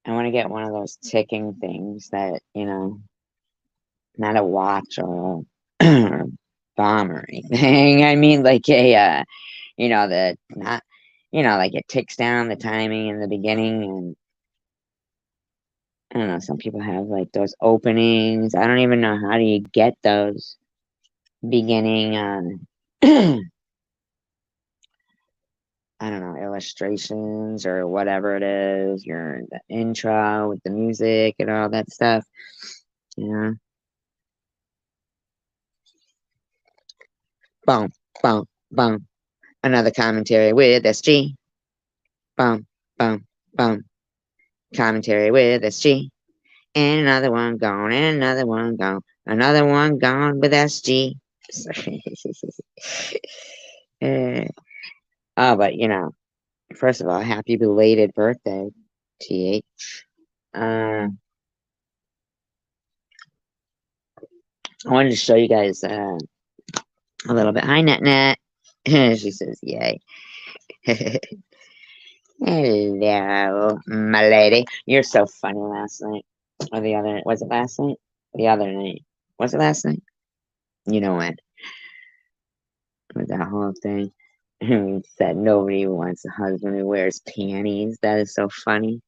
I want to get one of those ticking things that, not a watch or a bomb or anything. I mean, like the not, like it ticks down the timing in the beginning. And I don't know, some people have like those openings. I don't even know how do you get those beginning, I don't know, illustrations or whatever it is, the intro with the music and all that stuff. Yeah. Boom, boom, boom. Another commentary with SG. Boom, boom, boom. Commentary with SG. And another one gone, and another one gone. Another one gone with SG. Uh, oh, but first of all, happy belated birthday, TH. Uh, I wanted to show you guys a little bit. Hi, Net Net. She says, yay. Hello, my lady. You're so funny last night. Or the other, was it last night? The other night. Was it last night? You know what? With that whole thing. He said nobody wants a husband who wears panties. That is so funny.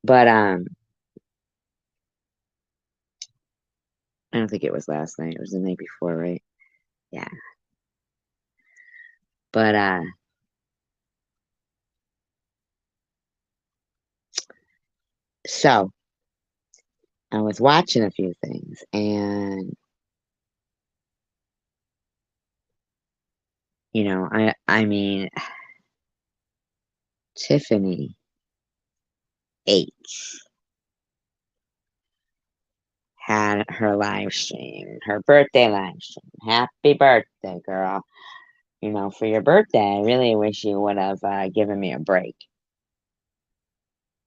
But I don't think it was last night. It was the night before, right? Yeah. But so I was watching a few things, and I mean, Tiffany H had her live stream, her birthday live stream. Happy birthday, girl. For your birthday, I really wish you would have given me a break.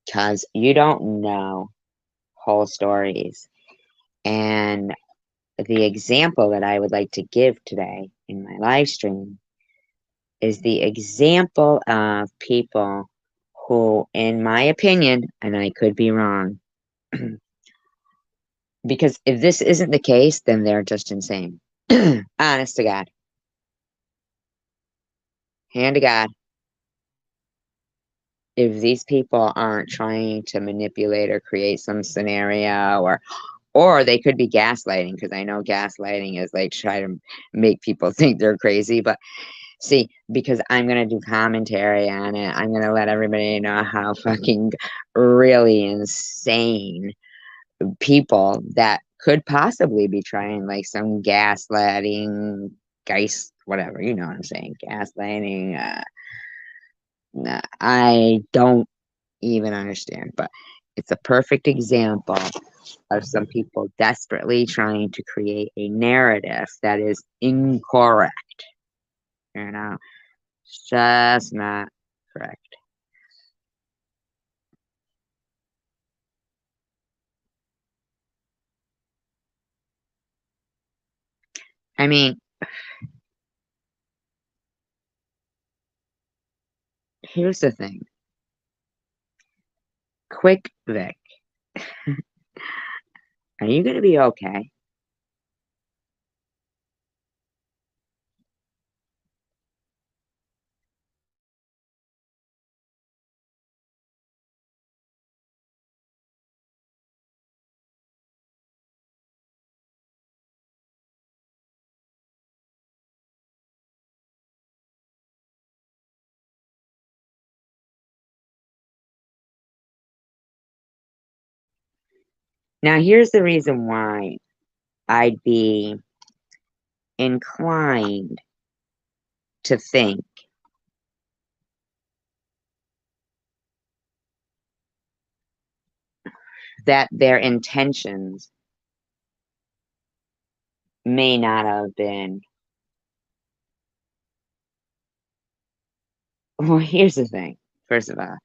Because you don't know whole stories. And the example that I would like to give today in my live stream is the example of people who, in my opinion, and I could be wrong, because if this isn't the case, then they're just insane. Honest to God. Hand to God. If these people aren't trying to manipulate or create some scenario, or they could be gaslighting, because I know gaslighting is like try to make people think they're crazy. But see, because I'm gonna do commentary on it, I'm gonna let everybody know how fucking really insane people that could possibly be trying like some gaslighting, whatever, you know what I'm saying, gaslighting. Nah, I don't even understand, but it's a perfect example of some people desperately trying to create a narrative that is incorrect. It's just not correct. I mean, here's the thing. Quick Vic, are you gonna be okay? Now, here's the reason why I'd be inclined to think that their intentions may not have been. Well, here's the thing. First of all,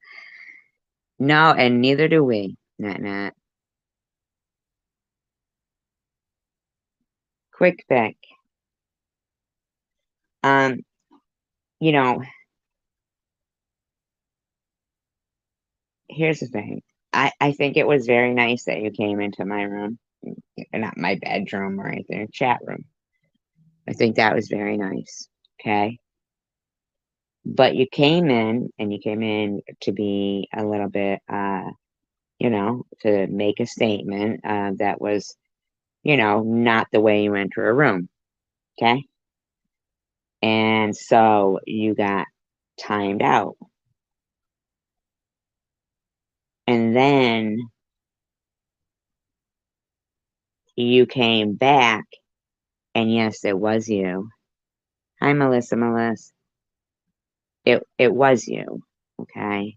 no, and neither do we. Not. Quick Vic. Um, you know, here's the thing. I think it was very nice that you came into my room, not my bedroom or anything, chat room. I think that was very nice. Okay. But you came in and you came in to be a little bit, to make a statement that was, not the way you enter a room. Okay. And so you got timed out. And then you came back, and yes, it was you. Hi, Melissa. It was you. Okay.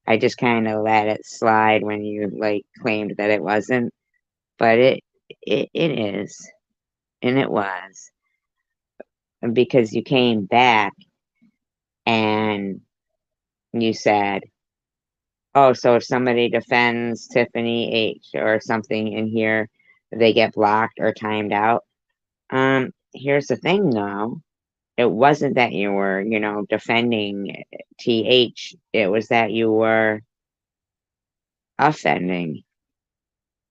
I just kind of let it slide when you like claimed that it wasn't, but it is, and it was, because you came back and you said, "Oh, so if somebody defends Tiffany H or something in here, they get blocked or timed out." Here's the thing though. It wasn't that you were, defending TH. It was that you were offending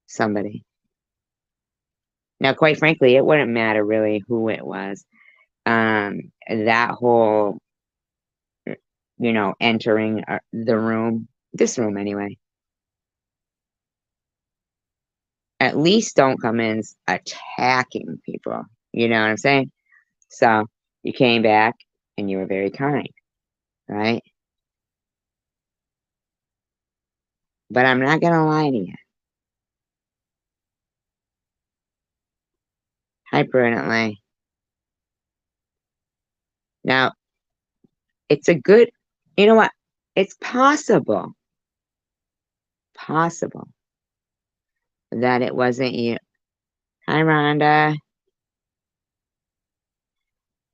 somebody. Now, quite frankly, it wouldn't matter really who it was. That whole, entering the room, this room anyway, at least don't come in attacking people. You know what I'm saying? So you came back and you were very kind, right? But I'm not going to lie to you. Hi, prudently. Now, it's a good, you know what? It's possible that it wasn't you. Hi, Rhonda.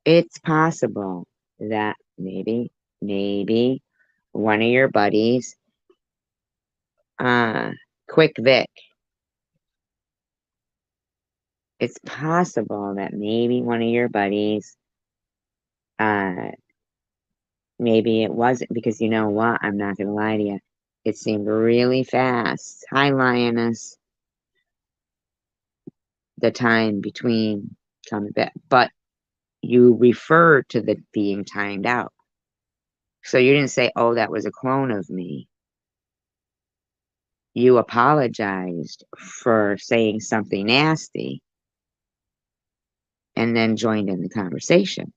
It's possible that maybe one of your buddies, uh, Quick Vic, it's possible that maybe one of your buddies, uh, maybe it wasn't, because you know what? I'm not going to lie to you. It seemed really fast. Hi, Lioness. The time between coming back. But you referred to the being timed out. So you didn't say, "Oh, that was a clone of me." You apologized for saying something nasty and then joined in the conversation,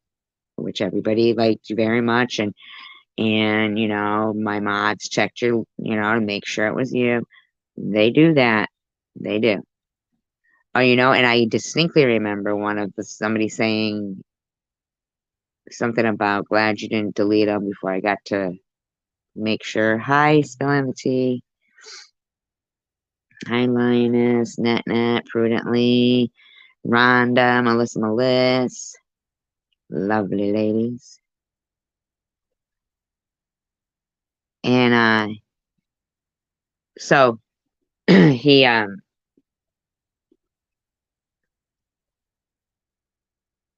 which everybody liked you very much. And my mods checked to make sure it was you. They do that. They do. Oh, and I distinctly remember somebody saying something about glad you didn't delete them before I got to make sure. Hi, spilling the tea. Hi, Lioness, Net, Prudently, Rhonda, Melissa. Lovely ladies. And so he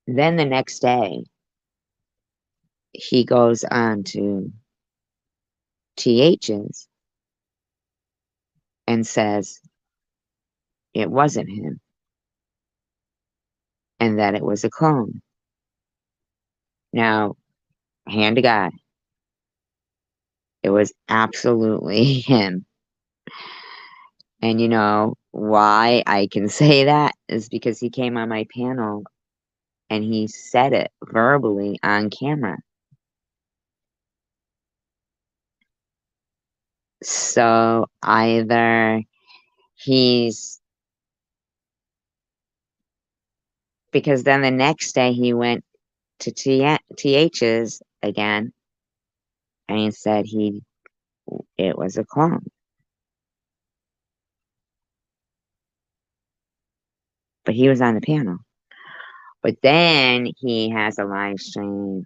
then the next day he goes on to TH's and says it wasn't him and that it was a clone. Now, hand to God, it was absolutely him. And you know why I can say that is because he came on my panel and he said it verbally on camera. So either he's, because then the next day he went to TH's again and he said it was a clone. But he was on the panel. But then he has a live stream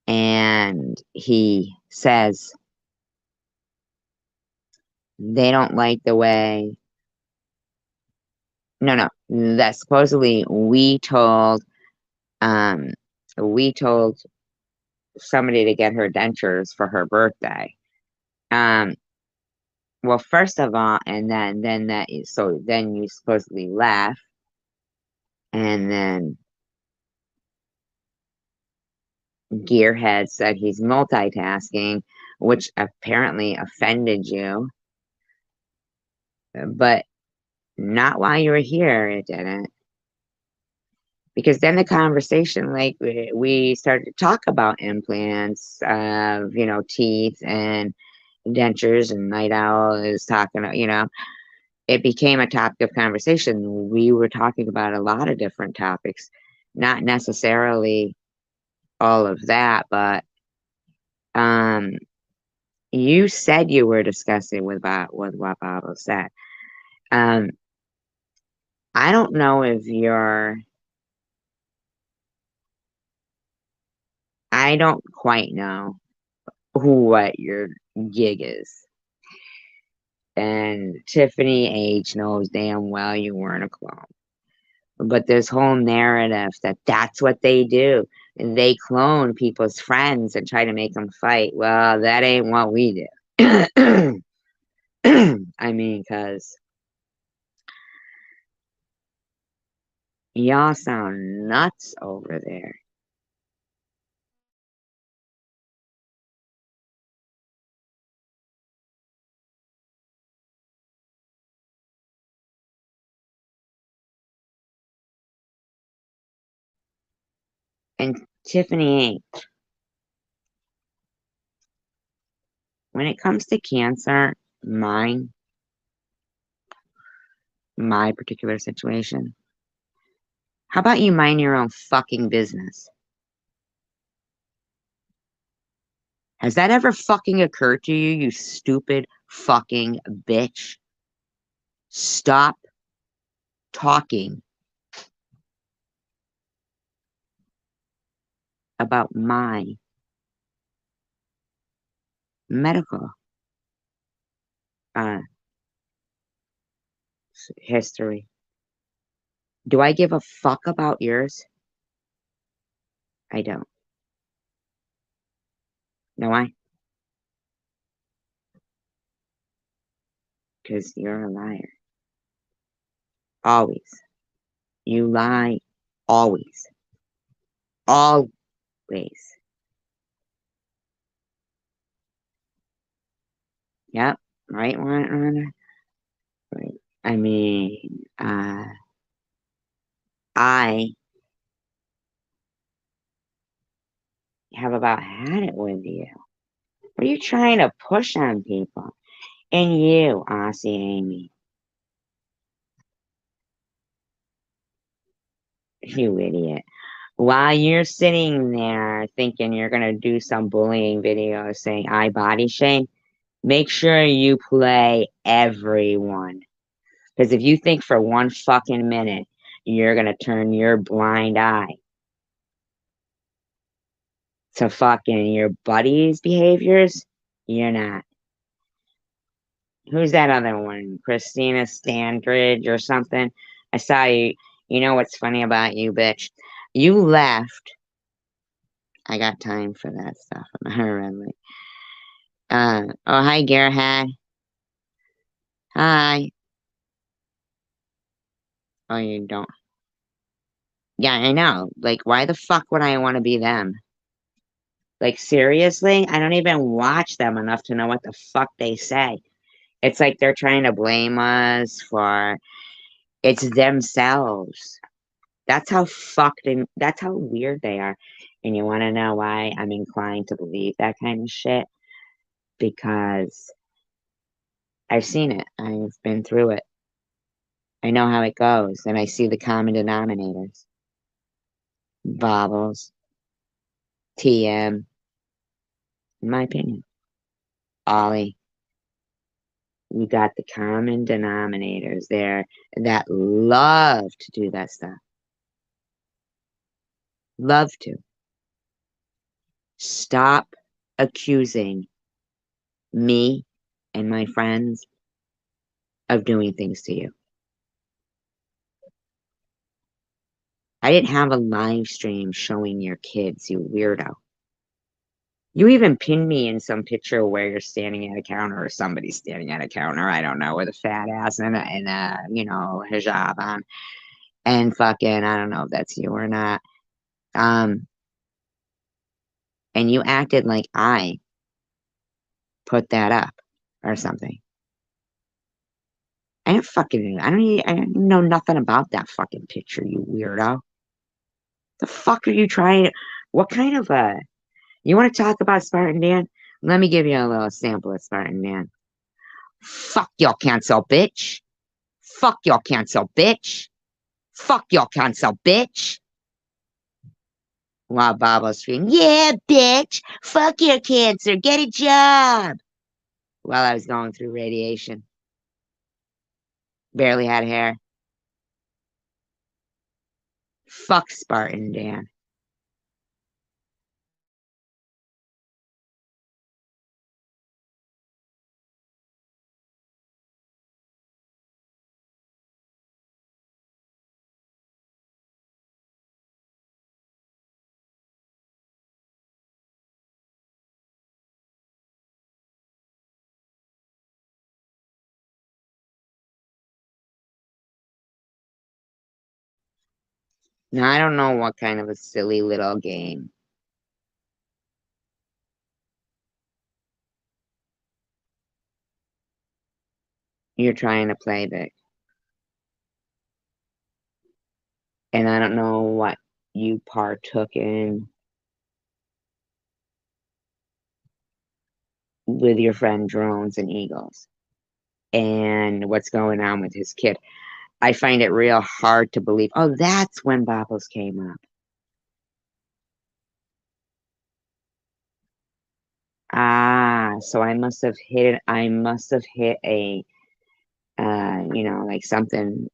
and he says they don't like the way. No, that supposedly we told somebody to get her dentures for her birthday. well, first of all, and then so then you supposedly left, and then Gearhead said he's multitasking, which apparently offended you, but not while you were here, it didn't. Because then the conversation, like we started to talk about implants of, teeth and dentures, and Night Owl is talking, it became a topic of conversation. We were talking about a lot of different topics, not necessarily all of that, but um, you said you were discussing with what Bible said. Um, I don't know if I don't quite know what your gig is. And Tiffany H knows damn well you weren't a clone. But this whole narrative that that's what they do. They clone people's friends and try to make them fight. Well, that ain't what we do. I mean, because y'all sound nuts over there. And Tiffany H, when it comes to cancer, mine, my particular situation, how about you mind your own fucking business? Has that ever fucking occurred to you, you stupid fucking bitch? Stop talking about my medical uh, history. Do I give a fuck about yours? I don't. No, I? Because you're a liar. Always. You lie. Always. Always. Yep. Right, Rhonda? Right. I mean, I have about had it with you. What are you trying to push on people? And you, Aussie Amy, you idiot. While you're sitting there thinking you're gonna do some bullying video saying I body shame, make sure you play everyone. Because if you think for one fucking minute you're gonna turn your blind eye to fucking your buddies' behaviors, you're not. Who's that other one? Christina Standridge or something? I saw you. You know what's funny about you, bitch? You left. I got time for that stuff. I'm really. Oh, hi, Gerhard. Hi. Oh, you don't. Yeah, I know. Like, why the fuck would I want to be them? Like, seriously? I don't even watch them enough to know what the fuck they say. It's like they're trying to blame us for it's themselves. That's how weird they are. And you want to know why I'm inclined to believe that kind of shit? Because I've seen it. I've been through it. I know how it goes, and I see the common denominators. Bobbles, TM, in my opinion. Ollie, you got the common denominators there that love to do that stuff. Love to. Stop accusing me and my friends of doing things to you. I didn't have a live stream showing your kids, you weirdo. You even pinned me in some picture where you're standing at a counter or somebody's standing at a counter. I don't know, with a fat ass and a hijab on and fucking I don't know if that's you or not. Um, and you acted like I put that up or something. I don't even know nothing about that fucking picture, you weirdo. The fuck are you trying? What kind of you want to talk about Spartan Dan? Let me give you a little sample of Spartan Dan. Fuck your cancel, bitch. Fuck your cancel, bitch. Fuck your cancel, bitch. While Bob was screaming, yeah, bitch. Fuck your cancer. Get a job. While I was going through radiation. Barely had hair. Fuck Spartan Dan. Now, I don't know what kind of a silly little game you're trying to play, Vic. And I don't know what you partook in with your friend Drones and Eagles and what's going on with his kid. I find it real hard to believe. Oh, that's when Bobbles came up. So I must have hit a, like something.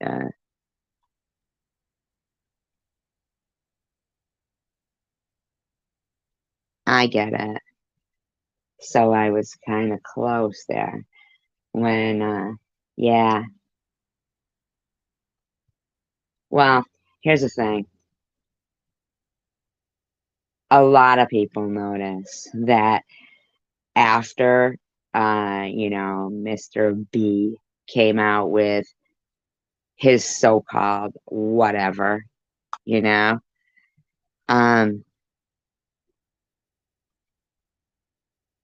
I get it. So I was kind of close there when, yeah. Well, here's the thing. A lot of people notice that after, Mr. B came out with his so-called whatever, you know, um,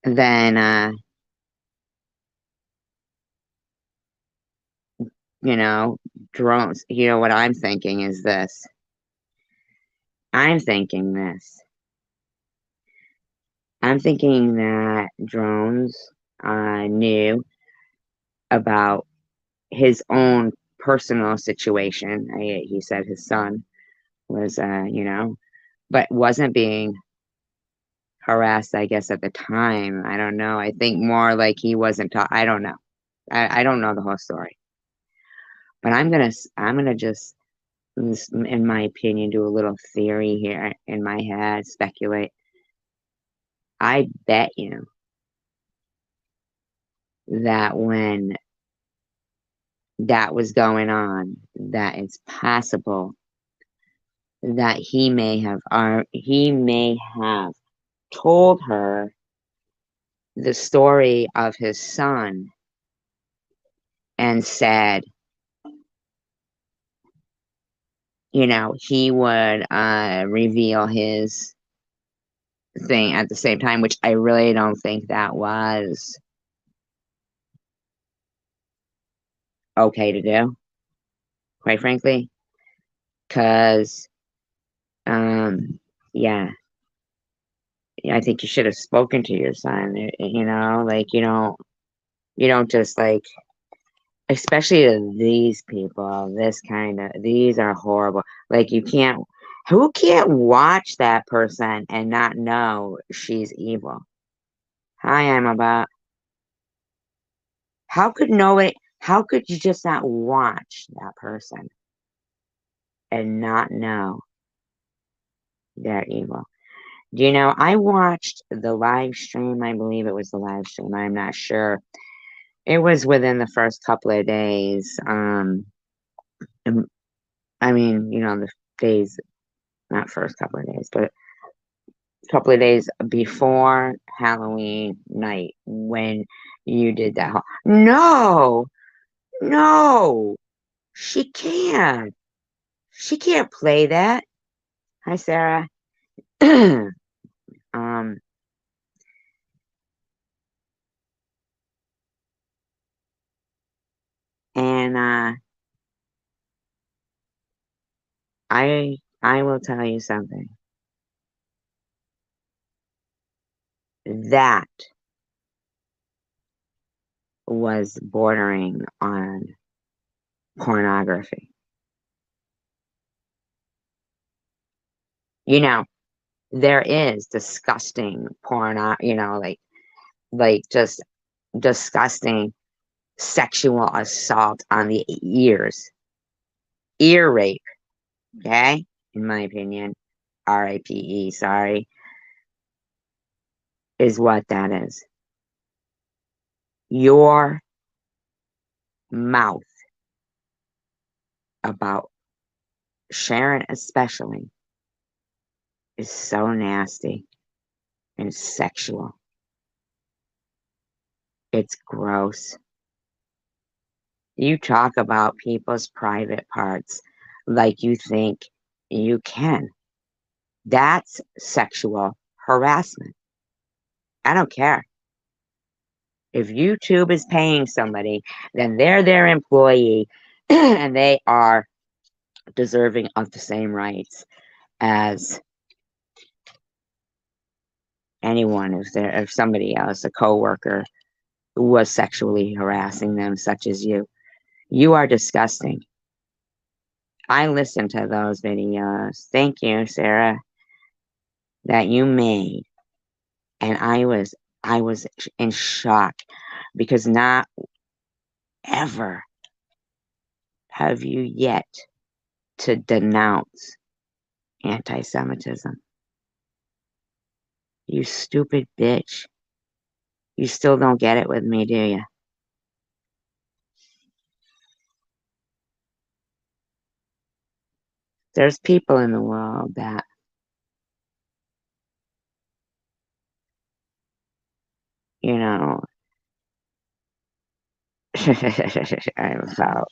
then, you know, drones, what I'm thinking is this. I'm thinking this. I'm thinking that drones, knew about his own personal situation. He said his son was, but wasn't being harassed, I guess, at the time. I don't know. I think more like he wasn't taught. I don't know. I don't know the whole story. But I'm gonna just, in my opinion, do a little theory here in my head, speculate. I bet you that when that was going on, that it's possible that he may have told her the story of his son and said, he would reveal his thing at the same time, which I really don't think that was okay to do, quite frankly, because yeah, I think you should have spoken to your son. Like you don't just like, especially to these people, these are horrible. Like who can't watch that person and not know she's evil? Hi, I'm about. How could you just not watch that person and not know they're evil? I watched the live stream. I believe it was the live stream. I'm not sure. It was within the first couple of days. And- I mean, the days, not first couple of days, but couple of days before Halloween night when you did that. No, no, she can't. She can't play that. Hi, Sarah. um, and I will tell you something. That was bordering on pornography. You know, there is disgusting porn, just disgusting sexual assault on the ears, ear rape, okay? In my opinion, RAPE, sorry, is what that is. Your mouth about Sharon, especially, is so nasty and sexual. It's gross. You talk about people's private parts like you think you can. That's sexual harassment. I don't care. If YouTube is paying somebody, then they're their employee and they are deserving of the same rights as anyone if somebody else, a coworker, who was sexually harassing them, such as you. You are disgusting. I listened to those videos. Thank you, Sarah, that you made. And I was in shock because not ever have you yet to denounce anti-Semitism. You stupid bitch. You still don't get it with me, do you? There's people in the world that, you know, I'm about,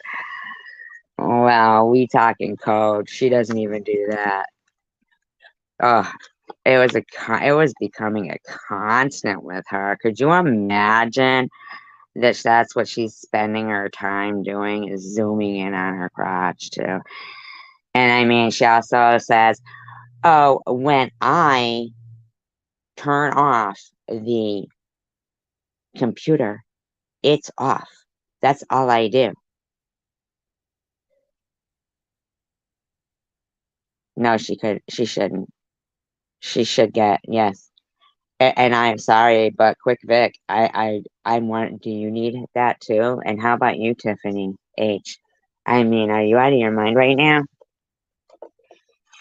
well, we talking code. She doesn't even do that. Oh, it was becoming a constant with her. Could you imagine that that's what she's spending her time doing is zooming in on her crotch too? And I mean, she also says, "Oh, when I turn off the computer, it's off. That's all I do." No, she shouldn't. She should get, yes. And I'm sorry, but quick Vic, I'm one. Do you need that too? And how about you, Tiffany H? I mean, are you out of your mind right now?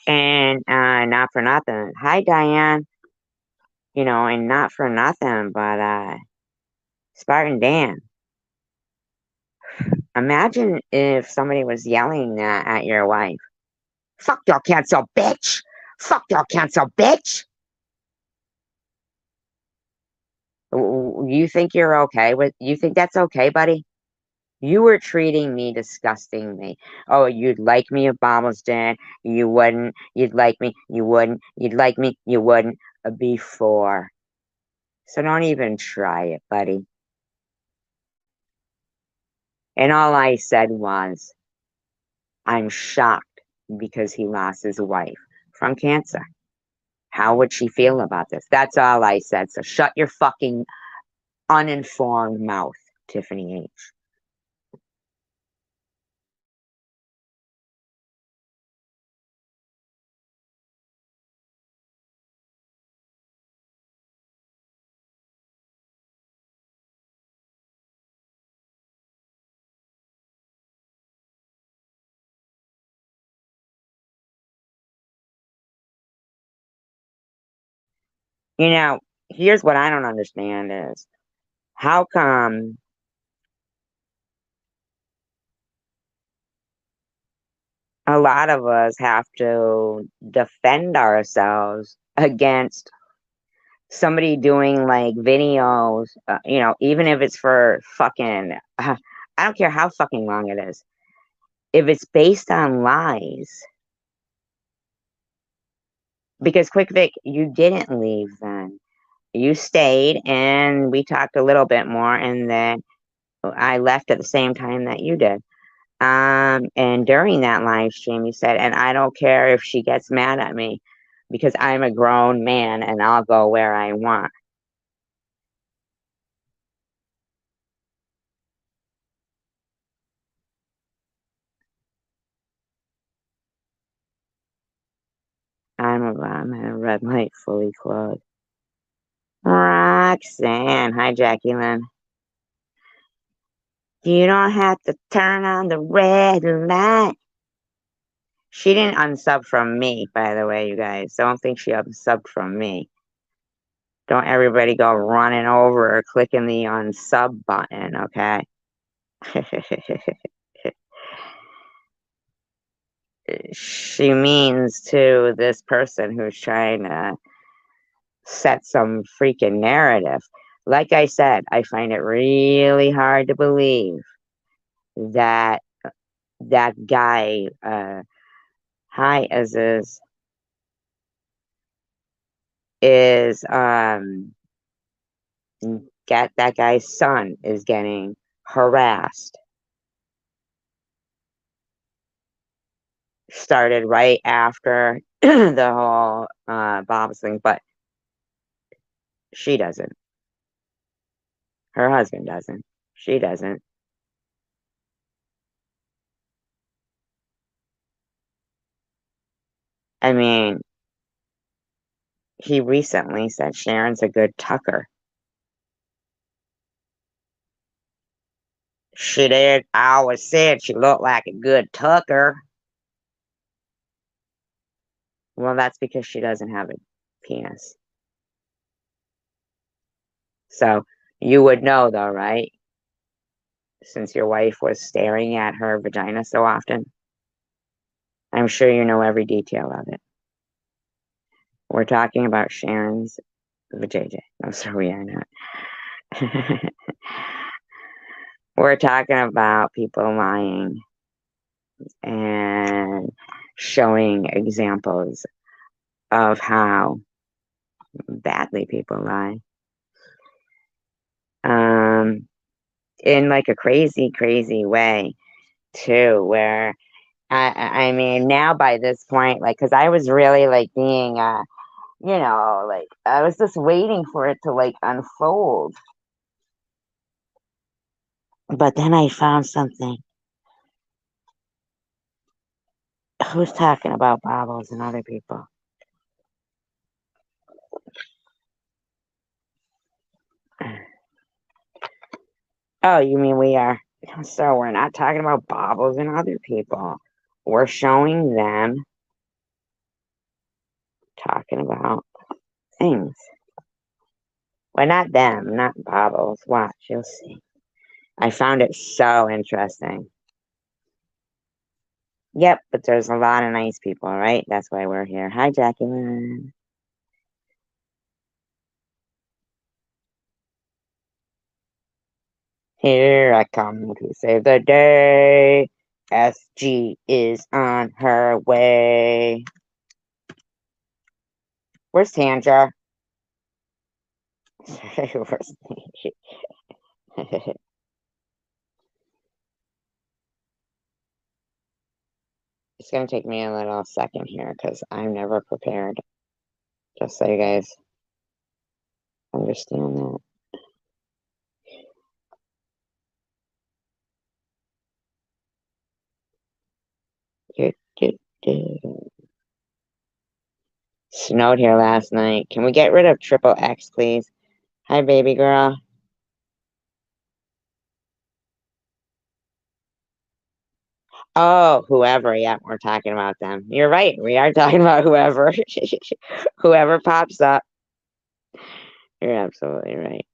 And not for nothing. Hi, Diane. And not for nothing, but Spartan Dan. Imagine if somebody was yelling that at your wife. Fuck your cancel, bitch. Fuck your cancel, bitch. You think you're okay with? You think that's okay, buddy? You were treating me disgustingly. Oh, you'd like me if Bob was dead. You wouldn't. You'd like me. You wouldn't. You'd like me. You wouldn't. Before. So don't even try it, buddy. And all I said was, I'm shocked because he lost his wife from cancer. How would she feel about this? That's all I said. So shut your fucking uninformed mouth, Tiffany H. You know, here's what I don't understand is how come a lot of us have to defend ourselves against somebody doing like videos, even if it's for fucking, I don't care how fucking long it is. If it's based on lies, because Quick Vic, you didn't leave then. You stayed and we talked a little bit more, and then I left at the same time that you did. And during that live stream, you said, and I don't care if she gets mad at me because I'm a grown man and I'll go where I want. I'm at a red light fully clothed. Roxanne, hi Jacqueline. You don't have to turn on the red light. She didn't unsub from me, by the way, you guys. Don't think she unsubbed from me. Don't everybody go running over or clicking the unsub button, okay? She means to this person who's trying to set some freaking narrative. Like I said, I find it really hard to believe that that guy, hi Aziz, is get that guy's son is getting harassed. Started right after the whole Bob's thing, but she doesn't. Her husband doesn't. She doesn't. I mean, he recently said Sharon's a good tucker. She did. I always said she looked like a good tucker. Well, that's because she doesn't have a penis. So you would know, though, right? Since your wife was staring at her vagina so often. I'm sure you know every detail of it. We're talking about Sharon's vajayjay. No, sir, we are not. We're talking about people lying and showing examples of how badly people lie. In like a crazy, crazy way too, where I mean, now by this point, like, because I was really like being, like I was just waiting for it to like unfold. But then I found something. Who's talking about Bobbles and other people? Oh, you mean we are? So we're not talking about Bobbles and other people. We're showing them talking about things. Well, not them, not Bobbles. Watch, you'll see. I found it so interesting. Yep, but there's a lot of nice people, right? That's why we're here. Hi, Jacqueline. Here I come to save the day. SG is on her way. Where's Tanja? Where's It's gonna take me a little second here because I'm never prepared. Just so you guys understand that. Do, do, do. Snowed here last night. Can we get rid of triple X, please? Hi, baby girl. Oh, whoever. Yeah, we're talking about them. You're right. We are talking about whoever. Whoever pops up. You're absolutely right.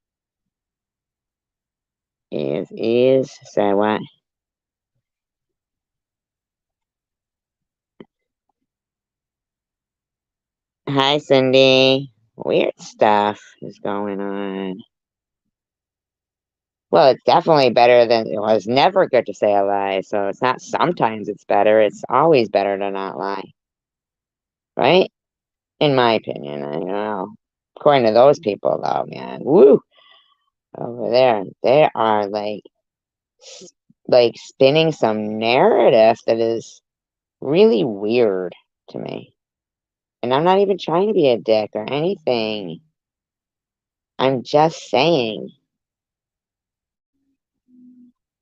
Is. Say what? Hi, Cindy. Weird stuff is going on. Well, it's definitely better than it was never good to say a lie. So it's not sometimes it's better. It's always better to not lie. Right? In my opinion, I don't know. According to those people, though, man, woo, over there, they are like spinning some narrative that is really weird to me. And I'm not even trying to be a dick or anything. I'm just saying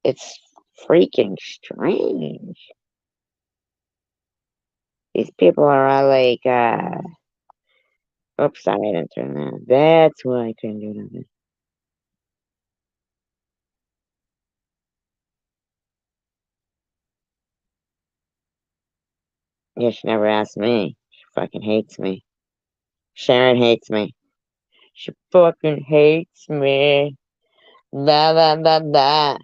it's freaking strange. These people are all like, oops, sorry, I didn't turn that. That's why I couldn't do nothing. Yeah, she never asked me. She fucking hates me. Sharon hates me. She fucking hates me. Blah, blah, blah, blah.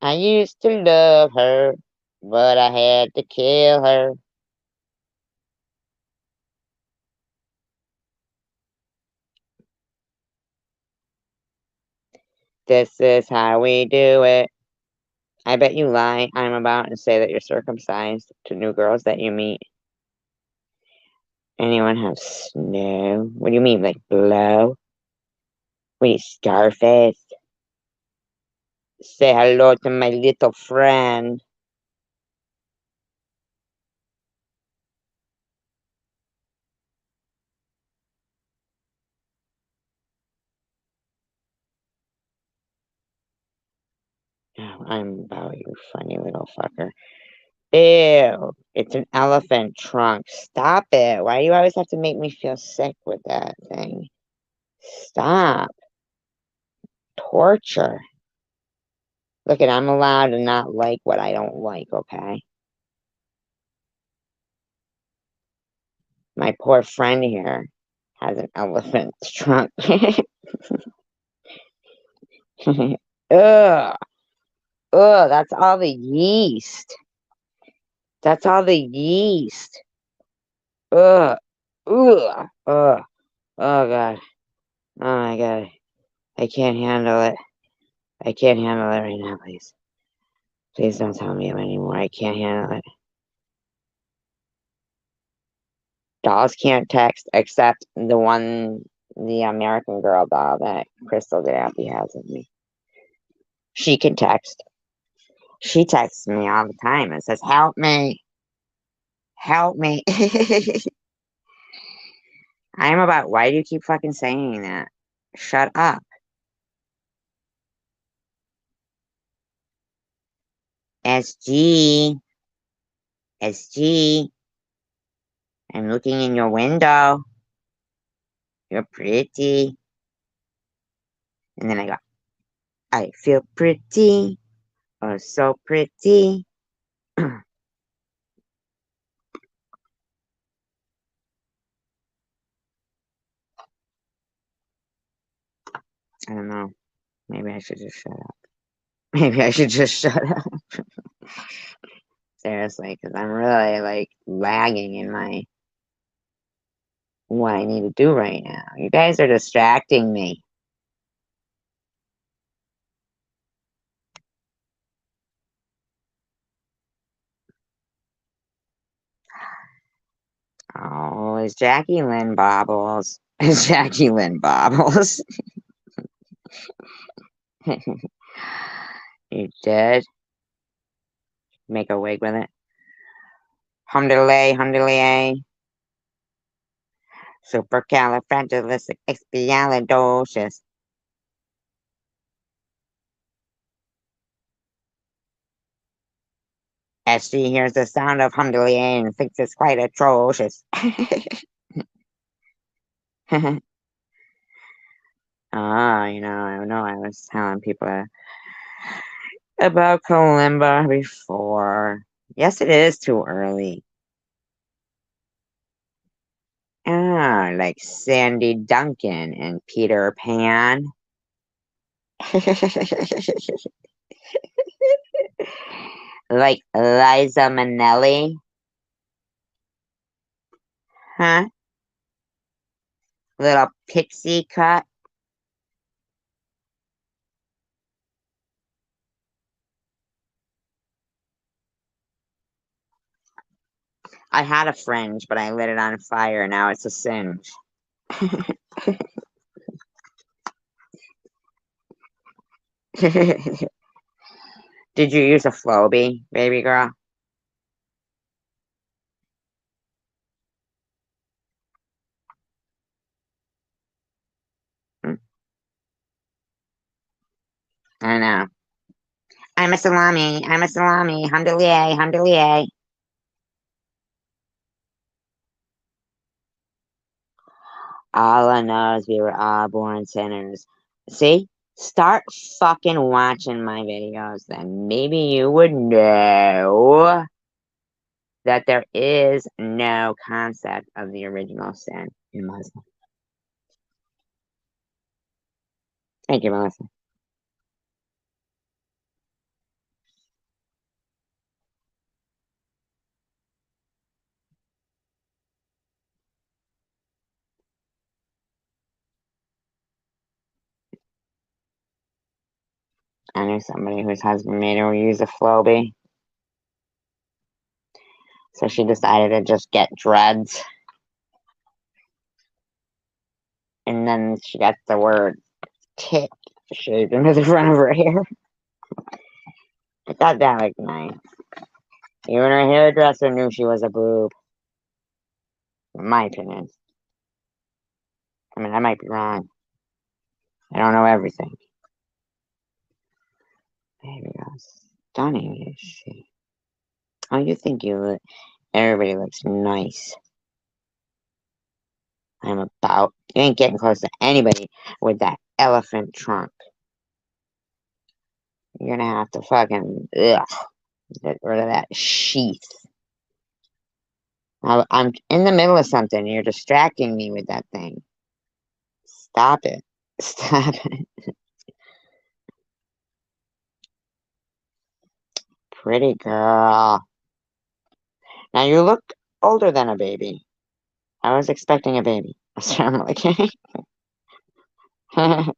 I used to love her, but I had to kill her. This is how we do it. I bet you lie. I'm about to say that you're circumcised to new girls that you meet. Anyone have snow? What do you mean, like blow? Wait, Scarface? Say hello to my little friend. Oh, I'm about you, funny little fucker. Ew, it's an elephant trunk. Stop it. Why do you always have to make me feel sick with that thing? Stop. Torture. Look at, I'm allowed to not like what I don't like, okay? My poor friend here has an elephant trunk. Ugh. Ugh, that's all the yeast. That's all the yeast. Ugh. Ugh. Ugh. Oh God. Oh my God. I can't handle it. I can't handle it right now, please. Please don't tell me anymore. I can't handle it. Dolls can't text except the American Girl doll that Crystal Gaffney has of me. She can text. She texts me all the time and says, "Help me. Help me." I am about, why do you keep fucking saying that? Shut up. SG. SG. I'm looking in your window. You're pretty. And then I go, I feel pretty. Oh, so pretty. I don't know. Maybe I should just shut up. Maybe I should just shut up. Seriously, because I'm really like lagging in my what I need to do right now. You guys are distracting me. Oh, is Jackie Lynn Bobbles? Is Jackie Lynn Bobbles? You did make a wig with it. Humdiddly, humdiddly, supercalifragilisticexpialidocious. As she hears the sound of humdiddly and thinks it's quite atrocious. I know I was telling people about Kalimba before. Yes, it is too early. Ah, like Sandy Duncan and Peter Pan. Like Liza Minnelli, huh? Little pixie cut. I had a fringe, but I lit it on fire. Now it's a singe. Did you use a Flowbee, baby girl? Hmm, I know. I'm a salami. I'm a salami. Hamdalier. Hamdalier. All I know is we were all born sinners. See? Start fucking watching my videos, then maybe you would know that there is no concept of the original sin in Muslim. Thank you, Melissa. I knew somebody whose husband made her use a Flowbee, so she decided to just get dreads, and then she got the word tit shaved into the front of her hair. I thought that looked nice. Even her hairdresser knew she was a boob, in my opinion. I mean, I might be wrong. I don't know everything. Baby girl, stunning is she? Oh, you think you look? Everybody looks nice. I'm about. You ain't getting close to anybody with that elephant trunk. You're gonna have to fucking ugh, get rid of that sheath. I'm in the middle of something. You're distracting me with that thing. Stop it. Stop it. Pretty girl. Now you look older than a baby. I was expecting a baby. So I'm like, oh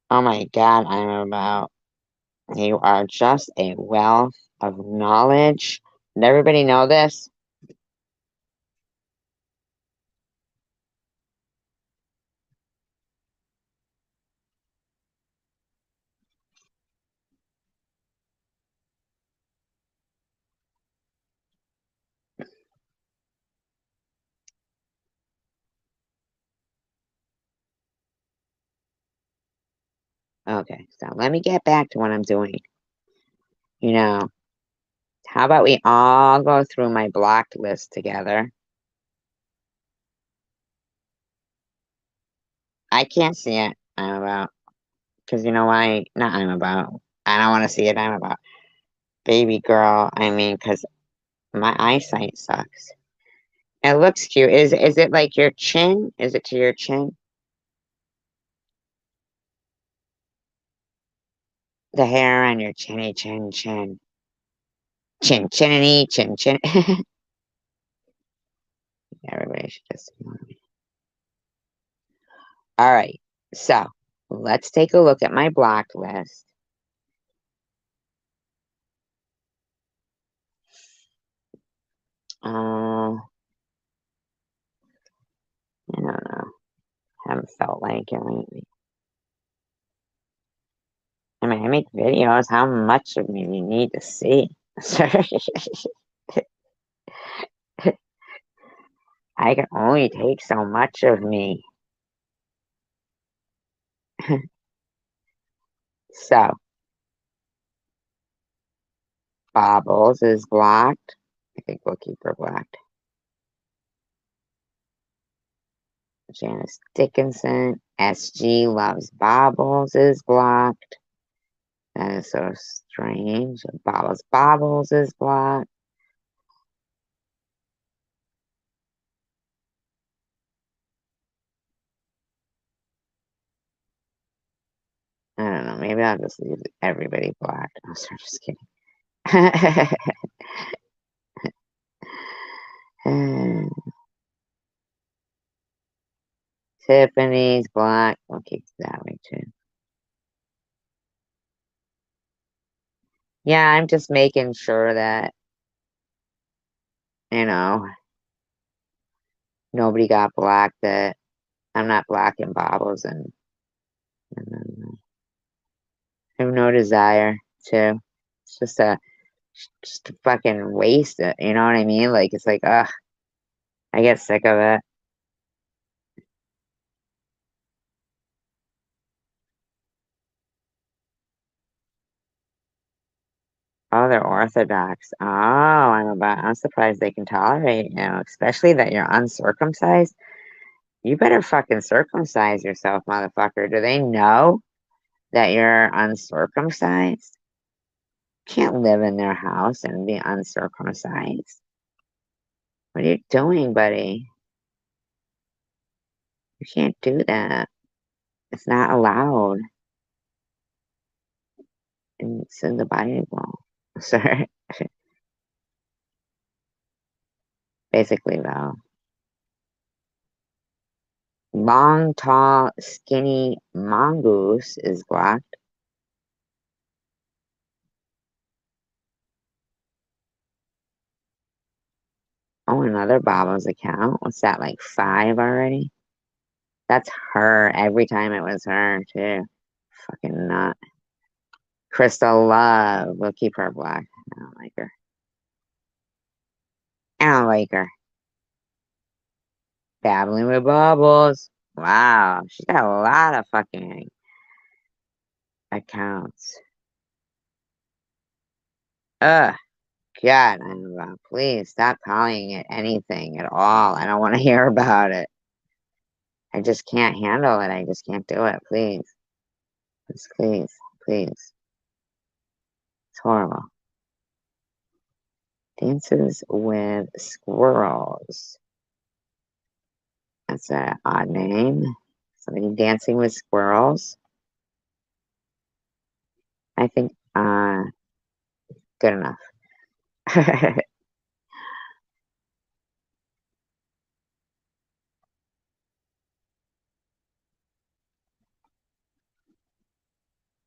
my God, I'm about. You are just a wealth of knowledge. Did everybody know this? Okay, so let me get back to what I'm doing. You know, how about we all go through my blocked list together? I can't see it. I'm about. Because you know why? Not I'm about. I don't want to see it. I'm about. Baby girl. I mean, because my eyesight sucks. It looks cute. Is it like your chin? Is it to your chin? The hair on your chinny chin chin. Chin chinny chin chin. Everybody should just ignore me. All right. So let's take a look at my blocked list. I don't know. Haven't felt like it lately. I mean, I make videos. How much of me do you need to see? I can only take so much of me. So, Bobbles is blocked. I think we'll keep her blocked. Janice Dickinson, SG Loves Bobbles is blocked. That is so strange. Bobbles is blocked. I don't know. Maybe I'll just leave everybody blocked. I'm sorry, just kidding. Tiffany's blocked. We'll keep it that way too. Yeah, I'm just making sure that, you know, nobody got blocked, that I'm not blocking bobbles, and I have no desire to. It's just a fucking waste. You know what I mean? Like, it's like, ugh, I get sick of it. Oh, they're Orthodox. Oh, I'm surprised they can tolerate you, especially that you're uncircumcised. You better fucking circumcise yourself, motherfucker. Do they know that you're uncircumcised? Can't live in their house and be uncircumcised. What are you doing, buddy? You can't do that. It's not allowed. And it's in the Bible. Sorry. Basically, though. Long, tall, skinny mongoose is blocked. Oh, another Baba's account. What's that, like 5 already? That's her. Every time it was her, too. Fucking nut. Crystal Love. We'll keep her blocked. I don't like her. I don't like her. Babbling with Bubbles. Wow. She's got a lot of fucking accounts. Ugh. God, please stop calling it anything at all. I don't want to hear about it. I just can't handle it. I just can't do it. Please. Please, please, please. It's horrible. Dances with squirrels. That's an odd name. Somebody dancing with squirrels. I think good enough.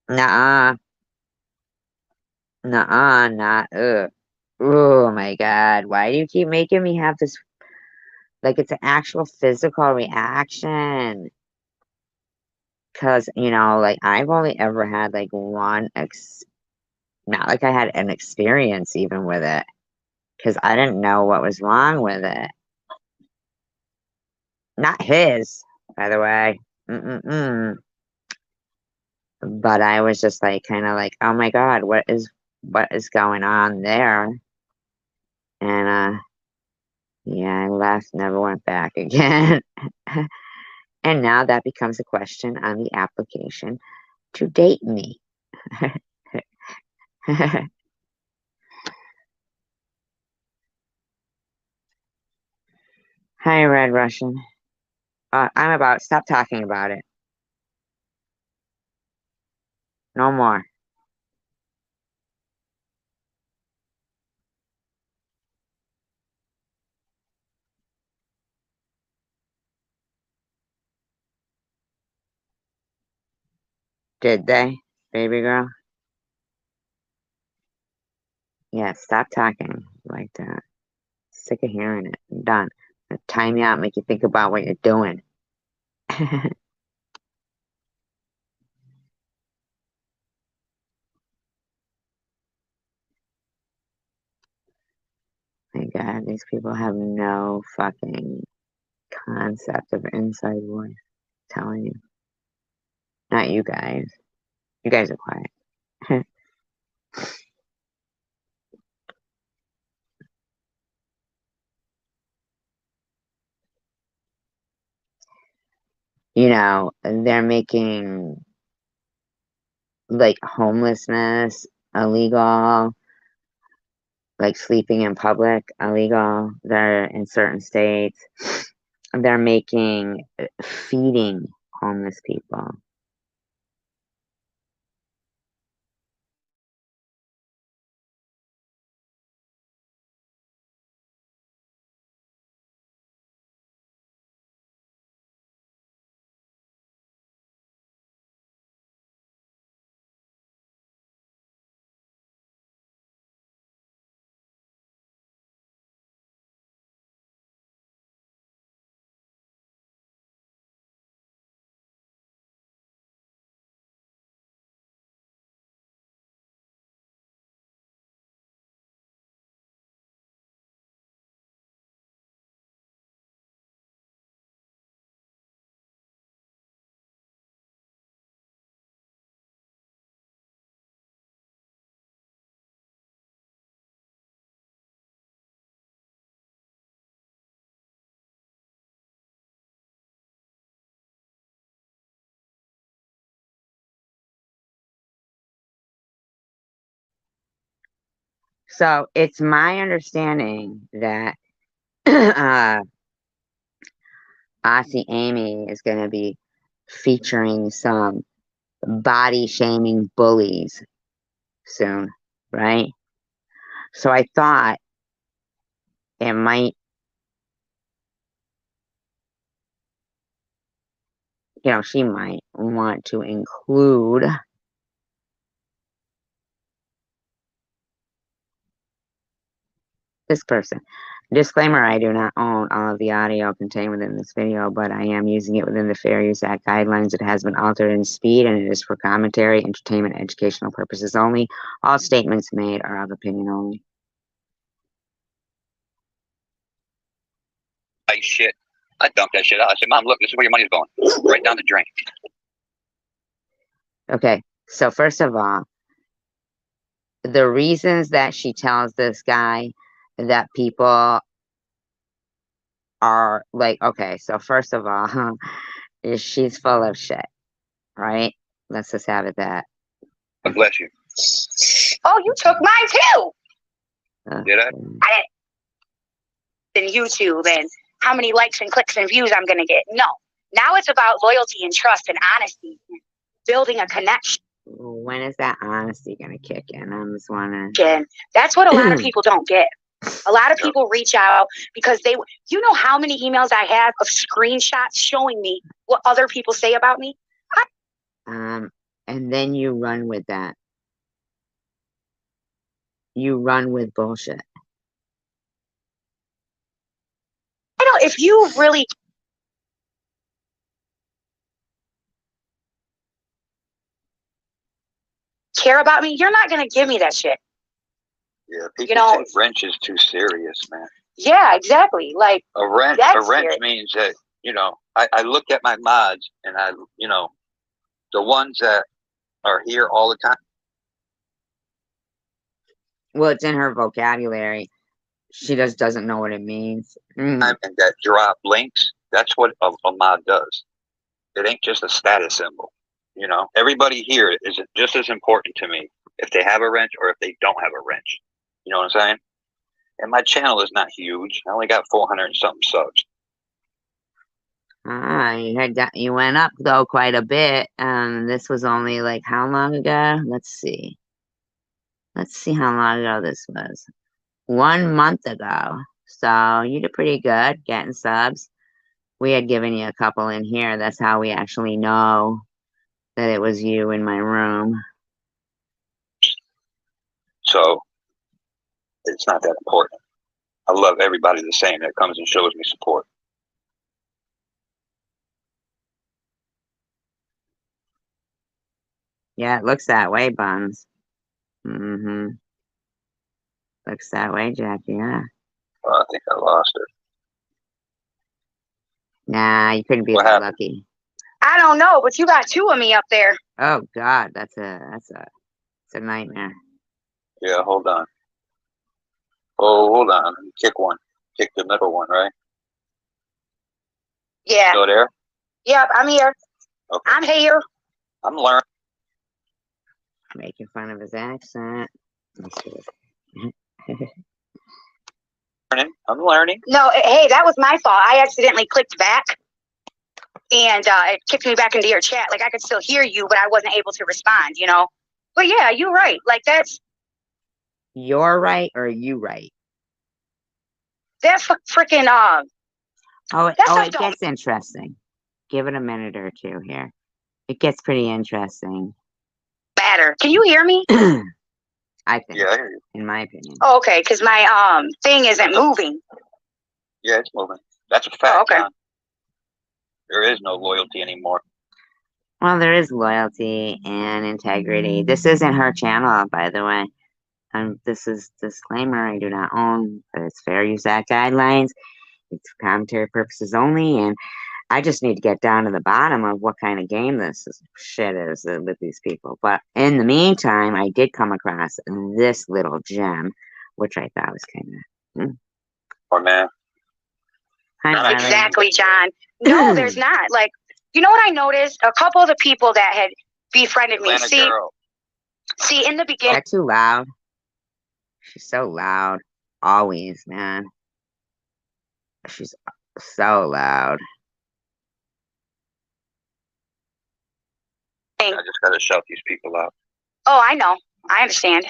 Nuh-uh. Nuh-uh, not oh my God. Why do you keep making me have this, like it's an actual physical reaction? Because, like I've only ever had like one not like I had an experience even with it, because I didn't know what was wrong with it. Not his, by the way. Mm-mm-mm. But I was just like, kind of like, oh my God, what is going on there? And yeah, I left, never went back again. And now that becomes a question on the application to date me. Hi, Red Russian. Stop talking about it. No more. Did they, baby girl? Yeah, stop talking like that. Sick of hearing it. I'm done. Time you out, make you think about what you're doing. My God, these people have no fucking concept of inside voice. I'm telling you. Not you guys. You guys are quiet. They're making like homelessness illegal, like sleeping in public illegal. They're in certain states. They're making feeding homeless people. So it's my understanding that uh, Aussie Amy is going to be featuring some body shaming bullies soon, right? So I thought it might, she might want to include this person. Disclaimer, I do not own all of the audio contained within this video, but I am using it within the Fair Use Act guidelines. It has been altered in speed, and it is for commentary, entertainment, educational purposes only. All statements made are of opinion only. Shit. I dumped that shit out. I said, Mom, look, this is where your money's going. Right down the drain. Okay, so first of all, the reasons that she tells this guy that people are like, okay, so first of all, she's full of shit, right? Let's just have it that. God bless you. Oh, you took mine too. Did I? I didn't. YouTube and how many likes and clicks and views I'm gonna get. No. Now it's about loyalty and trust and honesty, building a connection. When is that honesty gonna kick in? I'm just wondering. That's what a lot of people don't get. A lot of people reach out because you know how many emails I have of screenshots showing me what other people say about me? And then you run with that. You run with bullshit. I know if you really care about me, you're not going to give me that shit. Yeah, people take wrenches too serious, man. Yeah, exactly. Like a wrench means that, I look at my mods and the ones that are here all the time. Well, it's in her vocabulary. She just doesn't know what it means. And that drop links, that's what a mod does. It ain't just a status symbol. Everybody here is just as important to me if they have a wrench or if they don't have a wrench. You know what I'm saying? And my channel is not huge. I only got 400 and something subs. You went up though quite a bit. This was only like how long ago? Let's see how long ago this was. 1 month ago. So you did pretty good getting subs. We had given you a couple in here. That's how we actually know that it was you in my room. So it's not that important. I love everybody the same that comes and shows me support. Yeah, it looks that way, Buns. Looks that way, Jackie, yeah. Well, I think I lost her. Nah, you couldn't be that lucky. I don't know, but you got two of me up there. Oh God, it's a nightmare. Yeah, hold on. Oh, hold on. Kick one. Kick the middle one, right? Yeah. Still there? Yep, I'm here. Okay. I'm here. I'm learning. Making fun of his accent. I'm learning. No, hey, that was my fault. I accidentally clicked back, and it kicked me back into your chat. Like, I could still hear you, but I wasn't able to respond, But yeah, you're right. Like, that's... You're right or you right? That's freaking... it gets interesting. Give it a minute or two here. It gets pretty interesting. Better. Can you hear me? I think. Yeah, I hear you. In my opinion. Oh, okay, because my thing isn't moving. Yeah, it's moving. That's a fact. Oh, okay. John. There is no loyalty anymore. Well, there is loyalty and integrity. This isn't her channel, by the way. This is disclaimer. I do not own, but it's Fair Use Act guidelines. It's for commentary purposes only, and I just need to get down to the bottom of what kind of game this shit is with these people. But in the meantime, I did come across this little gem, which I thought was kind of... Oh, man. Exactly, John. No, there's not. Like, you know what I noticed? A couple of the people that had befriended me. See, in the beginning... Is that too loud? She's so loud. Always, man. She's so loud. I just got to shout these people out. Oh, I know. I understand.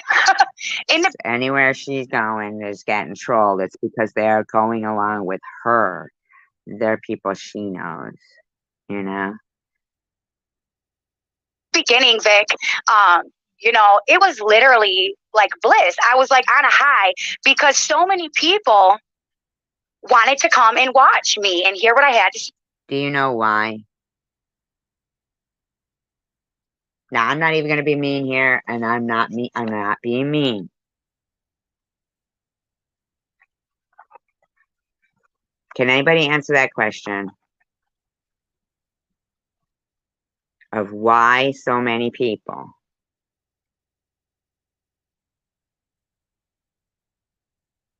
Anywhere she's going is getting trolled. It's because they're going along with her. They're people she knows, you know? Beginning, Vic, it was literally like bliss. I was like on a high because so many people wanted to come and watch me and hear what I had to say. Do you know why? Now, I'm not even going to be mean here, and I'm not being mean. Can anybody answer that question? Of why so many people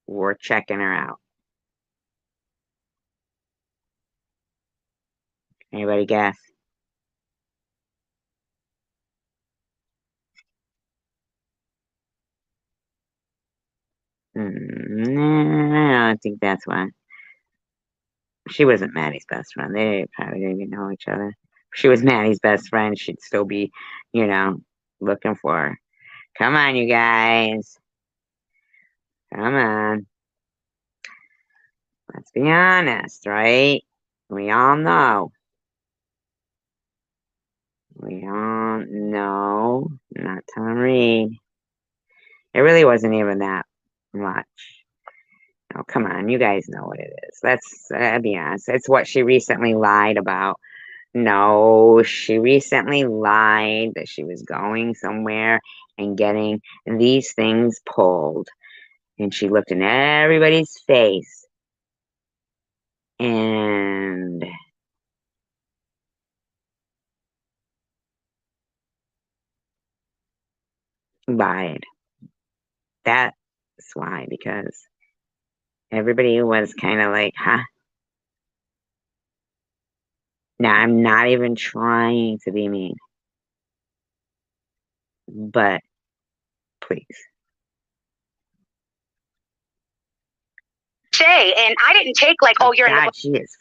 were checking her out? Anybody guess? I don't think that's why. She wasn't Maddie's best friend. They probably didn't even know each other. If she was Maddie's best friend, she'd still be, looking for her. Come on, you guys. Come on. Let's be honest, right? We all know. We all know. Not Tom Reed. It really wasn't even that much. Oh, come on. You guys know what it is. Let's be honest. It's what she recently lied about. No, she recently lied that she was going somewhere and getting these things pulled. And she looked in everybody's face and lied. That's why, because everybody was kind of like, huh? Now, I'm not even trying to be mean, but please. And I didn't take like, oh, you're in the God, she is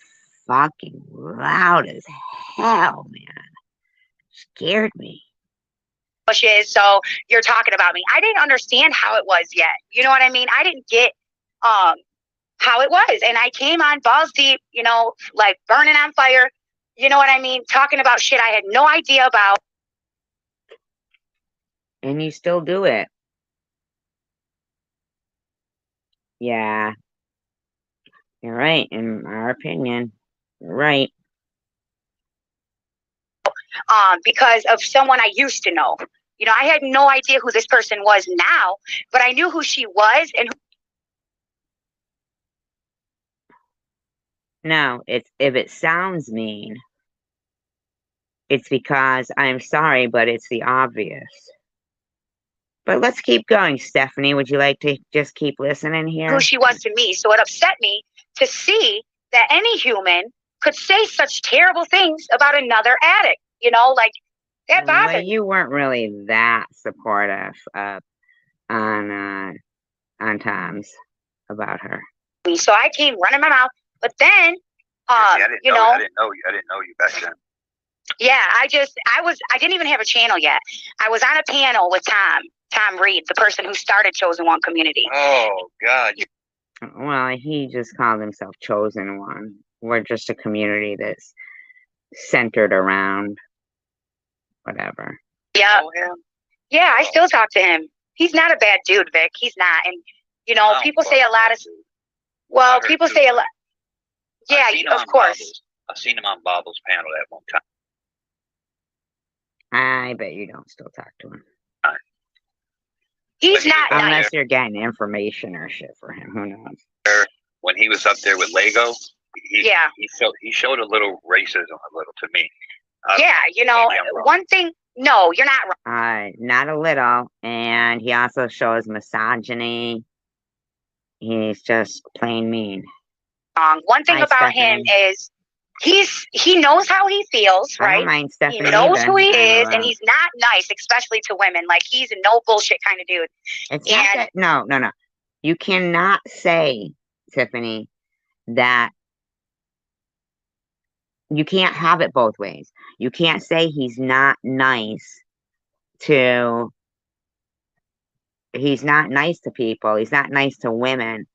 fucking loud as hell, man. Scared me. bushes, so you're talking about me. I didn't understand how it was yet. You know what I mean? I didn't get how it was. And I came on balls deep, like burning on fire. You know what I mean? Talking about shit I had no idea about. And you still do it. Yeah. You're right, in our opinion. You're right. Because of someone I used to know. I had no idea who this person was now, but I knew who she was and No, if it sounds mean, it's because I'm sorry, but it's the obvious. But let's keep going, Stephanie. Would you like to just keep listening here? who she was to me. So it upset me to see that any human could say such terrible things about another addict. Like that bothered Well, you weren't really that supportive on Tom's about her. me. So I came running my mouth. But then, I didn't know you back then. Yeah, I didn't even have a channel yet. I was on a panel with Tom Reed, the person who started Chosen One Community. Oh, God. Well, he just called himself Chosen One. We're just a community that's centered around whatever. Yeah. Yeah, I still talk to him. He's not a bad dude, Vic. He's not. And, people say a lot of... Well, people say a lot... Yeah, of course. I've seen him on Bobble's panel at one time. I bet you don't still talk to him. He's not Unless nice. you're getting information or shit for him. Who knows? When he was up there with Lego, he showed a little racism to me. One thing... No, you're not wrong. Not a little. And he also shows misogyny. He's just plain mean. One thing about him is he knows how he feels, I right? don't mind He Stephanie knows either. who he is, and he's not nice, especially to women. Like, he's a no bullshit kind of dude. It's not that. No. You cannot say, Tiffany, that you can't have it both ways. You can't say he's not nice to people. He's not nice to women.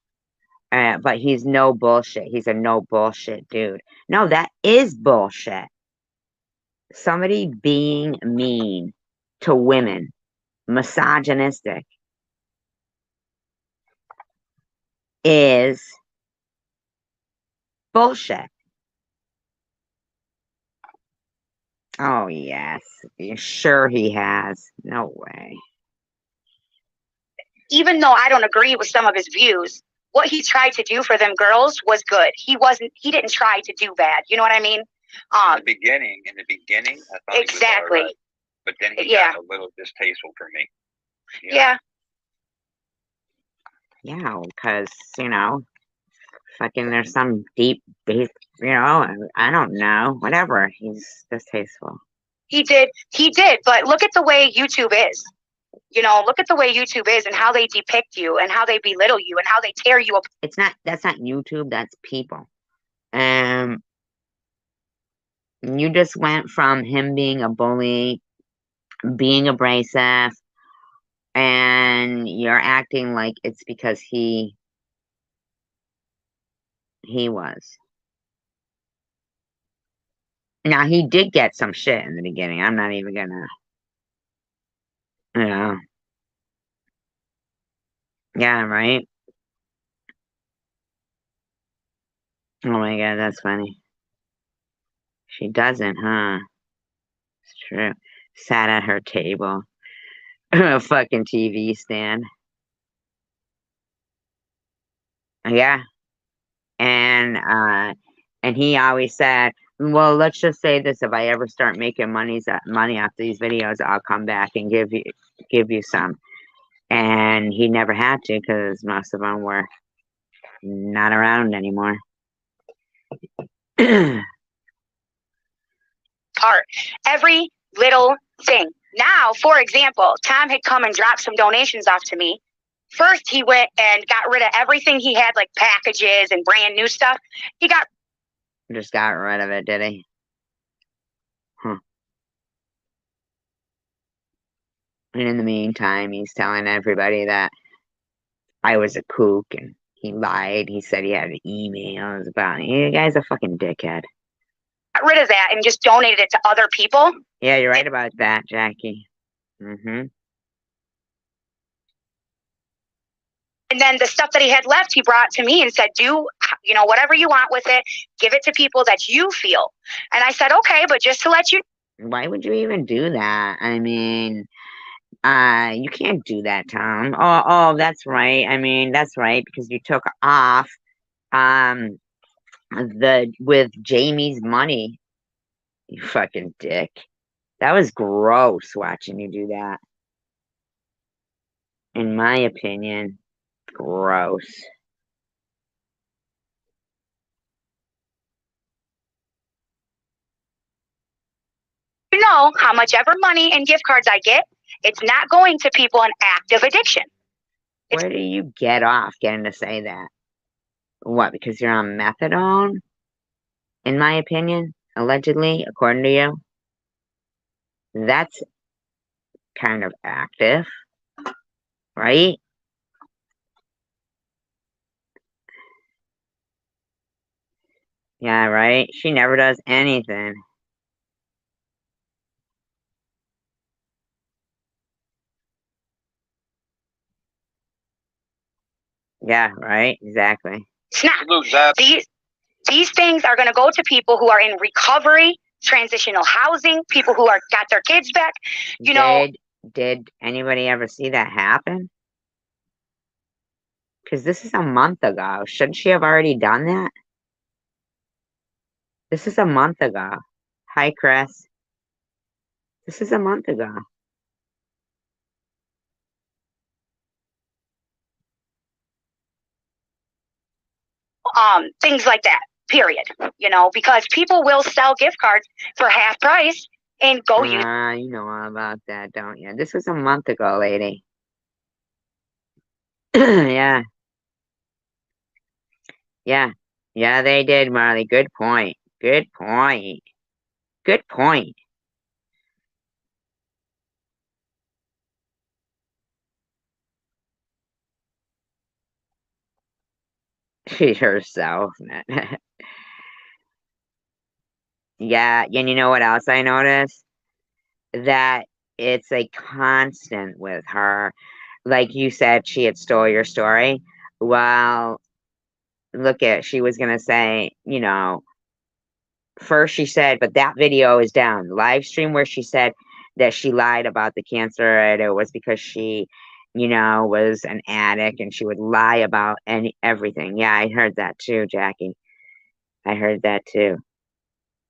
But he's no bullshit. He's a no bullshit dude. No, that is bullshit. Somebody being mean to women, misogynistic, is bullshit. Oh, yes. Sure he has. No way. Even though I don't agree with some of his views, what he tried to do for them girls was good. He didn't try to do bad. You know what I mean? In the beginning, I thought exactly. He was all right, but then he got a little distasteful for me. Yeah. Yeah, because, fucking there's some deep, I don't know, whatever. He's distasteful. He did, but look at the way YouTube is. Look at the way YouTube is and how they depict you and how they belittle you and how they tear you up. That's not YouTube, that's people. You just went from him being a bully, being abrasive, and you're acting like it's because he was. Now, he did get some shit in the beginning. I'm not even gonna, yeah, right? Oh my God, that's funny. She doesn't, huh? It's true. Sat at her table. A fucking TV stand. Yeah. And he always said, well, let's just say this: if I ever start making money off these videos, I'll come back and give you some. And he never had to, because most of them were not around anymore. Part every little thing. Now, for example, Tom had come and dropped some donations off to me. First, he went and got rid of everything he had, like packages and brand new stuff. He just got rid of it, did he? Huh. And in the meantime, he's telling everybody that I was a kook and he lied. He said he had emails about me. You guy's a fucking dickhead. Got rid of that and just donated it to other people. Yeah, you're right about that, Jackie. Mm-hmm. And then the stuff that he had left, he brought to me and said, do, whatever you want with it. Give it to people that you feel. And I said, okay, but just to let you. Why would you even do that? I mean, you can't do that, Tom. Oh, that's right. I mean, that's right, because you took off with Jamie's money. You fucking dick. That was gross watching you do that. In my opinion, gross. You know how much ever money and gift cards I get, it's not going to people in active addiction. Where do you get off getting to say that? What, because you're on methadone? In my opinion, allegedly, according to you, that's kind of active, right? Yeah, right? She never does anything. Yeah, right? Exactly. It's not. These things are going to go to people who are in recovery, transitional housing, people who got their kids back. Did anybody ever see that happen? Because this is a month ago. Shouldn't she have already done that? This is a month ago. Hi, Chris. This is a month ago. Things like that. period. Because people will sell gift cards for half price and go use. You know all about that, don't you? This was a month ago, lady. Yeah. Yeah. Yeah, they did, Marley. Good point. Good point. Good point. Yourself, man. Yeah, and you know what else I noticed? That it's a constant with her. Like you said, she had stole your story. Well, look at, she was gonna say, first she said, but that video is down. The live stream where she said that she lied about the cancer and it was because she, was an addict and she would lie about everything. Yeah, I heard that too, Jackie. I heard that too.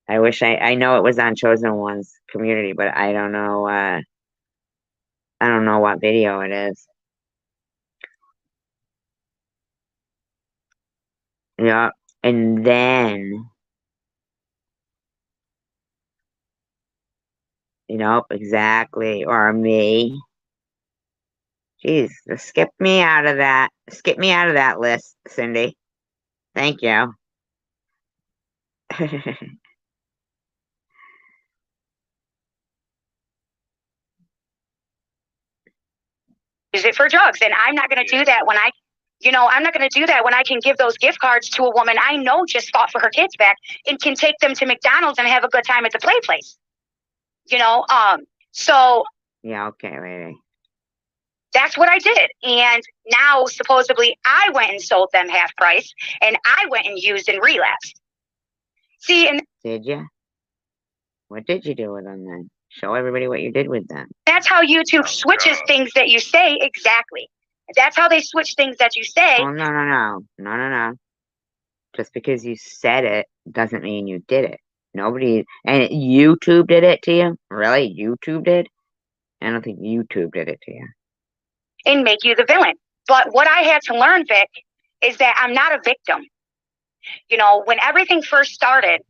I wish I know it was on Chosen One's community, but I don't know what video it is. Yeah. And then, exactly. Or me. Jeez, just skip me out of that. Skip me out of that list, Cindy. Thank you. Use it for drugs. And I'm not going to do that when I'm not going to do that when I can give those gift cards to a woman I know just fought for her kids back and can take them to McDonald's and have a good time at the play place. So Yeah, okay, lady. that's what I did. And now supposedly I went and sold them half price and I went and used and relapsed. See, and Did you? What did you do with them then? Show everybody what you did with them. that's how YouTube switches things that you say. Exactly. That's how they switch things that you say. Oh, no. Just because you said it doesn't mean you did it. Nobody, and YouTube did it to you? Really? YouTube did? I don't think YouTube did it to you. And make you the villain. But what I had to learn, Vic, is that I'm not a victim. When everything first started,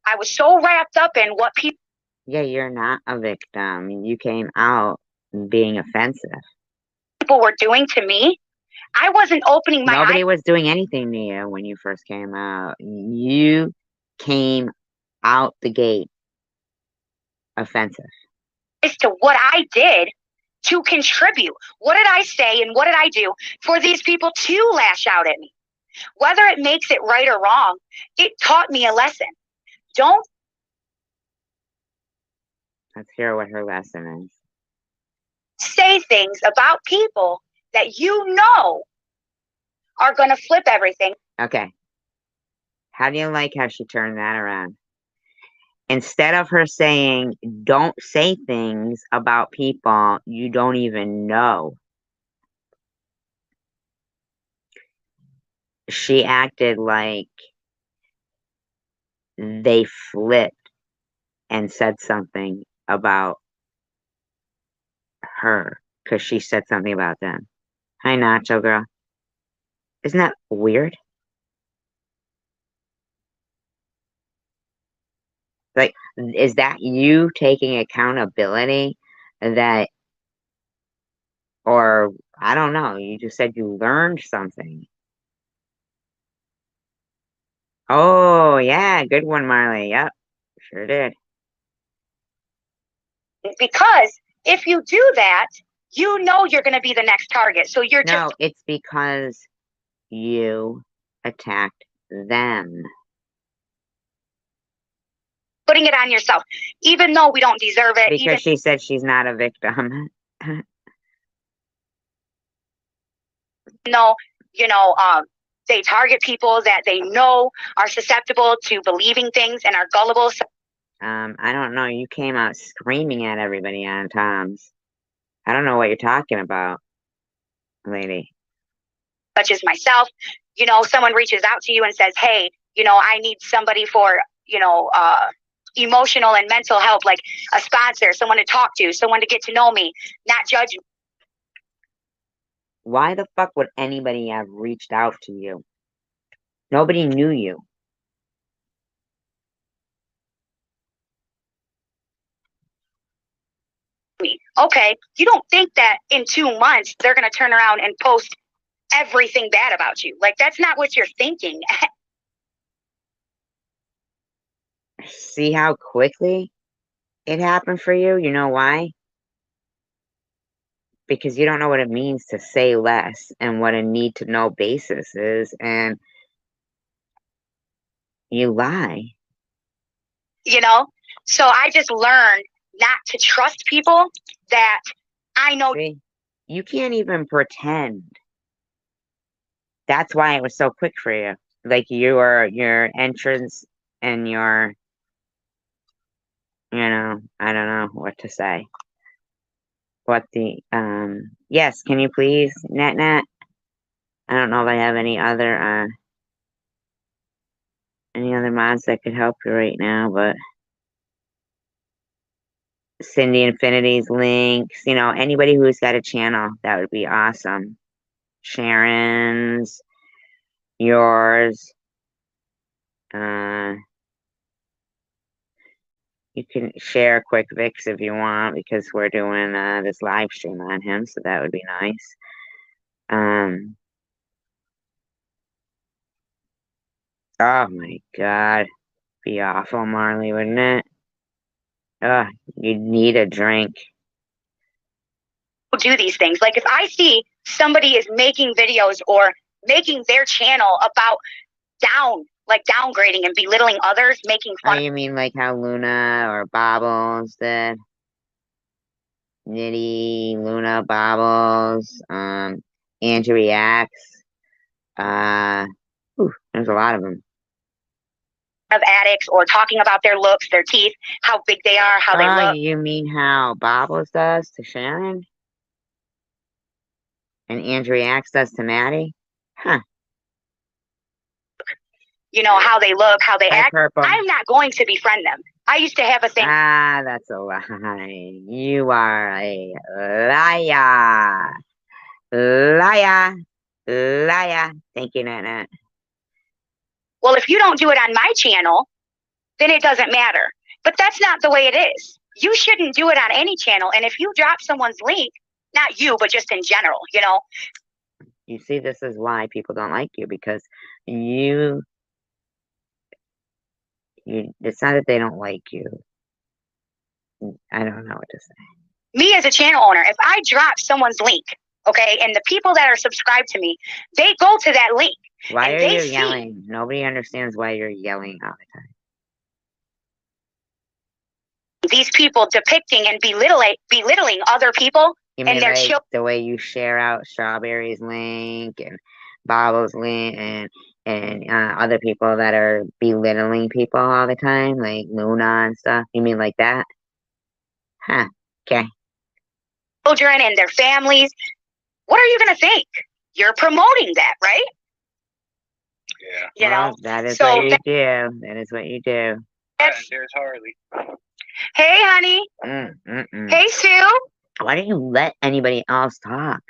I was so wrapped up in what people. Yeah, you're not a victim. You came out being offensive. People were doing to me. I wasn't opening my eyes. Nobody was doing anything to you when you first came out. You came out the gate offensive. As to what I did to contribute. What did I say and what did I do for these people to lash out at me? Whether it makes it right or wrong, it taught me a lesson. Don't. Let's hear what her lesson is. Say things about people that are going to flip everything. Okay. How do you like how she turned that around? Instead of her saying, don't say things about people you don't even know, she acted like they flipped and said something about her because she said something about them. Hi, Nacho Girl. Isn't that weird? Like, is that you taking accountability that, or I don't know, you just said you learned something. Oh, yeah, good one, Marley. Yep, sure did. Because if you do that, you're going to be the next target. So you're No, it's because you attacked them. Putting it on yourself, even though we don't deserve it. Because she said she's not a victim. No, they target people that they know are susceptible to believing things and are gullible. I don't know. You came out screaming at everybody on Tom's. I don't know what you're talking about, lady. Such as myself, someone reaches out to you and says, hey, I need somebody for, emotional and mental help, like a sponsor, someone to talk to, someone to get to know me, not judge me. Why the fuck would anybody have reached out to you? Nobody knew you. Okay, you don't think that in 2 months they're going to turn around and post everything bad about you. Like, that's not what you're thinking. See how quickly it happened for you? You know why? Because you don't know what it means to say less and what a need to know basis is, and you lie. You know? So I just learned not to trust people that I know. See? You can't even pretend. That's why it was so quick for you. Like your entrance and your, I don't know what to say. What the, yes, can you please, Nat? I don't know if I have any other mods that could help you right now, but Cindy Infinity's links, anybody who's got a channel, that would be awesome. Sharon's, yours, you can share Quick Vix if you want, because we're doing this live stream on him, so that would be nice. Oh my God, be awful, Marley, wouldn't it? You'd need a drink. Do these things. Like, if I see somebody is making videos or making their channel about downgrading and belittling others, making fun. Oh, you mean like how Luna or Bobbles did? Nitty, Luna, Bobbles, Andrew Reacts. There's a lot of them. Of addicts, or talking about their looks, their teeth, how big they are, how they look. You mean how Bobbles does to Sharon? And Andrew Reacts does to Maddie? Huh. How they look, how they act. Purple. I'm not going to befriend them. I used to have a thing. That's a lie. You are a liar. Liar. Liar. Thank you, Nat. Well, if you don't do it on my channel, then it doesn't matter. But that's not the way it is. You shouldn't do it on any channel. And if you drop someone's link, not you, but just in general, You see, this is why people don't like you, because it's not that they don't like you. I don't know what to say. Me as a channel owner, if I drop someone's link, okay, and the people that are subscribed to me, they go to that link. Why are you yelling? Nobody understands why you're yelling all the time. These people depicting and belittling other people. You mean like the way you share out Strawberry's link and Bob's link and other people that are belittling people all the time, like Luna and stuff? You mean like that? Huh. Okay. Children and their families. What are you going to think? You're promoting that, right? Yeah. That is what you do. That is what you do. There's Harley. Hey, honey. Hey, Sue. Why don't you let anybody else talk?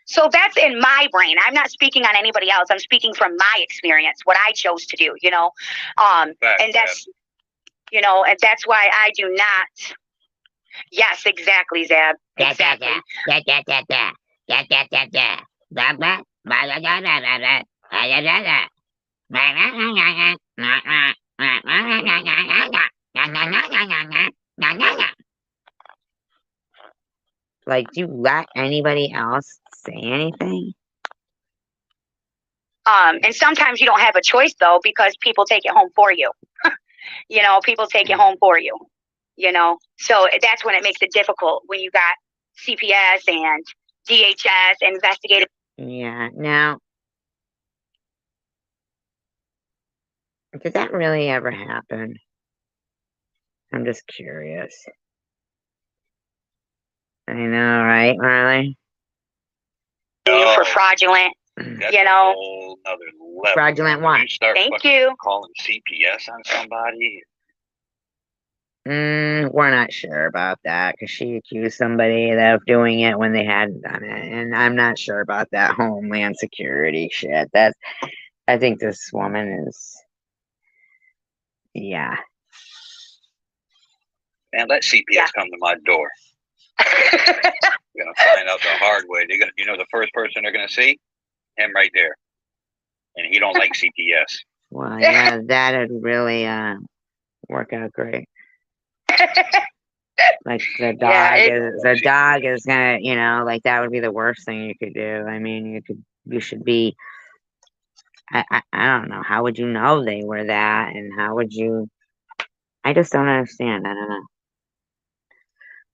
So that's in my brain. I'm not speaking on anybody else. I'm speaking from my experience, what I chose to do, and that's, and that's why I do not. Yes, exactly, Zab. Exactly. Like, do you let anybody else say anything? And sometimes you don't have a choice, though, because people take it home for you. People take it home for you, So that's when it makes it difficult, when you got CPS and DHS investigative. Yeah. Now, did that really ever happen? I'm just curious. I know, right, Marley? For fraudulent, That's a whole other level. Fraudulent what? Thank you. Calling CPS on somebody. We're not sure about that, because she accused somebody of doing it when they hadn't done it, and I'm not sure about that Homeland Security shit. I think this woman is, yeah. Man, let CPS come to my door. You're gonna find out the hard way. They're gonna, the first person they're gonna see, him right there, and he don't like CPS. Well, yeah, that'd really work out great. Like the dog is gonna, like that would be the worst thing you could do. I mean, you should be. I don't know. How would you know they were that, and how would you? I just don't understand. I don't know.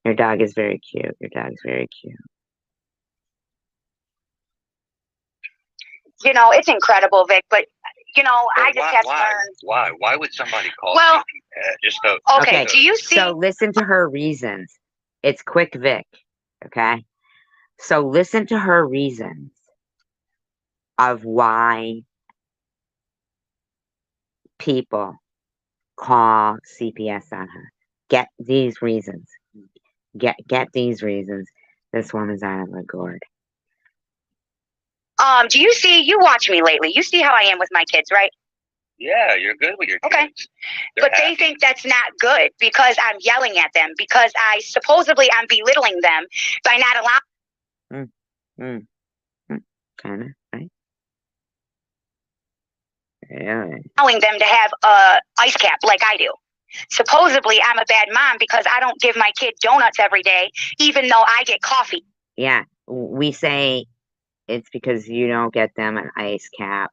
Your dog is very cute. Your dog's very cute. It's incredible, Vic, but I just have to learn. Why? Why would somebody call CPS just to? Okay. Do you see? So listen to her reasons. It's quick, Vic. Okay. So listen to her reasons of why people call CPS on her. Get these reasons. Get these reasons. This woman's out of the gourd. Do you see? You watch me lately. You see how I am with my kids, right? Yeah, you're good with your kids. Okay. But they think that's not good because I'm yelling at them, because I'm belittling them by not allowing. Kind of, right? Really? Allowing them to have a ice cap like I do. Supposedly, I'm a bad mom because I don't give my kid donuts every day, even though I get coffee. Yeah, we say it's because you don't get them an ice cap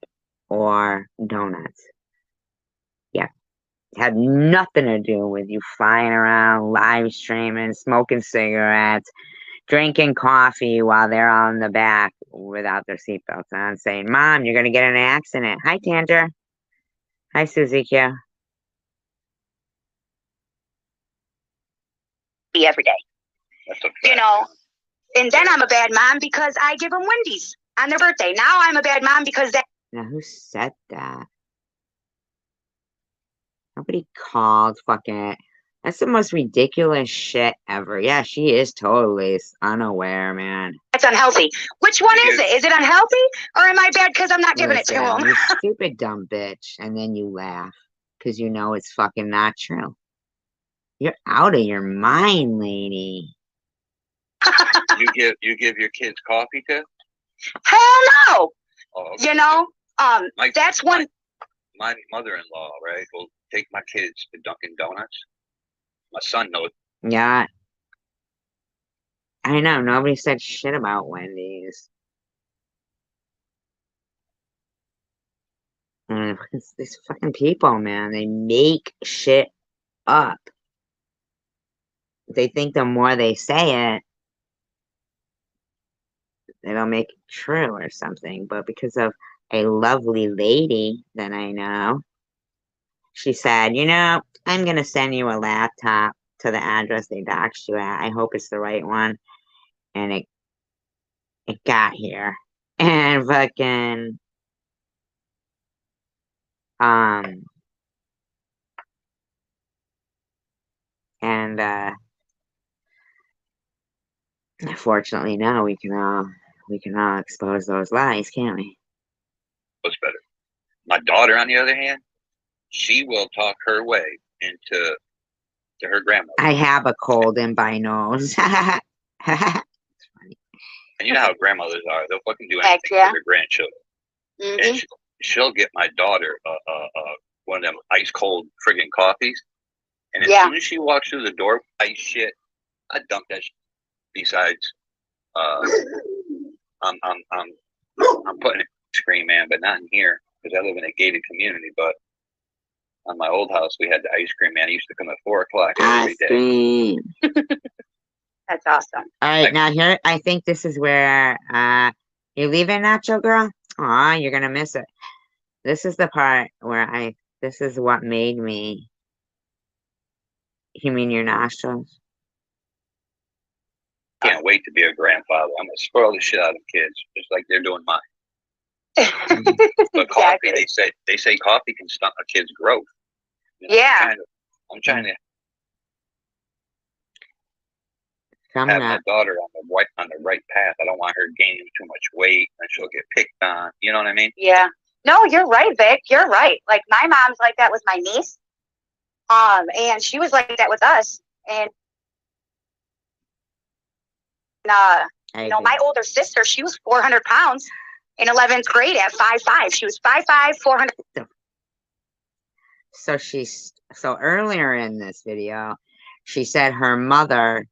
or donuts. Yeah, it had nothing to do with you flying around, live streaming, smoking cigarettes, drinking coffee while they're on the back without their seatbelts on, saying, "Mom, you're gonna get in an accident." Hi, Tanger. Hi, Susie Q. Every day. That's okay. And then I'm a bad mom because I give them Wendy's on their birthday. Now I'm a bad mom because Now, who said that? Nobody called fucking. That's the most ridiculous shit ever. Yeah, she is totally unaware, man. It's unhealthy. Which one is it? Is it unhealthy, or am I bad because I'm not giving it to them? You stupid dumb bitch. And then you laugh because you know it's fucking not true. You're out of your mind, lady. You give your kids coffee too? Hell no. Oh, okay. That's one. My mother-in-law, right, will take my kids to Dunkin' Donuts. My son knows. Yeah. I know. Nobody said shit about Wendy's. These fucking people, man. They make shit up. They think the more they say it, it'll make it true or something. But because of a lovely lady that I know, she said, I'm going to send you a laptop to the address they doxed you at. I hope it's the right one. And it got here. And fucking, and unfortunately now we can all expose those lies, can't we? What's better? My daughter, on the other hand, she will talk her way into her grandmother. I have a cold in my nose. It's funny. And you know how grandmothers are. They'll fucking do anything for their grandchildren. Mm-hmm. And she'll get my daughter one of them ice cold friggin' coffees. And as soon as she walks through the door, ice shit, I dump that shit. Besides, I'm putting it screen, man, but not in here because I live in a gated community. But on my old house, we had the ice cream man. He used to come at 4:00 every day. That's awesome. All right, now here, I think this is where you're leaving, Nacho Girl. Aw, you're gonna miss it. This is the part where this is what made me. You mean your nostrils? Can't wait to be a grandfather. I'm gonna spoil the shit out of kids, just like they're doing mine. But coffee, they say coffee can stunt a kid's growth. I'm trying to have my daughter on the right path. I don't want her gaining too much weight and she'll get picked on. You know what I mean? Yeah. No, you're right, Vic. You're right. Like my mom's like that with my niece. And she was like that with us. And my older sister, she was 400 pounds in 11th grade at 5'5". She was 5'5", 400. So earlier in this video, she said her mother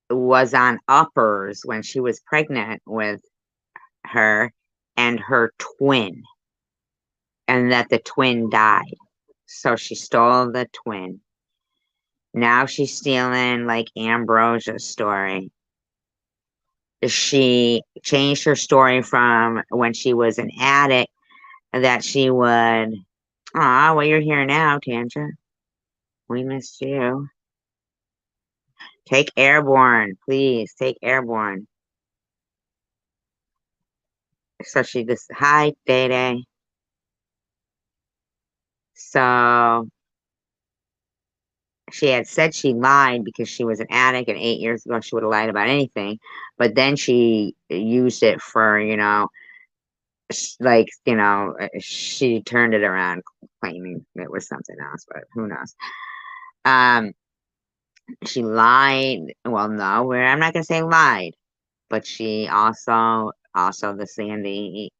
was on uppers when she was pregnant with her and her twin, and that the twin died. So she stole the twin. Now she's stealing like Ambrosia's story. She changed her story from when she was an addict that she would. Well, you're here now, Tanja. We missed you. Take airborne, please. Take airborne. So she just, hi, Day Day. So she had said she lied because she was an addict, and 8 years ago she would have lied about anything. But then she used it for, she turned it around claiming it was something else, but who knows? She lied. Well, no, I'm not gonna say lied, but she also the Sandy,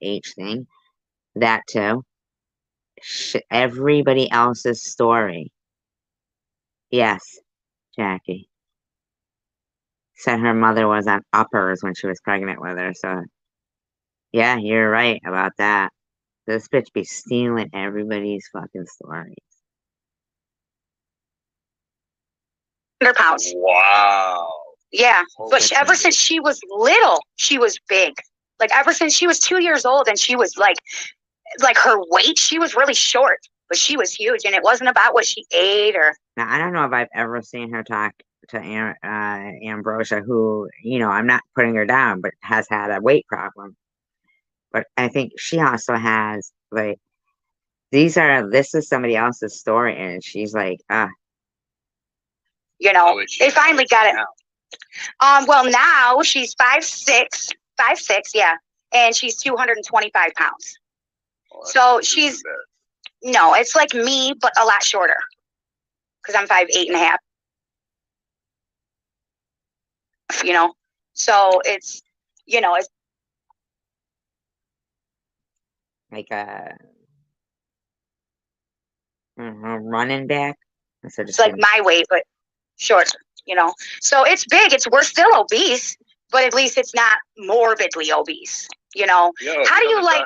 H thing, that too. Everybody else's story. Yes, Jackie said her mother was on uppers when she was pregnant with her. So, yeah, you're right about that. This bitch be stealing everybody's fucking stories. 100 pounds. Wow. Yeah, but ever since she was little, she was big. Like ever since she was 2 years old, and she was like her weight, she was really short, but she was huge, and it wasn't about what she ate or. Now, I don't know if I've ever seen her talk to Ambrosia, who, I'm not putting her down, but has had a weight problem. But I think she also has, like, this is somebody else's story, and she's like, they finally got it. Well, now she's 5'6", yeah, and she's 225 pounds. So she's, no, it's like me, but a lot shorter, because I'm 5'8.5". So it's, it's like a running back. So it's like my weight, but short. So it's big. We're still obese, but at least it's not morbidly obese. How do you like?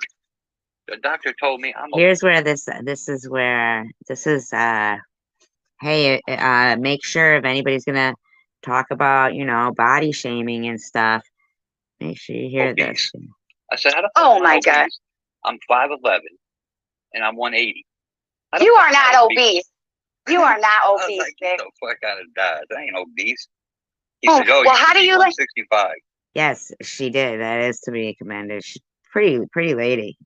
The doctor told me I'm. Here's where this is where this is. Hey, make sure if anybody's gonna talk about body shaming and stuff, make sure you hear obese. this. I said, oh my God, I'm 5'11", and I'm 180. You are not obese. You are not obese, like, Vic. the fuck out of diet. I ain't obese. He said, well, how do you like 65? Yes, she did. That is to be commended. She's pretty lady.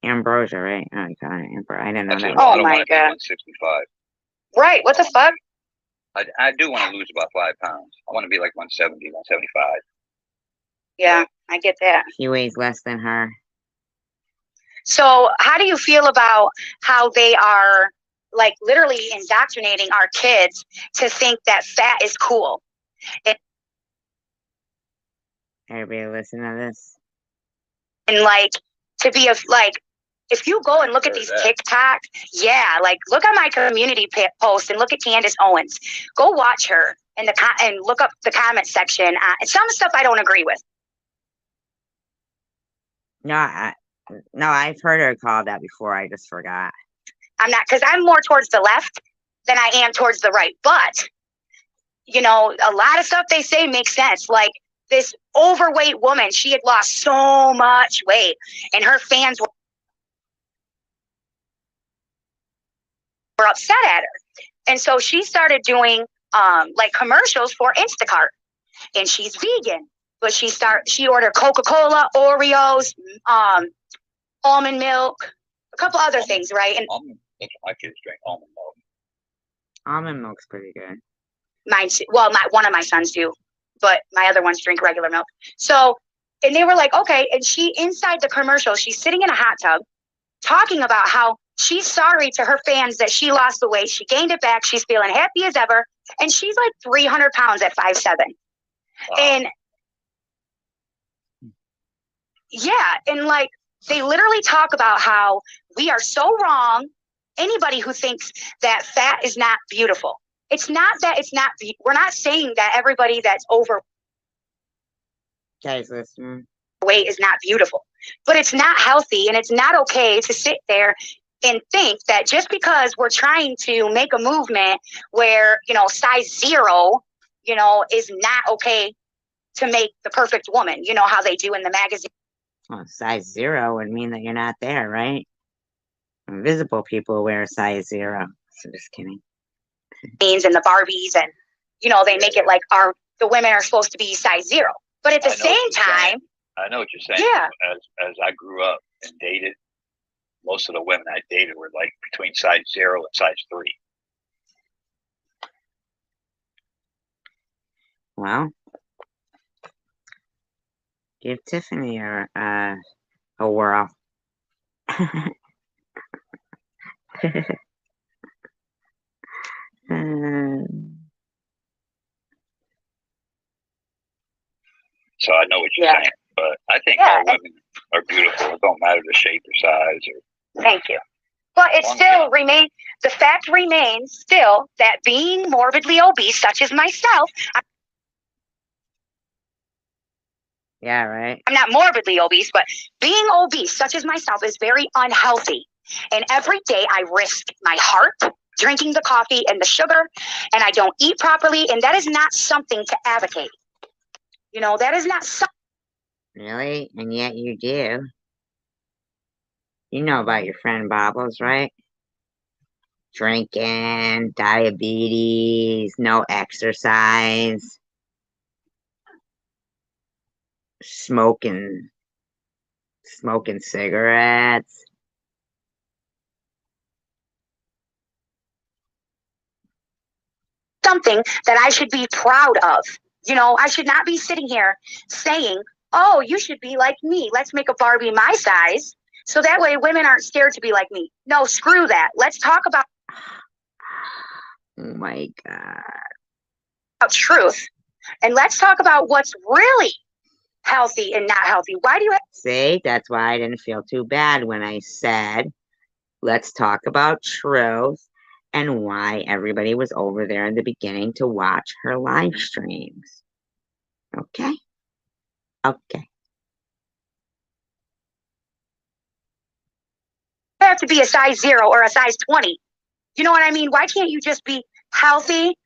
Ambrosia, right? Oh, God, I didn't know that. Oh my God. 165. Right. What the fuck? I do want to lose about 5 pounds. I want to be like 170, 175. Yeah, I get that. He weighs less than her. So how do you feel about how they are like literally indoctrinating our kids to think that fat is cool? Everybody listen to this. And like to be if you go and look at these TikTok, yeah, like look at my community post and look at Candace Owens. Go watch her and look up the comment section. Some stuff I don't agree with. No, I've heard her called that before. I just forgot. I'm not, because I'm more towards the left than I am towards the right. But, a lot of stuff they say makes sense. Like this overweight woman, she had lost so much weight, and her fans were upset at her. And so she started doing like commercials for Instacart, and she's vegan. But she ordered Coca-Cola, Oreos, almond milk, a couple other things, right? And my kids drink almond milk. Almond milk's pretty good. One of my sons do, but my other ones drink regular milk. So And they were like, okay. And she, inside the commercial, she's sitting in a hot tub talking about how she's sorry to her fans that she lost the weight. She gained it back. She's feeling happy as ever. And she's like 300 pounds at 5'7". Wow. And yeah, and like they literally talk about how we are so wrong. Anybody who thinks that fat is not beautiful. It's not that it's not, we're not saying that everybody that's overweight is not beautiful, but it's not healthy, and it's not okay to sit there and think that just because we're trying to make a movement where, you know, size 0, you know, is not okay to make the perfect woman, you know, how they do in the magazine. Well, size 0 would mean that you're not there, right? Invisible people wear size 0. So just kidding. And the Barbies, and, you know, they make it like the women are supposed to be size 0. But at the same time, I know what you're saying. Yeah. As I grew up and dated, most of the women I dated were like between size 0 and size 3. Well, give Tiffany a whirl. So I know what you're saying, but I think all women are beautiful. It don't matter the shape or size. Thank you. But it still remains, the fact remains still that being morbidly obese, such as myself, yeah, right. I'm not morbidly obese, but being obese, such as myself, is very unhealthy. And every day I risk my heart, drinking the coffee and the sugar, and I don't eat properly. And that is not something to advocate. You know, that is not something. Really? And yet you do. You know about your friend Bobbles, right? Drinking, diabetes, no exercise, smoking cigarettes. Something that I should be proud of. You know, I should not be sitting here saying, oh, you should be like me. Let's make a Barbie my size. So that way women aren't scared to be like me. No, screw that. Let's talk about Oh my God. Truth. And let's talk about what's really healthy and not healthy. Why do you see? That's why I didn't feel too bad when I said, let's talk about truth and why everybody was over there in the beginning to watch her live streams. Okay? Okay. have to be a size 0 or a size 20? You know what I mean? Why can't you just be healthy,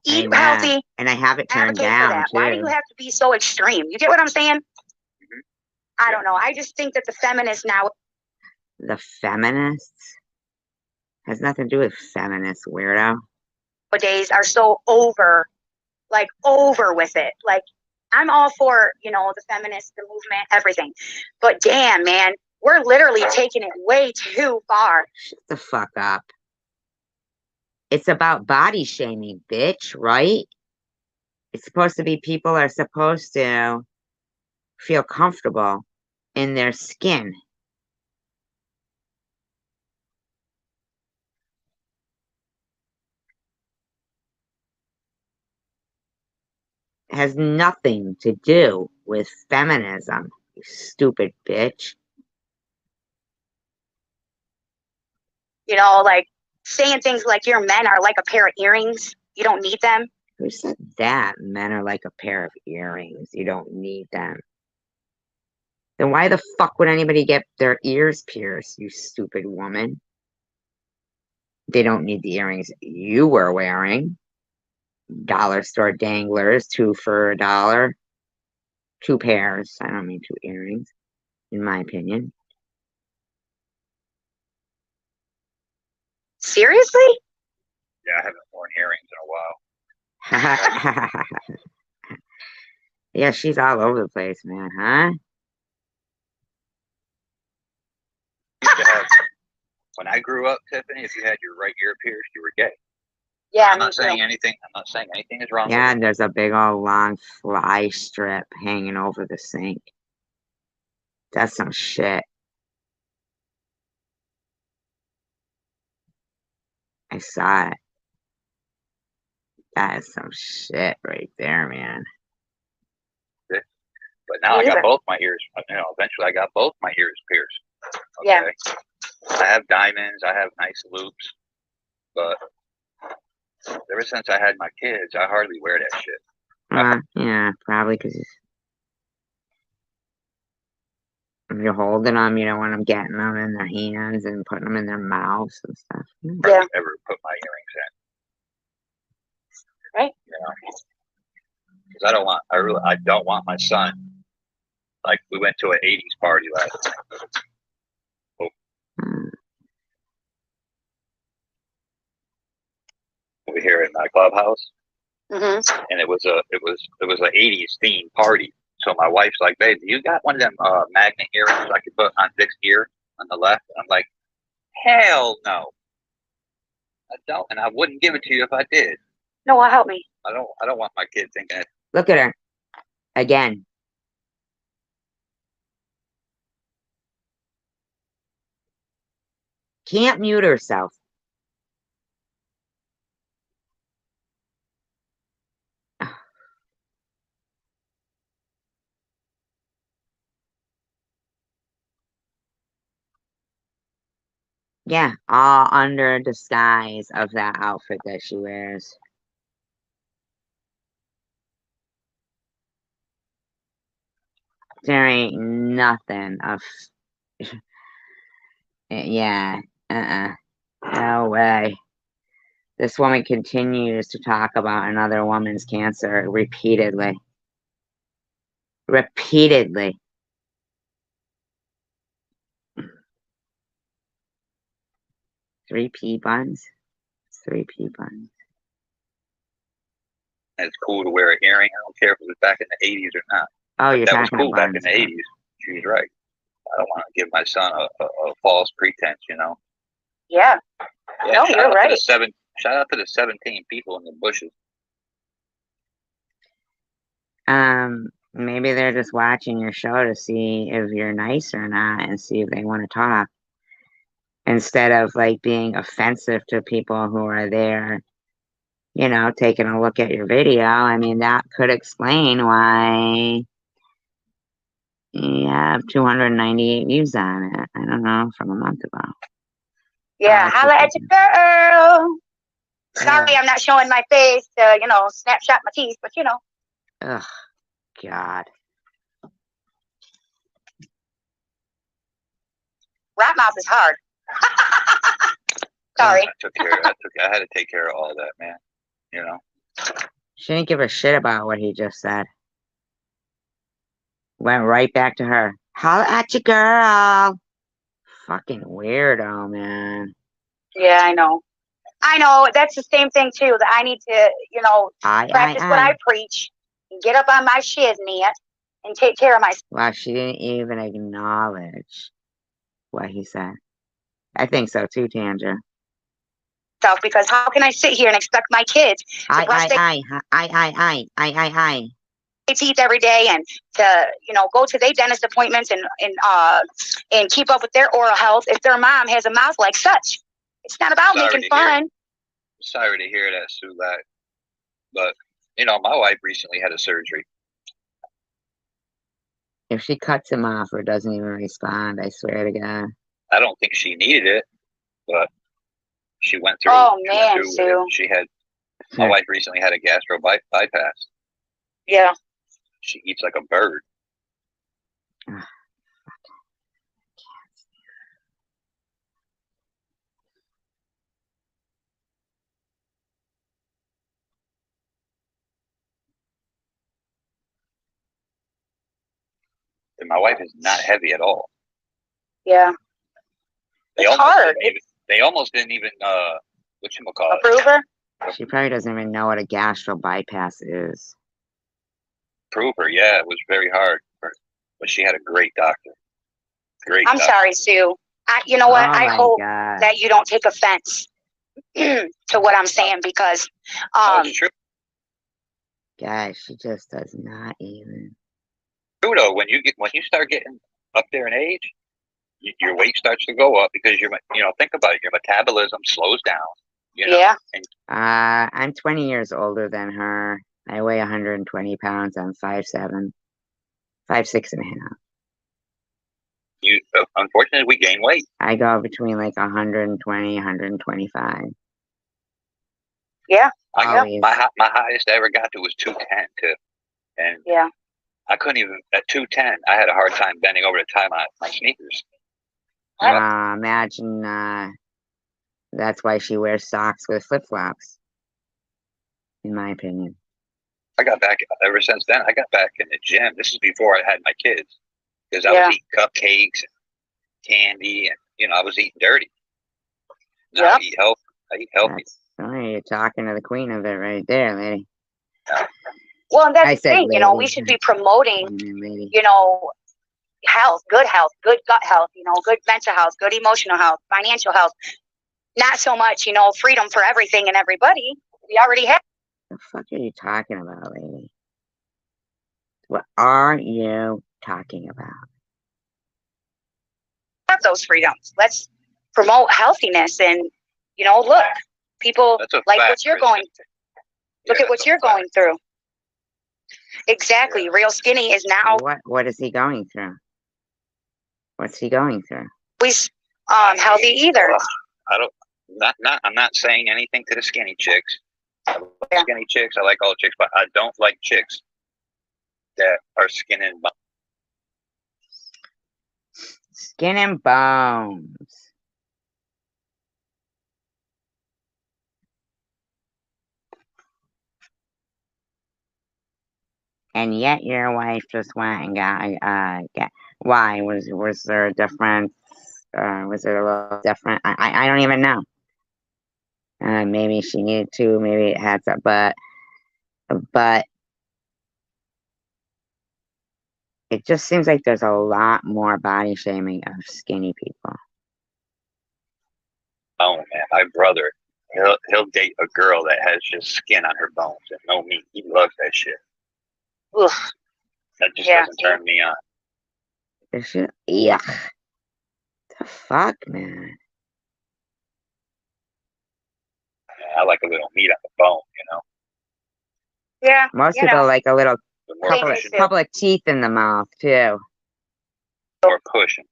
eat healthy? And I have it turned down too. Why do you have to be so extreme? You get what I'm saying? Mm-hmm. I don't know. I just think that the feminists now. The feminists? Has nothing to do with feminists, weirdo. Nowadays are so over with it. Like, I'm all for, you know, the feminists, the movement, everything. But damn, man, we're literally taking it way too far. Shut the fuck up. It's about body shaming, bitch, right? It's supposed to be people are supposed to feel comfortable in their skin. It has nothing to do with feminism, you stupid bitch. You know, like saying things like your men are like a pair of earrings. You don't need them. Who said that? Men are like a pair of earrings. You don't need them. Then why the fuck would anybody get their ears pierced, you stupid woman? They don't need the earrings you were wearing. Dollar store danglers, 2 for $1. 2 pairs. I don't mean 2 earrings, in my opinion. Seriously? Yeah, I haven't worn earrings in a while. Yeah, she's all over the place, man, huh? When I grew up, Tiffany, if you had your right ear pierced, you were gay. Yeah, I'm not saying anything. I'm not saying anything is wrong. Yeah, with and there's a big old long fly strip hanging over the sink. That's some shit. I saw it. That is some shit right there, man. it. But now I got both my ears. You know, eventually I got both my ears pierced. Okay. Yeah. I have diamonds. I have nice loops. But ever since I had my kids, I hardly wear that shit. Yeah, probably because if you're holding them, you don't want them getting them in their hands and putting them in their mouths and stuff. Hardly ever put my earrings in. Right. You know, because I don't want my son. Like we went to an '80s party last night. Over here in my clubhouse, and it was an '80s themed party. So my wife's like, "Babe, you got one of them magnet earrings I could put on Vic's ear on the left?" I'm like, "Hell no, I don't, and I wouldn't give it to you if I did." No, help me. I don't want my kid thinking it. Look at her again. Can't mute herself. Yeah, all under a disguise of that outfit that she wears. There ain't nothing of... Yeah, no way. This woman continues to talk about another woman's cancer repeatedly. Repeatedly. Three pea buns? 3P buns. And it's cool to wear an earring. I don't care if it was back in the '80s or not. Oh, you're that was talking cool about back in the '80s. She was right. I don't want to give my son a false pretense, you know. Yeah. No, you're right. Shout out to the 17 people in the bushes. Maybe they're just watching your show to see if you're nice or not and see if they want to talk. Instead of like being offensive to people who are there, you know, taking a look at your video. I mean, that could explain why you have 298 views on it. I don't know, from a month ago. Yeah, holla at your girl. Sorry, I'm not showing my face to, you know, snapshot my teeth, but you know. Ugh, God. Rat mouth is hard. Sorry. I had to take care of all that, man. You know. She didn't give a shit about what he just said. Went right back to her. Holla at your girl. Fucking weirdo, man. Yeah, I know. I know. That's the same thing, too, that I need to, you know, practice what I preach and get up on my shiznit and take care of myself. Wow, she didn't even acknowledge what he said. I think so, too, Tanja. Because how can I sit here and expect my kids to brush their teeth every day and to, you know, go to their dentist appointments and keep up with their oral health if their mom has a mouth like such? It's not about making fun. Sorry to hear that, Sue. But you know, my wife recently had a surgery. If she cuts him off or doesn't even respond, I swear to God. I don't think she needed it, but she went through. Oh man, Sue. My wife recently had a gastro bypass. Yeah. She eats like a bird. And my wife is not heavy at all. Yeah. It's hard. They almost didn't even whatchamacallit. Approve her? She probably doesn't even know what a gastro bypass is. Approve her, yeah, it was very hard. But she had a great doctor. I'm sorry, Sue. You know what? I hope that you don't take offense to what I'm saying because That's true. Gosh, she just does not even. True though, when you start getting up there in age, your weight starts to go up because think about it, your metabolism slows down. Yeah. And I'm 20 years older than her. I weigh 120 pounds. I'm 5'7", 5'6" and a half. Unfortunately, we gain weight. I go between like 120, 125. Yeah. My highest I ever got to was 210 too, and yeah, I couldn't even at 210. I had a hard time bending over to tie my sneakers. Imagine that's why she wears socks with flip-flops, in my opinion. I got back ever since then. I got back in the gym. This is before I had my kids because I was eating cupcakes and candy, and I was eating dirty. Now I eat healthy. Sorry, you're talking to the queen of it right there, lady. Well, and that's the thing, we should be promoting, health, good gut health, good mental health, good emotional health, financial health. Not so much, freedom for everything and everybody. We already have. What the fuck are you talking about, lady? What are you talking about? Have those freedoms. Let's promote healthiness and, look, people like what you're going through. Look at what you're going through. Exactly. Yeah. Real Skinny is now. What is he going through? What's he going through? He's healthy either. I'm not saying anything to the skinny chicks. I like skinny chicks. I like all chicks, but I don't like chicks that are skin and bones. Skin and bones. And yet your wife just went and got why? Was there a difference? Was it a little different? I don't even know. Maybe she needed to, maybe it had to, but it just seems like there's a lot more body shaming of skinny people. Oh man, my brother, he'll date a girl that has just skin on her bones and no meat. He loves that shit. Ugh. That just doesn't turn me on. This shit, yuck. The fuck, man. I like a little meat on the bone, Yeah. Most people like a little couple of teeth in the mouth too. Or pushing.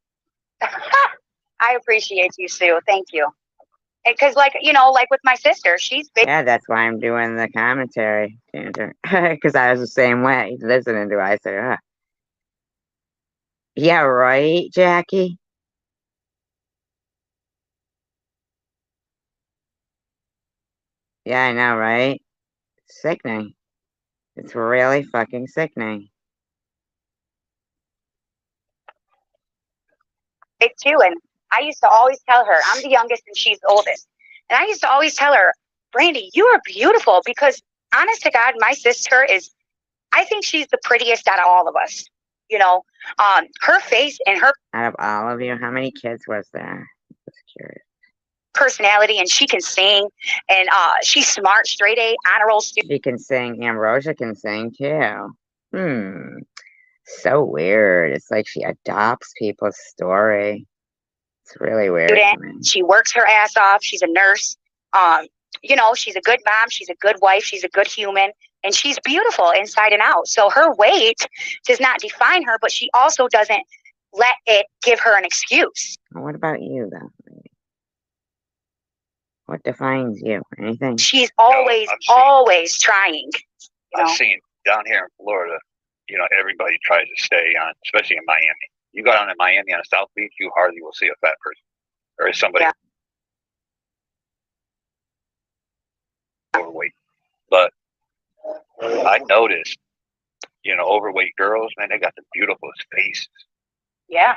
I appreciate you, Sue. Thank you. Because, like with my sister, she's big. Yeah, that's why I'm doing the commentary. Because I was the same way listening to it. I said, yeah, right, Jackie? Yeah, I know, right? Sickening. It's really fucking sickening. Big too, and I used to always tell her, I'm the youngest and she's the oldest. And I used to always tell her, Brandy, you are beautiful, because honest to God, my sister I think she's the prettiest out of all of us. Her face and her. Out of all of you, how many kids was there? Just curious. Personality, and she can sing, and she's smart, straight A, honor roll student. She can sing. Ambrosia can sing too. So weird. It's like she adopts people's story. It's really weird. She works her ass off. She's a nurse. She's a good mom. She's a good wife. She's a good human. And she's beautiful inside and out. So her weight does not define her, but she also doesn't let it give her an excuse. What about you, though? What defines you? Anything? She's always trying. I've seen down here in Florida, everybody tries to stay on, especially in Miami. You go down in Miami on South Beach, you hardly will see a fat person or somebody overweight. But I noticed, overweight girls, man, they got the beautifulest faces. Yeah.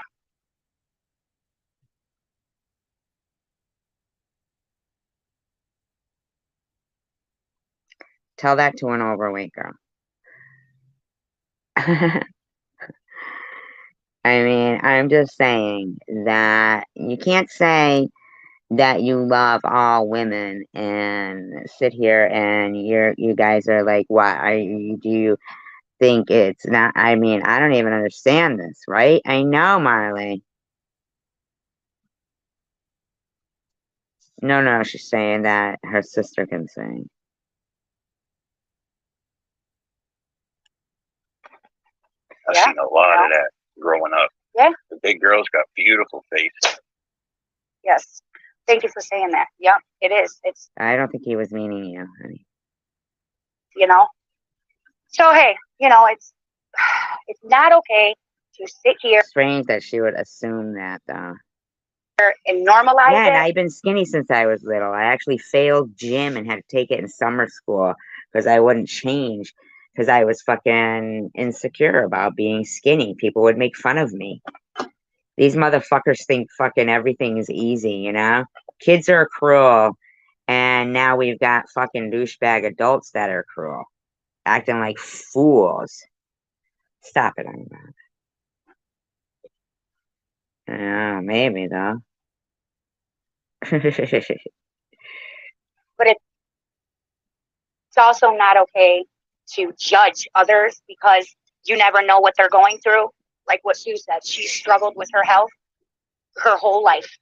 Tell that to an overweight girl. I mean, I'm just saying that you can't say that you love all women and sit here and you guys are like, what do you think it's not? I mean, I don't even understand this, right? I know, Marley. No, she's saying that her sister can sing. I've seen a lot of that growing up. Yeah. The big girls got beautiful faces. Yes. Thank you for saying that. Yep, it is. It's. I don't think he was meaning you, honey. You know. So hey, you know, it's not okay to sit here. Strange that she would assume that, though. And normalize Yeah, it. and I've been skinny since I was little. I actually failed gym and had to take it in summer school because I wouldn't change because I was fucking insecure about being skinny. People would make fun of me. These motherfuckers think fucking everything is easy, you know? Kids are cruel, and now we've got fucking douchebag adults that are cruel, acting like fools. Stop it, I'm not. Yeah, maybe though. But it's also not okay to judge others because you never know what they're going through. Like what Sue said, she struggled with her health her whole life.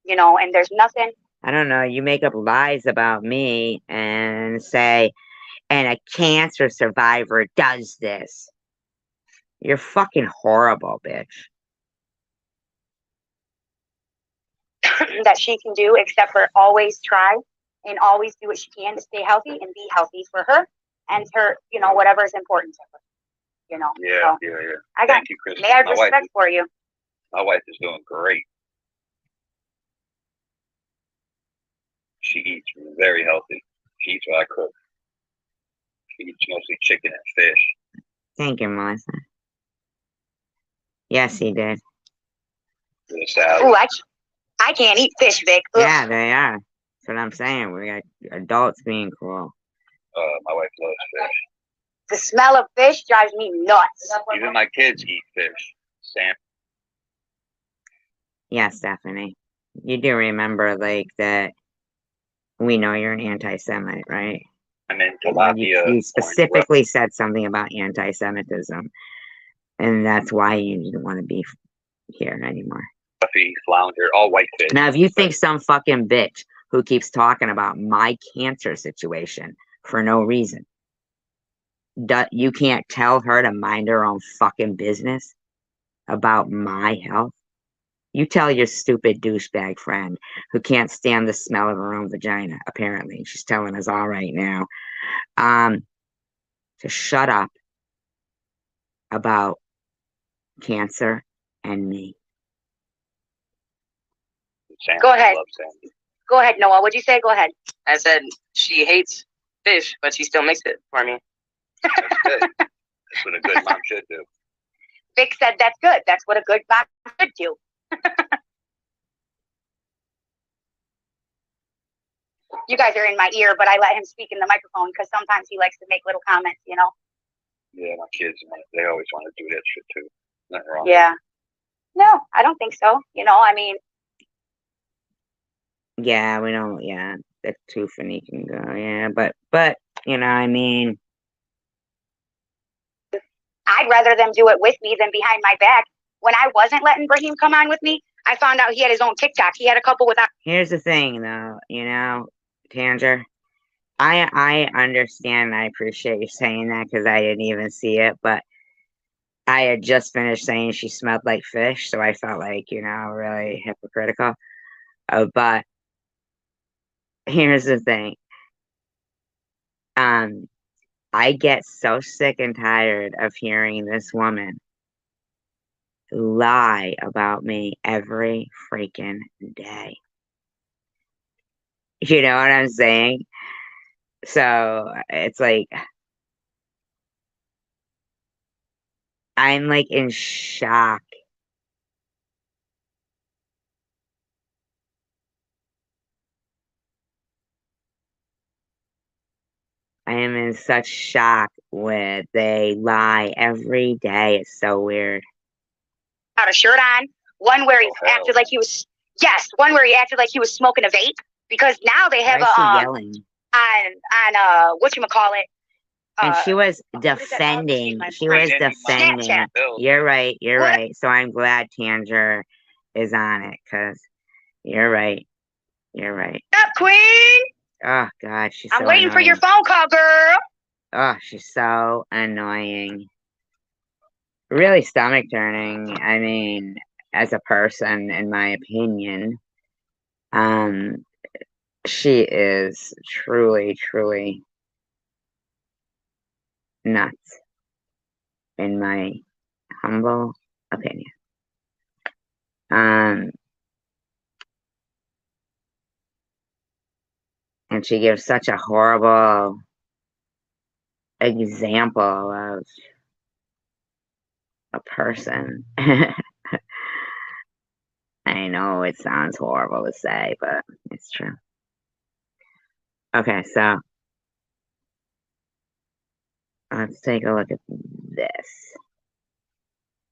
You know, and there's nothing. I don't know. You make up lies about me and say, and a cancer survivor does this. You're fucking horrible, bitch. That she can do except for always try and always do what she can to stay healthy and be healthy for her and her, you know, whatever is important to her. You know. Yeah, so yeah. I got Thank you, Chris. mad respect for you. My wife is doing great. She eats very healthy. She eats what I cook. She eats mostly chicken and fish. Thank you, Melissa. Yes, he did. With a salad. Ooh, I can't eat fish, Vic. Ugh. Yeah, they are. That's what I'm saying. We got adults being cruel. My wife loves fish. The smell of fish drives me nuts. Even my kids eat fish. Sam. Yeah, Stephanie. You do remember, like, that we know you're an anti-Semite, right? I'm in tilapia. You specifically said something about anti-Semitism, and that's why you didn't want to be here anymore. Puffy, flounder, all white fish. Now, if you think some fucking bitch who keeps talking about my cancer situation for no reason, you can't tell her to mind her own fucking business about my health. You tell your stupid douchebag friend who can't stand the smell of her own vagina, apparently. She's telling us all right now. To shut up about cancer and me. Go ahead. Go ahead, Noah. What'd you say? Go ahead. I said she hates fish, but she still makes it for me. That's good. That's what a good mom should do. Vic said that's good. That's what a good mom should do. You guys are in my ear, but I let him speak in the microphone because sometimes he likes to make little comments, you know? Yeah, my kids, they always want to do that shit too. Nothing wrong. Yeah. No, I don't think so. You know, I mean. Yeah, we don't, yeah, the two Finny can go, yeah, but, you know, I mean. I'd rather them do it with me than behind my back. When I wasn't letting Brahim come on with me, I found out he had his own TikTok. He had a couple without. Here's the thing, though, you know, Tanger, I understand and I appreciate you saying that because I didn't even see it, but I had just finished saying she smelled like fish, so I felt like, you know, really hypocritical. But here's the thing. I get so sick and tired of hearing this woman lie about me every freaking day. You know what I'm saying? So it's like I'm like in shock. I am in such shock when they lie every day. It's so weird. A shirt on. One where he acted like he was Yes, one where he acted like he was smoking a vape, because now they have Why is she yelling? on whatchamacallit. And she was what is that defending. dog? She was Pretending defending. Snapchat. You're right. You're What? right. So I'm glad Tanger is on it, because you're right. You're right. What's up, Queen? Oh God, she's I'm so waiting for your annoying. phone call, girl. Oh, she's so annoying. Really stomach turning. I mean, as a person, in my opinion, she is truly, truly nuts, in my humble opinion. And she gives such a horrible example of a person. I know it sounds horrible to say, but it's true. Okay, so let's take a look at this.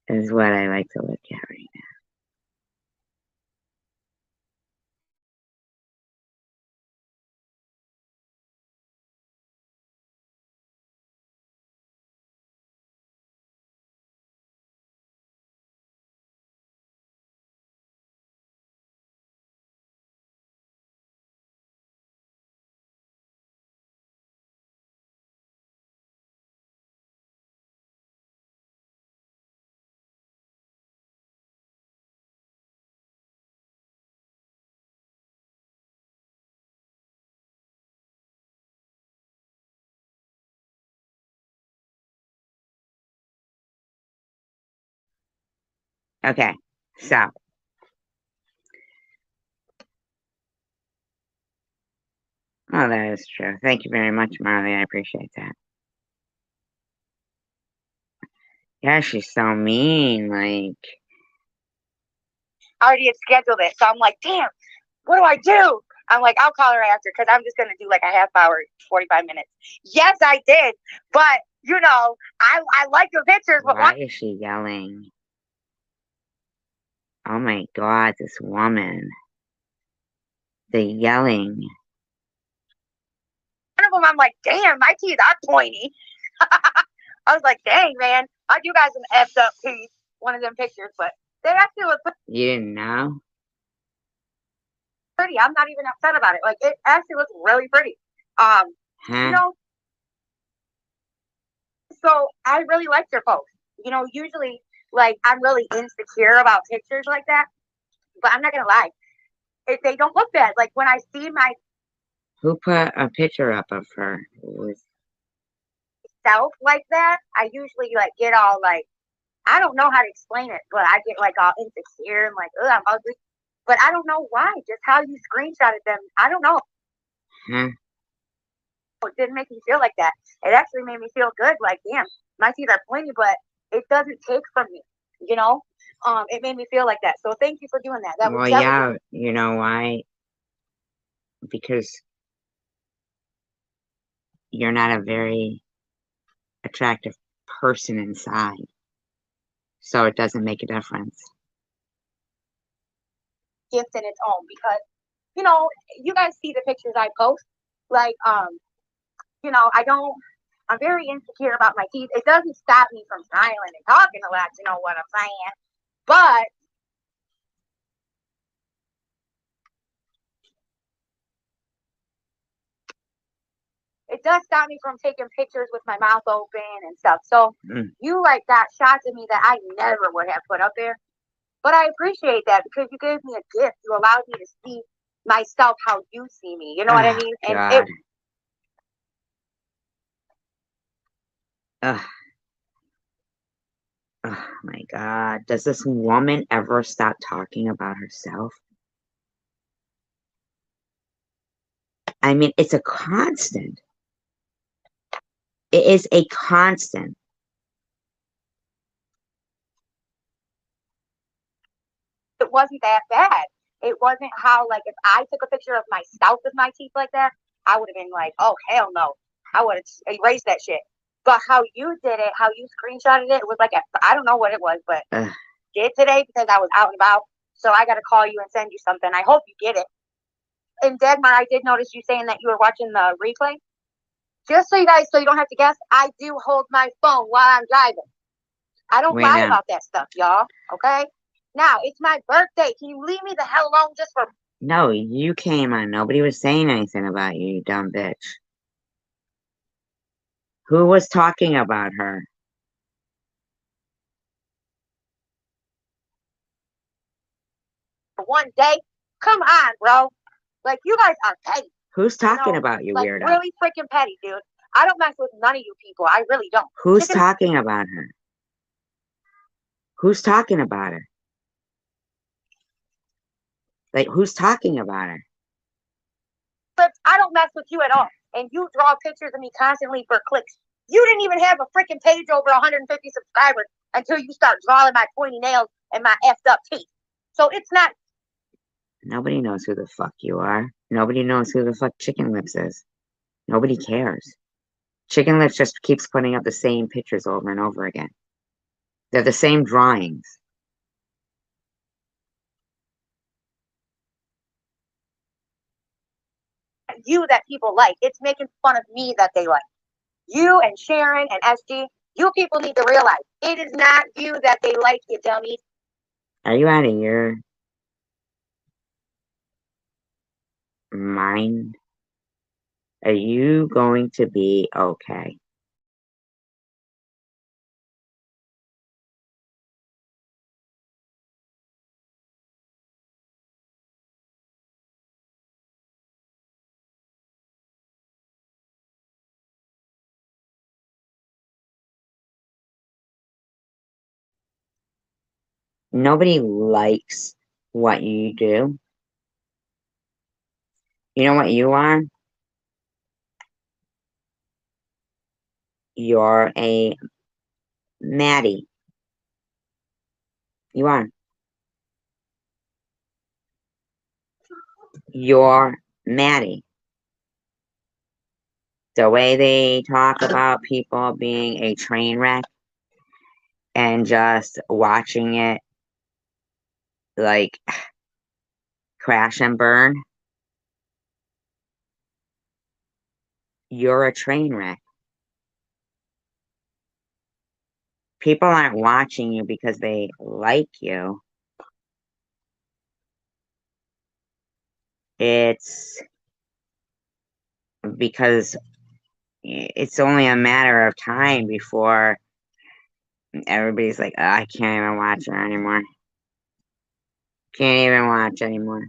This is what I like to look at right now. Okay, so oh, that is true. Thank you very much, Marley. I appreciate that. Yeah, she's so mean. Like, I already had scheduled it, so I'm like, damn, what do I do? I'm like, I'll call her after, because I'm just gonna do like a half hour, 45 minutes. Yes, I did, but you know, I like your pictures, but why is she yelling? Oh my God, this woman. The yelling. one of them, I'm like, damn, my teeth are pointy. I was like, dang, man, I do got some effed up teeth. One of them pictures, but they actually look You didn't know? pretty. I'm not even upset about it. Like, it actually looks really pretty. Huh? You know, so I really liked your post. You know, usually, like, I'm really insecure about pictures like that, but I'm not gonna lie, if they don't look bad. Like when I see Who put a picture up of her? It myself like that, I usually like get all like, I don't know how to explain it, but I get like all insecure and like, oh, I'm ugly. But I don't know why. Just how you screenshotted them, I don't know. huh? It didn't make me feel like that. It actually made me feel good. Like, damn, my teeth are pointy, but it doesn't take from me. You know, it made me feel like that. So thank you for doing that. That Well, was yeah, you know why? Because you're not a very attractive person inside. So it doesn't make a difference. gift in its own, because you know, you guys see the pictures I post. Like, you know, I'm very insecure about my teeth. It doesn't stop me from smiling and talking a lot, you know what I'm saying? But it does stop me from taking pictures with my mouth open and stuff. So you like got shots of me that I never would have put up there. But I appreciate that, because you gave me a gift. You allowed me to see myself how you see me. You know what I mean? And God. it, Ugh. Oh my God. Does this woman ever stop talking about herself? I mean, it's a constant. It is a constant. it wasn't that bad. It wasn't how, like, if I took a picture of myself with my teeth like that, I would have been like, oh, hell no. I would have erased that shit. But how you did it, how you screenshotted it, it was like, I don't know what it was, but Ugh. did today because I was out and about. So I got to call you and send you something. I hope you get it. And Dagmar, I did notice you saying that you were watching the replay. Just so you guys, so you don't have to guess, I do hold my phone while I'm driving. I don't lie about that stuff, y'all. Okay? Now, it's my birthday. Can you leave me the hell alone just for... No, you came on. Nobody was saying anything about you, you dumb bitch. Who was talking about her? one day? Come on, bro. Like, you guys are petty. Who's talking about you, like, weirdo? Really freaking petty, dude. I don't mess with none of you people. I really don't. Who's talking about her? Who's talking about her? Like, who's talking about her? But I don't mess with you at all. And you draw pictures of me constantly for clicks. You didn't even have a freaking page over 150 subscribers until you start drawing my pointy nails and my effed up teeth. So it's not... Nobody knows who the fuck you are. Nobody knows who the fuck Chicken Lips is. Nobody cares. Chicken Lips just keeps putting up the same pictures over and over again. They're the same drawings. You that people like. It's making fun of me that they like. You and Sharon and SG, you people need to realize it is not you that they like, you dummies. Are you out of your mind? Are you going to be okay? Nobody likes what you do. You know what you are? You're a Maddie. You are. You're Maddie. The way they talk about people being a train wreck and just watching it like crash and burn. You're a train wreck. People aren't watching you because they like you. It's because it's only a matter of time before everybody's like, oh, I can't even watch her anymore. Can't even watch anymore.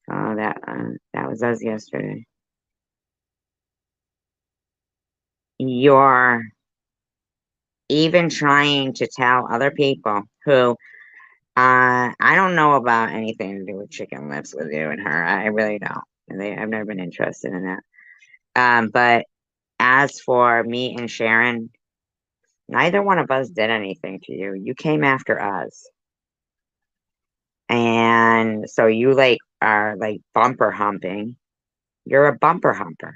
Oh, that was us yesterday. You're even trying to tell other people who I don't know about anything to do with Chicken Lips with you and her. I really don't. I've never been interested in that. But as for me and Sharon, neither one of us did anything to you. You came after us. And so you like are like bumper humping. You're a bumper humper.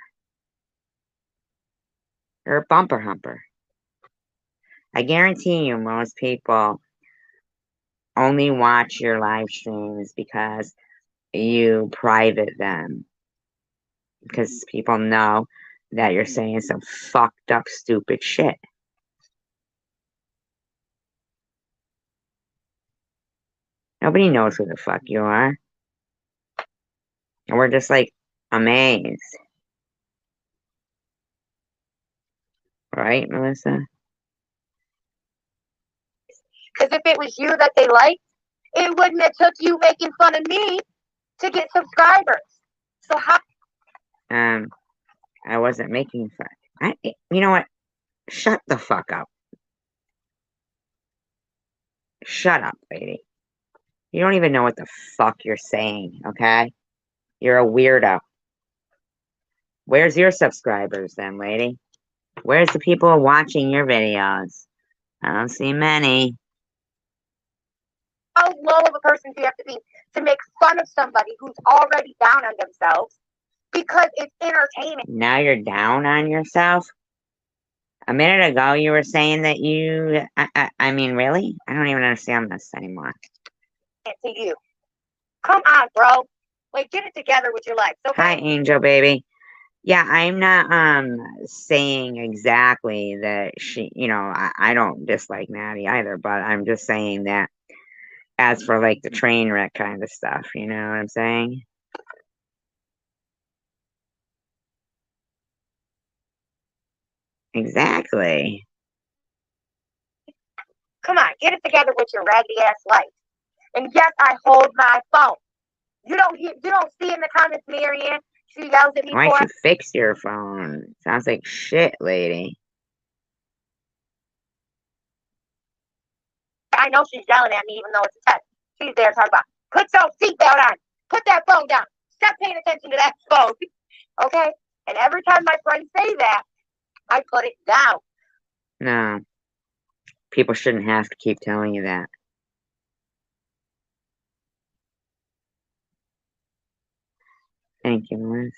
You're a bumper humper. I guarantee you most people only watch your live streams because you private them. Because people know that you're saying some fucked up, stupid shit. Nobody knows who the fuck you are. And we're just like amazed. Right, Melissa? Because if it was you that they liked, it wouldn't have took you making fun of me to get subscribers. So how... I wasn't making fun. You know what? Shut the fuck up. Shut up, lady. You don't even know what the fuck you're saying, okay? You're a weirdo. Where's your subscribers then, lady? Where's the people watching your videos? I don't see many. How low of a person do you have to be to make fun of somebody who's already down on themselves because it's entertaining? Now you're down on yourself? A minute ago, you were saying that you. I mean, really? I don't even understand this anymore. To you. Come on, bro. Like, get it together with your life. Okay? Hi, Angel baby. Yeah, I'm not saying exactly that she, I don't dislike Maddie either, but I'm just saying that as for like the train wreck kind of stuff, you know what I'm saying? Exactly. Come on, get it together with your raggedy ass life. And yes, I hold my phone. You don't see in the comments, Marianne. She yells at me Why for don't you fix your phone? Sounds like shit, lady. I know she's yelling at me even though it's a test. She's there talking about, put your seatbelt on. Put that phone down. Stop paying attention to that phone. Okay? And every time my friends say that, I put it down. No. People shouldn't have to keep telling you that. Thank you, Liz.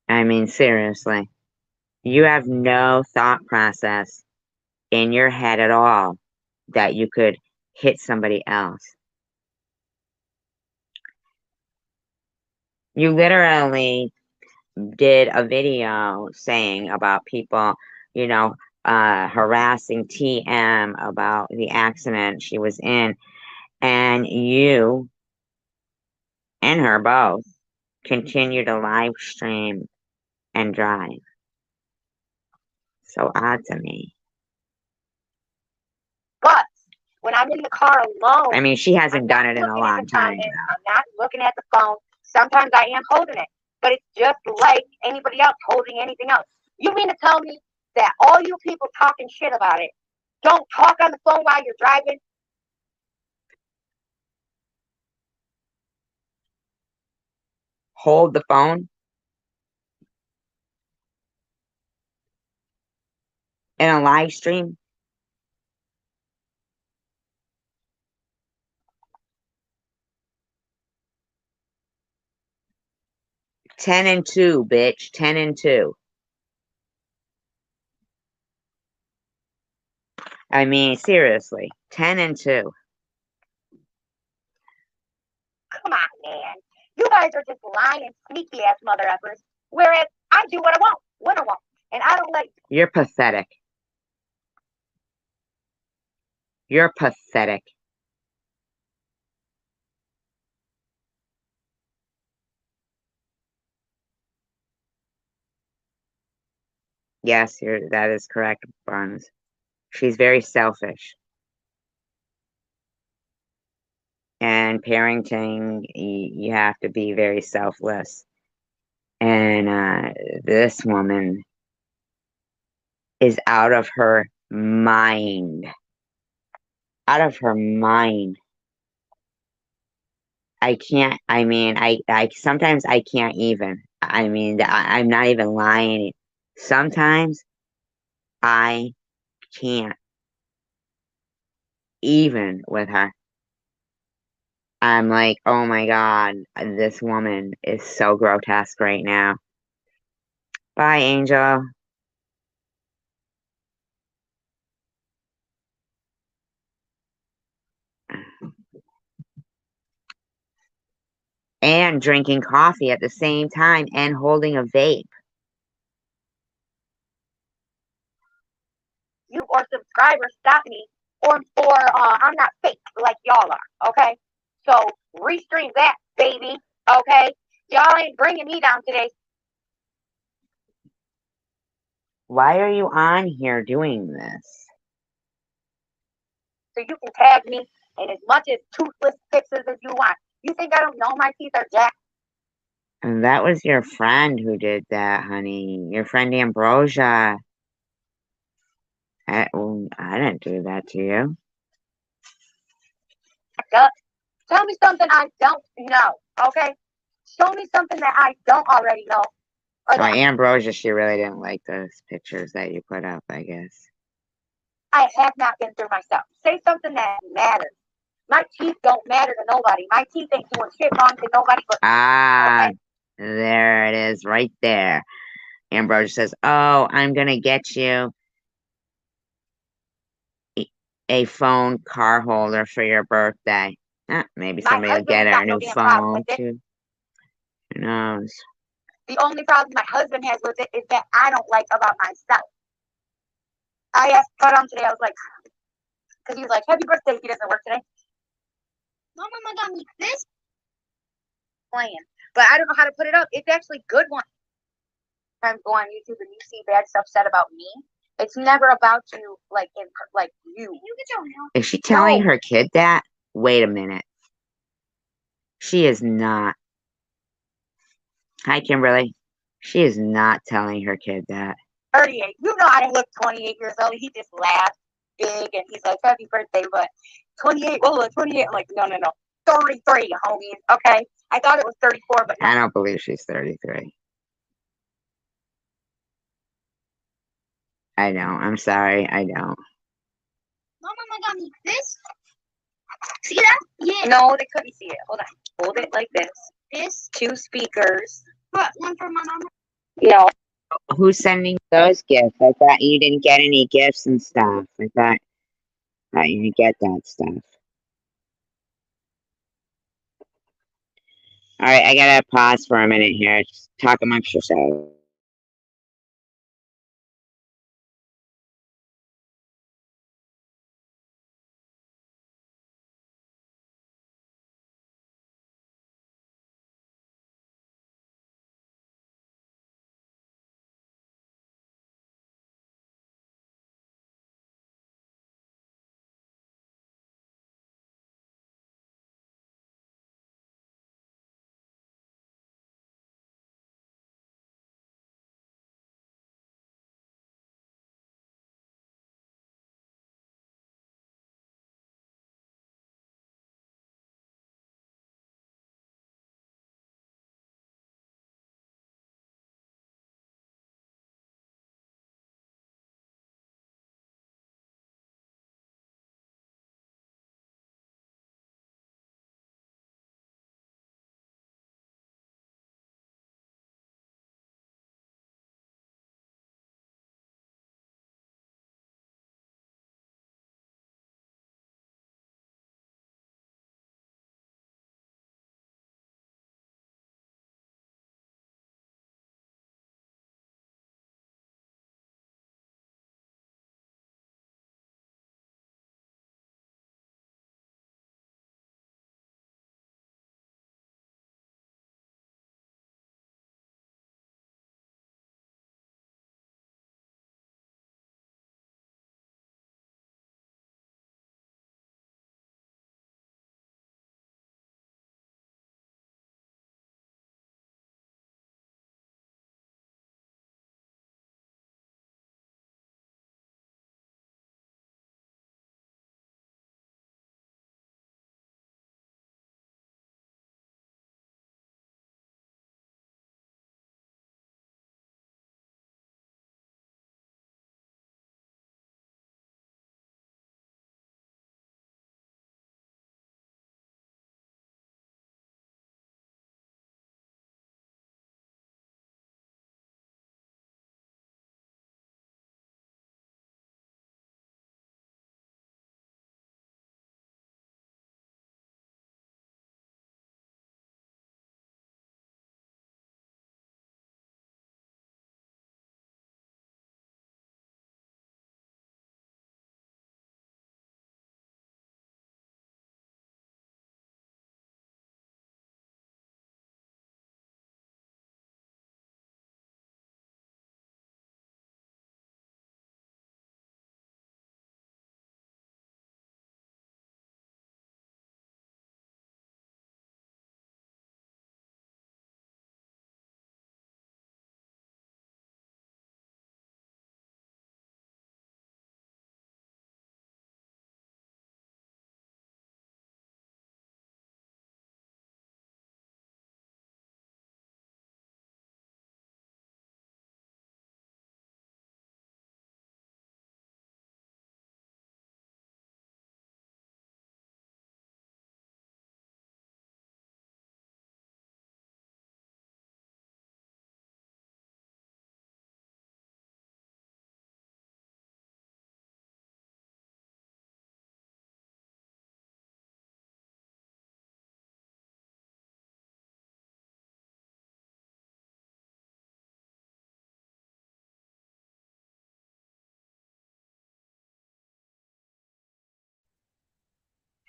I mean, seriously. You have no thought process in your head at all that you could hit somebody else. You literally did a video saying about people, harassing TM about the accident she was in, and you and her both continue to live stream and drive. So odd to me. But when I'm in the car alone, I mean, she hasn't done it in a long time. I'm not looking at the phone. Sometimes I am holding it, but it's just like anybody else holding anything else. You mean to tell me that all you people talking shit about it don't talk on the phone while you're driving? Hold the phone in a live stream? Ten and 2, bitch. 10 and 2. I mean, seriously. 10 and 2. Come on, man. You guys are just lying, sneaky ass mother effers. Whereas I do what I want, when I want. And I don't like. You're pathetic. You're pathetic. Yes, that is correct, Buns. She's very selfish. And parenting, you have to be very selfless. And this woman is out of her mind. Out of her mind. I can't, I mean, I sometimes I can't even. I mean, I'm not even lying. Sometimes I can't even with her. I'm like, oh my God, this woman is so grotesque right now. Bye, Angel. And drinking coffee at the same time and holding a vape. You or subscribers stop me, or I'm not fake like y'all are. Okay, so restream that, baby. Okay, y'all ain't bringing me down today. Why are you on here doing this? So you can tag me in as much as toothless pictures as you want. You think I don't know my teeth are jacked? And that was your friend who did that, honey. Your friend Ambrosia. I didn't do that to you. Tell me something I don't know, okay? Show me something that I don't already know. Well, Ambrosia, she really didn't like those pictures that you put up, I guess. I have not been through myself. Say something that matters. My teeth don't matter to nobody. My teeth ain't doing shit wrong to nobody but Ah, okay? There it is, right there. Ambrose says, "Oh, I'm gonna get you a phone car holder for your birthday." Maybe My somebody will husband get has her a got no new damn problem phone with it. too. Who knows? The only problem my husband has with it is that I don't like about myself. I asked Adam today, I was like, because he was like, happy birthday, he doesn't work today. Mama got me this plan, but I don't know how to put it up. It's actually a good one. Sometimes go on YouTube and you see bad stuff said about me. It's never about you, like you. Is she telling No. her kid that? Wait a minute. She is not. Hi, Kimberly. She is not telling her kid that. 38. You know I didn't look 28 years old. He just laughed big and he's like, happy birthday, but 28. Well, 28. I'm like, no. 33, homies. Okay. I thought it was 34, but no. I don't believe she's 33. I don't. I'm sorry. I don't. Mama got me this. See that? Yeah. No, they couldn't see it. Hold on. Hold it like this. This. 2 speakers. What? One for my mama? No. Who's sending those gifts? I thought you didn't get any gifts and stuff. I thought you didn't get that stuff. All right, I gotta pause for a minute here. Just talk amongst yourselves.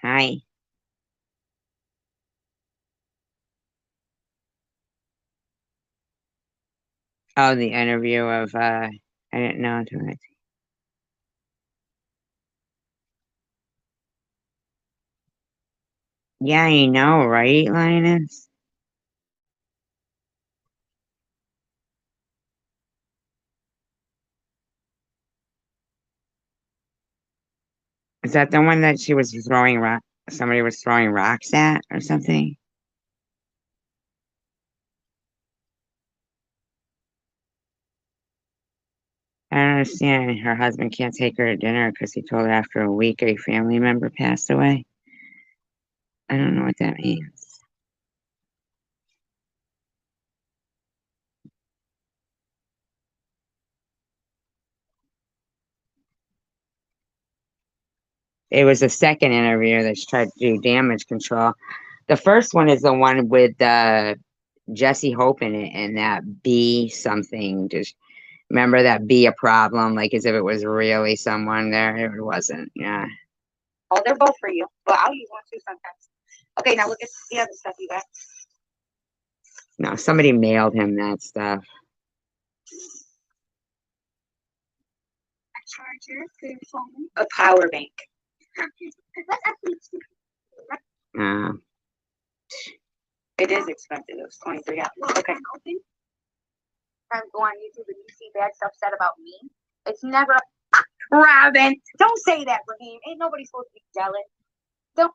Hi. Oh, the interview of I didn't know until I. Yeah, I know, right, Linus? Is that the one that she was throwing rock? Somebody was throwing rocks at or something? I don't understand. Her husband can't take her to dinner because he told her after a week a family member passed away. I don't know what that means. It was the second interview that she tried to do damage control. The first one is the one with Jesse Hope in it and that be something. Just remember that be a problem, like as if it was really someone there. It wasn't. Yeah. Oh, they're both for you. But I'll use one too sometimes. Okay, now look at the other stuff you got. No, somebody mailed him that stuff. A charger for your phone. A power bank. It is expensive. It was $23. Okay. I'm going on YouTube and you see bad stuff said about me. It's never Robin. Don't say that, Raheem. Ain't nobody supposed to be jealous. Don't.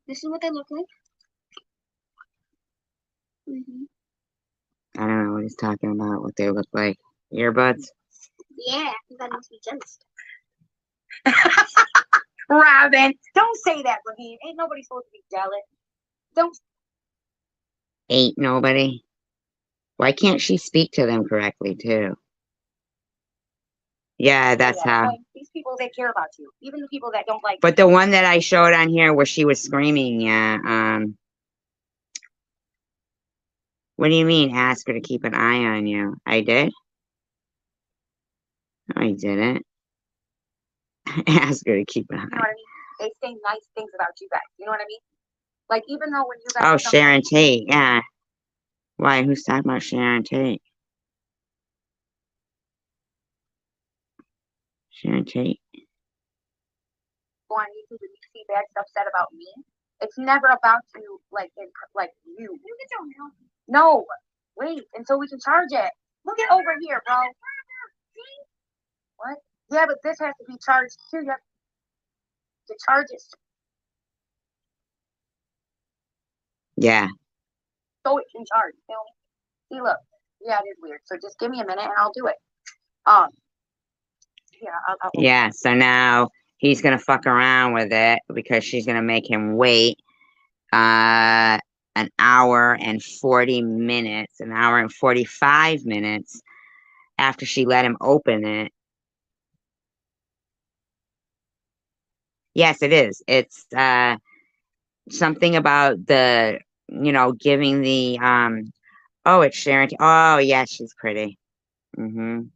This is what they look like. I don't know what he's talking about, what they look like. Earbuds? Yeah, that must be jealous. Robin, don't say that, Raheem. Ain't nobody supposed to be jealous. Don't. Ain't nobody. Why can't she speak to them correctly, too? Yeah, that's how. These people, they care about you. Even the people that don't like But the one that I showed on here where she was screaming, yeah, what do you mean ask her to keep an eye on you? I did? No, I didn't. Ask her to keep an eye. You know what I mean? They say nice things about you guys. You know what I mean? Like, even though when you guys. Oh, Sharon Tate, yeah. Why? Who's talking about Sharon Tate? Sharon Tate. Go on YouTube and you see bad stuff said about me. It's never about you, like you. You get your mail. No, wait until we can charge it. Look it over here, bro. What? Yeah, but this has to be charged too. You have to charge it. Yeah. So it can charge. Feel me? See, look. Yeah, it is weird. So just give me a minute and I'll do it. Yeah. Yeah. So now he's gonna fuck around with it because she's gonna make him wait an hour and 40 minutes, an hour and 45 minutes after she let him open it. Yes, it is. It's something about the, giving the oh, it's Sharon. Oh, yeah, she's pretty. Um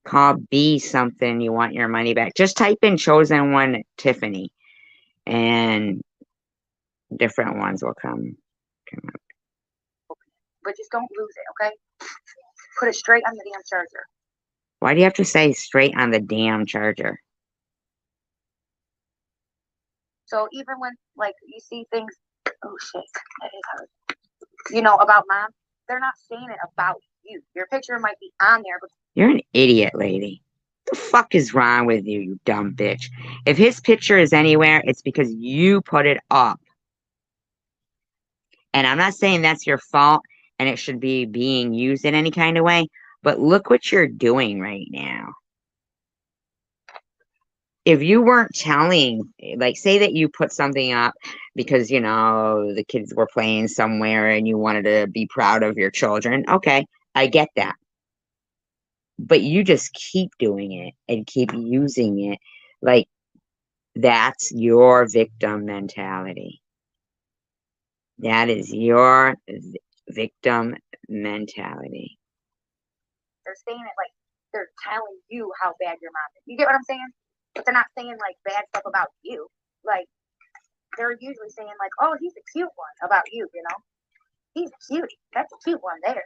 Call B something you want your money back. Just type in chosen one Tiffany and different ones will come up. But just don't lose it, okay? Put it straight on the damn charger. Why do you have to say straight on the damn charger? So even when, like, you see things, oh shit, that is hard. About mom, they're not saying it about you. Your picture might be on there, but You're an idiot, lady. What the fuck is wrong with you, you dumb bitch? If his picture is anywhere, it's because you put it up. And I'm not saying that's your fault and it should be being used in any kind of way, but look what you're doing right now. If you weren't telling, like, say that you put something up because, the kids were playing somewhere and you wanted to be proud of your children. Okay, I get that. But you just keep doing it and keep using it. Like, that's your victim mentality. That is your victim mentality. They're saying it like they're telling you how bad your mom is. You get what I'm saying? But they're not saying like bad stuff about you. Like they're usually saying like, "Oh, he's a cute one" about you. You know, he's a cutie. That's a cute one there.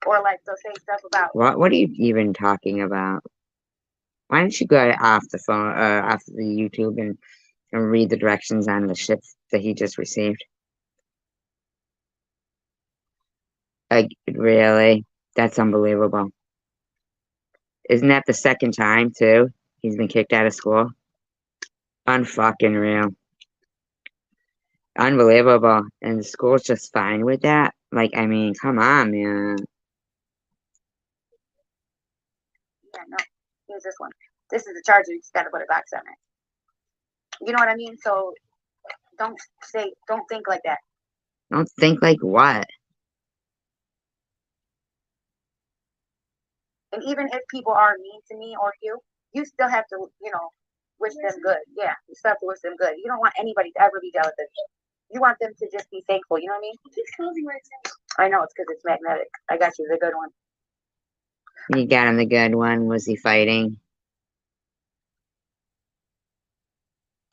Or like they'll say stuff about. What are you even talking about? Why don't you go off the phone, off the YouTube and read the directions on the ship that he just received? Like, really? That's unbelievable. Isn't that the second time, too? He's been kicked out of school? Unfucking real. Unbelievable. And the school's just fine with that? Like, I mean, come on, man. Yeah, no. Here's this one. This is the charger. You just gotta put it back on it. You know what I mean? So don't think like that. Don't think like what? And even if people are mean to me or you still have to, wish them good. Yeah, you still have to wish them good. You don't want anybody to ever be jealous of you. You want them to just be thankful. You know what I mean? It keeps closing right now. I know it's because it's magnetic. I got you the good one. You got him the good one. Was he fighting?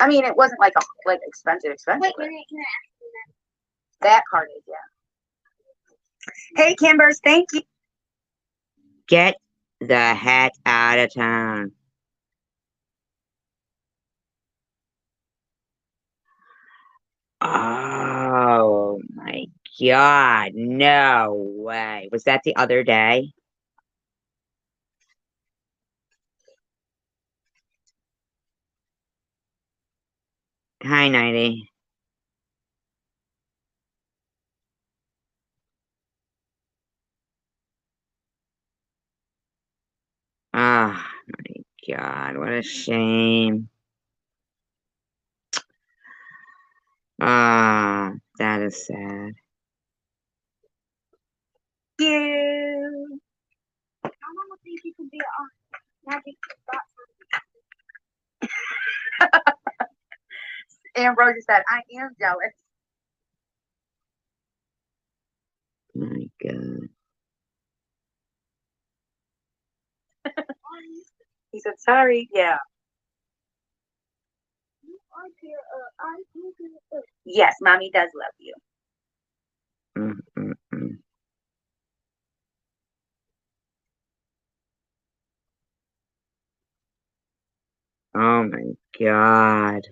I mean, it wasn't like expensive. Wait, that card is, yeah. Hey, Kimbers, thank you. Get the heck out of town. Oh my God, no way. Was that the other day? Hi, 90. Oh my God, what a shame. Ah, that is sad. You. I don't think you could be magic Ambrosia said, I am jealous. My God. He said, sorry. Yeah. Yes, mommy does love you. Mm-mm-mm. Oh my God.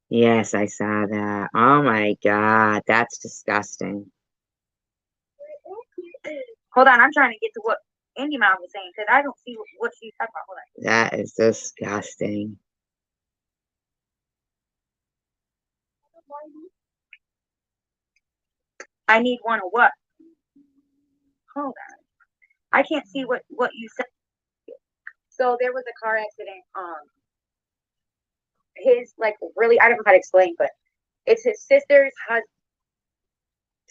Yes, I saw that. Oh my God, that's disgusting. Hold on, I'm trying to get to what Indy Mom was saying because I don't see what she's talking about. Hold on. That is disgusting. I need one of what? Hold on. I can't see what you said. So there was a car accident. His like really, I don't know how to explain, but it's his sister's husband.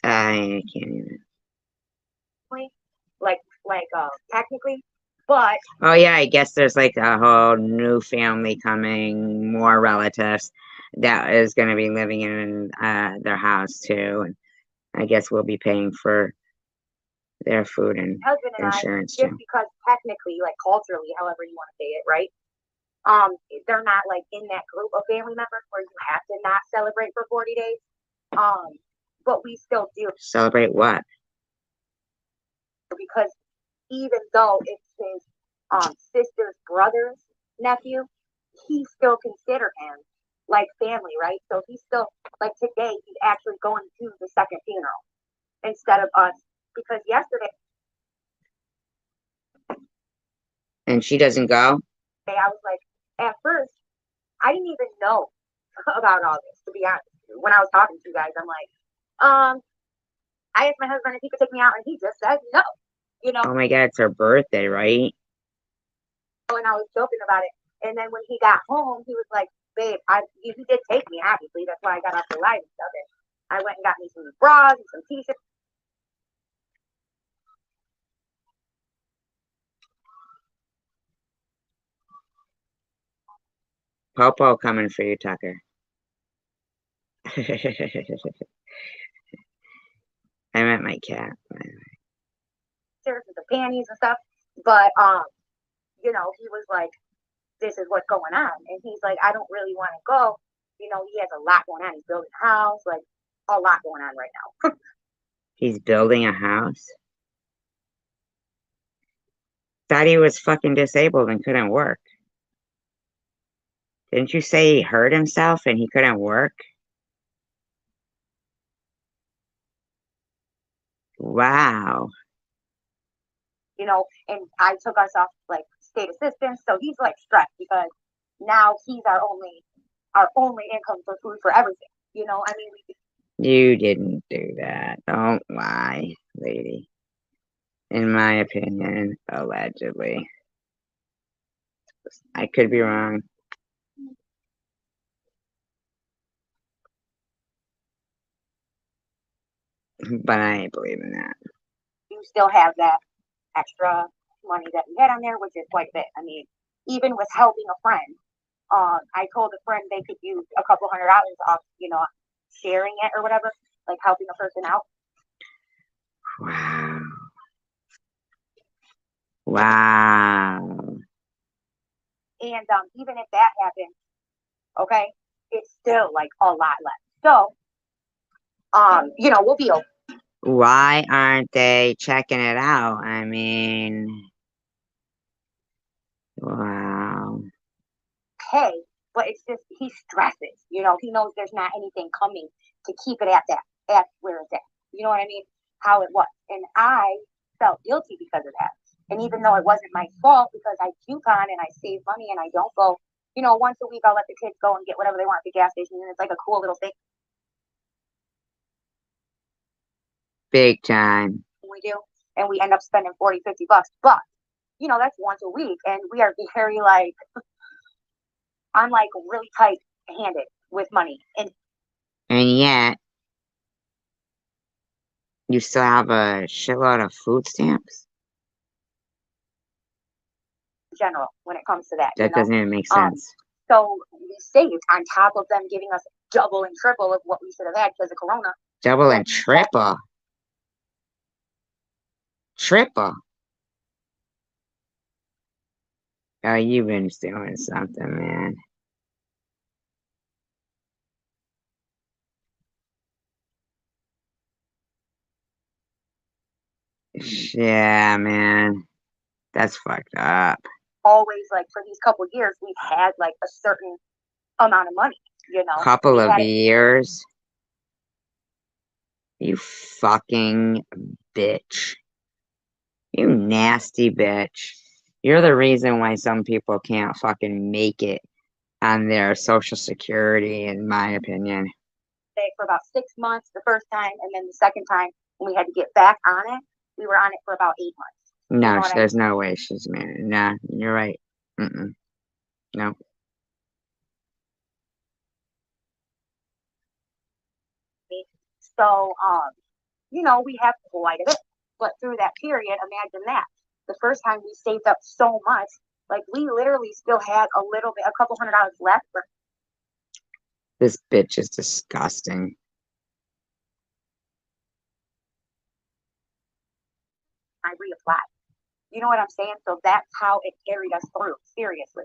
I can't even. Like technically, but Oh yeah, I guess there's like a whole new family coming, more relatives that is going to be living in their house too, and I guess we'll be paying for their food and husband and insurance I, just too. because technically, like culturally, however you want to say it, right? They're not like in that group of family members where you have to not celebrate for 40 days. But we still do Celebrate what? because even though it's his sister's brother's nephew, he still consider him like family, right? So he's still like today he's actually going to the second funeral instead of us because yesterday And she doesn't go? I was like, at first I didn't even know about all this to be honest. When I was talking to you guys, I'm like, I asked my husband if he could take me out, and he just said no. Oh my God, it's her birthday, right? And I was joking about it. And then when he got home, he was like, babe, he did take me, obviously. That's why I got off the light and stuff. And I went and got me some bras and some t-shirts. Popo coming for you, Tucker. I meant my cat. With the panties and stuff. But you know, he was like, this is what's going on. And he's like, I don't really want to go. You know, he has a lot going on. He's building a house, like a lot going on right now. He's building a house? Thought he was fucking disabled and couldn't work. Didn't you say he hurt himself and he couldn't work? Wow. You know, and I took us off like state assistance. So he's like stressed because now he's our only income for food for everything. You know, I mean, You didn't do that. Don't lie, lady. In my opinion, allegedly. I could be wrong. But I ain't believing that. you still have that extra money that we had on there, which is quite a bit. I mean, even with helping a friend, I told a friend they could use a couple $100 off, you know, sharing it or whatever, like helping a person out. Wow. Wow. And even if that happens, okay, it's still like a lot less. So, you know, we'll be okay. Why aren't they checking it out? I mean, wow. Hey, but it's just he stresses. You know, he knows there's not anything coming to keep it at where it's at. You know what I mean? How it was, and I felt guilty because of that. And even though it wasn't my fault because I coupon and I save money and I don't go, you know, once a week I'll let the kids go and get whatever they want at the gas station, and it's like a cool little thing Big time. we do, and we end up spending 40, $50. But you know, that's once a week, and we are very like I'm like really tight handed with money, and yet, you still have a shitload of food stamps? general when it comes to that. That doesn't even make sense. So we saved on top of them giving us double and triple of what we should have had because of Corona. Double and triple. Triple. Oh, you've been doing something, man. Yeah, man. That's fucked up. Always like for these couple of years, we've had like a certain amount of money, you know. Couple of years. You fucking bitch. You nasty bitch. You're the reason why some people can't fucking make it on their Social Security, in my opinion. For about 6 months the first time, and then the second time when we had to get back on it, we were on it for about 8 months. No, You know there's no way she's married. Nah, you're right. No. So, you know, we have quite a bit. But through that period, imagine that. The first time we saved up so much, like we literally still had a little bit, a couple $100 left. This bitch is disgusting. I reapplied. You know what I'm saying? So that's how it carried us through, seriously.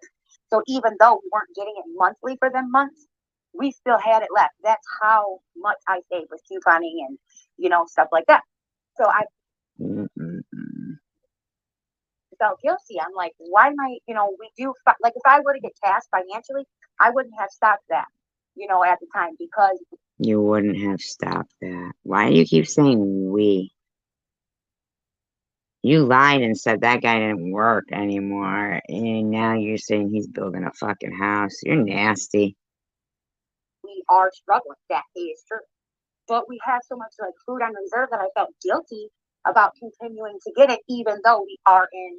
So even though we weren't getting it monthly for them months, we still had it left. That's how much I saved with couponing and, you know, stuff like that. So I felt guilty. I'm like, why am I, you know, we do, like if I were to get tasked financially, I wouldn't have stopped that, you know, at the time because. You wouldn't have stopped that. Why do you keep saying we? You lied and said that guy didn't work anymore, and now you're saying he's building a fucking house. You're nasty. We are struggling. That is true. But we have so much like food on reserve that I felt guilty about continuing to get it, even though we are in.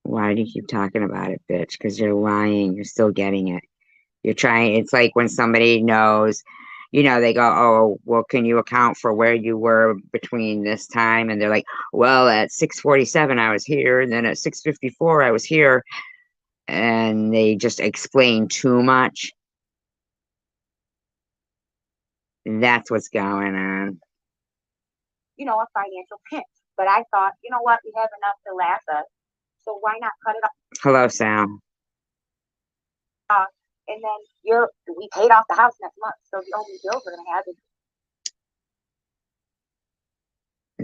Why do you keep talking about it, bitch? Because you're lying. You're still getting it. You're trying. It's like when somebody knows, you know, they go, oh, well, can you account for where you were between this time? And they're like, well, at 6:47, I was here. And then at 6:54, I was here. And they just explain too much. That's what's going on. You know, a financial pinch. But I thought, you know what, we have enough to last us, so why not cut it Hello, Sal. off? And then we paid off the house next month, so the only bills we're gonna have is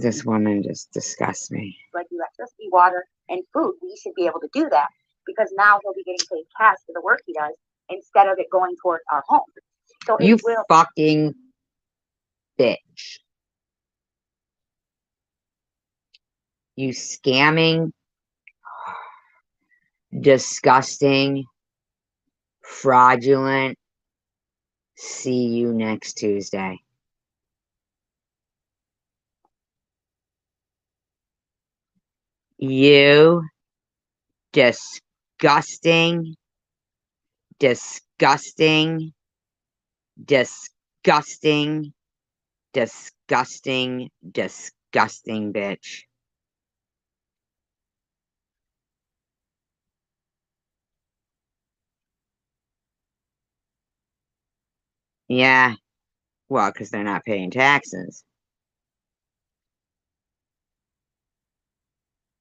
This woman just disgusts me. like electricity, water, and food. We should be able to do that because now he'll be getting paid cash for the work he does instead of it going towards our home. So You it will. fucking bitch. You scamming, disgusting, fraudulent. See you next Tuesday. You disgusting, disgusting, disgusting, disgusting, disgusting bitch. Yeah, well, because they're not paying taxes.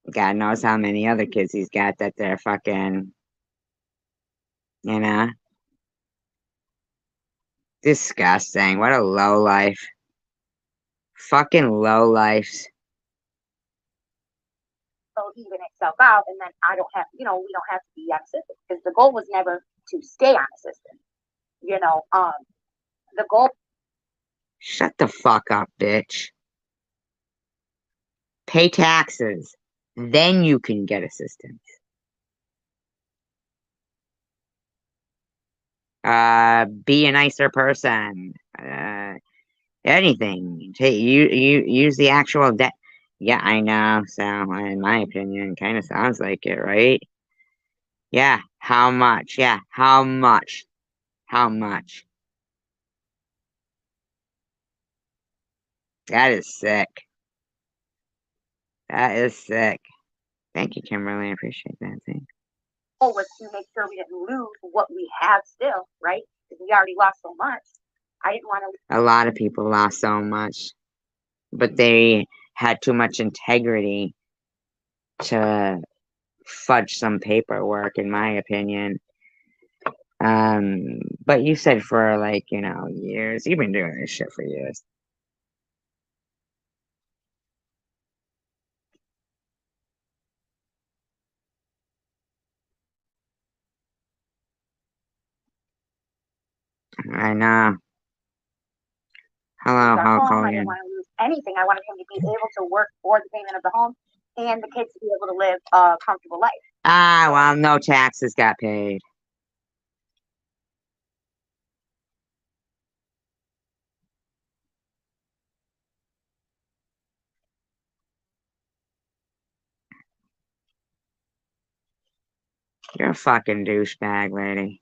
God knows how many other kids he's got that they're fucking, you know, disgusting. What a low life. Fucking low life. So even itself out, and then I don't have, we don't have to be on a system because the goal was never to stay on a system. The goal. Shut the fuck up, bitch. Pay taxes. Then you can get assistance. Be a nicer person. Anything. You use the actual debt. Yeah, I know. So, in my opinion, kind of sounds like it, right? Yeah. How much? Yeah. How much? How much? That is sick. That is sick. Thank you, Kimberly. I appreciate that. Thanks. Goal was to make sure we didn't lose what we have still, right? Because we already lost so much. I didn't want to. A lot of people lost so much, but they had too much integrity to fudge some paperwork, in my opinion. But you said for like, years. You've been doing this shit for years. I know. Hello, Hulk I Hogan. didn't want to lose anything. I wanted him to be able to work for the payment of the home and the kids to be able to live a comfortable life. Ah, well, no taxes got paid. You're a fucking douchebag, lady.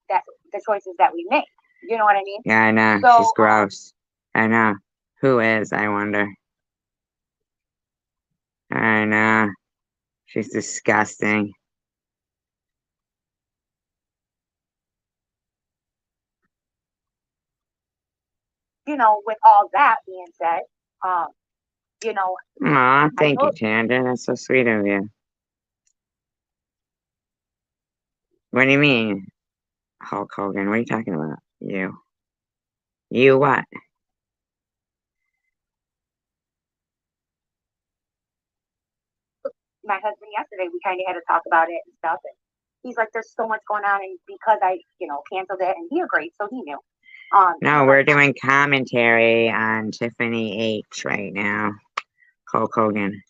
That the choices that we make. You know what I mean? Yeah, I know. So, She's gross. I know. Who is, I wonder? I know. She's disgusting. with all that being said, Aw, thank you, Tanda. That's so sweet of you. What do you mean, Hulk Hogan? What are you talking about? You. You what? my husband yesterday, we kind of had to talk about it and stuff. And he's like, "There's so much going on," and because I, canceled it, and he agreed, so he knew. No, we're doing commentary on Tiffany H right now. Hulk Hogan.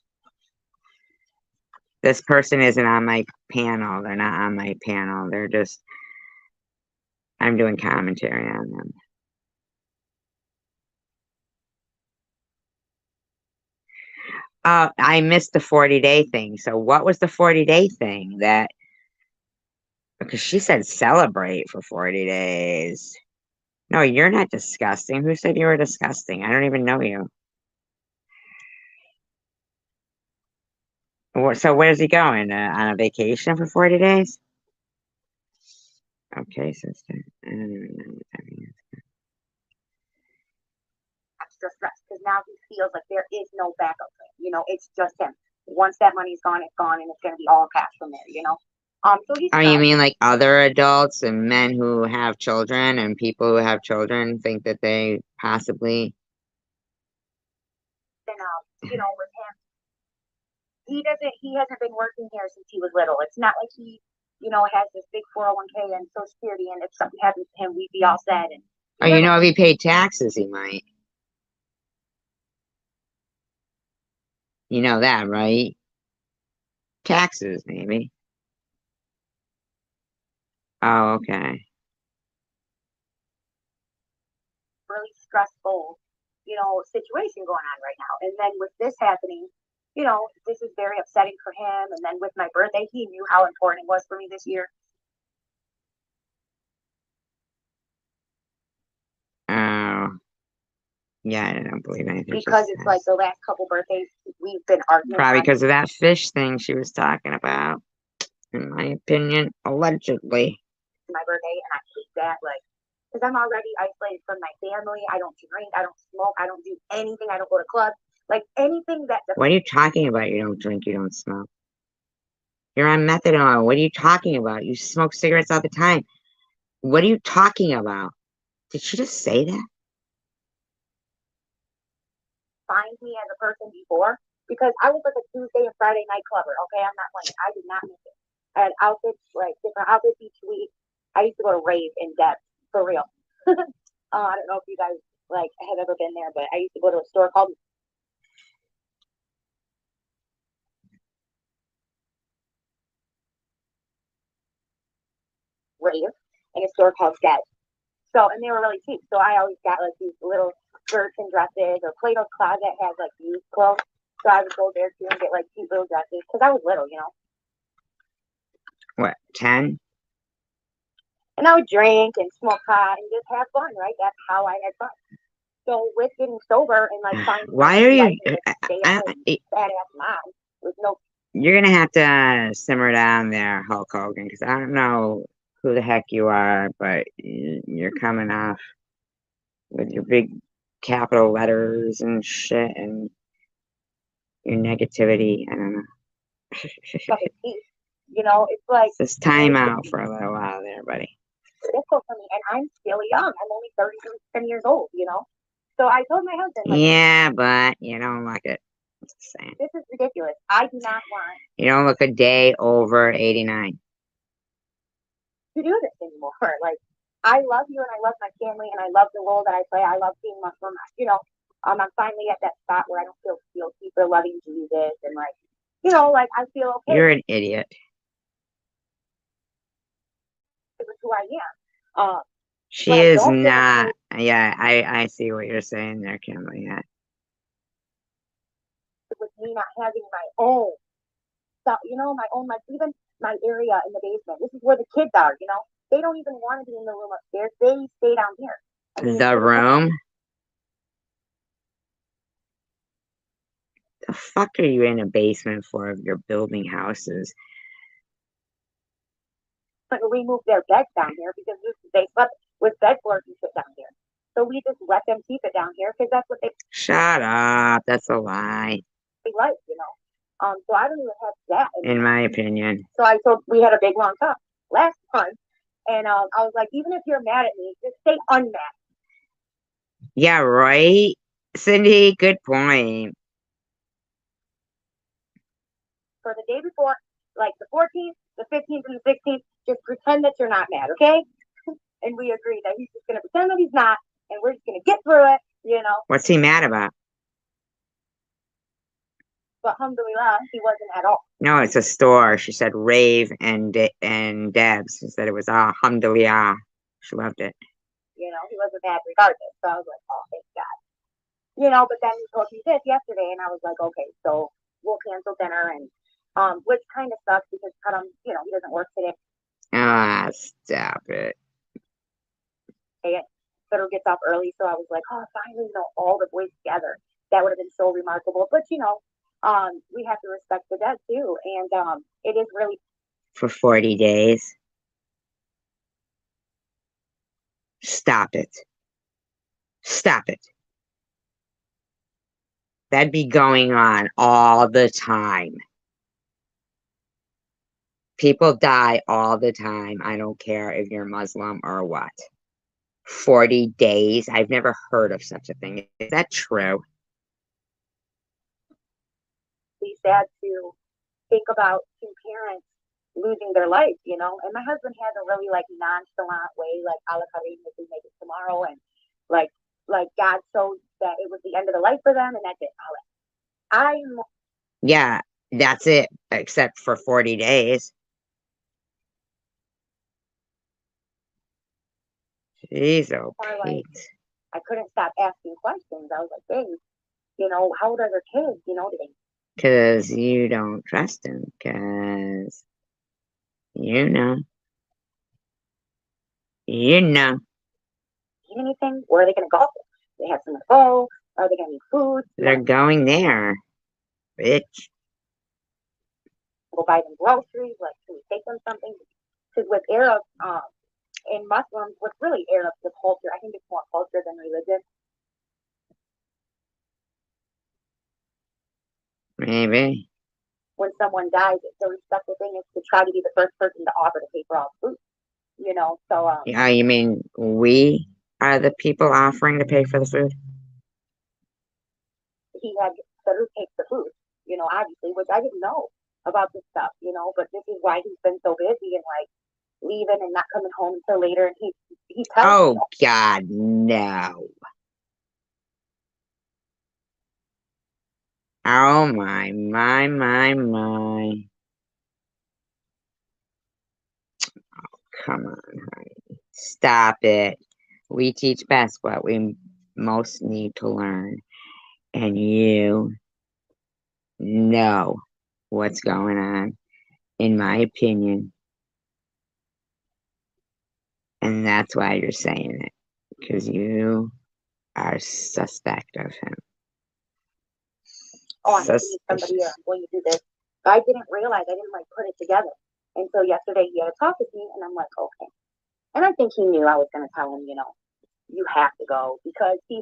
This person isn't on my panel. They're not on my panel. They're just, I'm doing commentary on them. I missed the 40-day thing. So what was the 40-day thing that, because she said celebrate for 40 days. No, you're not disgusting. Who said you were disgusting? I don't even know you. So where's he going? On a vacation for 40 days? Okay, sister. I don't even know what that means. Extra stress because now he feels like there is no backup plan. You know, it's just him. Once that money's gone, it's gone, and it's going to be all cash from there. You know. So he's Oh, you stressed. mean like other adults and men who have children and people who have children think that they possibly. And you know, with him, he hasn't been working here since he was little. It's not like he, you know, has this big 401k and Social Security, and if something happens to him, we'd be all set. And Oh, you know, if he paid taxes, he might. You know that, right? Taxes, maybe. Oh, okay. really stressful, you know, situation going on right now. And then with this happening, you know, this is very upsetting for him. And then with my birthday, he knew how important it was for me this year. Oh, yeah, I don't believe anything. Because it's like the last couple birthdays we've been arguing. Probably because of that fish thing she was talking about, in my opinion, allegedly. My birthday, and I hate that. Like, because I'm already isolated from my family. I don't drink. I don't smoke. I don't do anything. I don't go to clubs. Like anything that. What are you talking about? You don't drink, you don't smoke. You're on methadone. What are you talking about? You smoke cigarettes all the time. What are you talking about? Did she just say that? Find me as a person before because I was like a Tuesday and Friday night clubber. Okay, I'm not playing. I did not miss it. I had outfits like different outfits each week. I used to go to rave in depth for real. I don't know if you guys like have ever been there, but I used to go to a store called Rave and a store called Dead. So, and they were really cheap. So I always got like these little skirts and dresses, or Plato's Closet has like used clothes. So I would go there too and get like cute little dresses because I was little, you know. What, 10? And I would drink and smoke pot and just have fun, right? That's how I had fun. So with getting sober and like finding why are you stay at home, badass mom with no. You're gonna have to simmer down there, Hulk Hogan, because I don't know who the heck you are, but you're coming off with your big capital letters and shit and your negativity. I don't know. You know, it's like Just time out for a little while there, buddy. difficult for me, and I'm still young. I'm only 37 years old, you know. So I told my husband, like, yeah, but you don't look it. Just saying. This is ridiculous. I do not want. You don't look a day over 89. To do this anymore. Like, I love you and I love my family and I love the role that I play. I love being my, you know, I'm finally at that spot where I don't feel guilty for loving Jesus and like, you know, like I feel okay. You're an idiot. With who I am. She is not. Yeah, I see what you're saying there, Kimberly. Yeah. With me not having my own stuff, you know, my own, like even my area in the basement. This is where the kids are, you know. They don't even want to be in the room upstairs. They stay down here. I mean, the room? The fuck are you in a basement for if you're building houses? But we moved their beds down here because they slept with bedboards and shit down here. So we just let them keep it down here because that's what they. Shut up. That's a lie. They like, you know. So I don't even have that anymore. In my opinion. So I told we had a big long talk last month, and I was like, even if you're mad at me, just stay unmad. Yeah, right, Cindy. Good point. For the day before, like the 14th, the 15th, and the 16th, just pretend that you're not mad, okay? And we agreed that he's just gonna pretend that he's not, and we're just gonna get through it, you know. What's he mad about? But alhamdulillah, he wasn't at all. No, it's a store. She said Rave and Debs. She said it was alhamdulillah. She loved it. You know, he wasn't mad regardless. So I was like, oh, thank God. You know, but then he told me this yesterday, and I was like, okay, so we'll cancel dinner, and which kind of sucks because you know, he doesn't work today. Ah, stop it. Fiddle gets off early, so I was like, oh, finally, you know, all the boys together. That would have been so remarkable. But you know, we have to respect the dead too, and it is really for 40 days. Stop it. Stop it. That'd be going on all the time. People die all the time. I don't care if you're Muslim or what. 40 days? I've never heard of such a thing. Is that true? It's sad to think about two parents losing their life, you know. And my husband has a really like nonchalant way, like Allah Kareem, if we make it tomorrow, and like God showed that it was the end of the life for them, and that's it. I'm Yeah, that's it, except for 40 days. Jeez, oh, like Pete. I couldn't stop asking questions. I was like, babe, you know, how old are their kids? You know, do they Because you don't trust him. Because you know. You know. eat anything? Where are they going to go? Do they have somewhere to go? Are they going to need food? They're going there, bitch. Go buy them groceries? Like, can we take them something? Because with Arabs, and Muslims, what's really Arab, the culture, I think it's more culture than religion. Maybe. When someone dies, the respectful thing is to try to be the first person to offer to pay for all the food. You know, so Yeah, you mean we are the people offering to pay for the food? he had said who takes the food, you know, obviously, which I didn't know about this stuff, you know, but this is why he's been so busy and like leaving and not coming home until later. And he tells Oh, me, God, no. Oh, my. Come on, honey. Stop it. We teach best what we most need to learn. And you know what's going on, in my opinion. And that's why you're saying it. Because you are suspect of him. oh, I'm going to meet somebody here. I'm going to do this. But I didn't realize, I didn't like put it together. And so yesterday he had a talk with me and I'm like, okay. And I think he knew I was going to tell him, you know, you have to go because he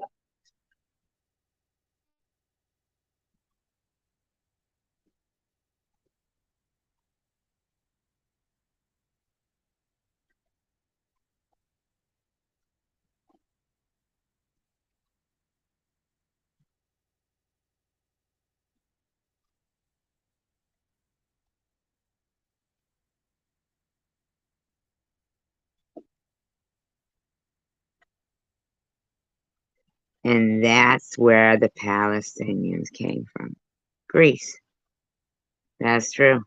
And that's where the Palestinians came from. Greece. That's true.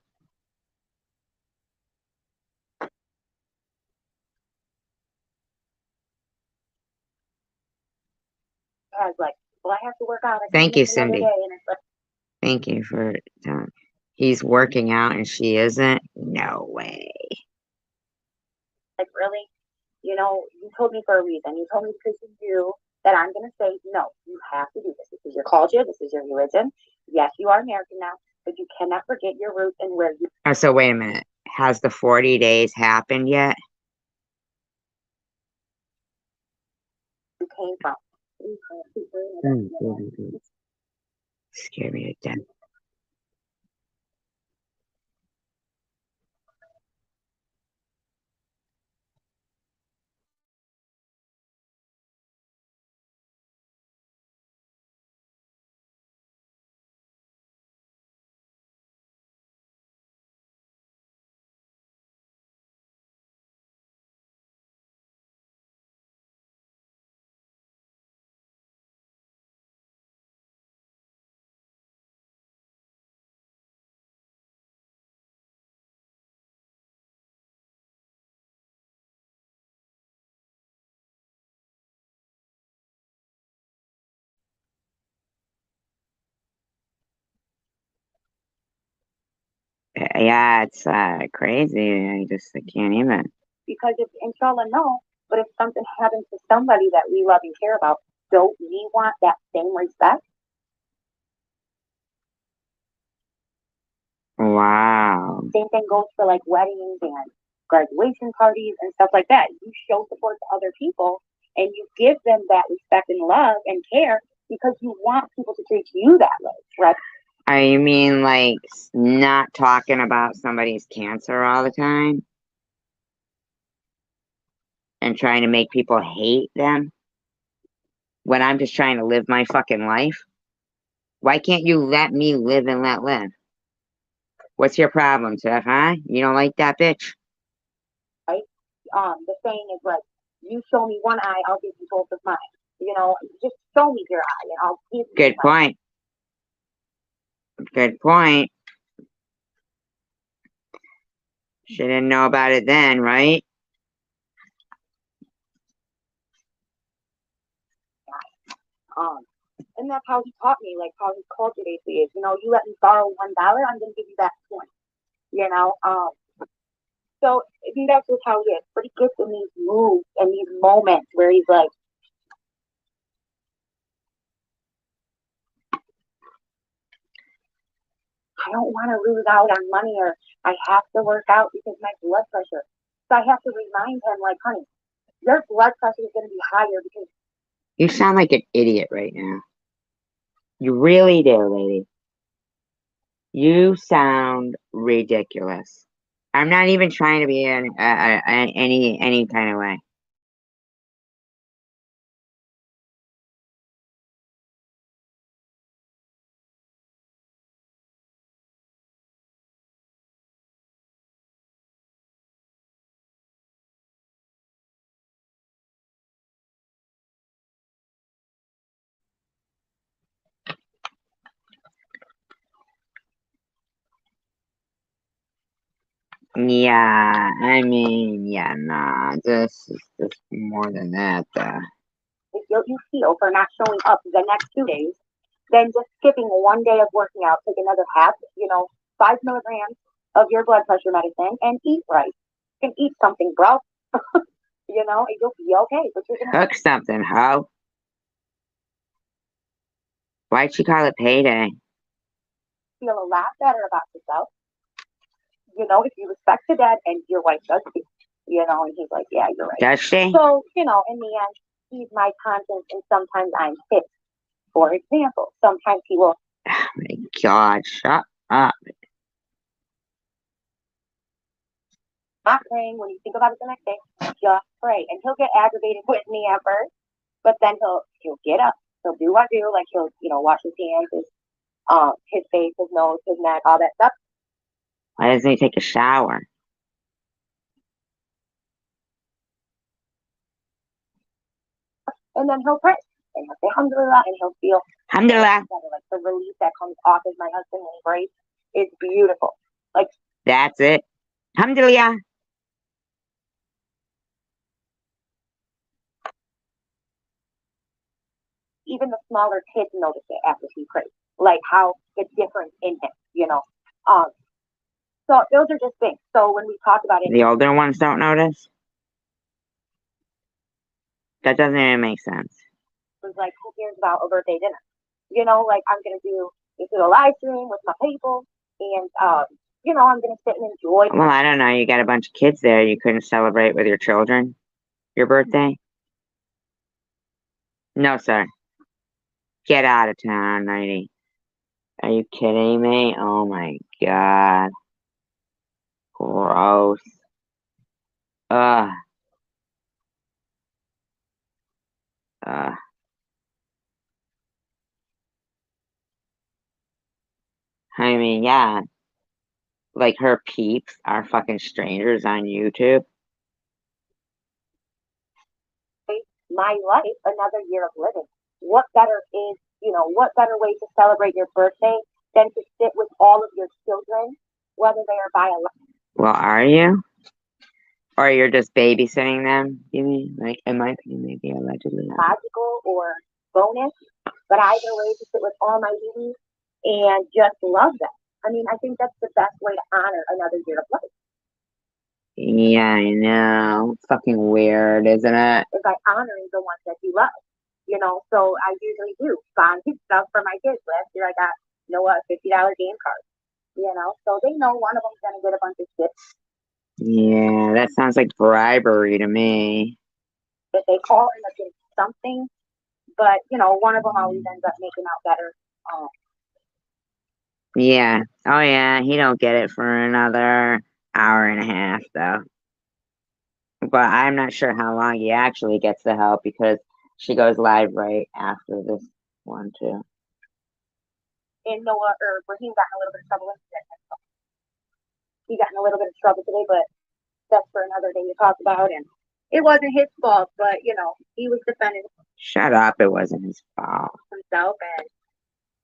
has like, well, I have to work out. Thank you, Cindy. And it's like, Thank you for telling. He's working out and she isn't? No way. really, you know, you told me for a reason. You told me because of you that I'm going to say, no, you have to do this. This is your culture. This is your religion. Yes, you are American now, but you cannot forget your roots and where you Oh, so wait a minute. Has the 40 days happened yet? came from. Scared me to death. Yeah, it's crazy. I can't even. Because if, inshallah, no, but if something happens to somebody that we love and care about, don't we want that same respect? Wow. Same thing goes for like weddings and graduation parties and stuff like that. You show support to other people and you give them that respect and love and care because you want people to treat you that way, right? I mean, like, not talking about somebody's cancer all the time and trying to make people hate them when I'm just trying to live my fucking life? Why can't you let me live and let live? What's your problem, Tiff, huh? You don't like that bitch? Right? The saying is like, you show me one eye, I'll give you both of mine. You know, just show me your eye and I'll give you Good point. Good point. She didn't know about it then, right? And that's how he taught me, like how his culture basically is. You know, you let me borrow $1, I'm gonna give you back 20. You know, so I think that's just how he is. But he gets in these moves and these moments where he's like, I don't want to lose out on money, or I have to work out because my blood pressure. So I have to remind him, like, honey, your blood pressure is going to be higher because You sound like an idiot right now. You really do, lady. You sound ridiculous. I'm not even trying to be in any kind of way. Yeah, I mean, yeah, nah, this is just more than that. the guilt you feel for not showing up the next 2 days, then just skipping one day of working out, take another 5 milligrams of your blood pressure medicine and eat right. You can eat something, bro. And you'll be okay. But you're gonna Cook something, ho. Why'd she call it payday? feel a lot better about yourself. If you respect the dead, and your wife does too. And he's like, yeah, you're right. Does she? So, in the end, he's my conscience, and sometimes I'm his. For example, sometimes he will. Oh my God, shut up. Not praying when you think about it the next day. Just pray, and he'll get aggravated with me at first, but then he'll get up. He'll do what I do, like he'll wash his hands, his face, his nose, his neck, all that stuff. Why doesn't he take a shower? And then he'll pray, and he'll say alhamdulillah, and he'll feel Alhamdulillah. better. Like the relief that comes off of my husband when he prays is beautiful. Like That's it. Alhamdulillah. even the smaller kids notice it after he prays, like how the difference in him. So those are just things. So when we talk about it, The older ones don't notice? That doesn't even make sense. it was like, who cares about a birthday dinner? Like I'm gonna do a live stream with my people, and I'm gonna sit and enjoy. Well, I don't know. You got a bunch of kids there. You couldn't celebrate with your children your birthday? No, sir. Get out of town, lady. Are you kidding me? Oh my God. Gross. Ugh. Ugh. I mean, yeah. Like her peeps are fucking strangers on YouTube. My life another year of living. What better way to celebrate your birthday than to sit with all of your children, whether they are biological. Well, are you? Or you're just babysitting them? You mean? Like, in my opinion, maybe allegedly. Logical or bonus, but either way to sit with all my babies and just love them. I mean, I think that's the best way to honor another year of life. Yeah, I know. It's fucking weird, isn't it? Is by honoring the ones that you love. So I usually do buy stuff for my kids. Last year I got, $50 game card. So they know one of them's gonna get a bunch of shit. Yeah, that sounds like bribery to me. If they call him against something, but one of them always ends up making out better. Um, Yeah. Oh yeah, he don't get it for another hour and a half though. But I'm not sure how long he actually gets the help because she goes live right after this one too. and Noah or Raheem got in a little bit of trouble. He got in a little bit of trouble today, but that's for another day to talk about. And it wasn't his fault, but he was defending Shut up, it wasn't his fault. himself,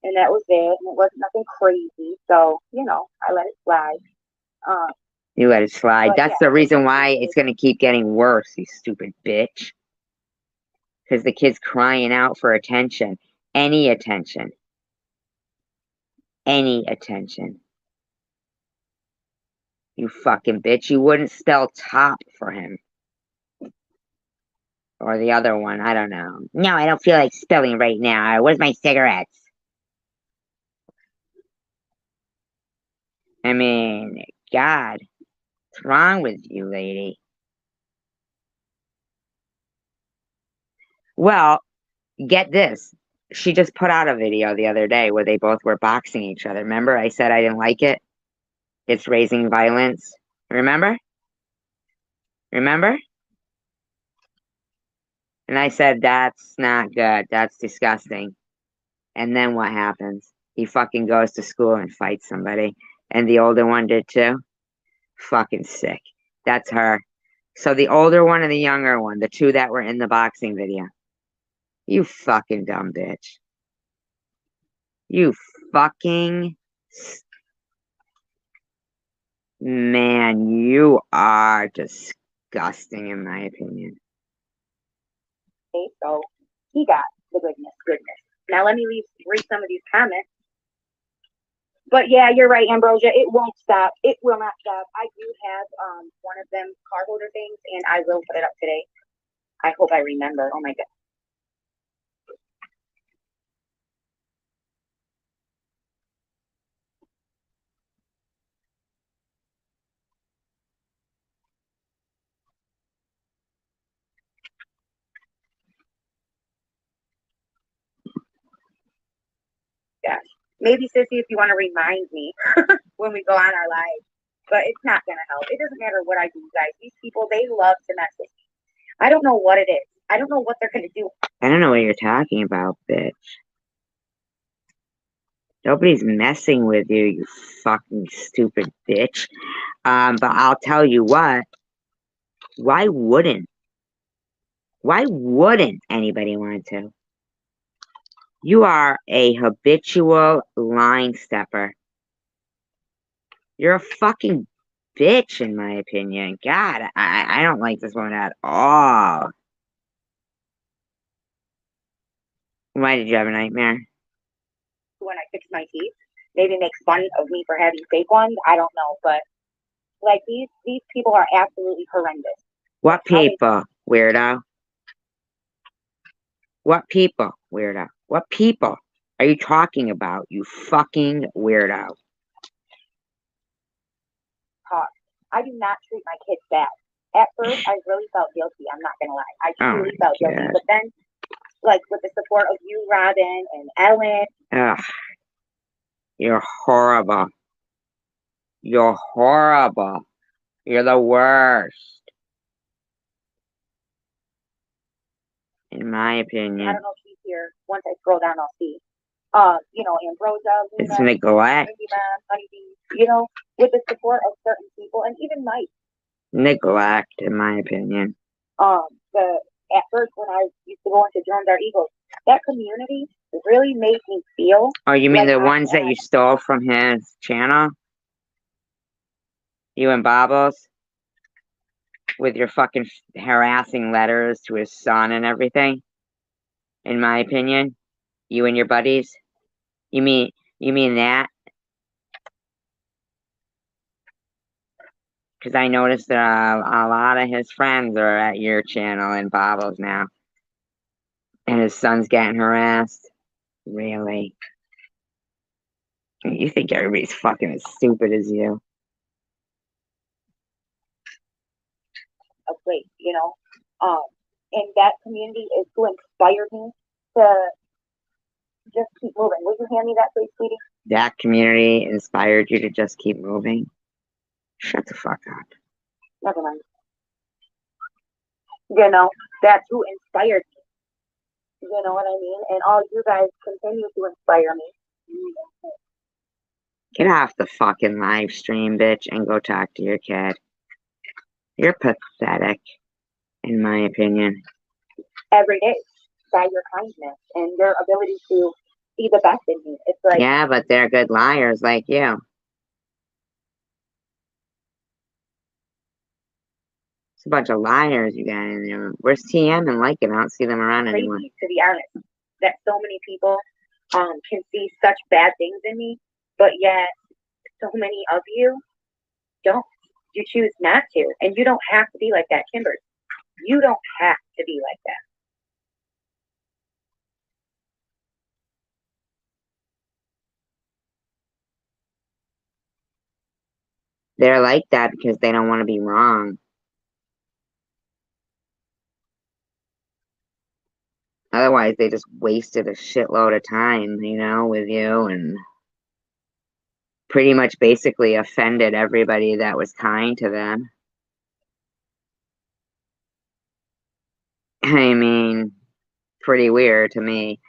and that was it. And it wasn't nothing crazy, so I let it slide. Um, You let it slide. but That's yeah, the reason why it's gonna keep getting worse, you stupid bitch. Because the kid's crying out for attention. Any attention. Any attention. You fucking bitch. You wouldn't spell top for him. Or the other one, I don't know. No, I don't feel like spelling right now. Where's my cigarettes? I mean, God, what's wrong with you, lady? Well, get this. She just put out a video the other day where they both were boxing each other. Remember, I said I didn't like it? It's raising violence. Remember? Remember? And I said, that's not good. That's disgusting. And then what happens? He fucking goes to school and fights somebody. And the older one did too. Fucking sick. That's her. So the older one and the younger one, the two that were in the boxing video. You fucking dumb bitch. You fucking man, you are disgusting in my opinion. okay, so he got the goodness. Now let me read some of these comments. But yeah, you're right, Ambrosia. It won't stop. It will not stop. I do have one of them card holder things, and I will put it up today. I hope I remember. Oh my god. Gosh. Maybe Sissy, if you want to remind me when we go on our live. But it's not gonna help. It doesn't matter what I do, guys. These people, they love to mess with me. I don't know what it is. I don't know what they're gonna do. I don't know what you're talking about, bitch. Nobody's messing with you, you fucking stupid bitch. But I'll tell you what. Why wouldn't? Why wouldn't anybody want to? You are a habitual line stepper. You're a fucking bitch, in my opinion. God, I don't like this one at all. Why did you have a nightmare? When I fix my teeth, maybe make fun of me for having fake ones. I don't know, but like these people are absolutely horrendous. What people, weirdo? What people, weirdo? What people are you talking about, you fucking weirdo? Talk. I do not treat my kids bad. At first, I really felt guilty. I'm not gonna lie. I truly felt guilty. But then, like with the support of you, Robin, and Ellen. Ugh. You're horrible. You're horrible. You're the worst. In my opinion. I don't know if she's here. Once I scroll down, I'll see. Ambrosia, Luna, It's neglect. Honeybee, with the support of certain people, and even Mike. Neglect, in my opinion. At first when I used to go into Drones Are Eagles, that community really made me feel. Oh, you mean the ones that you stole from his channel? You and Bobbles? With your fucking harassing letters to his son and everything? In my opinion? You and your buddies? You mean that? Because I noticed that a lot of his friends are at your channel and Bobbles now. And his son's getting harassed. Really? You think everybody's fucking as stupid as you? a place, and that community is who inspired me to just keep moving. Will you hand me that, please, sweetie? That community inspired you to just keep moving? Shut the fuck up. Never mind. That's who inspired me. You know what I mean? And all you guys continue to inspire me. Get off the fucking live stream, bitch, and go talk to your kid. You're pathetic, in my opinion. Every day, by your kindness and your ability to see the best in me. It's like, yeah, but they're good liars like you. It's a bunch of liars you got in there. Where's TM and Like It? I don't see them around anymore. Crazy, to be honest, that so many people can see such bad things in me, but yet so many of you don't. You choose not to, and you don't have to be like that, Kimber. You don't have to be like that. They're like that because they don't want to be wrong. Otherwise, they just wasted a shitload of time, with you, and pretty much basically offended everybody that was kind to them. I mean, pretty weird to me.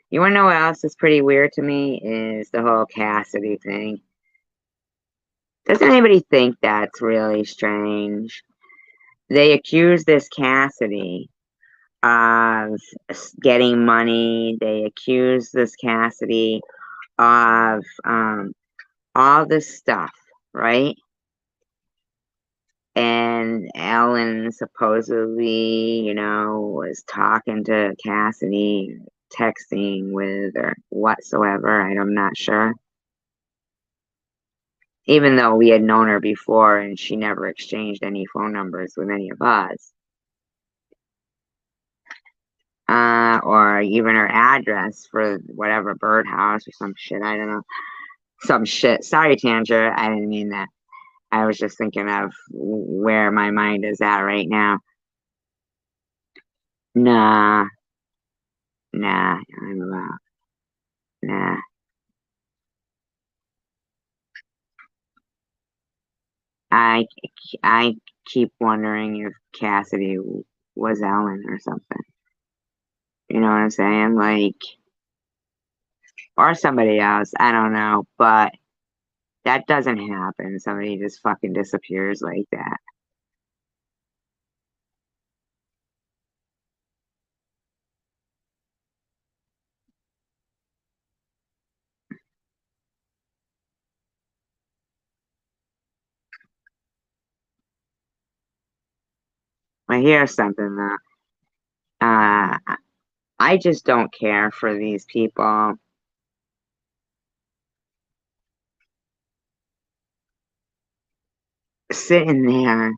You want to know what else is pretty weird to me? Is the whole Cassidy thing. Doesn't anybody think that's really strange? They accuse this Cassidy of getting money. They accuse this Cassidy of all this stuff, right? And Ellen supposedly, was talking to Cassidy, texting with or whatsoever. I'm not sure. Even though we had known her before and she never exchanged any phone numbers with any of us. Or even her address for whatever birdhouse or some shit. I don't know. Some shit. Sorry, Tanger. I didn't mean that. I was just thinking of where my mind is at right now. Nah. I'm about. Nah. I keep wondering if Cassidy was Ellen or something. You know what I'm saying? Like, or somebody else. I don't know. But that doesn't happen. Somebody just fucking disappears like that. But here's something though. I just don't care for these people sitting there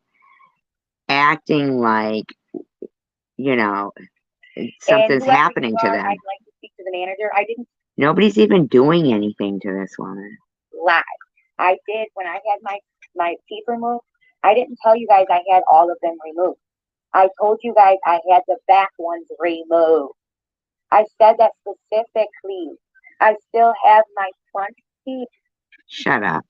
acting like, something's happening to them. I'd like to speak to the manager. Nobody's even doing anything to this woman. Lie. I did when I had my teeth removed. I didn't tell you guys I had all of them removed. I told you guys I had the back ones removed. I said that specifically. I still have my front teeth. Shut up.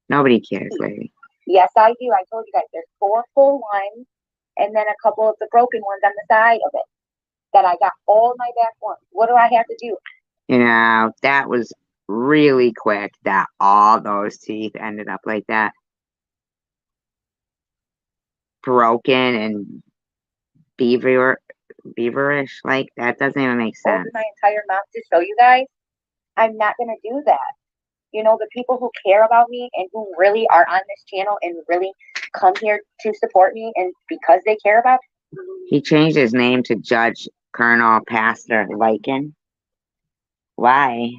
Nobody cares, lady. Yes, I do. I told you guys there's 4 full ones and then a couple of the broken ones on the side of it. That I got all my back ones. What do I have to do? That was really quick that all those teeth ended up like that. Broken and beaverish. Like, that doesn't even make sense. Open my entire mouth to show you guys. I'm not going to do that. The people who care about me and who really are on this channel and really come here to support me and because they care about me. He changed his name to Judge Colonel Pastor Lycan. Why?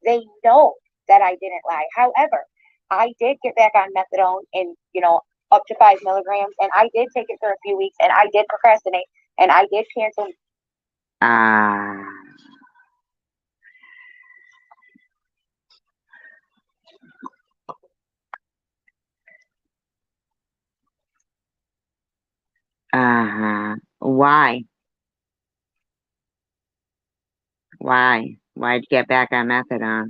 They know that I didn't lie. However, I did get back on methadone and, up to 5 milligrams. And I did take it for a few weeks and I did procrastinate and I did cancel. Why? Why? Why'd you get back on methadone?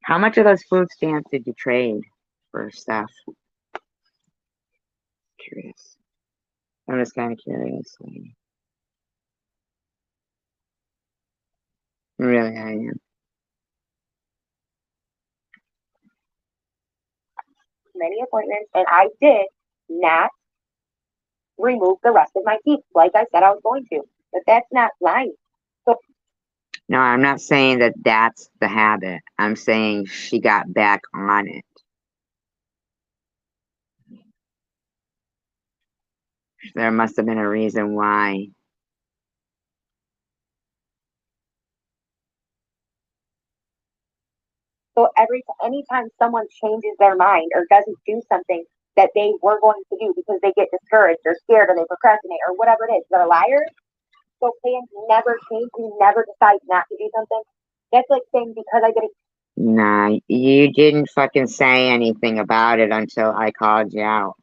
How much of those food stamps did you trade for stuff? Curious. I'm just kind of curious. Really, I am. Many appointments, and I did not remove the rest of my teeth like I said I was going to. But that's not lying. So No, I'm not saying that that's the habit. I'm saying she got back on it. There must have been a reason why. so anytime someone changes their mind or doesn't do something that they were going to do because they get discouraged or scared or they procrastinate or whatever it is, they're liars. So plans never change. You never decide not to do something. That's like saying because I did it. Nah, you didn't fucking say anything about it until I called you out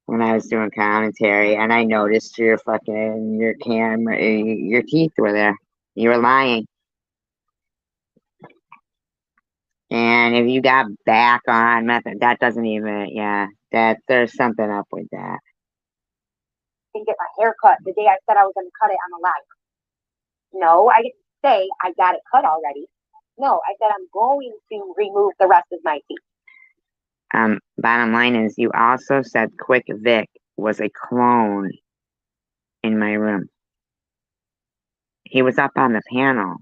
when I was doing commentary, and I noticed your camera, your teeth were there. You were lying. And if you got back on method, that doesn't even, yeah, there's something up with that. And get my hair cut the day I said I was going to cut it on the live. No, I didn't say I got it cut already. No, I said I'm going to remove the rest of my teeth. Bottom line is, you also said Quick Vic was a clone in my room. He was up on the panel.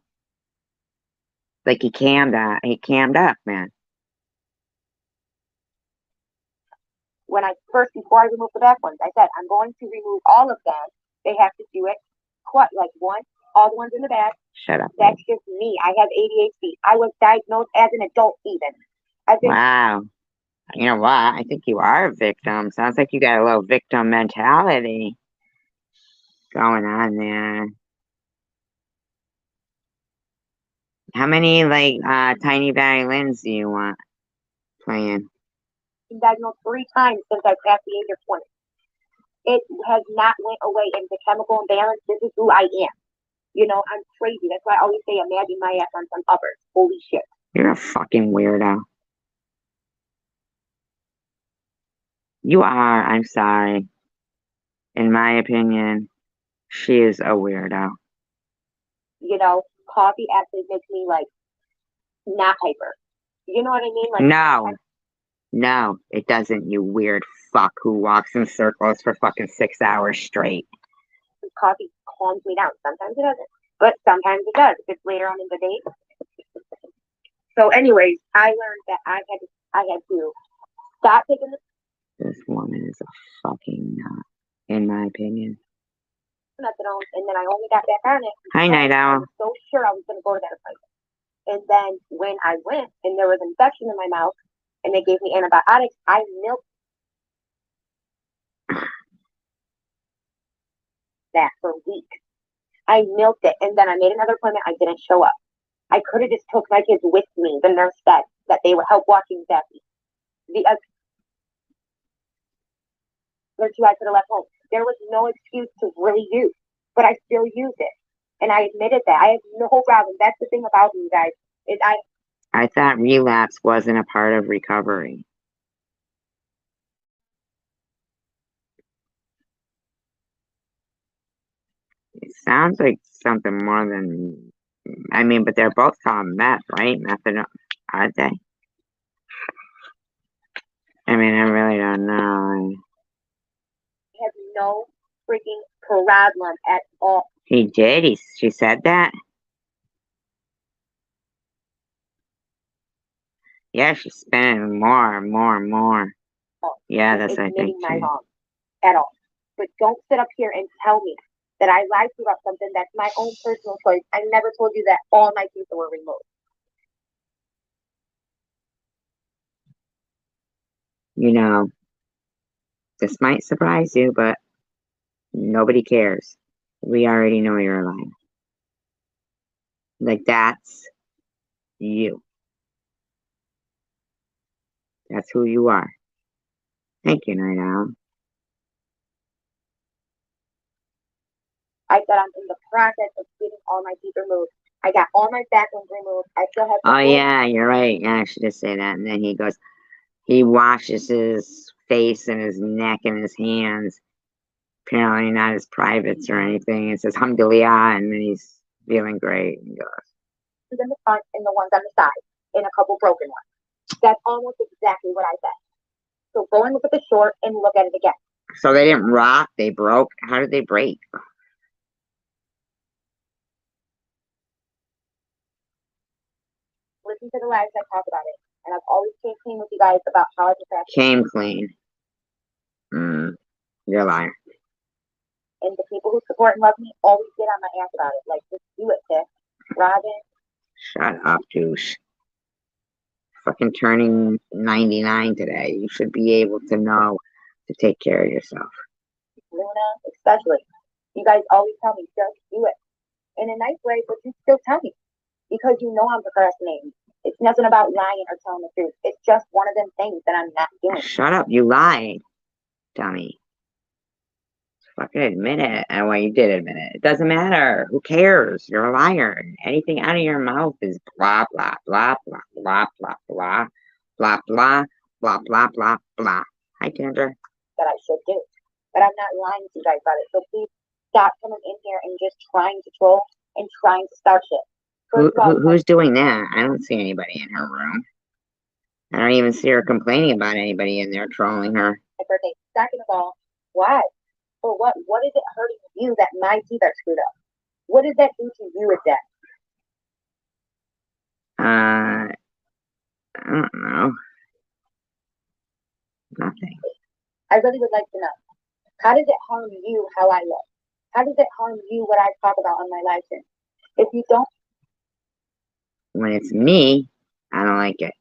Like he cammed up, man. When before I removed the back ones, I said I'm going to remove all of them. They have to do it all the ones in the back. Shut up. That's just me. I have ADHD. I was diagnosed as an adult even. Wow. You know what? I think you are a victim. Sounds like you got a little victim mentality going on there. How many tiny violins do you want playing? Been diagnosed 3 times since I passed the age of 20. It has not went away. It's a chemical imbalance. This is who I am. You know, I'm crazy. That's why I always say imagine my ass on some uppers. Holy shit. You're a fucking weirdo. You are. I'm sorry. In my opinion, she is a weirdo. You know, coffee actually makes me not hyper. You know what I mean? No, it doesn't, you weird fuck who walks in circles for fucking 6 hours straight. Coffee calms me down. Sometimes it doesn't, but sometimes it does. If it's later on in the day. So, anyways, I learned that I had to stop taking This woman is a fucking nut, in my opinion. methadone, and then I only got back on it. Hi, Night Owl. I was so sure I was going to go to that appointment. And then when I went and there was an infection in my mouth and they gave me antibiotics, I milked that for weeks. I milked it, and then I made another appointment. I didn't show up. I could have just took my kids with me. The nurse said that they would help watching Becky. The other 2 I could have left home. There was no excuse to really use, but I still used it. And I admitted that. I have no problem. That's the thing about me, guys. Is I thought relapse wasn't a part of recovery. It sounds like something more than, I mean, but they're both called meth, right? Methadone, aren't they? I mean, I really don't know. I have no freaking problem at all. He did? She said that? Yeah, she's spending more and more and more. Yeah, that's what I think my too. wrong at all. But don't sit up here and tell me that I lied to you about something that's my own personal choice. I never told you that all my teeth were removed. You know, this might surprise you, but nobody cares. We already know you're a liar. Like, that's You. That's who you are. Thank you, Night Owl. I said I'm in the process of getting all my teeth removed. I got all my back ones removed. I still have. Oh yeah, you're right. Yeah, I should just say that. And then he goes, he washes his face and his neck and his hands. Apparently not his privates or anything. It says Alhamdulillah, and then he's feeling great. And goes, in the front and the ones on the side, and a couple broken ones. That's almost exactly what I said. So go and look at the short and look at it again. so they didn't rot, they broke. How did they break? Listen to the lives I talk about it. And I've always came clean with you guys about how I procrastinate. Came clean. You're a liar. And the people who support and love me always get on my ass about it. Like, just do it, sis. Robin. Shut up, douche. Fucking turning 99 today. You should be able to know to take care of yourself. Luna, especially. You guys always tell me, just do it. In a nice way, but you still tell me. Because you know I'm procrastinating. It's nothing about lying or telling the truth. It's just one of them things that I'm not doing. Shut up, you lied, dummy. Fucking admit it. And well, you did admit it. It doesn't matter. Who cares? You're a liar. Anything out of your mouth is blah, blah, blah, blah, blah, blah, blah, blah, blah, blah, blah, blah, blah. Hi, Kendra. That I should do. But I'm not lying to you guys about it. So please stop coming in here and just trying to troll and trying to start shit. Who's doing that? I don't see anybody in her room. I don't even see her complaining about anybody in there trolling her. My birthday. Second of all, why? For what? What is it hurting you that my teeth are screwed up? What does that do to you with that? I don't know. Nothing. I really would like to know. How does it harm you how I look? How does it harm you what I talk about on my live stream? If you don't When it's me, I don't like it.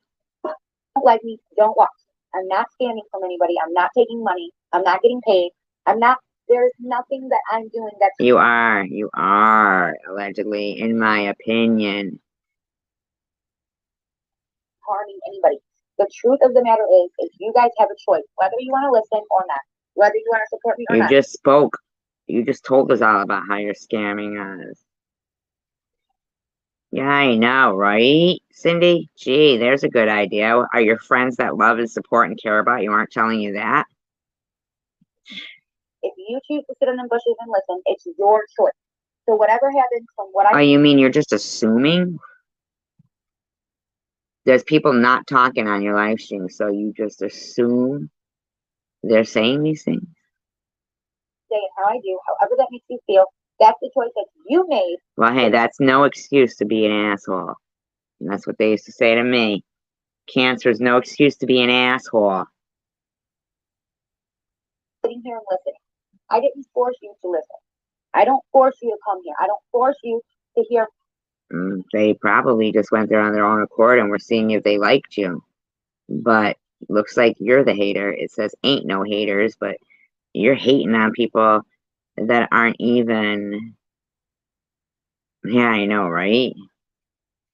like me, don't watch. I'm not scamming from anybody. I'm not taking money. I'm not getting paid. There's nothing that I'm doing that's. You are, allegedly, in my opinion. Harming anybody. The truth of the matter is you guys have a choice, whether you want to listen or not, whether you want to support me or not. You just spoke. You just told us all about how you're scamming us. Yeah, I know, right, Cindy? Gee, there's a good idea. Are your friends that love and support and care about you aren't telling you that? If you choose to sit in the bushes and listen, it's your choice. So whatever happens from what I... Oh, you mean you're just assuming? There's people not talking on your live stream, so you just assume they're saying these things? Say it how I do, however that makes you feel. That's the choice that you made. Well, hey, that's no excuse to be an asshole. And that's what they used to say to me. Cancer is no excuse to be an asshole. Sitting here and listening. I didn't force you to listen. I don't force you to come here. I don't force you to hear. They probably just went there on their own accord and were seeing if they liked you. But looks like you're the hater. It says ain't no haters, but you're hating on people that aren't even... Yeah, I know, right?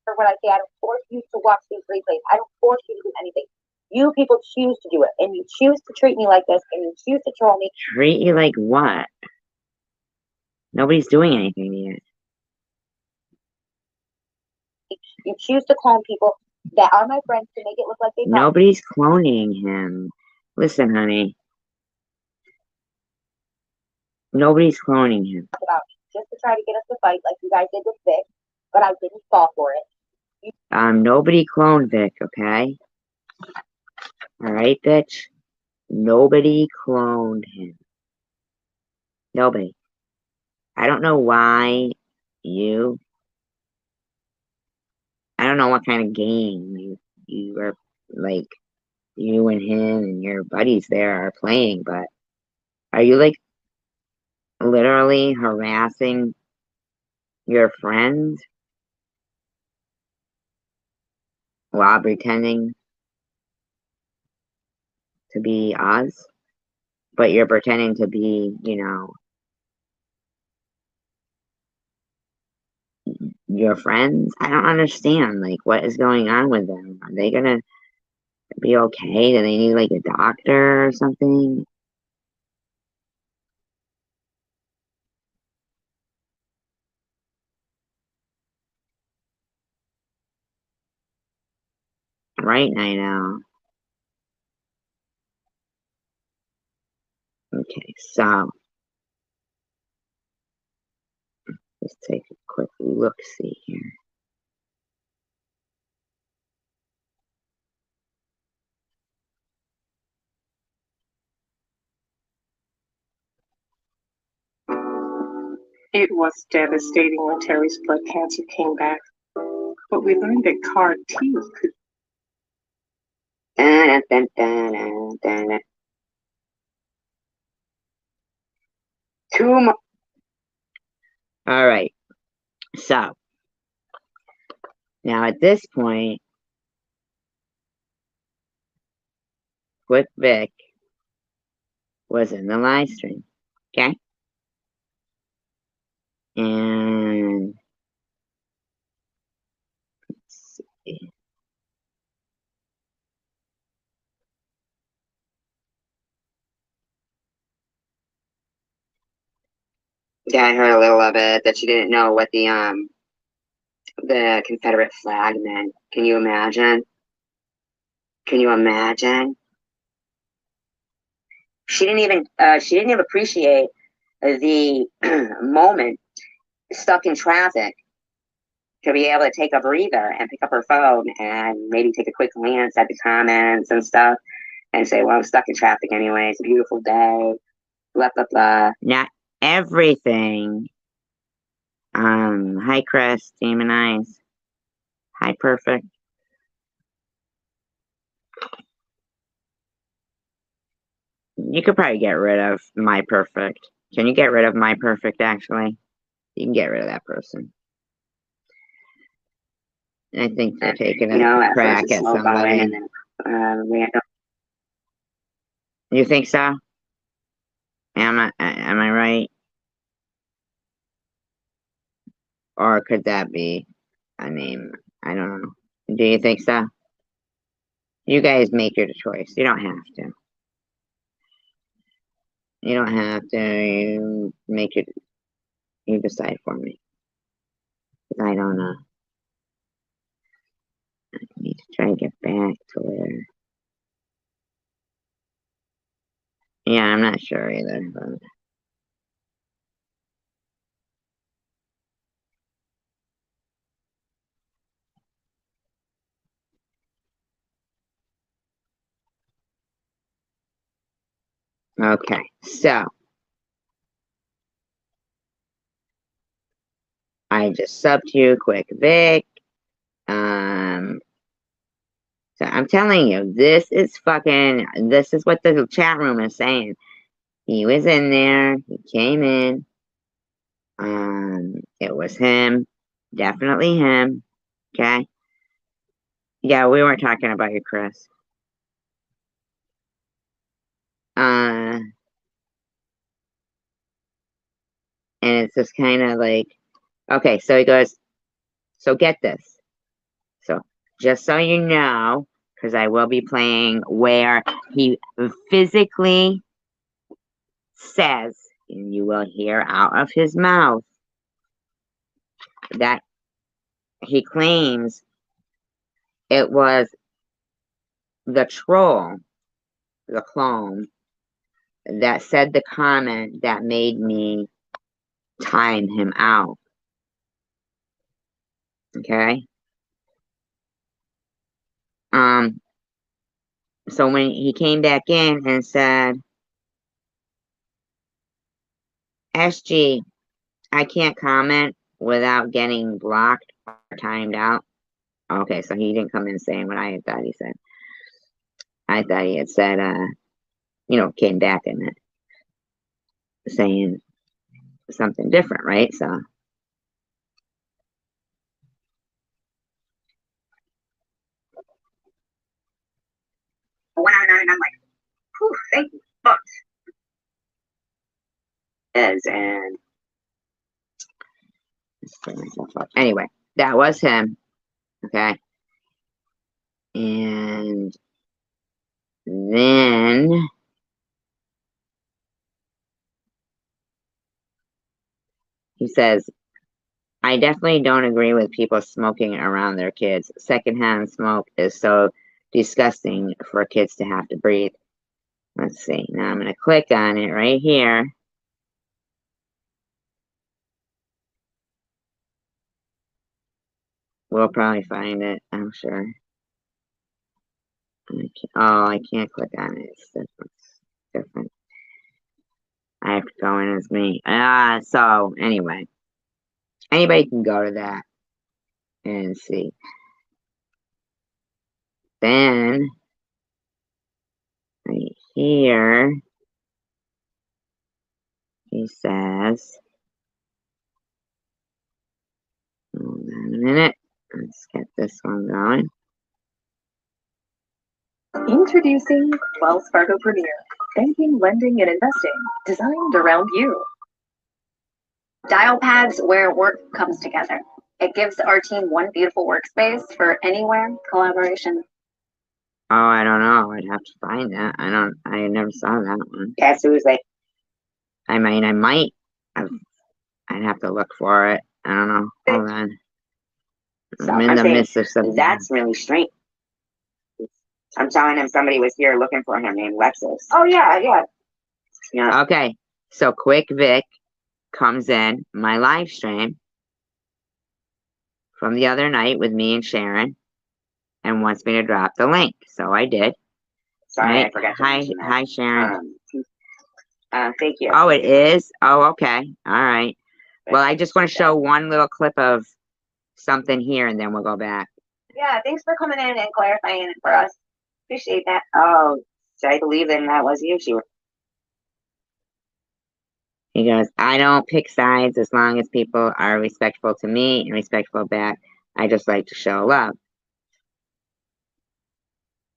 For what I say, I don't force you to watch these replays. I don't force you to do anything. You people choose to do it, and you choose to treat me like this, and you choose to troll me. Treat you like what? Nobody's doing anything yet. You choose to clone people that are my friends to make it look like they... Nobody's cloning him. Listen, honey. Nobody's cloning him. About me, just to try to get us to fight like you guys did with Vic, but I didn't fall for it. Nobody cloned Vic, okay? Alright, bitch? Nobody cloned him. Nobody. I don't know why you... I don't know what kind of game you are, like, you and him and your buddies there are playing, but are you, like, literally harassing your friends while pretending to be us? But you're pretending to be, you know, your friends? I don't understand. Like, what is going on with them? Are they gonna be okay? Do they need like a doctor or something? Right, I know. Okay, so let's take a quick look-see here. It was devastating when Terry's blood cancer came back, but we learned that CAR T could. Dun, dun, dun, dun, dun, dun. Two more. All right. So now at this point, Quick Vic was in the live stream. Okay. And let's see. Yeah, I heard a little of it that she didn't know what the Confederate flag meant. Can you imagine? Can you imagine? She didn't even appreciate the moment stuck in traffic to be able to take a breather and pick up her phone and maybe take a quick glance at the comments and stuff and say, well, I'm stuck in traffic anyway. It's a beautiful day. Blah, blah, blah. Not everything. Hi, Chris. Demon Eyes. Hi, Perfect. You could probably get rid of My Perfect. Can you get rid of My Perfect, actually? You can get rid of that person. I think they're taking a crack at somebody. And then, you think so? Am I right? Or could that be a name? I don't know. Do you think so? You guys make your choice. You don't have to. You don't have to. You make it. You decide for me. I don't know. I need to try to get back to where. Yeah, I'm not sure either. But... Okay, so I just subbed you, Quick Vic. So I'm telling you, this is what the chat room is saying. He was in there, he came in. It was him, definitely him. Okay. Yeah, we weren't talking about you, Chris. And it's just kind of like, okay, so he goes, so get this. So just so you know, because I will be playing where he physically says, and you will hear out of his mouth, that he claims it was the troll, the clone, that said the comment that made me time him out. Okay? So when he came back in and said, SG, I can't comment without getting blocked or timed out. Okay, so he didn't come in saying what I had thought he said. I thought he had said, came back in it saying something different, right? So when I went out and I'm like, whew, thank you, but and anyway, that was him. Okay. And then he says, I definitely don't agree with people smoking around their kids. Secondhand smoke is so disgusting for kids to have to breathe. Let's see. Now I'm going to click on it right here. We'll probably find it, I'm sure. I can't click on it. It's different. I have to go in as me. So anyway, anybody can go to that and see. Then right here, he says, hold on a minute. Let's get this one going. Introducing Wells Fargo Premier. Banking, lending, and investing designed around you. Dial pads where work comes together. It gives our team one beautiful workspace for anywhere collaboration. Oh, I don't know. I'd have to find that. I never saw that one. Yeah, Susie. I mean, I might. I'd have to look for it. I don't know. Hold on. So I'm in the midst of something. That's really strange. I'm telling him somebody was here looking for him named Lexus. Oh yeah. Yeah. Okay. So Quick Vic comes in my live stream from the other night with me and Sharon and wants me to drop the link. So I did. Sorry, Right? I forgot to Hi, mention that. hi, Sharon. Thank you. Oh, it is? Oh, okay. All right. Well, I just want to show one little clip of something here and then we'll go back. Yeah, thanks for coming in and clarifying it for us. Appreciate that. Oh, so I believe then that was you. He goes, I don't pick sides as long as people are respectful to me and respectful back. I just like to show love.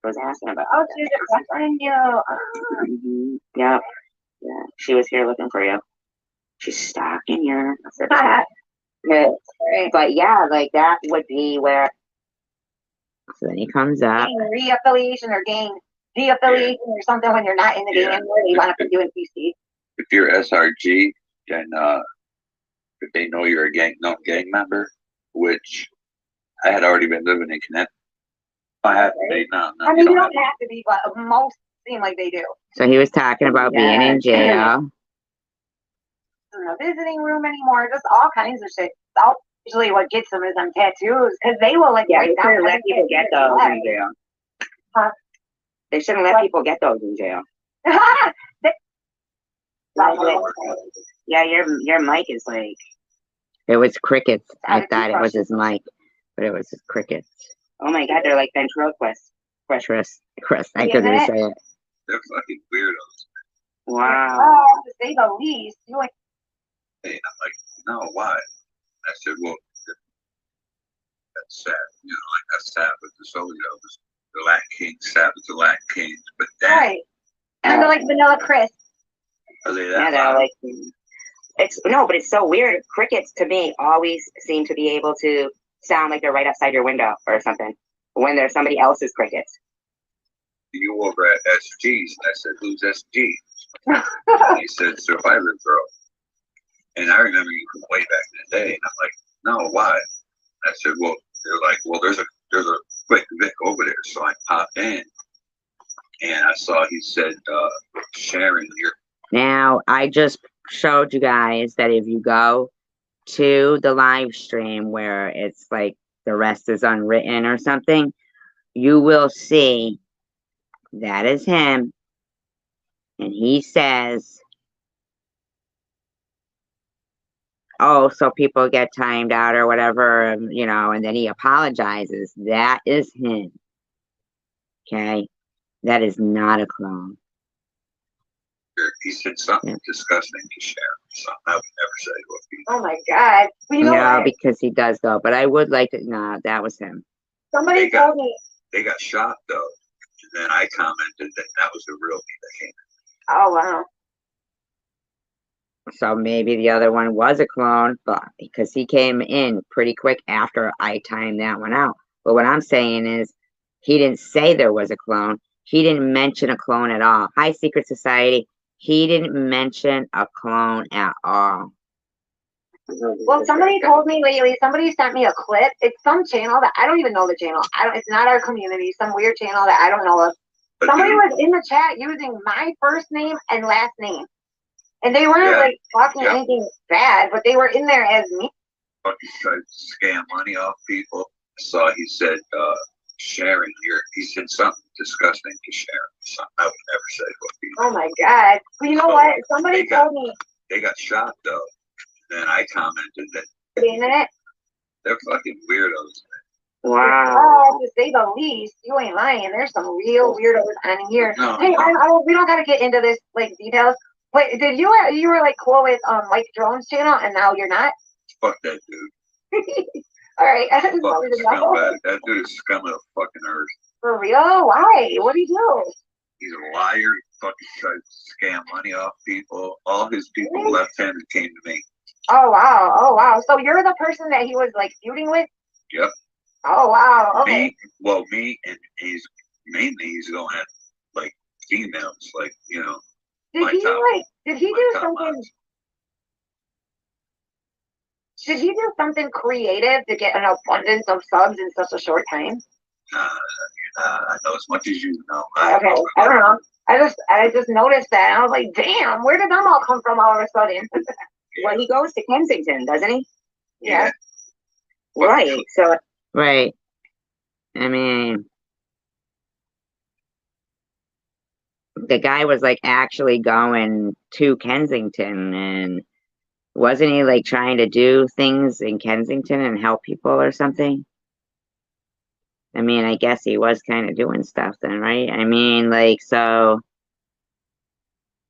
Was asking about. Oh, she's referring you. Yeah. She was here looking for you. She's stalking you. But yeah, like that would be where. So then he comes up. Reaffiliation or gang deaffiliation or something when you're not in the game anymore. They want to put you in PC. If you're SRG, then if they know you're a gang member, which I had already been living in Connecticut. I have to be no. I mean, you don't have to be, but most seem like they do. So he was talking about being in jail. Visiting room anymore, just all kinds of shit. That's usually what gets them is them tattoos, because they will like they shouldn't let people get those in jail. Huh? They shouldn't let people get those in jail. Yeah, your mic is like. It was crickets. I thought it was his mic, but it was his crickets. Oh my God, they're like ventriloquists. Chris, I couldn't even say it. They're fucking weirdos. Wow. Oh, to say the least. You like. Hey, I'm like, no, why? I said, well, that's sad. You know, like that's sad with the soldiers. The Latin Kings, sad with the Latin Kings. But then, Right. And they're like vanilla crisp. are they Yeah, that they're loud? like. But it's so weird. Crickets to me always seem to be able to sound like they're right outside your window or something when there's somebody else's crickets. You over at SG's. I said, who's SG? And he said, Survivor Girl. And I remember you from way back in the day. And I'm like, no, why? I said, well, they're like, well, there's a Quick Vic over there. So I popped in and I saw he said, Sharon, you're. Now, I just showed you guys that if you go to the live stream where it's like the rest is unwritten or something, you will see that is him. And he says, oh, so people get timed out or whatever, you know, and then he apologizes. That is him. Okay? That is not a clone. He said something disgusting to Sharon. Something I would never say to a female. Oh my God. Well, you know No, what? because he does go, but I would like to, no, that was him. Somebody told me. They got shot though. And then I commented that was the real me that came in. Oh, wow. So maybe the other one was a clone, but because he came in pretty quick after I timed that one out. But what I'm saying is, he didn't say there was a clone. He didn't mention a clone at all. Hi, Secret Society. He didn't mention a clone at all. Well, somebody told me lately, somebody sent me a clip. It's some channel that I don't even know the channel. It's not our community, some weird channel that I don't know of. Somebody was in the chat using my first name and last name. And they weren't like talking anything bad, but they were in there as me. Fucking tried to scam money off people. I saw he said, Sharon, he said something disgusting to Sharon. Something I would never say to people. Oh my God. But you know what? Somebody told me. They got shot though. And I commented that they're fucking weirdos. Wow. Oh, to say the least, you ain't lying. There's some real weirdos on here. No, hey, we don't gotta get into this like details. Wait, did you were like cool with Mike Drone's channel and now you're not? Fuck that dude. All right, I just wanted to know. That dude is scum of the fucking earth. For real? Why? What did he do? He's a liar. He fucking tried to scam money off people. All his people left-handed came to me. Oh wow! Oh wow! So you're the person that he was like feuding with? Yep. Oh wow! Okay. Me, and he's going at like females, like Did he do something? Did he do something creative to get an abundance of subs in such a short time? I know as much as you know. Okay, I don't know. I just noticed that. And I was like, damn, where did them all come from all of a sudden? Well, he goes to Kensington, doesn't he? Yeah. Right. So. Right. I mean, the guy was like actually going to Kensington, and wasn't he like trying to do things in Kensington and help people or something? I mean, I guess he was kind of doing stuff then, right? I mean, like, so.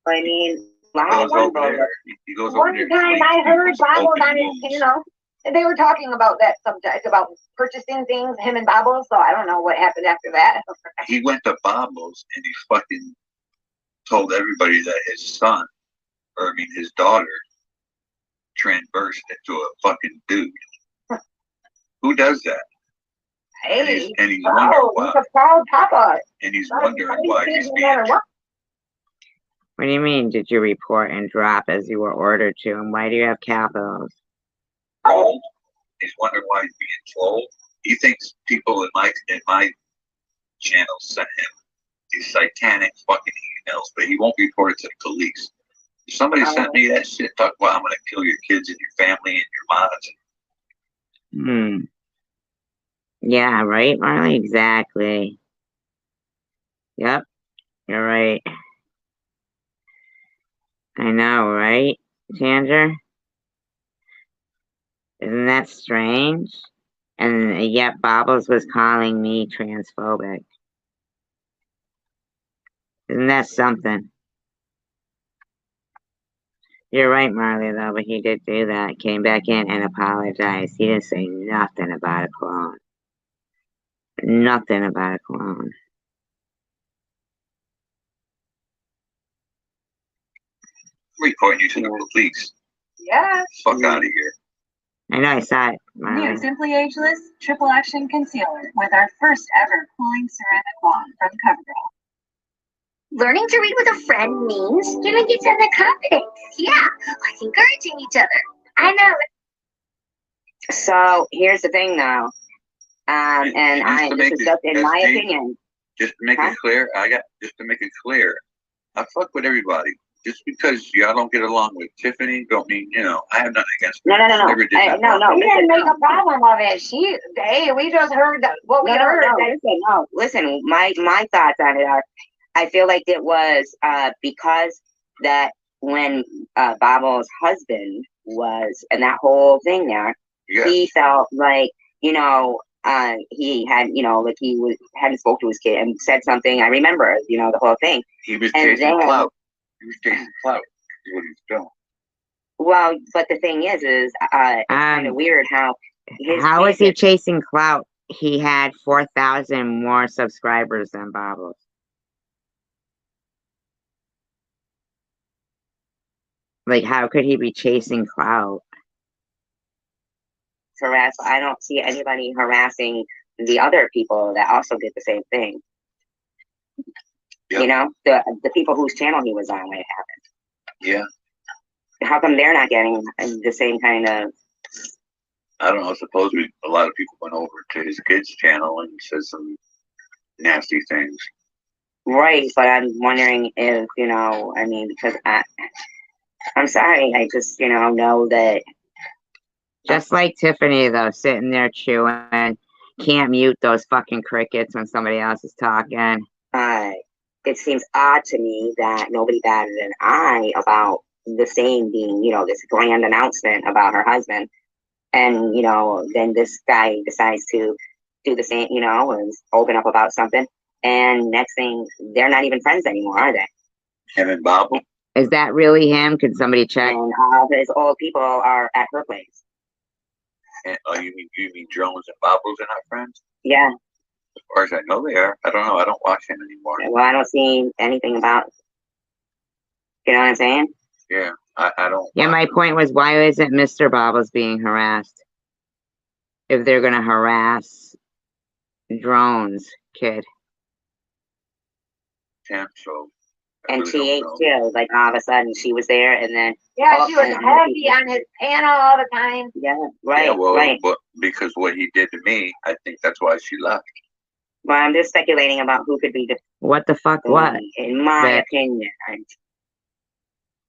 I mean, he goes over there. One time I heard Bobbles on his channel, and they were talking about that subject, about purchasing things, him and Bobbles, so I don't know what happened after that. He went to Bobbles and he fucking told everybody that his daughter transversed into a fucking dude. Who does that? Hey, and he's wondering why. He's a proud papa. And he's wondering why he's being. What do you mean, did you report and drop as you were ordered to? And why do you have capitals? He's wondering why he's being trolled. He thinks people in my channel sent him these satanic fucking emails, but he won't report it to the police. If somebody sent me that shit, talk about I'm gonna kill your kids and your family and your mods. Yeah, right, Marley? Exactly. Yep, you're right. I know, right, Chandra? Isn't that strange? And yet Bobbles was calling me transphobic. Isn't that something? You're right, Marley, though, but he did do that. Came back in and apologized. He didn't say nothing about a clone. Nothing about a clone. Reporting you to the police. Yeah. Fuck out of here. I know, I saw it. New Simply Ageless Triple Action Concealer with our first ever cooling ceramic wand from CoverGirl. Learning to read with a friend means giving each other confidence. Yeah, like encouraging each other. I know. So here's the thing now. This is just in my opinion. Just to make it clear, I fuck with everybody. Just because y'all don't get along with Tiffany, don't mean, I have nothing against her. No. We didn't make a problem of it. We just heard what we heard. Listen, my thoughts on it are, I feel like it was because that when Bobbles' husband was, and that whole thing there, he felt like, he had, like hadn't spoke to his kid and said something. I remember, the whole thing. He was chasing clout. He was chasing clout. Is what he was doing. Well, but the thing is it's kind of weird how. How is he chasing clout? He had 4,000 more subscribers than Bobbles. Like, how could he be chasing clout? Harass. I don't see anybody harassing the other people that also did the same thing. Yep. You know, the people whose channel he was on when it happened. Yeah. How come they're not getting the same kind of? I don't know. Supposedly, a lot of people went over to his kids' channel and said some nasty things. Right, but I'm wondering if, you know, I mean, because I'm sorry, I just, you know that. Just like Tiffany, though, sitting there chewing, can't mute those fucking crickets when somebody else is talking. It seems odd to me that nobody batted an eye about the same being, you know, this grand announcement about her husband. And, you know, then this guy decides to do the same, you know, and open up about something. And next thing, they're not even friends anymore, are they? Him and Bobble? Is that really him? Could somebody check? And all his old people are at her place. And, oh, you mean Jones and Bobble's are not friends? Yeah. As far as I know, they are. I don't know. I don't watch him anymore. Well, I don't see anything about. You know what I'm saying? Yeah, I don't. Yeah, my point was, why isn't Mr. Bobbles being harassed? If they're gonna harass Drones, kid. Him, so. And TH too, like all of a sudden she was there, and then Yeah, she was heavy on his panel all the time. Yeah, right, Yeah, well, right. but because what he did to me, I think that's why she left. Well, I'm just speculating about who could be the. What the fuck? What? In my Vic. opinion, I'm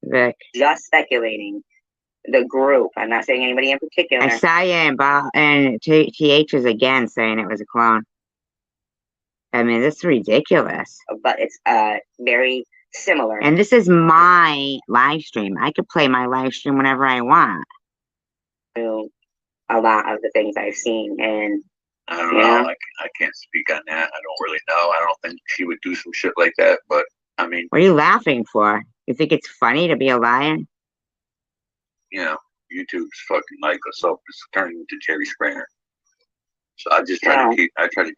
Vic. just speculating. The group. I'm not saying anybody in particular. I saw you and TH is again saying it was a clone. I mean, this is ridiculous. But it's very similar. And this is my live stream. I could play my live stream whenever I want. To a lot of the things I've seen, and I don't know. I can't speak on that. I don't really know. I don't think she would do some shit like that. But I mean, what are you laughing for? You think it's funny to be a liar? You know, YouTube's fucking like us up. It's turning into Jerry Springer. So I just try to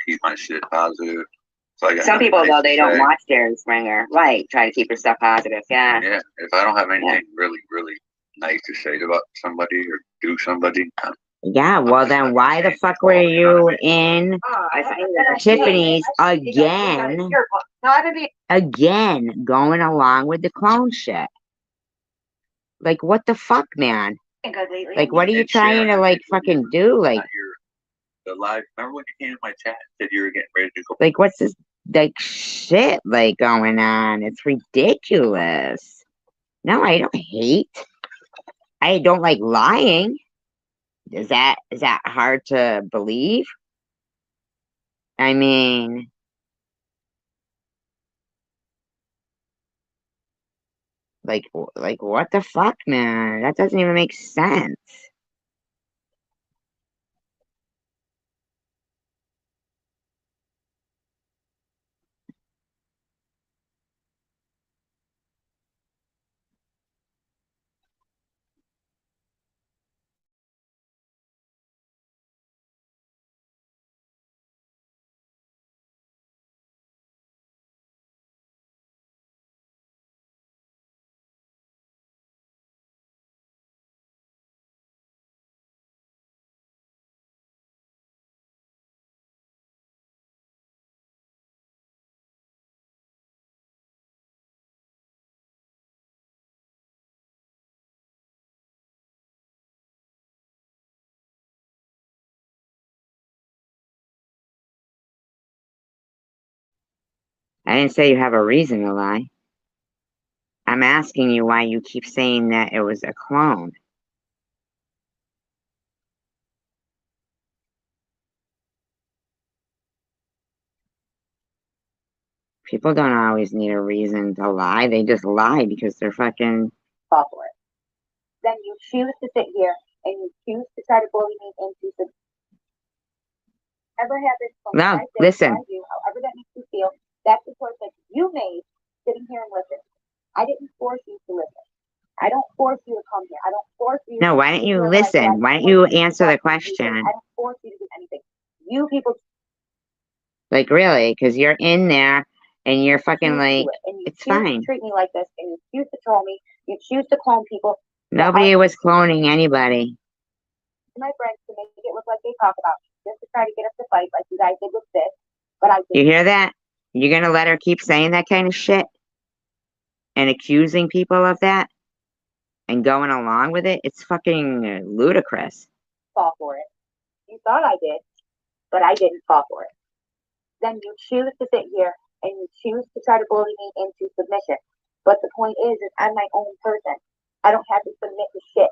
keep my shit positive. So some people though they don't watch Jerry Springer, right? Try to keep your stuff positive. Yeah. Yeah. If I don't have anything really nice to say about somebody or do somebody. Yeah, well then why the fuck were you in Tiffany's again going along with the clone shit? Like, what the fuck, man? Like, what are you trying to, like, fucking do? Like, the live, remember when you came in my chat and said you were getting ready to go? Like, what's this, like, shit, like, going on? It's ridiculous. No, I don't hate. I don't like lying. Is that hard to believe? I mean... Like, what the fuck, man? That doesn't even make sense. I didn't say you have a reason to lie. I'm asking you why you keep saying that it was a clone. People don't always need a reason to lie. They just lie because they're fucking... Fall for it. Then you choose to sit here and you choose to try to bully me into the... Ever happens from No, listen. However that makes you feel, that's the choice that you made sitting here and listen. I didn't force you to listen. I don't force you to come here. I don't force you. No, why don't you listen? Why don't you answer the question? I don't force you to do anything. You people. Like, really? Because you're in there and you're fucking like, it's fine. Treat me like this and you choose to troll me You choose to clone people. Nobody was cloning anybody. My friends to make it look like they talk about me, just to try to get us to fight like you guys did with this. But I You hear that? You're gonna let her keep saying that kind of shit and accusing people of that and going along with it? It's fucking ludicrous. Fall for it. You thought I did, but I didn't fall for it. Then you choose to sit here and you choose to try to bully me into submission. But the point is I'm my own person. I don't have to submit to shit.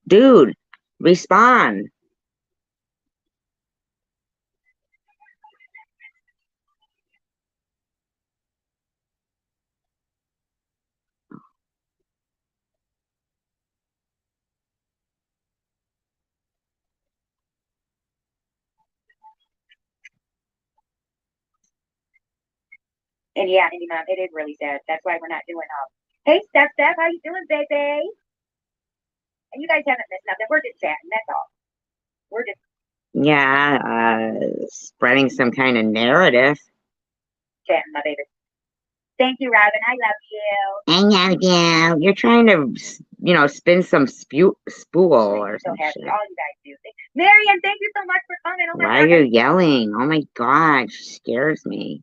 Dude, respond. And yeah, Indy Mom, it is really sad. That's why we're not doing Hey Steph, how you doing, baby? And you guys haven't missed nothing. We're just chatting, that's all. We're just Spreading some kind of narrative. chatting, my baby. Thank you, Robin. I love you. I love you. You're trying to, spin some spool or So some happy. shit. All you guys do. Marion, thank you so much for coming. Oh my Why are God. you yelling? Oh my God, she scares me.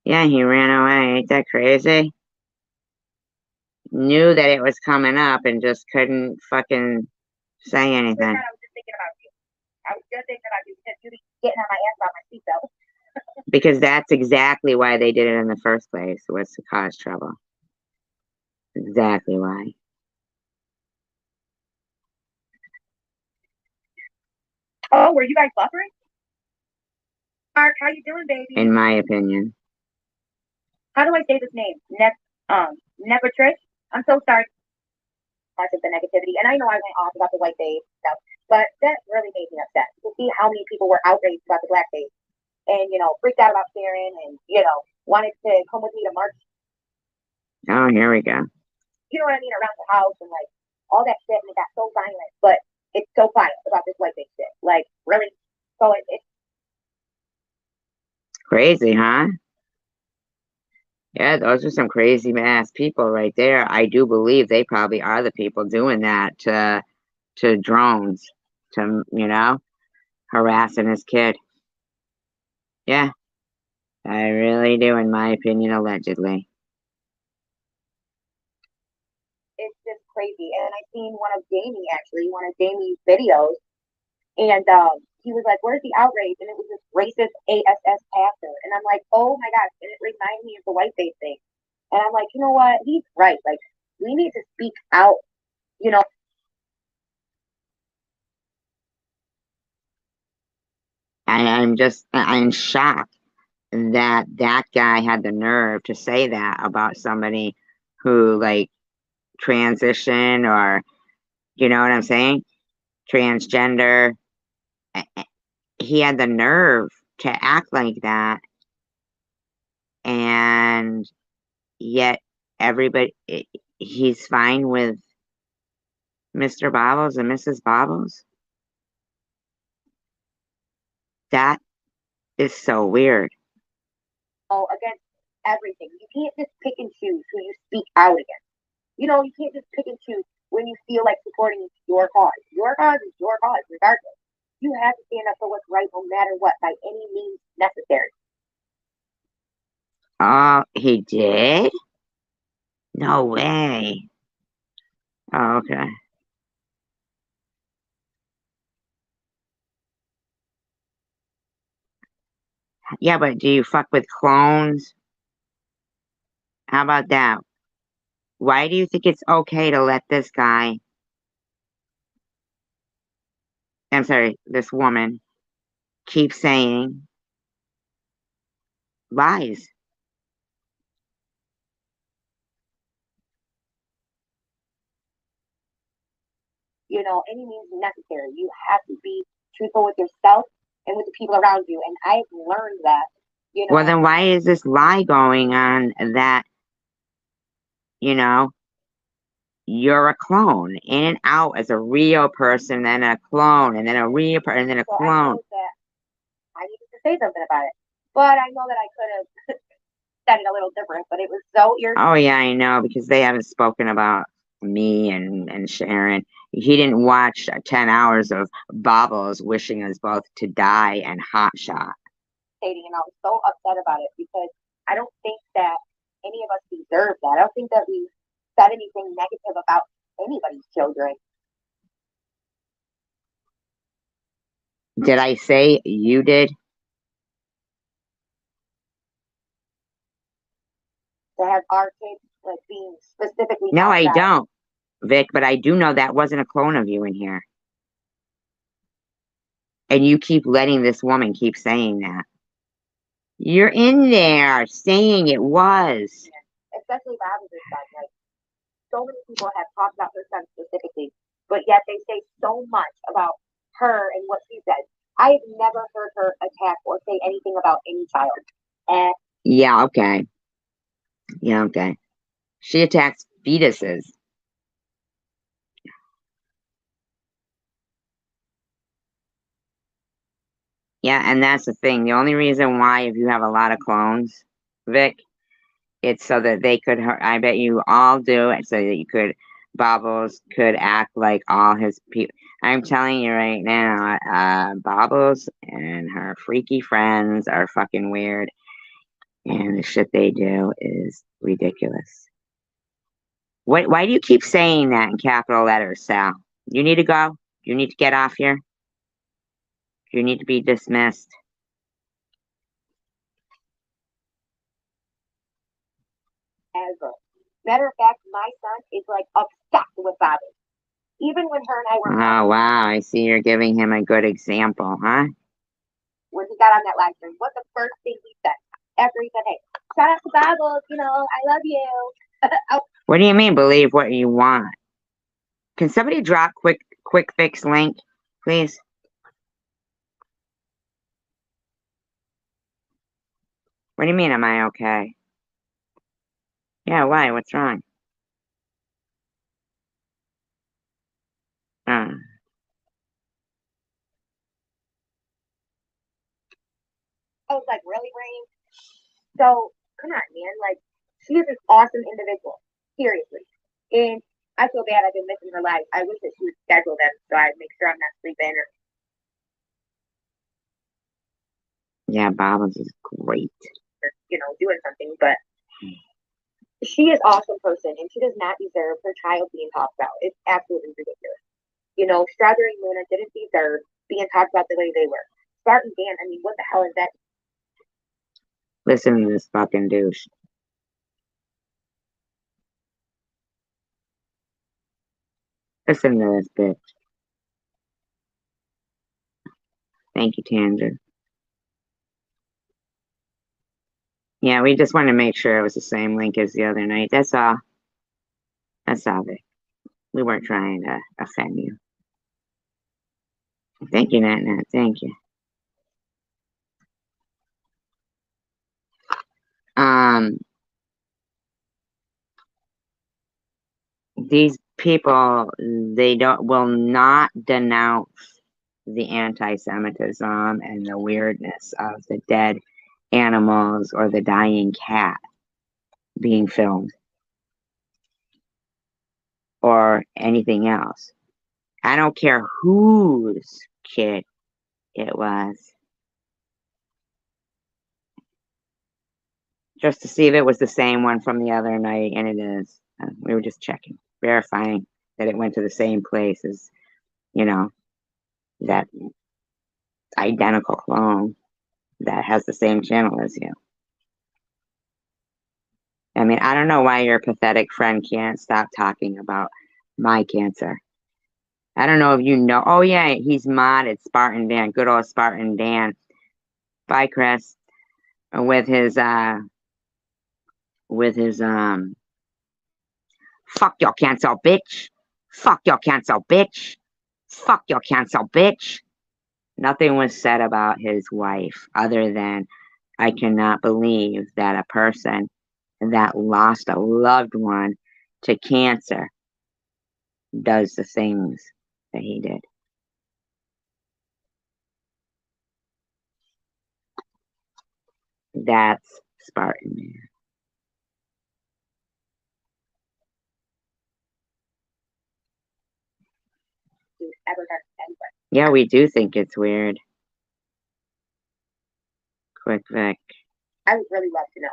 Yeah, he ran away. Ain't that crazy? Knew that it was coming up and just couldn't fucking say anything. I was just thinking about you. I was just thinking about you because you be getting on my ass about my seatbelt. Because that's exactly why they did it in the first place, was to cause trouble. Exactly why. Oh, were you guys buffering? Mark, how you doing, baby? In my opinion. How do I say this name? Never Trish? I'm so sorry. Much of the negativity, and I know I went off about the white face stuff, but that really made me upset to see how many people were outraged about the black face, and freaked out about Sharon, and wanted to come with me to march. Oh, here we go. You know what I mean? Around the house and like all that shit, and it got so violent, but it's so quiet about this white face shit. Like really, so it's Crazy, huh? Yeah, those are some crazy ass people right there. I do believe they probably are the people doing that to drones, to harassing his kid. Yeah, I really do, in my opinion, allegedly. it's just crazy. And I seen one of Jamie's videos, and he was like, "Where's the outrage?" And it was this racist ASS pastor, and I'm like, "Oh my gosh!" And it reminded me of the whiteface thing, and I'm like, you know what? He's right. Like we need to speak out. You know, I'm shocked that that guy had the nerve to say that about somebody who like transition, or you know what I'm saying, transgender. He had the nerve to act like that, and yet everybody, he's fine with Mr. Bobbles and Mrs. Bobbles. That is so weird. against everything. You can't just pick and choose who you speak out against. You can't just pick and choose when you feel like supporting your cause. Your cause is your cause, regardless. You have to stand up for what's right no matter what, by any means necessary. Oh, he did? No way. Oh, okay. Yeah, but do you fuck with clones? How about that? Why do you think it's okay to let this guy, I'm sorry, this woman, keep saying lies? Any means necessary. You have to be truthful with yourself and with the people around you. And I've learned that, Well, then why is this lie going on that, you're a clone, in and out as a real person, then a clone, and then a real person, and then a So I clone? know that I needed to say something about it. But I know that I could have said it a little different, but it was so irritating. Oh yeah, I know, because they haven't spoken about me and Sharon. He didn't watch 10 hours of Bobbles wishing us both to die and Hot Shot. And I was so upset about it because I don't think that any of us deserve that. I don't think that we said anything negative about anybody's children. Did I say you did? To have our kids like being specifically. No, I don't, Vic, but I do know that wasn't a clone of you in here. And you keep letting this woman keep saying that. You're in there saying it was. Especially Bob's son. Like, so many people have talked about her son specifically, but yet they say so much about her and what she says. I have never heard her attack or say anything about any child. And yeah, okay. Yeah, okay. She attacks fetuses. Yeah, and that's the thing. The only reason why, if you have a lot of clones, Vic, it's so that they could, I bet you all do it so that you could, Bobbles could act like all his people. I'm telling you right now, Bobbles and her freaky friends are fucking weird. And the shit they do is ridiculous. Why do you keep saying that in capital letters, Sal? You need to go? You need to get off here? You need to be dismissed. ever. Matter of fact, my son is like obsessed with Bobby. Even when her and I were Oh, wow. I see you're giving him a good example, huh? when he got on that live stream, what's the first thing he said? After he said, hey, shout out to Bobbles, I love you. What do you mean, believe what you want? Can somebody drop quick fix link, please? What do you mean, am I okay? Yeah, why? What's wrong? Uh, I was like, really, Rain? So, come on, man. Like, she is an awesome individual. Seriously. And I feel bad I've been missing her life. I wish that she would schedule them so I'd make sure I'm not sleeping or yeah, Bobbles is great. doing something. But she is an awesome person and she does not deserve her child being talked about. It's absolutely ridiculous. Strawberry and Luna didn't deserve being talked about the way they were. Spartan Dan, I mean, what the hell is that? Listen to this fucking douche. Listen to this bitch. Thank you, Tanger. Yeah, we just wanted to make sure it was the same link as the other night. That's all. That's all, Vic. We weren't trying to offend you. Thank you, Nat. Thank you. These people, they will not denounce the anti-Semitism and the weirdness of the dead animals or the dying cat being filmed or anything else. I don't care whose kid it was. Just to see if it was the same one from the other night, and it is. We were just checking, verifying that it went to the same place as, that identical clone that has the same channel as you. I mean, I don't know why your pathetic friend can't stop talking about my cancer. I don't know if you know. Oh, yeah, he's modded Spartan Dan, good old Spartan Dan. Bye, Chris. With his, fuck your cancer, bitch. Fuck your cancer, bitch. Fuck your cancer, bitch. Nothing was said about his wife other than I cannot believe that a person that lost a loved one to cancer does the things that he did. That's Spartan, man. ever done to anybody. Yeah, we do think it's weird. Quick Vic. I would really love to know.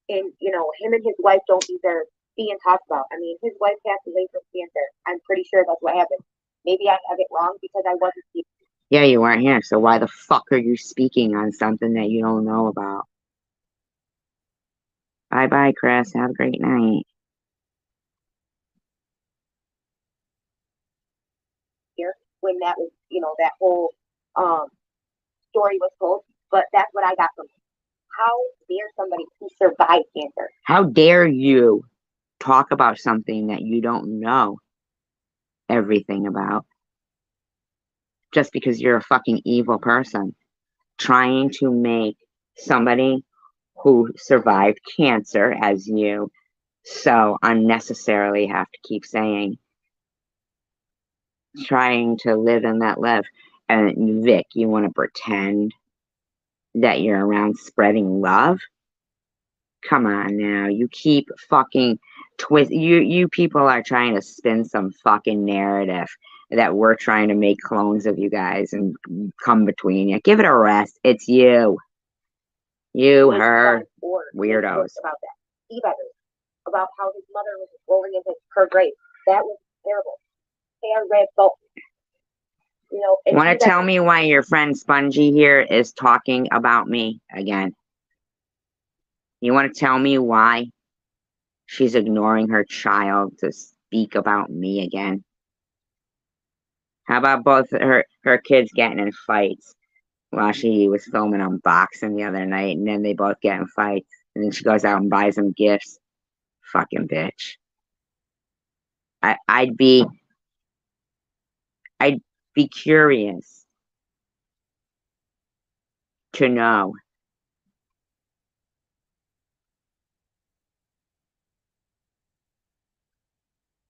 And, you know, him and his wife don't deserve being talked about. I mean, his wife passed away from cancer. I'm pretty sure that's what happened. Maybe I have it wrong because I wasn't here. Yeah, you weren't here, so why the fuck are you speaking on something that you don't know about? Bye-bye, Chris. Have a great night. Here, when that was, you know, that whole story was told. But that's what I got from it. How dare somebody who survived cancer? How dare you talk about something that you don't know everything about just because you're a fucking evil person trying to make somebody who survived cancer as you so unnecessarily have to keep saying, trying to live and let live. And Vic, you want to pretend that you're around spreading love? Come on now, you keep fucking you people are trying to spin some fucking narrative that we're trying to make clones of you guys and come between you. Give it a rest. It's you. You, her, weirdos. About that. Steve Evans, about how his mother was rolling into her grave. That was terrible. And red both. You know, Want to tell me why your friend Spongy here is talking about me again? You want to tell me why she's ignoring her child to speak about me again? How about both her kids getting in fights while she was filming unboxing the other night, and then they both get in fights, and then she goes out and buys them gifts? Fucking bitch. I'd be curious to know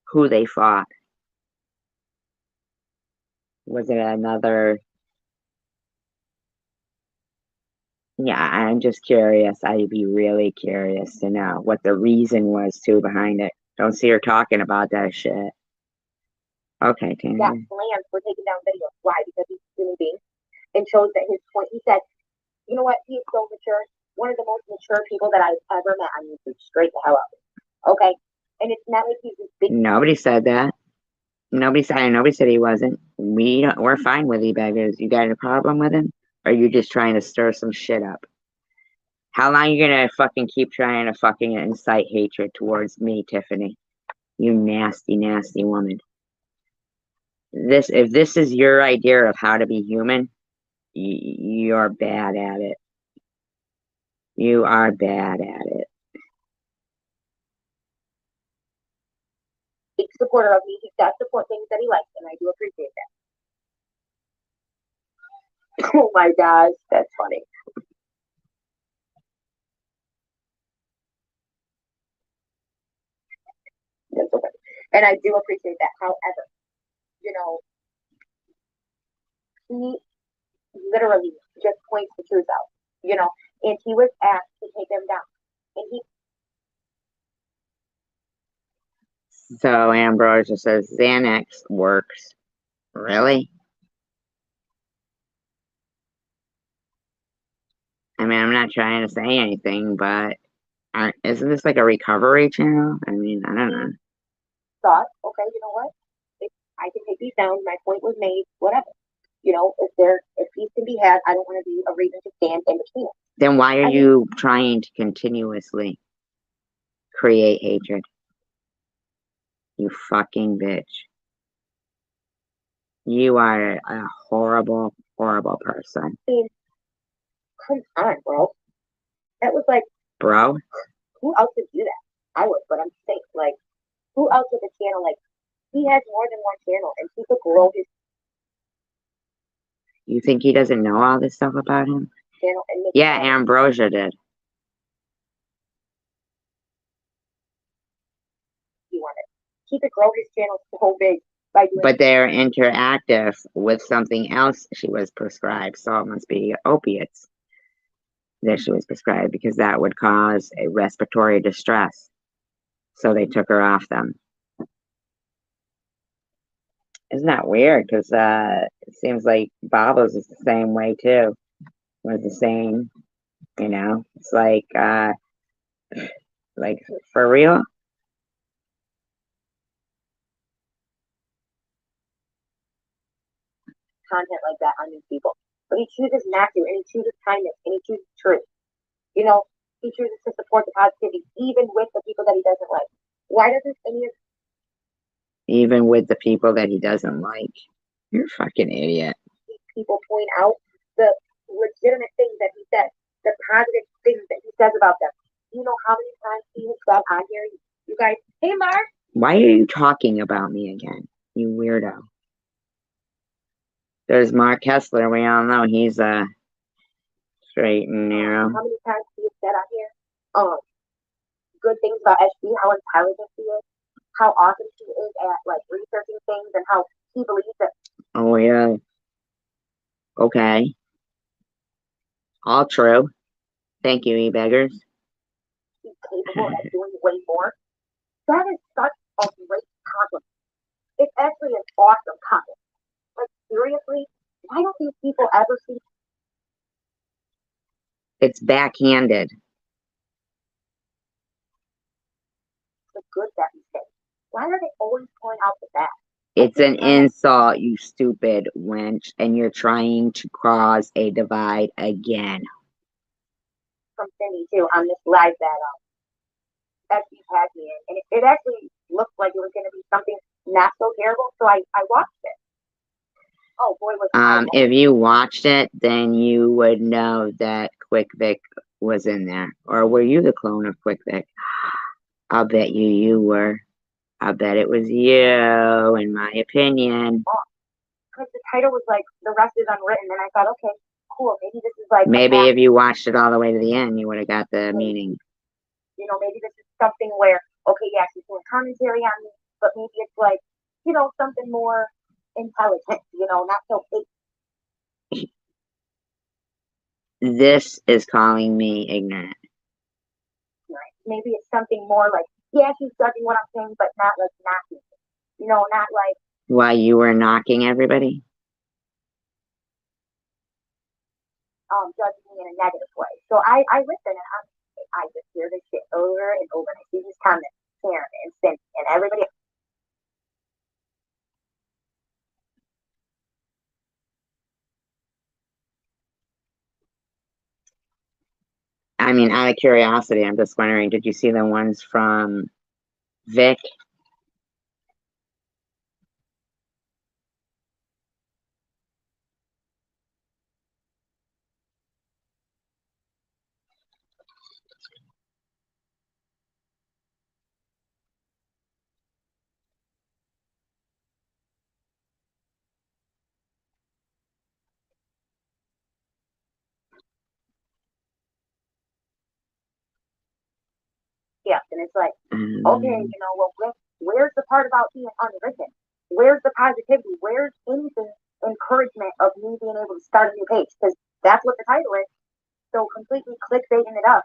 who they fought. Was it another? Yeah, I'm just curious. I'd be really curious to know what the reason was too behind it. Don't see her talking about that shit. Okay, Tanner. Got slammed for taking down videos. Why? Because he's a human being and shows that his point. He said, "You know what? He is so mature. One of the most mature people that I've ever met on YouTube. Straight the hell up." Okay, and it's not like he's this big. Nobody said that. Nobody said he wasn't. We're fine with e-beggars. You got a problem with him? Or are you just trying to stir some shit up? How long are you gonna fucking keep trying to fucking incite hatred towards me, Tiffany? You nasty, nasty woman. If this is your idea of how to be human, you're bad at it. You are bad at it. Big supporter of me. He does support things that he likes, and I do appreciate that. Oh my gosh, that's funny. That's okay. And I do appreciate that. However, you know, he literally just points the truth out, you know, and he was asked to take them down. And he So Ambrosia says Xanax works. Really? I mean, I'm not trying to say anything, but isn't this like a recovery channel? I mean, I don't know. thought, okay, you know what? If I can take these down, my point was made, whatever. You know, if peace can be had, I don't want to be a reason to stand in between it. Then why are you trying to continuously create hatred? You fucking bitch. You are a horrible, horrible person. I mean, come on, bro. That was like, Bro? Who else would do that? I would, but I'm saying, like, who else with a channel? Like, he has more than one channel, and he could grow his You think he doesn't know all this stuff about him? channel and make Yeah, Ambrosia did. he wanted. He could grow his channel so big by doing. But they're interactive with something else she was prescribed, so it must be opiates that she was prescribed, because that would cause a respiratory distress. So they took her off them. Isn't that weird? Because it seems like Bobbles is the same way too. Was the same, you know. It's like for real. Content like that on these people. But he chooses not to, and he chooses kindness, and he chooses truth. You know, he chooses to support the positivity, even with the people that he doesn't like. Why doesn't any of Even with the people that he doesn't like. You're a fucking idiot. these people point out the legitimate things that he says, the positive things that he says about them? You know how many times he has said on here, you guys, hey Mark, Why are you talking about me again? You weirdo. There's Mark Kessler. We all know he's a straight and narrow. how many times he has said on here, good things about SB, how intelligent he is, how awesome he is at like researching things, and how he believes that. Oh yeah. Okay. All true. Thank you, e-beggars. He's capable of doing way more. That is such a great compliment. It's actually an awesome compliment. Like seriously, why don't these people ever see It's backhanded. the good that we say? Why are they always point out the bad? It's an insult, you stupid wench, and you're trying to cause a divide again. From Cindy too on this live that she had me in, and it actually looked like it was going to be something not so terrible, so I watched it. Oh boy, was If you watched it, then you would know that Quick Vic was in there. Or were you the clone of Quick Vic? I'll bet you were. I bet it was you, in my opinion. because the title was like the rest is unwritten, and I thought, okay, cool, maybe this is like Maybe if you watched it all the way to the end, you would have got the meaning. you know, maybe this is something where, okay, yeah, she's doing commentary on me, but maybe it's like, you know, something more intelligent, you know, not so big. This is calling me ignorant. Right? Maybe it's something more like, yeah, she's judging what I'm saying, but not like knocking. You know, not like. Why you were knocking everybody? Judging me in a negative way. So I listen, and I just hear this shit over and over, and I see these comments, Karen and Cindy and everybody. I mean, out of curiosity, I'm just wondering, did you see the ones from Vic? Yeah, and it's like, okay, you know, well, where's the part about being unwritten? Where's the positivity? Where's anything encouragement of me being able to start a new page? Because that's what the title is. So completely clickbaiting it up.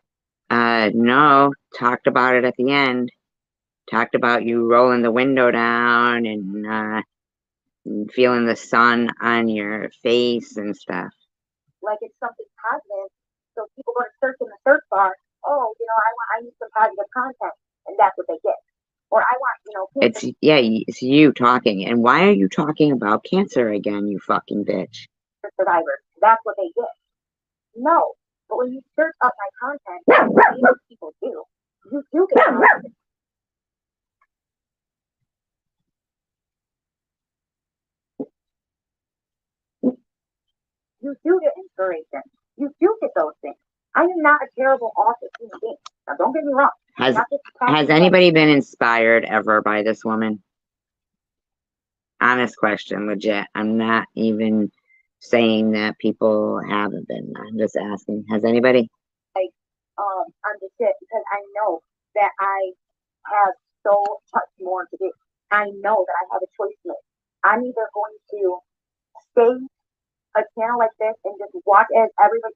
No, talked about it at the end. Talked about you rolling the window down and feeling the sun on your face and stuff. Like it's something positive. So people go to search in the search bar. Oh, you know, I need some positive content, and that's what they get. Or I want, you know, it's you talking. And why are you talking about cancer again, you fucking bitch? Survivors. That's what they get. No, but when you search up my content, what people do, you do get positive. You do get inspiration. You do get those things. I am not a terrible, awful human being. Now, don't get me wrong. Has anybody been inspired ever by this woman? Honest question, legit. I'm not even saying that people haven't been. I'm just asking. Has anybody? Like, on the shit, because I know that I have so much more to do. I know that I have a choice to make. I'm either going to stay a channel like this and just watch as everybody.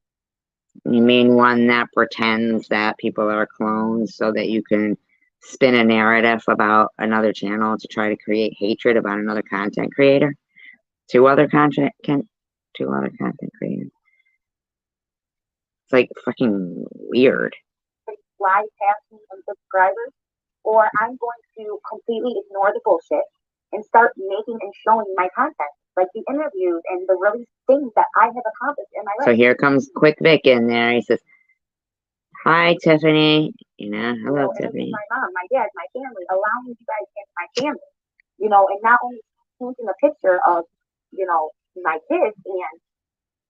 You mean one that pretends that people are clones so that you can spin a narrative about another channel to try to create hatred about another content creator. Two other content creators. It's like fucking weird. Fly past me and subscribers, or I'm going to completely ignore the bullshit and start making and showing my content, like the interviews and the really things that I have accomplished in my life. So here comes Quick Vic in there. He says, "Hi, Tiffany." Hello, Tiffany. My mom, my dad, my family, allowing you guys into my family, and not only painting a picture of, my kids and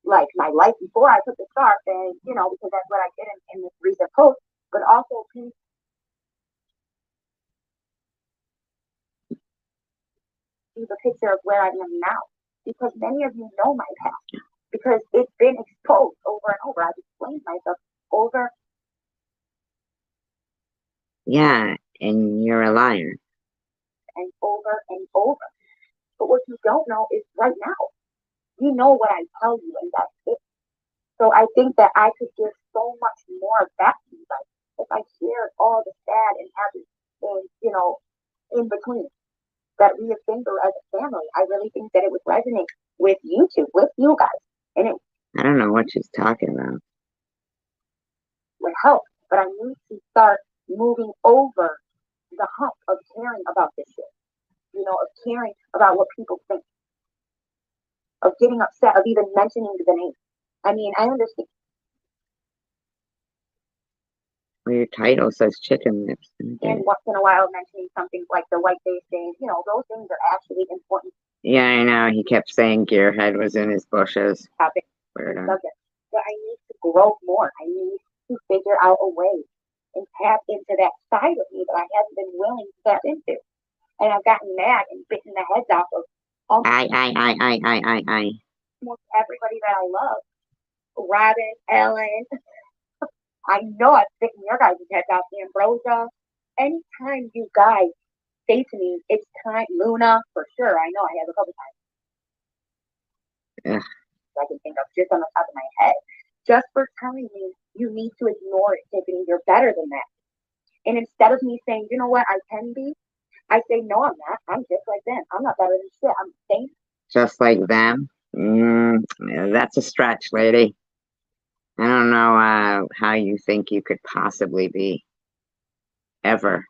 like my life before I put the scarf and, because that's what I did in this recent post, but also paint the picture of where I am now. Because many of you know my past. Because it's been exposed over and over. I've explained myself over. Yeah, and you're a liar. And over and over. But what you don't know is right now. You know what I tell you, and that's it. So I think that I could give so much more back to you guys if I shared all the sad and happy things, in between that we have been through as a family. I really think that it would resonate with you two, with you guys. And it I don't know what she's talking about. would help. But I need to start moving over the hump of caring about this shit. Of caring about what people think. Of getting upset, of even mentioning the name. I mean, I understand. Well, your title says chicken lips. And once in a while mentioning something like the white face days, those things are actually important. Yeah, I know. He kept saying Gearhead was in his bushes. Topic. Weirdo. Subject. But I need to grow more. I need to figure out a way and tap into that side of me that I haven't been willing to tap into. And I've gotten mad and bitten the heads off of almost everybody that I love. Robin, Ellen. I know I've bitten your guys' heads off. Ambrosia. Anytime you guys say to me, it's time, Luna, for sure. I know I have a couple times. I can think of just on the top of my head. Just for telling me you need to ignore it, Tiffany. You're better than that. And instead of me saying, you know what, I can be, I say, no, I'm not. I'm just like them. I'm not better than shit. I'm safe. Just like them? That's a stretch, lady. I don't know how you think you could possibly be ever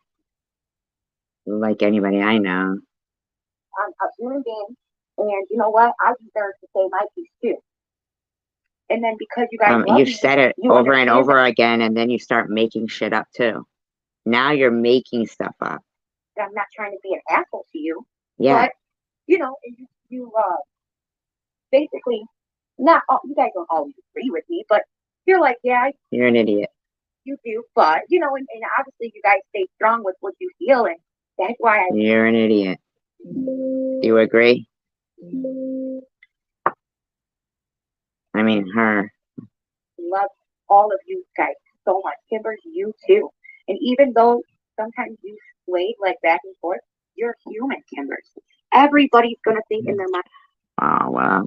like anybody I know. I'm a human being, and you know what? I deserve to say my piece too. And then because you guys love you've me, said it over and over again, and then you start making shit up too. Now you're making stuff up. I'm not trying to be an asshole to you. Yeah. But and you basically not all, you guys don't always agree with me, but you're like, yeah, you're an idiot. You do, but and obviously you guys stay strong with what you feel, and that's why you're an idiot. You agree? I mean, her. Love all of you guys so much. Kimber, you too. And even though sometimes you swayed like back and forth, you're human, Kimbers. Everybody's gonna think in their mind. Oh wow.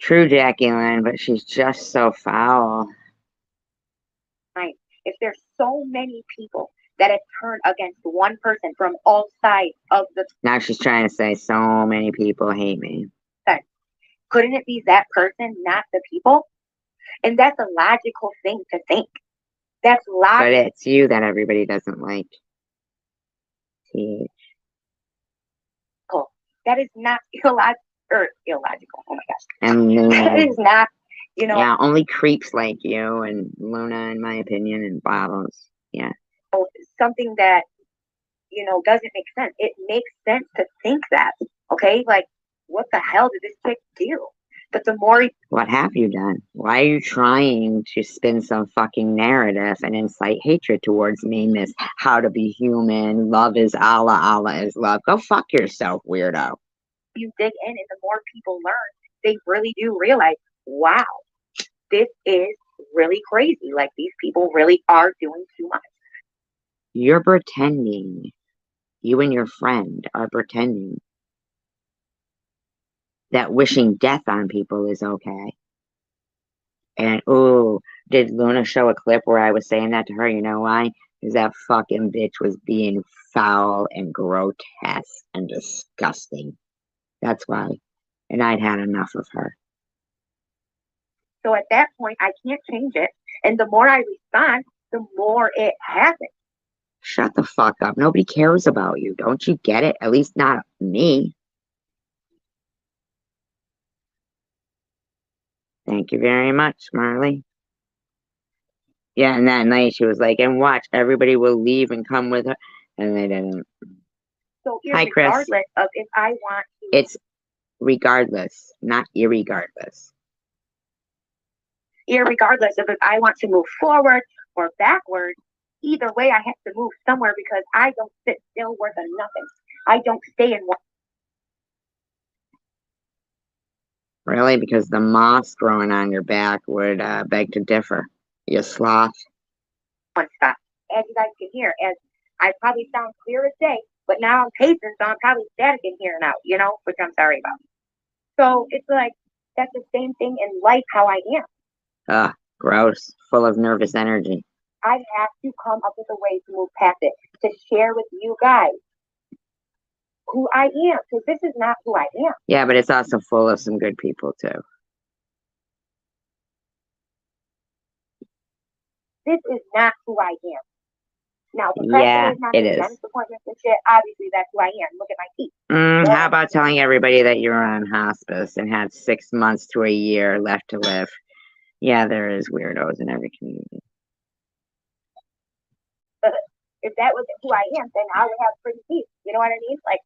True, Jackie Lynn, but she's just so foul. If there's so many people that have turned against one person from all sides of the... Now she's trying to say so many people hate me. Couldn't it be that person, not the people? And that's a logical thing to think. That's logical. But it's you that everybody doesn't like. TH. That is not illogical. Oh my gosh. And that is not, Yeah, only creeps like you and Luna, in my opinion, and Bobos. Yeah. Something that, doesn't make sense. It makes sense to think that. Okay? Like, what the hell did this chick do? But the more What have you done? Why are you trying to spin some fucking narrative and incite hatred towards me, Miss How to Be Human? Love is Allah, Allah is love. Go fuck yourself, weirdo. you dig in and the more people learn, they really do realize, wow, this is really crazy. Like, these people really are doing too much. You're pretending. You and your friend are pretending that wishing death on people is okay. And, oh, did Luna show a clip where I was saying that to her? You know why? Because that fucking bitch was being foul and grotesque and disgusting. That's why. And I'd had enough of her. So at that point, I can't change it. And the more I respond, the more it happens. Shut the fuck up. Nobody cares about you. Don't you get it? At least not me. Thank you very much, Marley. Yeah, and that night she was like, and watch, everybody will leave and come with her. And they didn't. So Hi, Chris. regardless of if I want to, It's regardless, not irregardless. irregardless of if I want to move forward or backward, either way, I have to move somewhere because I don't sit still worth a nothing. I don't stay in one. Really? Because the moss growing on your back would beg to differ. You sloth. One spot. As you guys can hear, as I probably sound clear as day, but now I'm pacing, so I'm probably static in here now, which I'm sorry about. So it's like, that's the same thing in life, how I am. Ugh, gross. Full of nervous energy. I have to come up with a way to move past it, to share with you guys who I am, because this is not who I am. Yeah, but it's also full of some good people, too. This is not who I am. Now, the fact that it's not it the is. dentist appointments and shit, obviously that's who I am. Look at my teeth. How about telling everybody that you're on hospice and had 6 months to a year left to live? Yeah, there is weirdos in every community. If that was who I am, then I would have pretty teeth. You know what I mean? Like,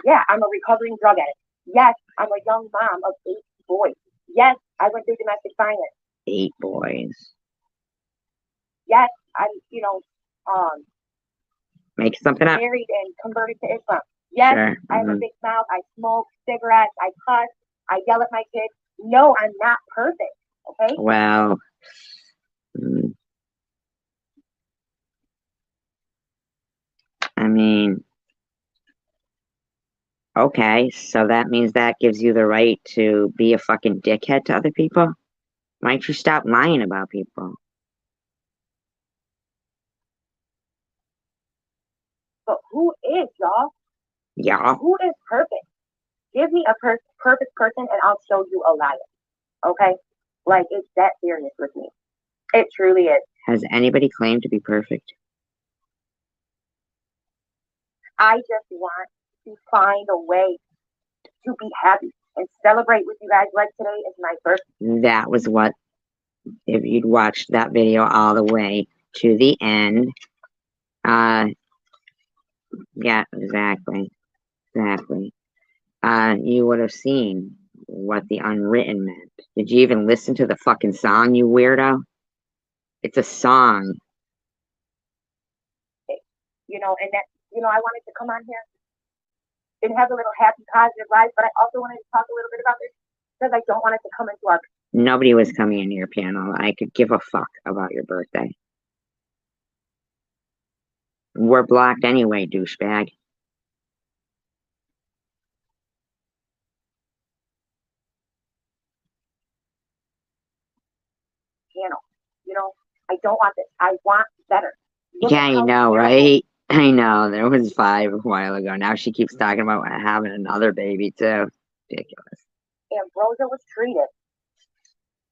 yeah, I'm a recovering drug addict. Yes, I'm a young mom of 8 boys. Yes, I went through domestic violence. 8 boys. Yes, I'm, Make something up. married and converted to Islam. Yes, Sure. I have a big mouth. I smoke cigarettes. I cuss. I yell at my kids. No, I'm not perfect. Okay. Well, I mean, okay, so that means that gives you the right to be a fucking dickhead to other people? Why don't you stop lying about people? But who is, y'all? Yeah. Who is perfect? Give me a perfect person and I'll show you a liar. Okay? Like, it's that serious with me. It truly is. Has anybody claimed to be perfect? I just want to find a way to be happy and celebrate with you guys. Like, today is my birthday. That was what, if you'd watched that video all the way to the end, yeah, exactly, you would have seen what the unwritten meant. Did you even listen to the fucking song, you weirdo? It's a song. And that, I wanted to come on here and have a little happy, positive life, but I also wanted to talk a little bit about this because I don't want it to come into our... Nobody was coming into your panel. I could give a fuck about your birthday. We're blocked anyway, douchebag. Panel. I don't want this. I want better. Yeah, you know, right? I know. There was 5 a while ago. Now she keeps talking about having another baby, too. Ridiculous. Ambrosia was treated.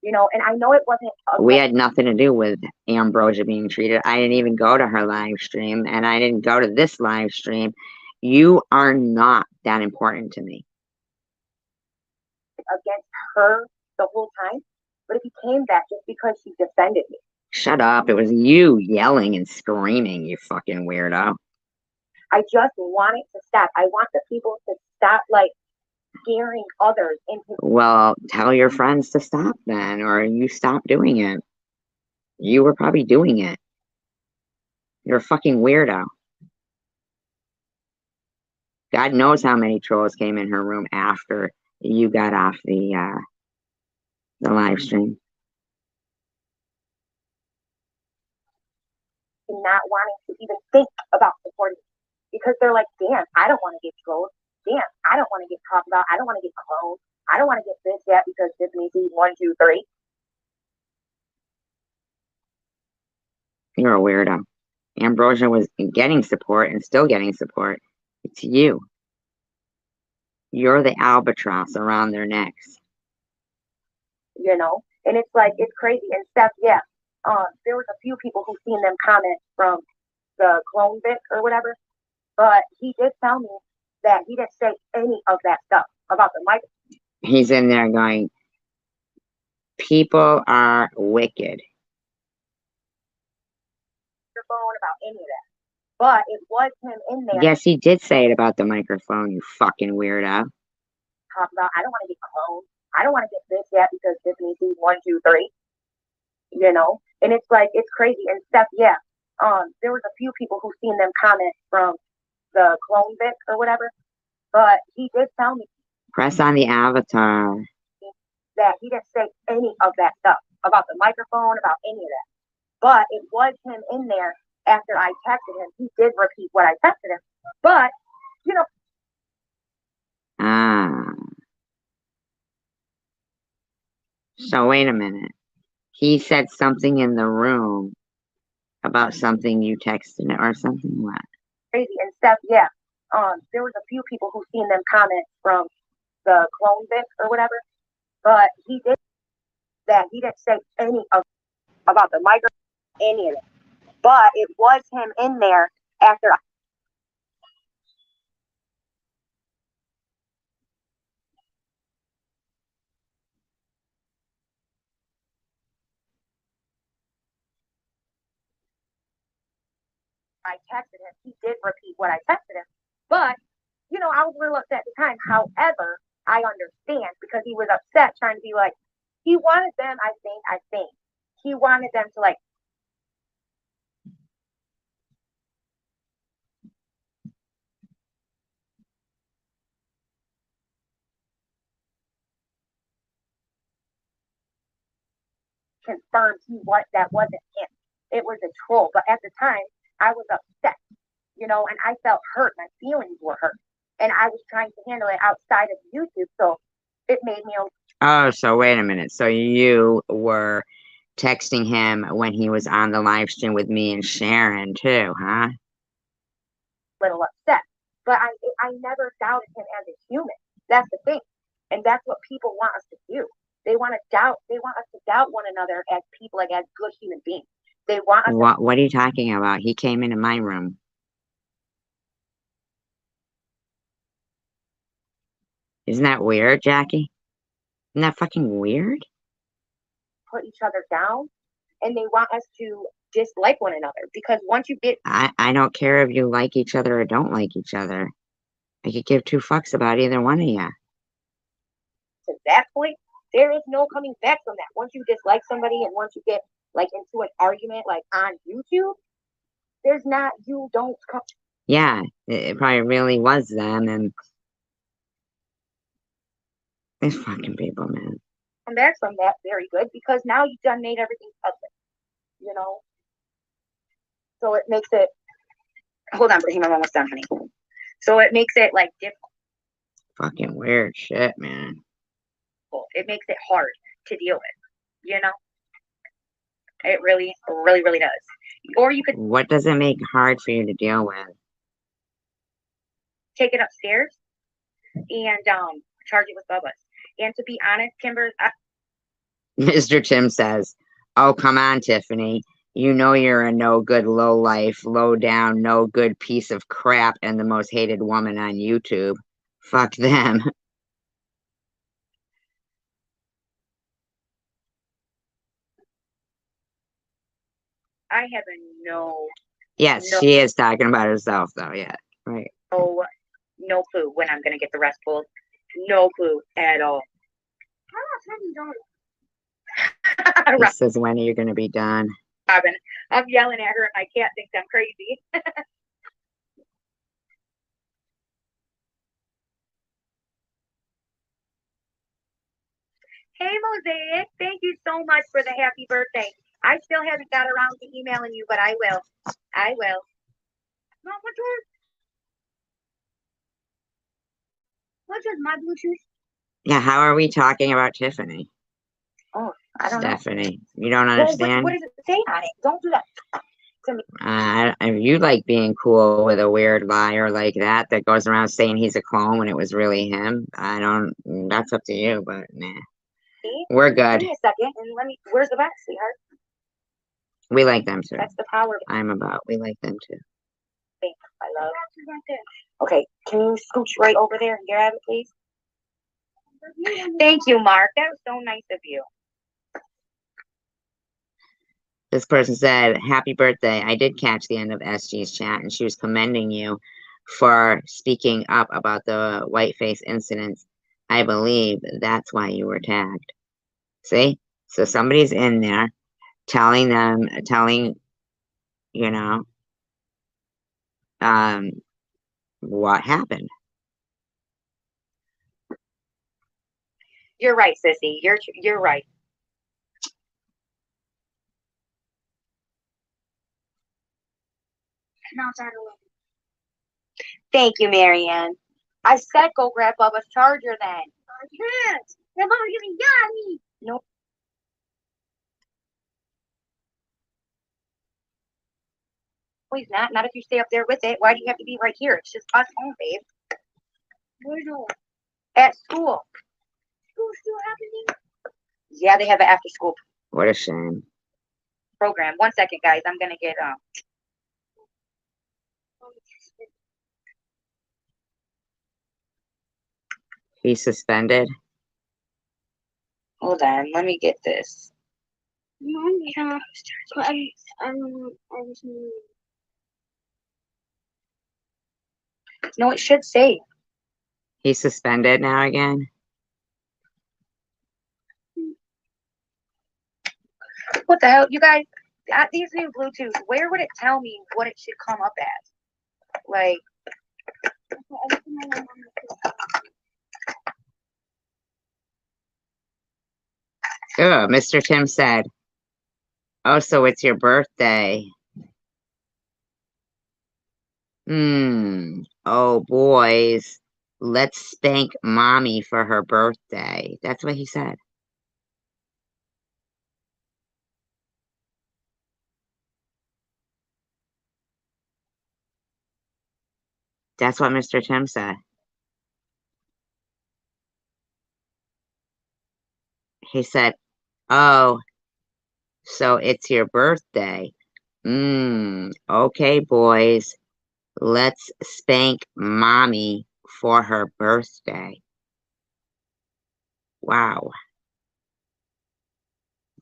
And I know it wasn't... We had nothing to do with Ambrosia being treated. I didn't even go to her live stream, and I didn't go to this live stream. You are not that important to me. Against her the whole time, but it became that just because she defended me. Shut up. It was you yelling and screaming, you fucking weirdo. I just want it to stop. I want the people to stop, like, scaring others into. Well, tell your friends to stop then, or you stop doing it. You were probably doing it. You're a fucking weirdo. God knows how many trolls came in her room after you got off the live stream. Not wanting to even think about supporting me because they're like, damn, I don't want to get trolled. Damn, I don't want to get talked about. I don't want to get cloned. I don't want to get this yet because this means he's 1, 2, 3. You're a weirdo. Ambrosia was getting support and still getting support. It's you. You're the albatross around their necks. You know, and it's like, it's crazy. And Steph, yeah, there was a few people who seen them comment from the clone bit or whatever, but he did tell me that he didn't say any of that stuff about the mic. He's in there going, people are wicked. About any of that, but it was him in there. Yes, he did say it about the microphone, you fucking weirdo. Talk about, I don't want to get cloned. I don't want to get this yet because this means he's 1, 2, 3. You know, and it's like, it's crazy. And Steph, yeah, there was a few people who seen them comment from the clone bit or whatever, but he did tell me. Press on the avatar. That he didn't say any of that stuff about the microphone, about any of that. But it was him in there after I texted him. He did repeat what I texted him. But, you know. Ah. So wait a minute. He said something in the room about something you texted or something. What? Crazy and stuff, yeah. There was a few people who seen them comment from the clone bit or whatever. But he did that. He didn't say any of about the microphone, any of it. But it was him in there after I texted him. He did repeat what I texted him. But, you know, I was real upset at the time. However, I understand because he was upset trying to be like, he wanted them, I think, he wanted them to like, confirmed that wasn't him. It was a troll. But at the time, I was upset, you know, and I felt hurt. My feelings were hurt. And I was trying to handle it outside of YouTube. So it made me Oh, so wait a minute. So you were texting him when he was on the live stream with me and Sharon too, huh? little upset. But I never doubted him as a human. That's the thing. And that's what people want us to do. They want us to doubt one another as people, like as good human beings. They want us What are you talking about? He came into my room. Isn't that weird, Jackie? Isn't that fucking weird? put each other down, and they want us to dislike one another because once you get I don't care if you like each other or don't like each other. I could give two fucks about either one of you. to that point, there is no coming back from that. Once you dislike somebody and once you get like into an argument like on YouTube, there's not, you don't come. Yeah, it probably really was them, and these fucking people, man. Come back from that very good because now you've done made everything public, you know. So it makes it. Hold on, Brahim, I'm almost done, honey. So it makes it like difficult. Fucking weird shit, man. It makes it hard to deal with, you know. It really, really, really does. Or you could. What does it make hard for you to deal with? Take it upstairs and charge it with Bubba's. And to be honest, Kimber, Mr. Tim says, oh, come on, Tiffany. You know you're a no good, low life, low down, no good piece of crap and the most hated woman on YouTube. Fuck them. I have no. Yes, she is talking about herself, though. Yeah, right. No clue when I'm gonna get the rest pulled. No clue at all. He says, when are you going to be done? Robin, I'm yelling at her and my cat thinks I'm crazy. Hey, Mosaic, thank you so much for the happy birthday. I still haven't got around to emailing you, but I will. I will. No, what's my Bluetooth? Yeah, how are we talking about Tiffany? Oh, I don't Stephanie, you don't know. understand? What does it say on it? Don't do that to me. You like being cool with a weird liar like that goes around saying he's a clone when it was really him. I don't, that's up to you, but nah. See? We're good. Give me a second and where's the box, sweetheart? We like them too. That's the power. We like them too. Thanks, my love. Okay, can you scooch right over there and grab it, please? Thank you, Mark. That was so nice of you. This person said, happy birthday. I did catch the end of SG's chat, and she was commending you for speaking up about the whiteface incidents. I believe that's why you were tagged. See? So somebody's in there telling, you know, what happened. You're right, sissy. You're right. Thank you, Marianne. I said go grab Bubba's charger then. I can't. Your mama's gonna yell at me. Nope. No, he's not. Not if you stay up there with it. Why do you have to be right here? It's just us home, babe. Where's all? At school. School's still happening? Yeah, they have an after school What a shame. program. 1 second, guys. I'm gonna get He's suspended. Hold on, let me get this. No, it should say. He's suspended now again. What the hell, you guys? These new Bluetooth. Where would it tell me what it should come up as? Like. Oh, Mr. Tim said, oh, so it's your birthday. Oh, boys, let's spank mommy for her birthday. That's what he said. That's what Mr. Tim said. He said, oh, so it's your birthday. Okay, boys, let's spank mommy for her birthday. Wow.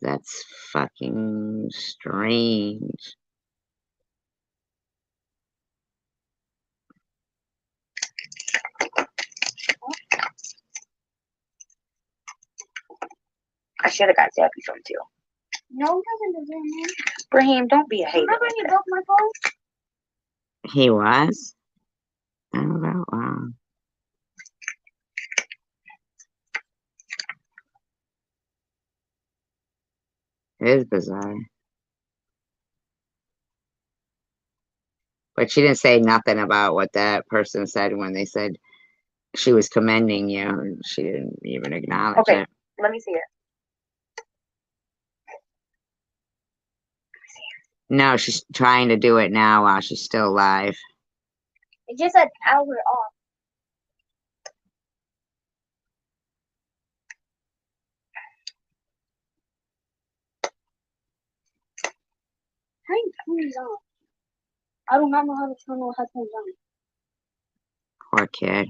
That's fucking strange. I should have got Zappy some too. No, it doesn't deserve me. Brahim, don't be a hater. Remember when you broke my phone? He was? Oh, wow. It is bizarre. But she didn't say nothing about what that person said when they said she was commending you. She didn't even acknowledge it. Let me see it. No, she's trying to do it now while she's still live. It just said power off. How do you turn these off? I do not know how to turn the headphones on. Poor kid.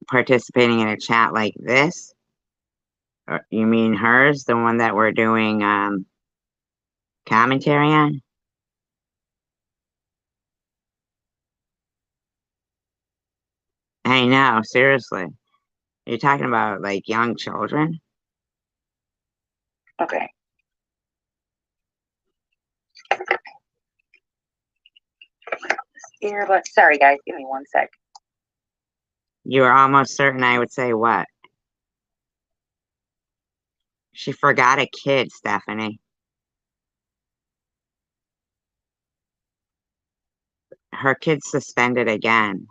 Participating in a chat like this? Or you mean hers? The one that we're doing commentary on? I know, seriously. You're talking about like young children? Okay. Earbuds. Sorry, guys. Give me 1 sec. You were almost certain I would say what? She forgot a kid, Stephanie. Her kid's suspended again.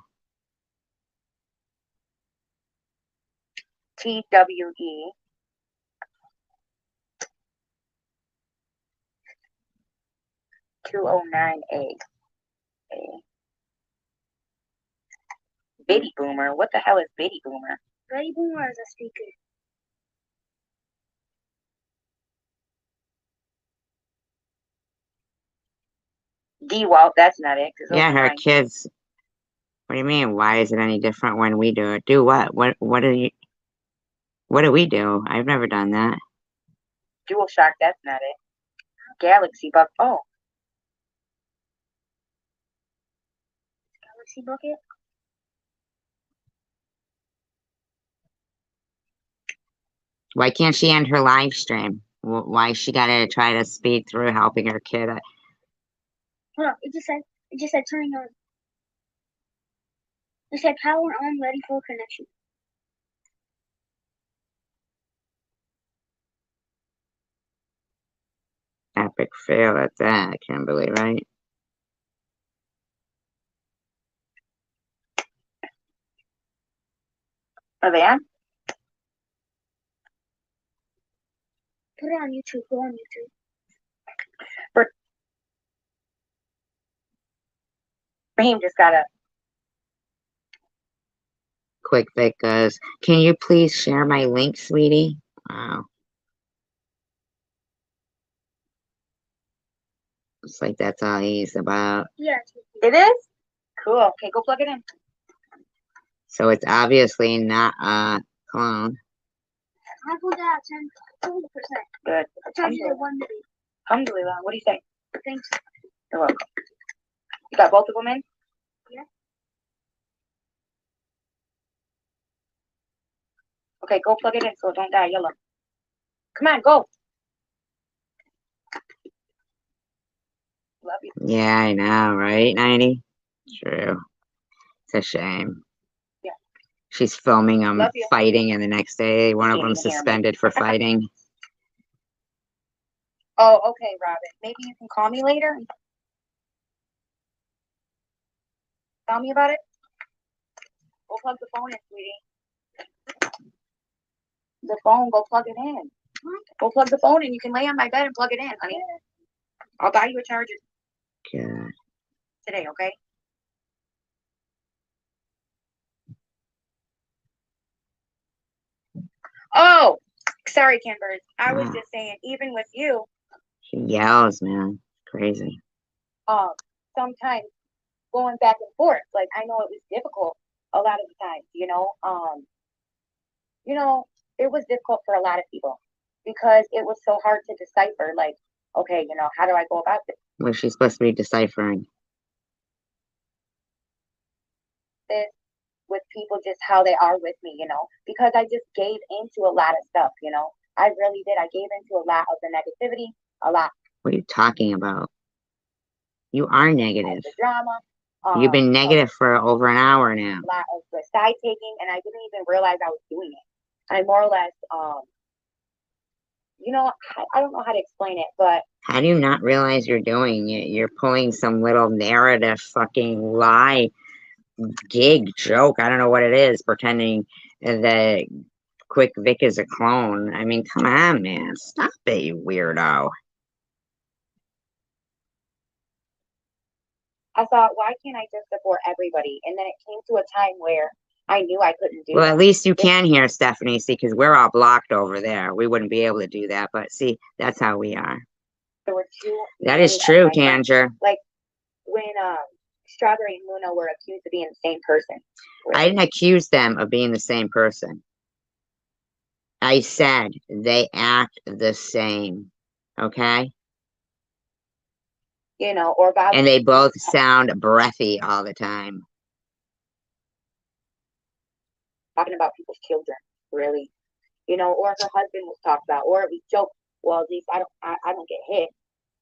TWE. (209A). Baby boomer. What the hell is baby boomer? Baby boomer is a speaker. DWALT. That's not it. Yeah, her kids. What do you mean? Why is it any different when we do it? Do what? What do you? What do we do? I've never done that. DualShock. That's not it. Galaxy Buck. Oh. Galaxy Bucket. Why can't she end her live stream? Why she gotta try to speed through helping her kid? Hold on, it just said turning on. It said power on, ready for connection. Epic fail at that, I can't believe, right? Are they on? Put it on YouTube. Go on YouTube. Raheem just got a. Quick Vic goes, can you please share my link, sweetie? Wow. Looks like that's all he's about. Yeah. It is? Cool. Okay, go plug it in. So it's obviously not a clone. I put that 10%. Good. I charged it at 1 minute. Alhamdulillah. What do you say? Thanks. You're welcome. You got both of them in? Yeah. Okay, go plug it in so it don't die yellow. Come on, go. Love you. Yeah, I know, right, 90? True. It's a shame. Yeah. She's filming them fighting, and the next day, one of can't them even hear me. suspended for fighting. Oh, okay, Robin. Maybe you can call me later. Tell me about it. Go plug the phone in, sweetie. The phone, go plug it in. Go plug the phone in. You can lay on my bed and plug it in, honey. I'll buy you a charger God. today, okay? Oh, sorry, Kimber. I was just saying, even with you, She yells, man. Crazy. sometimes going back and forth, like I know it was difficult a lot of the times, it was difficult for a lot of people because it was so hard to decipher, like, okay, how do I go about this? What's she supposed to be deciphering? With people, just how they are with me, because I just gave into a lot of stuff, I really did. I gave into a lot of the negativity, a lot. What are you talking about? You are negative. The drama. You've been negative for over an hour now. A lot of the side taking, and I didn't even realize I was doing it. I more or less, I don't know how to explain it, but how do you not realize you're doing it? You're pulling some little narrative fucking lie gig joke. I don't know what it is, pretending that Quick Vic is a clone. I mean, come on, man. Stop it, you weirdo. I thought, why can't I just support everybody? And then it came to a time where I knew I couldn't do well, at least you can hear Stephanie, see, because we're all blocked over there. We wouldn't be able to do that, but see, that's how we are. There were two. That is true, Tanger. Like when Strawberry and Luna were accused of being the same person. I didn't accuse them of being the same person. I said they act the same. Okay? you know, or Bob. And they both sound breathy all the time. Talking about people's children, really, you know, or her husband was talked about, or at least joke. Well, at least I don't get hit,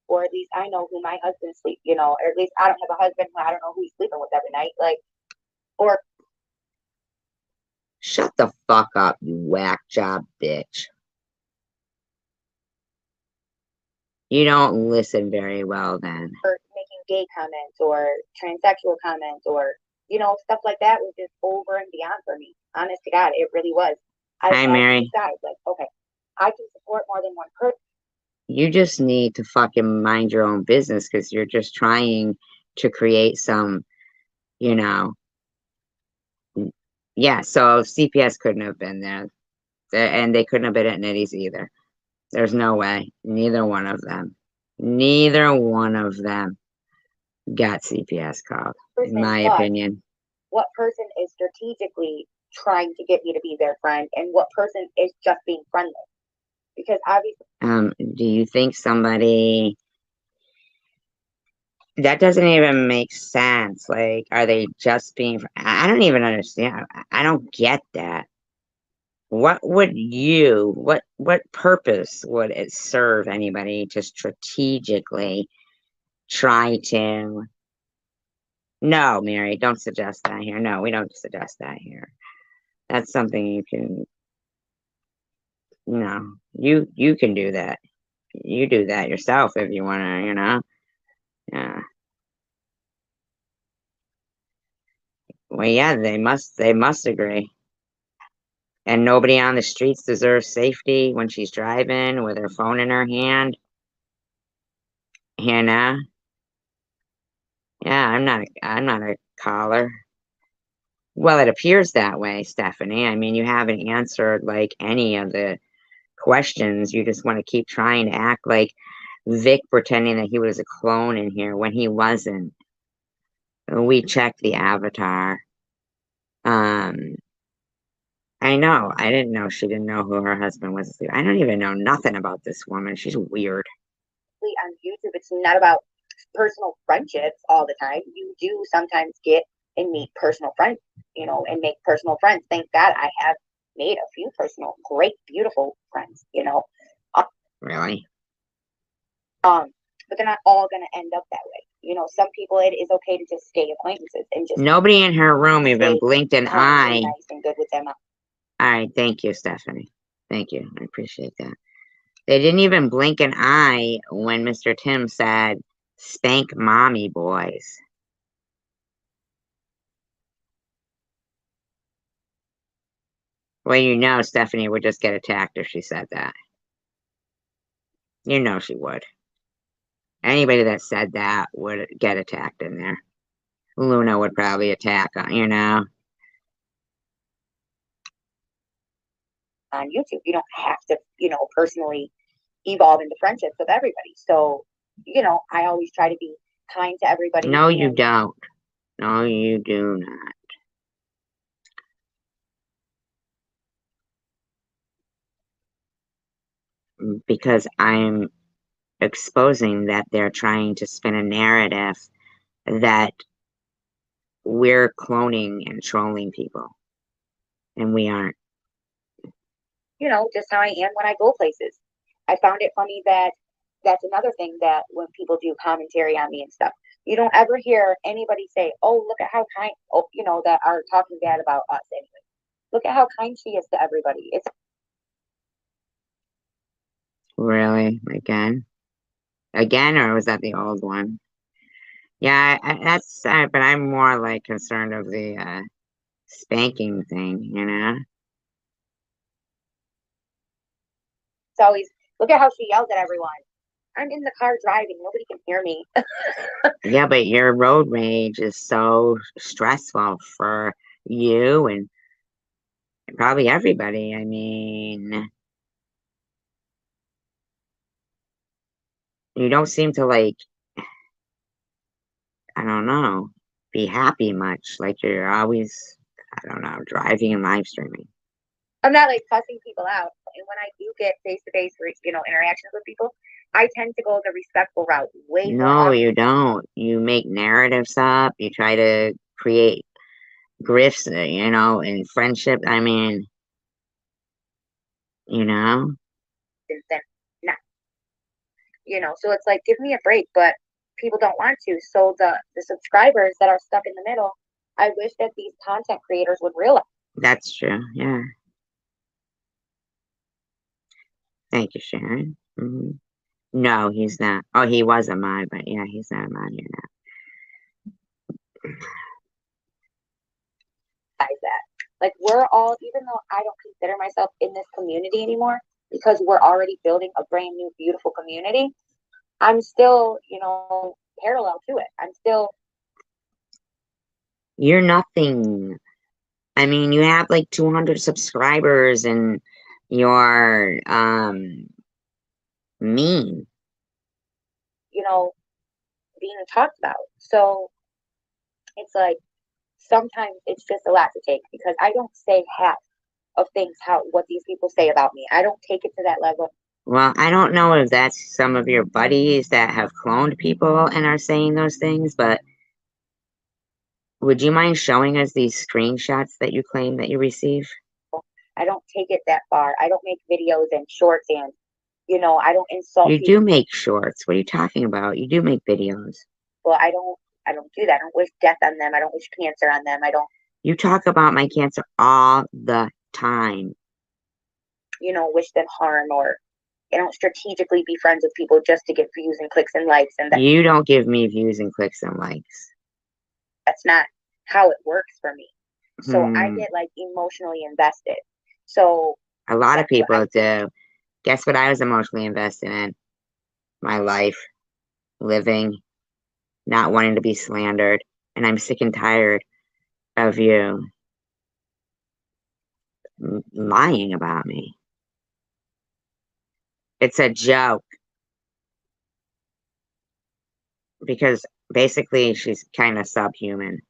or at least I know who my husband sleep, you know, or at least I don't have a husband who I don't know who he's sleeping with every night, like, or shut the fuck up, you whack job bitch. You don't listen very well then. or making gay comments or transsexual comments or, you know, stuff like that was just over and beyond for me. Honest to God, it really was. Hi, Mary. Decided, like, okay, I can support more than one person. You just need to fucking mind your own business because you're just trying to create some, you know. Yeah, so CPS couldn't have been there. And they couldn't have been at Nitty's either. There's no way. Neither one of them. Neither one of them got CPS called, in my opinion. What person is strategically trying to get me to be their friend, and what person is just being friendly? Because obviously, do you think somebody that doesn't even make sense? Like, are they just being? I don't even understand. I don't get that. What would you? What purpose would it serve anybody to strategically try to? No, Mary, don't suggest that here. No, we don't suggest that here. That's something you can. No, you can do that. You do that yourself if you want to, you know. Yeah. Well, yeah, they must agree. And nobody on the streets deserves safety when she's driving with her phone in her hand. You know. Yeah, I'm not a caller. Well, it appears that way, Stephanie. I mean, you haven't answered like any of the questions. You just want to keep trying to act like Vic pretending that he was a clone in here when he wasn't. We checked the avatar. I know. I didn't know she didn't know who her husband was. I don't even know nothing about this woman. She's weird. on YouTube, it's not about personal friendships all the time. You do sometimes get and meet personal friends, you know, and make personal friends. Thank God I have made a few personal, great, beautiful friends, you know. Really? But they're not all gonna end up that way. You know, some people it is okay to just stay acquaintances and just nobody in her room even blinked an eye. Nice and good with them. All right, thank you, Stephanie. Thank you. I appreciate that. They didn't even blink an eye when Mr. Tim said, "Spank mommy, boys." Well, you know Stephanie would just get attacked if she said that. You know she would. Anybody that said that would get attacked in there. Luna would probably attack, you know. On YouTube, you don't have to, you know, personally evolve into friendships with everybody. So, you know, I always try to be kind to everybody. No, you don't. No, you do not. Because I'm exposing that they're trying to spin a narrative that we're cloning and trolling people. And we aren't. You know, just how I am when I go places. I found it funny that that's another thing that when people do commentary on me and stuff, you don't ever hear anybody say, "Oh, look at how kind," oh, you know, that are talking bad about us anyway. Look at how kind she is to everybody. It's Really? Again, or was that the old one? Yeah, that's, but I'm more like concerned of the spanking thing, you know? It's always, look at how she yells at everyone. I'm in the car driving. Nobody can hear me. Yeah, but your road rage is so stressful for you and probably everybody. I mean, you don't seem to like, I don't know, be happy much. Like you're always, I don't know, driving and live streaming. I'm not like cussing people out. And when I do get face to face, you know, interactions with people, I tend to go the respectful route way more No, often. you don't. You make narratives up. You try to create grifts, in friendship. I mean, you know, Than not. So it's like, give me a break, but people don't want to. So the subscribers that are stuck in the middle, I wish that these content creators would realize. that's true. Yeah. Thank you, Sharon. No, he's not. Oh, he was a mod, but yeah, he's not a mod here That. Like, we're all, even though I don't consider myself in this community anymore, because we're already building a brand new, beautiful community, I'm still, parallel to it. I'm still. You're nothing. I mean, you have like 200 subscribers and you're mean. Being talked about. So it's like, sometimes it's just a lot to take, because I don't say half of things what these people say about me. I don't take it to that level. Well, I don't know if that's some of your buddies that have cloned people and are saying those things, but would you mind showing us these screenshots that you claim that you receive? I don't take it that far. I don't make videos and shorts, and I don't insult You people. do make shorts. What are you talking about? You do make videos. Well, I don't do that. I don't wish death on them. I don't wish cancer on them. I don't. You talk about my cancer all the time. Wish them harm, or I don't strategically be friends with people just to get views and clicks and likes, and You don't give me views and clicks and likes. that's not how it works for me. So I get like emotionally invested. So a lot of people do. Guess what I was emotionally invested in? My life, living, not wanting to be slandered. And I'm sick and tired of you lying about me. It's a joke. Because basically she's kind of subhuman.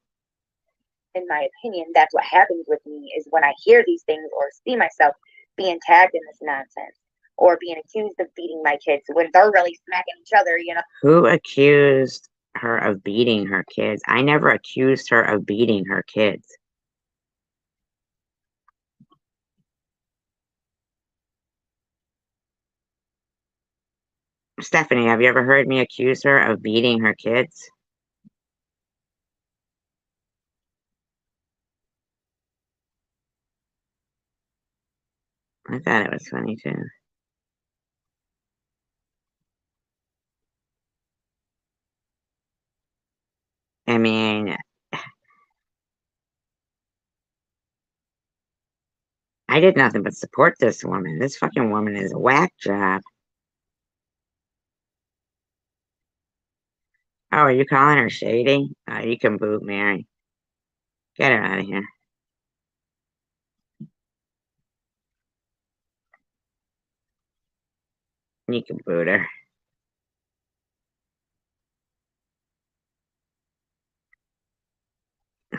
In my opinion, that's what happens with me, is when I hear these things or see myself being tagged in this nonsense, or being accused of beating my kids when they're really smacking each other. Who accused her of beating her kids? I never accused her of beating her kids. Stephanie, have you ever heard me accuse her of beating her kids? I thought it was funny too. I mean, I did nothing but support this woman. This fucking woman is a whack job. Oh, are you calling her shady? You can boot Mary. Get her out of here. You can boot her.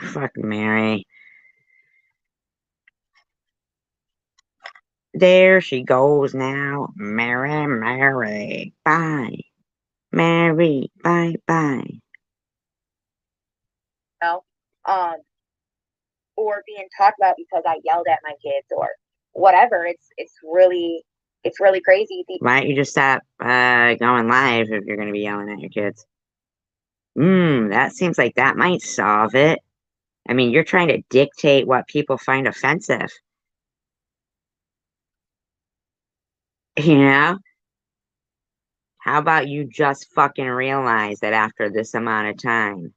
Fuck Mary. There she goes now. Mary, Mary. Bye. Mary, bye bye. Or being talked about because I yelled at my kids or whatever. It's really crazy. Why don't you just stop going live if you're going to be yelling at your kids? That seems like that might solve it. I mean, you're trying to dictate what people find offensive. You know? How about you just fucking realize that after this amount of time,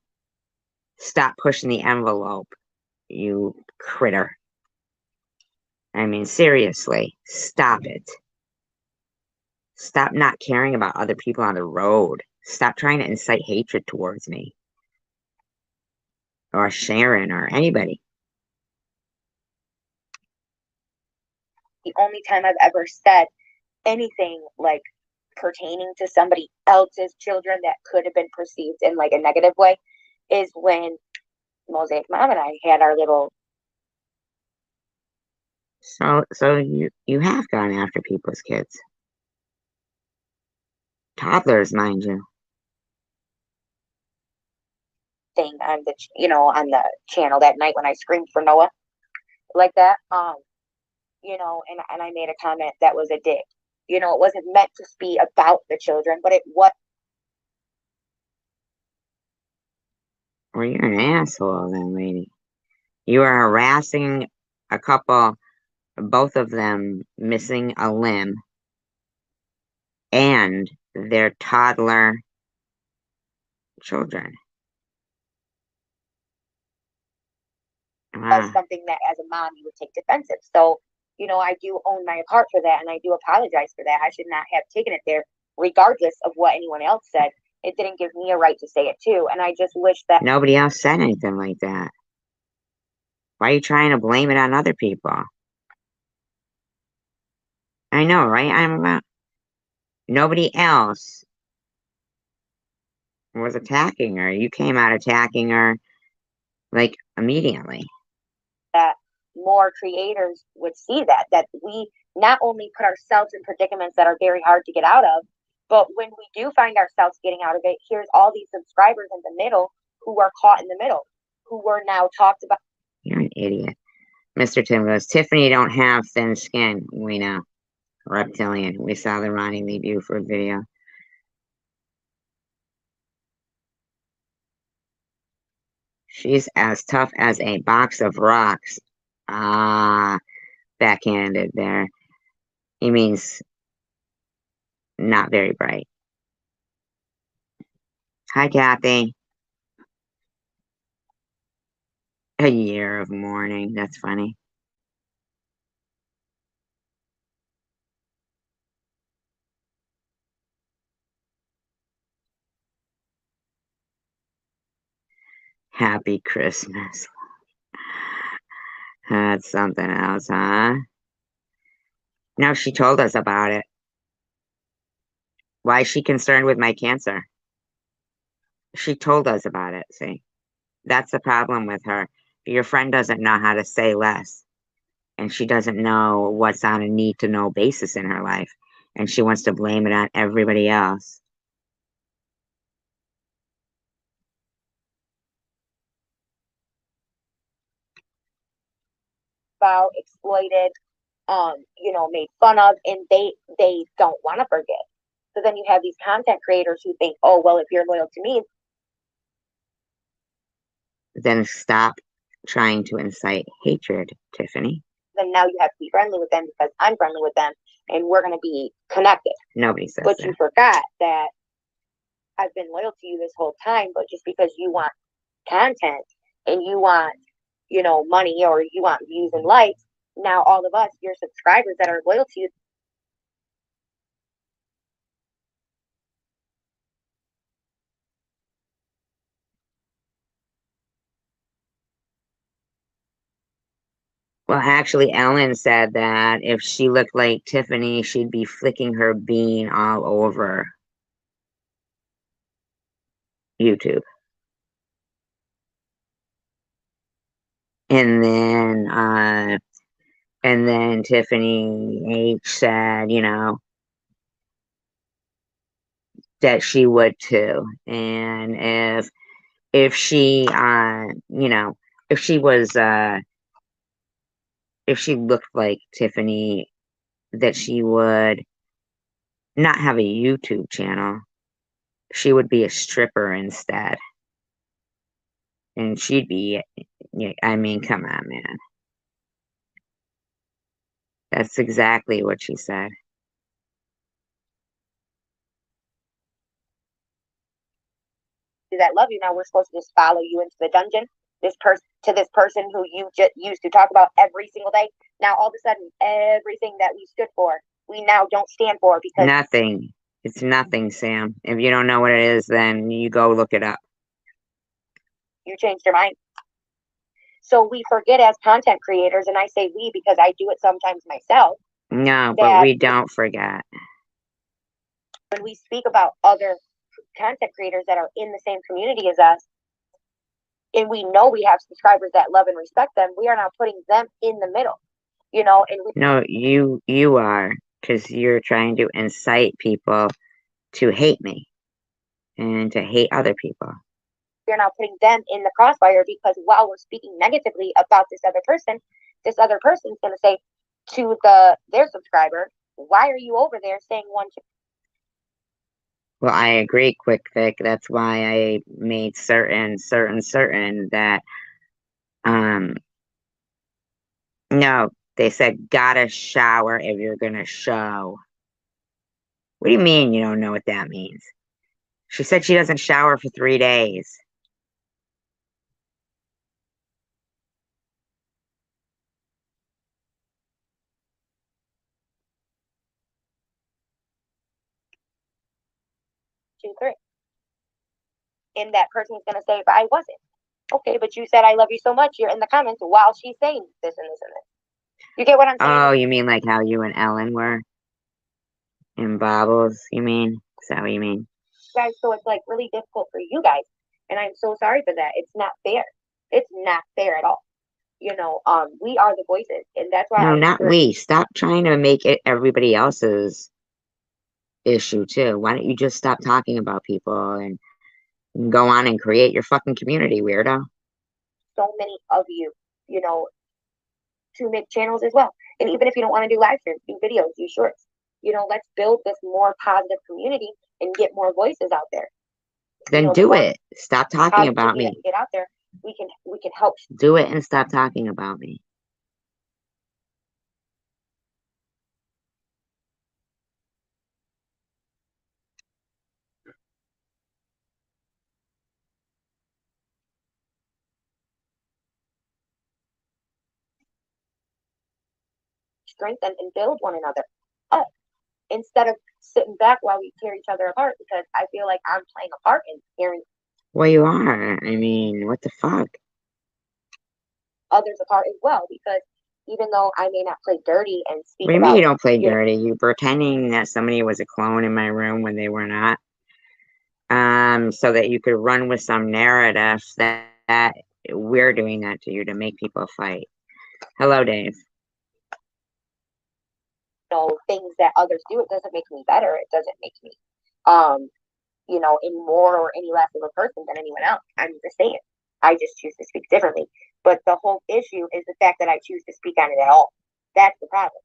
stop pushing the envelope, you critter. I mean, seriously, stop it. Stop not caring about other people on the road. Stop trying to incite hatred towards me. Or Sharon or anybody. The only time I've ever said anything like pertaining to somebody else's children that could have been perceived in like a negative way is when Mosaic Mom and I had our little. So you have gone after people's kids. Toddlers, mind you. Thing on the on the channel that night when I screamed for Noah like that. And I made a comment that was a dig. It wasn't meant to be about the children, but it was. Well, you're an asshole then, lady. You are harassing a couple, both of them missing a limb, and their toddler children. Was something that as a mom you would take defensive. So, I do own my part for that, and I do apologize for that. I should not have taken it there, regardless of what anyone else said. It didn't give me a right to say it too, and I just wish that nobody else said anything like that. Why are you trying to blame it on other people? I know, right? Nobody else was attacking her. You came out attacking her, like, immediately. That more creators would see that we not only put ourselves in predicaments that are very hard to get out of, but when we do find ourselves getting out of it, here's all these subscribers in the middle who are caught in the middle, who were now talked about. You're an idiot. Mr. Tim goes, Tiffany don't have thin skin. We know. Reptilian. We saw the Ronnie Lee Buford video. She's as tough as a box of rocks. Ah, backhanded there. He means not very bright. Hi, Kathy. A year of mourning. That's funny. Happy Christmas. That's something else, huh? No, she told us about it. Why is she concerned with my cancer? She told us about it, see? That's the problem with her. Your friend doesn't know how to say less. And she doesn't know what's on a need-to-know basis in her life. And she wants to blame it on everybody else. About exploited, made fun of, and they don't want to forget. So then you have these content creators who think, oh, well, if you're loyal to me, then stop trying to incite hatred, Tiffany. Then now you have to be friendly with them because I'm friendly with them, and we're going to be connected. Nobody says but that. You forgot that I've been loyal to you this whole time, but just because you want content and you want, money, or you want views and likes, now all of us, your subscribers that are loyal to you, well, actually, Ellen said that if she looked like Tiffany, she'd be flicking her bean all over YouTube. And then Tiffany H said, that she would too. And if she if she was if she looked like Tiffany, that she would not have a YouTube channel. She would be a stripper instead. And she'd be, I mean, come on, man. That's exactly what she said. that love you, now we're supposed to just follow you into the dungeon. This person who you just used to talk about every single day. Now all of a sudden, everything that we stood for, we now don't stand for because nothing. It's nothing, Sam. If you don't know what it is, then you go look it up. You changed your mind. So we forget as content creators, and I say we because I do it sometimes myself. No, but we don't forget. When we speak about other content creators that are in the same community as us, and we know we have subscribers that love and respect them, we are now putting them in the middle, and no, you are, because you're trying to incite people to hate me and to hate other people. You're now putting them in the crossfire because while we're speaking negatively about this other person's going to say to their subscriber, why are you over there saying one? Well, I agree, Quick Vic. That's why I made certain that, no, they said gotta shower if you're gonna show. What do you mean you don't know what that means? She said she doesn't shower for 3 days. Two, three. And that person's going to say, but I wasn't. Okay, but you said I love you so much. You're in the comments while she's saying this and this and this. You get what I'm saying? Oh, you mean like how you and Ellen were? In Bobbles, you mean? Is that what you mean? Guys, so it's like really difficult for you guys. And I'm so sorry for that. It's not fair. It's not fair at all. You know, we are the voices. And that's why No, not we. Stop trying to make it everybody else's issue too. Why don't you just stop talking about people and go on and create your fucking community, weirdo? So many of you, you know, to make channels as well. And even if you don't want to do live streams, do videos, do shorts. You know, let's build this more positive community and get more voices out there. Then do it. Stop talking about me. Get out there. We can help. Do it and stop talking about me. Strengthen and build one another up instead of sitting back while we tear each other apart, because I feel like I'm playing a part in tearing. Well, you are. I mean, what the fuck? Others apart as well, because even though I may not play dirty and speak What do you about, mean you don't play dirty? You're pretending that somebody was a clone in my room when they were not. So that you could run with some narrative that we're doing that to you to make people fight. Hello, Dave. You know, things that others do, it doesn't make me better. It doesn't make me, you know, any more or any less of a person than anyone else. I'm the same. I just choose to speak differently. But the whole issue is the fact that I choose to speak on it at all. That's the problem.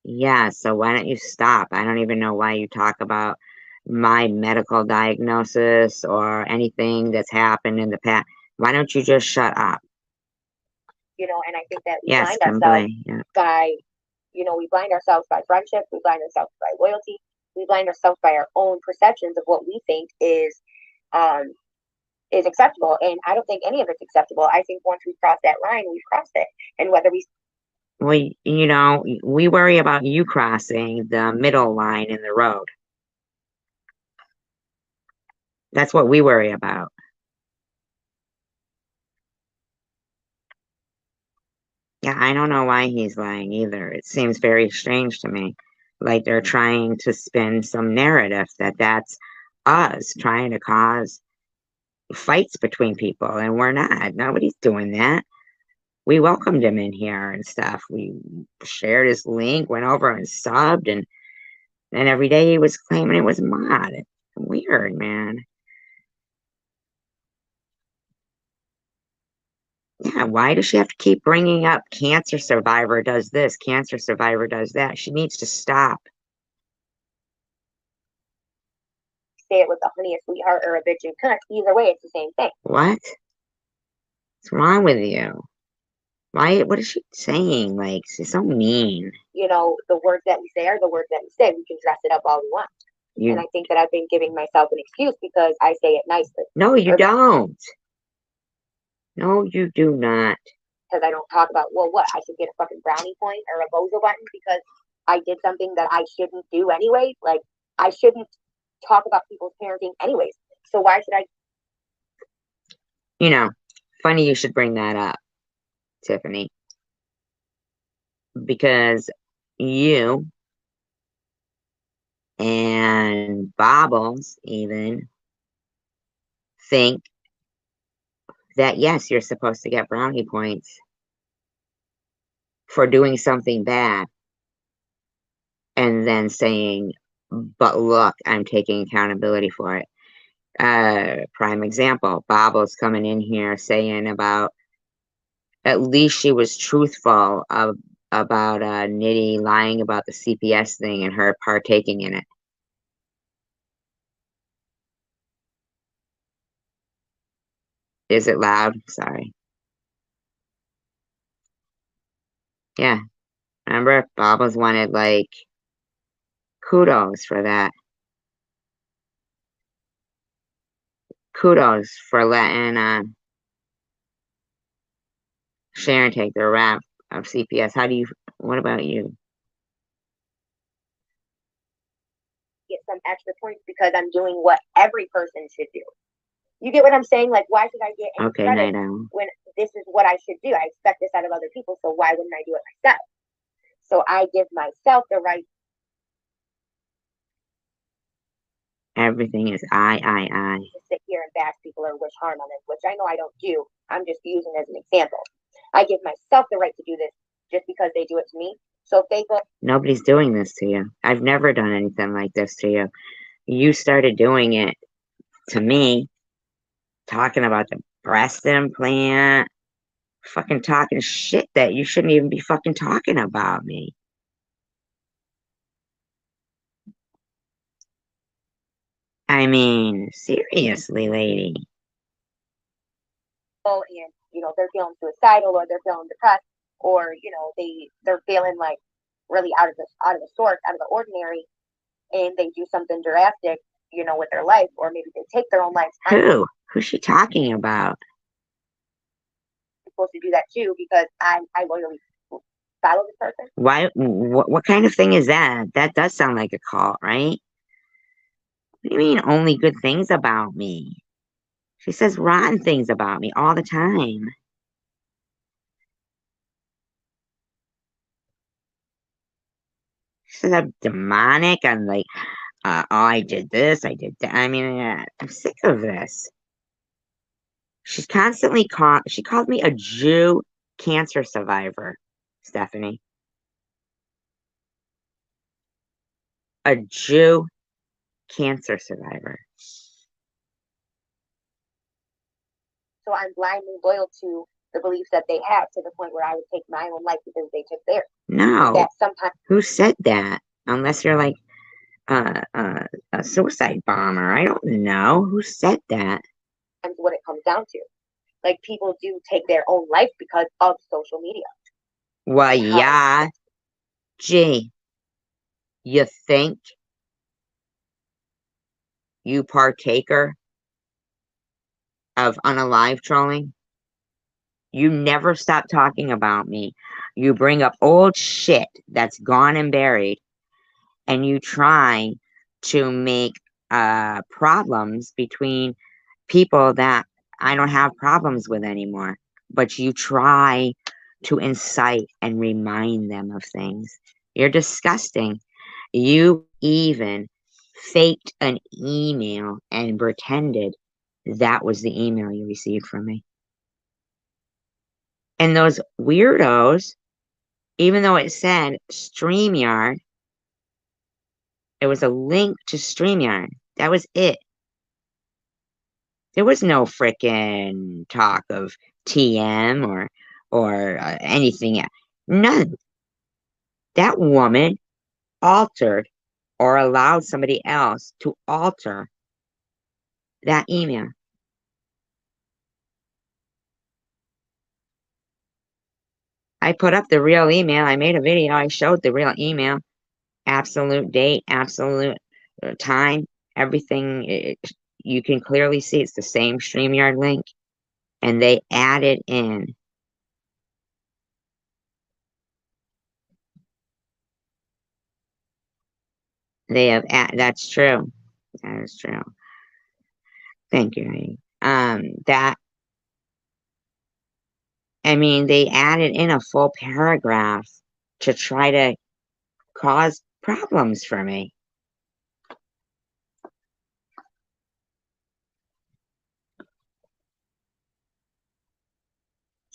Yeah, so why don't you stop? I don't even know why you talk about my medical diagnosis or anything that's happened in the past. Why don't you just shut up? You know, and I think that we Yes, blind ourselves yeah. by, you know, we blind ourselves by friendship, we blind ourselves by loyalty, we blind ourselves by our own perceptions of what we think is acceptable. And I don't think any of it's acceptable. I think once we cross that line, we've crossed it. And whether we Well, you know, we worry about you crossing the middle line in the road. That's what we worry about. Yeah, I don't know why he's lying either. It seems very strange to me. Like they're trying to spin some narrative that that's us trying to cause fights between people, and we're not. Nobody's doing that. We welcomed him in here and stuff. We shared his link, went over and subbed, and every day he was claiming it was mod. Weird, man. Yeah, why does she have to keep bringing up cancer survivor does this, cancer survivor does that? She needs to stop. say it with a honey, a sweetheart, or a bitch and cunt, either way, it's the same thing. What? What's wrong with you? Why? What is she saying? Like, she's so mean. You know, the words that we say are the words that we say. We can dress it up all we want. And I think that I've been giving myself an excuse because I say it nicely. No, you don't. No, you do not. Because I don't talk about, well, what? I should get a fucking brownie point or a bozo button because I did something that I shouldn't do anyway. Like, I shouldn't talk about people's parenting anyways. So why should I? You know, funny you should bring that up, Tiffany. Because you and Bobbles even think that, yes, you're supposed to get brownie points for doing something bad and then saying but look, I'm taking accountability for it. Prime example, Bobbles coming in here saying about, at least she was truthful about Nitty lying about the CPS thing and her partaking in it. Is it loud? Sorry. Yeah. Remember, Bobbles wanted like kudos for that. Kudos for letting Sharon take the rap of CPS. What about you? Get some extra points because I'm doing what every person should do. You get what I'm saying? Like, why should I get any Okay, credit Night Owl. when this is what I should do? I expect this out of other people, so why wouldn't I do it myself? So I give myself the right. Everything is I. To sit here and bash people or wish harm on them, which I know I don't do. I'm just using as an example. I give myself the right to do this just because they do it to me. So if they go, Nobody's doing this to you. I've never done anything like this to you. You started doing it to me, talking about the breast implant, fucking talking shit that you shouldn't even be fucking talking about me. I mean, seriously, lady. and they're feeling suicidal or they're feeling depressed or they're feeling like really out of the sort, out of the ordinary, and they do something drastic, with their life, or maybe they take their own lives. Who's she talking about? I'm supposed to do that too because I loyally follow this person. Why? What kind of thing is that? That does sound like a cult, right? What do you mean only good things about me? She says rotten things about me all the time. She says I'm demonic. I'm like, oh, I did this, I did that. I mean, I'm sick of this. She's constantly she called me a Jew cancer survivor, Stephanie. A Jew cancer survivor. So I'm blindly loyal to the beliefs that they have to the point where I would take my own life because they took theirs. No. That sometimes. Who said that? Unless you're like a suicide bomber. I don't know. Who said that? That's what it comes down to. Like, people do take their own life because of social media. Well, yeah. Gee, you think, you partaker of unalive trolling? You never stop talking about me. You bring up old shit that's gone and buried, and you try to make problems between people that I don't have problems with anymore. But you try to incite and remind them of things. You're disgusting. You even faked an email and pretended that was the email you received from me. And those weirdos, even though it said StreamYard, it was a link to StreamYard. That was it. There was no frickin' talk of TM or anything. None. That woman altered or allowed somebody else to alter that email. I put up the real email. I made a video. I showed the real email. Absolute date, absolute time, everything. You can clearly see it's the same StreamYard link. And they added in that's true. That is true. Thank you, Heidi. They added in a full paragraph to try to cause problems for me.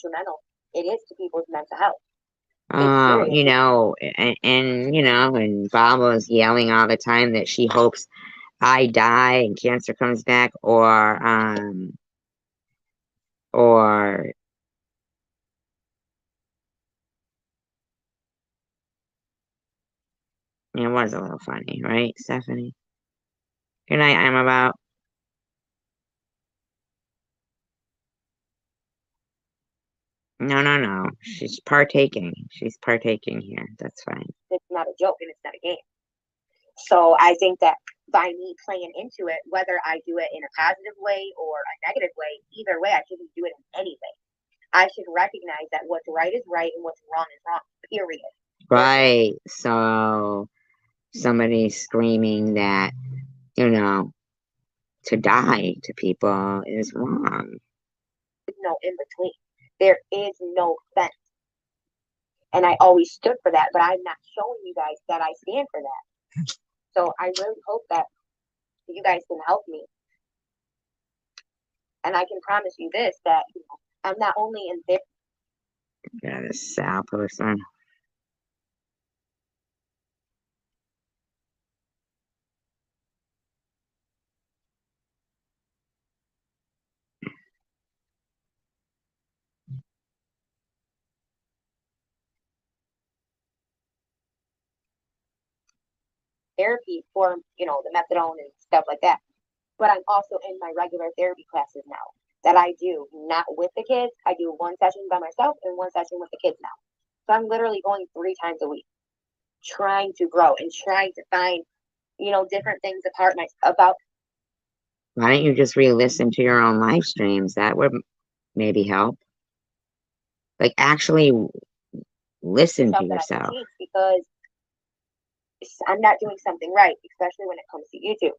Detrimental. It is to people's mental health. You know, and you know, and Bob was yelling all the time that she hopes I die and cancer comes back, or it was a little funny, right, Stephanie? Good night, I'm about. No, no, no. She's partaking. She's partaking here. That's fine. It's not a joke and it's not a game. So I think that by me playing into it, whether I do it in a positive way or a negative way, either way, I shouldn't do it in any way. I should recognize that what's right is right and what's wrong is wrong, period. Right. So somebody screaming that, you know, to die to people is wrong. There's no in between. There is no fence. And I always stood for that, but I'm not showing you guys that I stand for that. So I really hope that you guys can help me. And I can promise you this, that I'm not only in this. Yeah, this Sal person. Therapy for, the methadone and stuff like that. But I'm also in my regular therapy classes now that I do not with the kids. I do one session by myself and one session with the kids now. So I'm literally going 3 times a week, trying to grow and trying to find, different things about. Why don't you just re-listen to your own live streams? That would maybe help. Like actually listen to yourself. Because I'm not doing something right, especially when it comes to YouTube.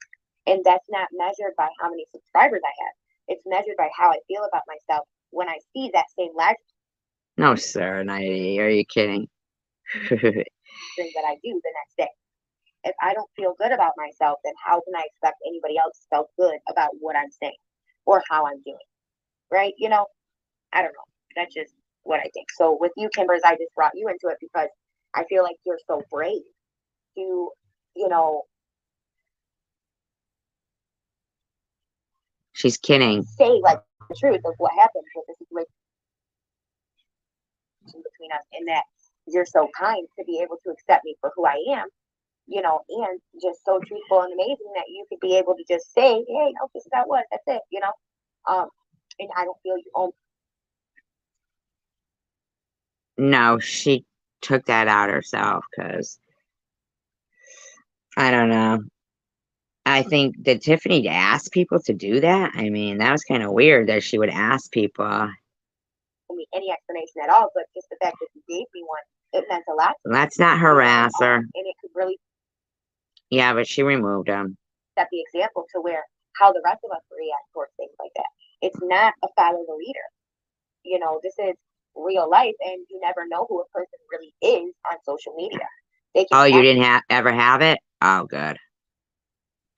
And that's not measured by how many subscribers I have. It's measured by how I feel about myself when I see that same live No, sir. Are you kidding? thing that I do the next day. If I don't feel good about myself, then how can I expect anybody else to feel good about what I'm saying or how I'm doing? Right? I don't know. That's just what I think. So with you, Kimbers, I just brought you into it because I feel like you're so brave to, She's kidding. Say like the truth of what happened with the situation between us, and that you're so kind to be able to accept me for who I am, and just so truthful and amazing that you could be able to just say, hey, no, this is how it was. That's it, and I don't feel you own. No, she took that out herself because I don't know. I think that Tiffany asked people to do that. I mean, that was kind of weird that she would ask people. Me any explanation at all, but just the fact that you gave me one, it meant a lot. Let's not harass her. And it could really. Yeah, but she removed them. Set the example to where how the rest of us react towards things like that. It's not a follow the leader. This is real life, and you never know who a person really is on social media. You didn't ever have it? Oh, good.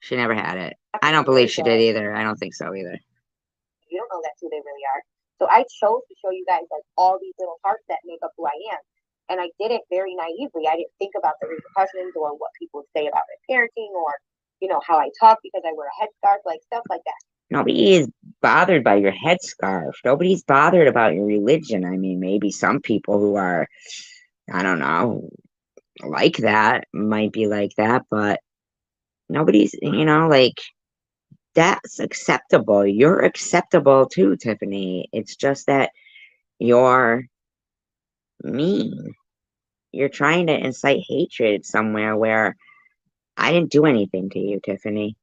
She never had it. I don't believe she did either. I don't think so either. You don't know that's who they really are. So I chose to show you guys like all these little parts that make up who I am. And I did it very naively. I didn't think about the repercussions or what people would say about my parenting or, how I talk because I wear a headscarf, like stuff like that. Nobody is bothered by your headscarf. Nobody's bothered about your religion. I mean, maybe some people who are, I don't know, like that might be like that, but nobody's, like, that's acceptable. You're acceptable too, Tiffany. It's just that you're mean. You're trying to incite hatred somewhere where I didn't do anything to you, Tiffany.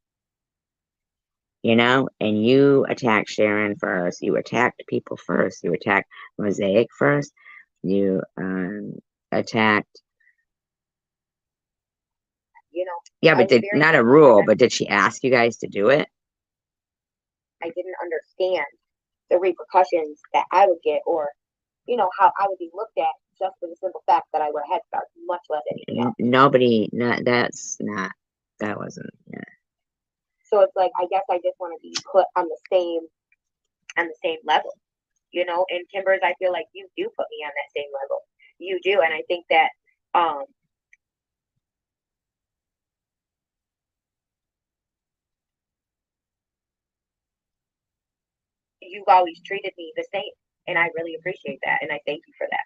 And you attacked Sharon first. You attacked people first. You attacked Mosaic first. You attacked. Yeah, but not a rule, but did she ask you guys to do it? I didn't understand the repercussions that I would get or, how I would be looked at just for the simple fact that I wear a headscarf, much less anything else. That wasn't, yeah. So it's like, I guess I just want to be put on the same level, and Timbers, I feel like you do put me on that same level. You do, and I think that you've always treated me the same, and I really appreciate that, and I thank you for that.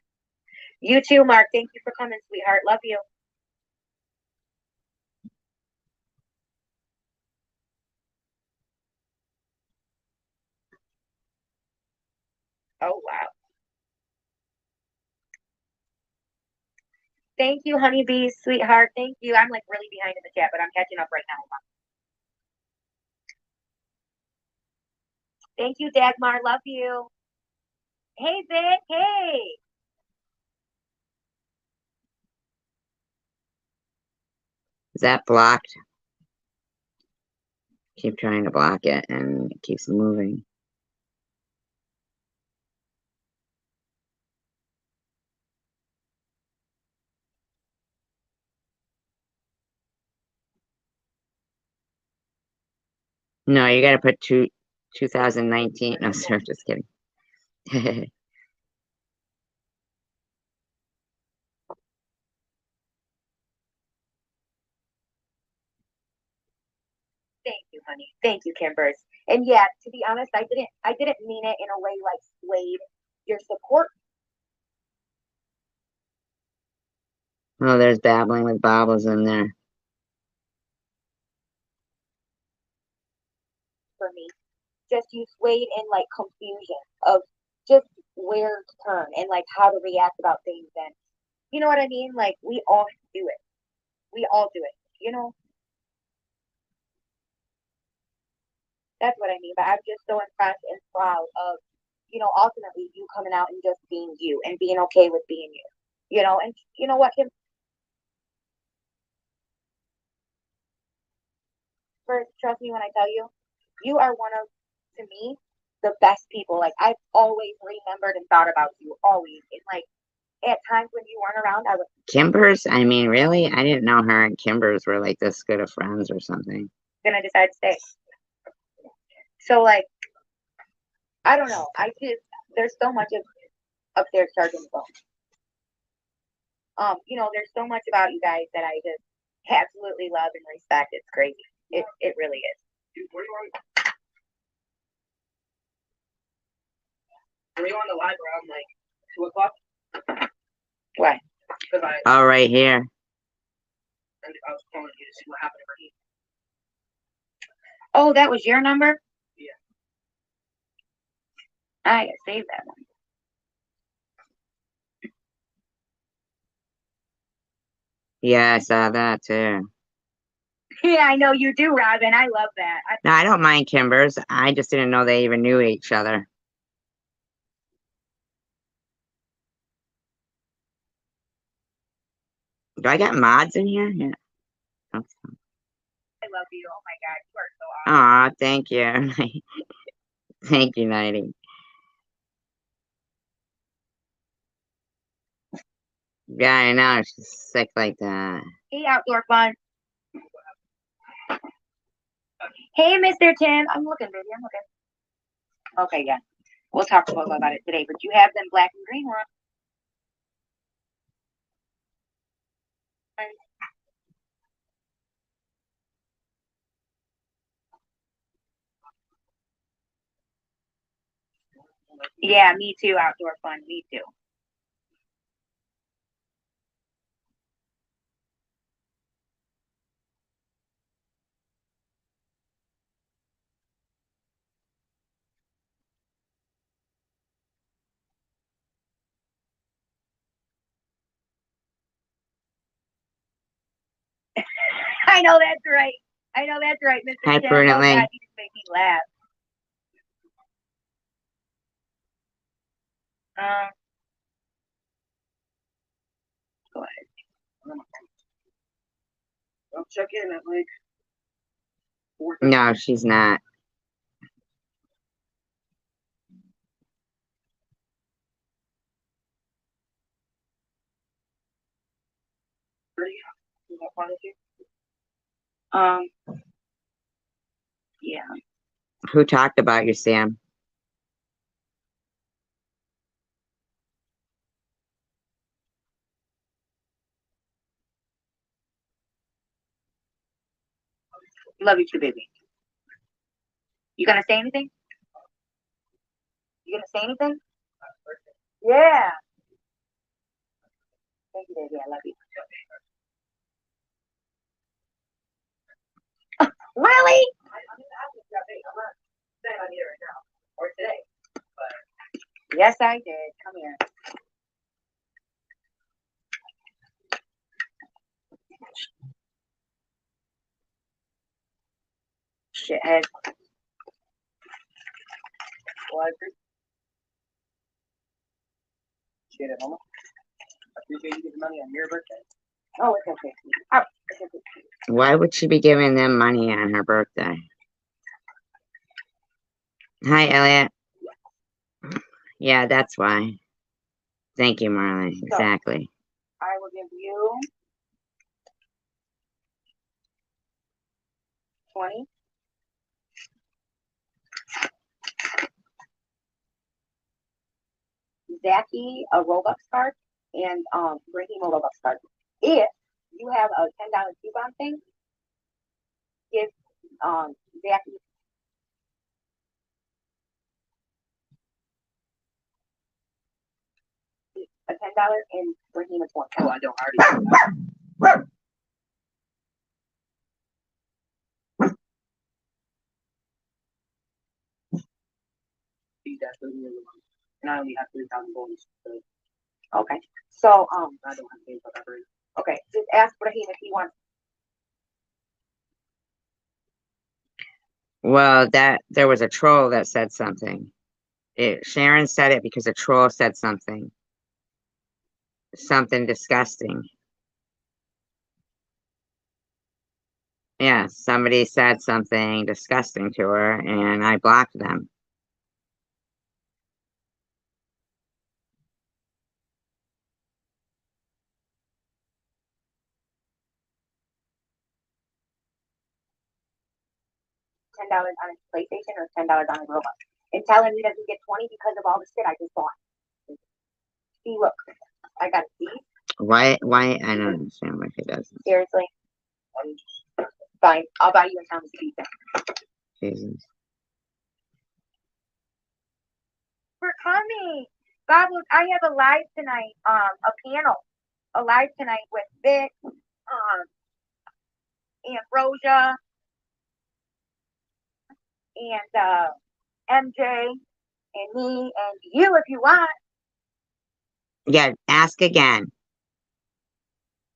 You too, Mark. Thank you for coming, sweetheart. Love you. Oh, wow. Thank you, honeybees, sweetheart. Thank you. I'm like really behind in the chat, but I'm catching up right now. Thank you, Dagmar. Love you. Hey, Vic. Hey. Is that blocked? Keep trying to block it and it keeps moving. No, you gotta put 2019. No, sir, just kidding. Thank you, honey. Thank you, Kimbers. And yeah, to be honest, I didn't mean it in a way like swayed your support. Oh, there's babbling with bobbles in there. For me, just you swayed in like confusion of just where to turn and like how to react about things. And you know what I mean? Like we all do it. We all do it. You know, that's what I mean. But I'm just so impressed and proud of, you know, ultimately you coming out and just being you and being okay with being you. You know, and you know what, Kim? First, trust me when I tell you, you are one of, to me, the best people. Like I've always remembered and thought about you, always. And like at times when you weren't around, I was Kimbers? I mean, really? I didn't know her and Kimbers were like this good of friends or something. gonna decide to stay. So like, I don't know. I just there's so much of upstairs charging the phone. You know, there's so much about you guys that I just absolutely love and respect. It's crazy. It really is. Were you on the live around like 2 o'clock? Why? Because Oh, right here. I was calling you to see what happened over here. Oh, that was your number? Yeah. I gotta save that one. Yeah, I saw that too. Yeah, I know you do, Robin. I love that. No, I don't mind Kimbers. I just didn't know they even knew each other. Do I got mods in here? Yeah. Okay. I love you. Oh my God, you are so awesome. Aw, thank you. Thank you, Nighty. Yeah, I know. She's sick like that. Hey, outdoor fun. Hey, Mr. Tim. I'm looking, baby. I'm looking. Okay, yeah. We'll talk about it today, but you have them black and green ones. Yeah, me too, outdoor fun. Me too. I know that's right. I know that's right, Mr. Hi, Tim. Prudently. Oh God, you just make me laugh. Go ahead. I'll check in at like 4. No, she's not. Um, yeah. Who talked about you, Sam? Love you too, baby. You gonna say anything? You gonna say anything? Yeah. Thank you, baby. I love you. Really? Yes, I did. Come here. Shithead. Well, I appreciate it, Mama. I appreciate you giving money on your birthday. Oh, it's okay. Oh, it's okay. Why would she be giving them money on her birthday? Hi, Elliot. Yeah, that's why. Thank you, Marley. So, Exactly. I will give you 20. Zachy a Robux card and Raheem a Robux card. If you have a $10 coupon thing, give Zachy a $10 and Raheem a 20. Oh, I don't already. And I only have 3,000 bonus. So. Okay. So I don't have to pay for that. Okay, just ask Raheem if he wants. Well, there was a troll that said something. Sharon said it because a troll said something. Something disgusting. Yeah, somebody said something disgusting to her, and I blocked them. $10 on his PlayStation or $10 on his Robux, and tell him he doesn't get 20 because of all the shit I just bought. See, look, I got these. Why? I don't understand why he doesn't. Seriously. Fine, I'll buy you a Thomas pizza. Jesus. For coming, Bob. Look, I have a live tonight. A panel, a live tonight with Vic, Ambrosia, and MJ, and me, and you if you want. Yeah, ask again.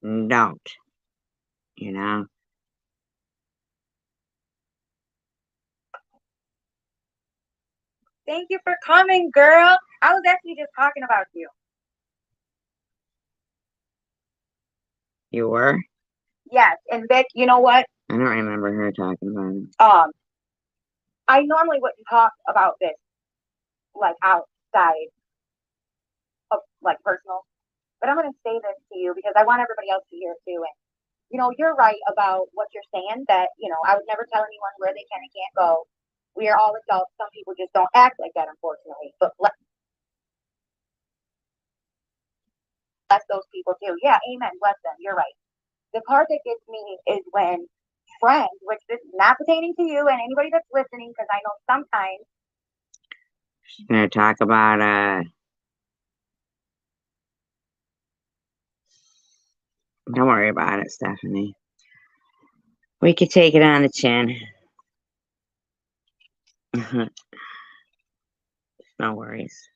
Don't. You know? Thank you for coming, girl. I was actually just talking about you. You were? Yes, and Vic, you know what? I don't remember her talking about it. I normally wouldn't talk about this like outside of like personal, but I'm gonna say this to you because I want everybody else to hear it too. And you know, you're right about what you're saying. That I would never tell anyone where they can and can't go. We are all adults. Some people just don't act like that, unfortunately. But bless those people too. Yeah, amen. Bless them. You're right. The part that gets me is when friends, which this is not pertaining to you and anybody that's listening, because I know sometimes. She's gonna talk about don't worry about it, Stephanie. We could take it on the chin. No worries.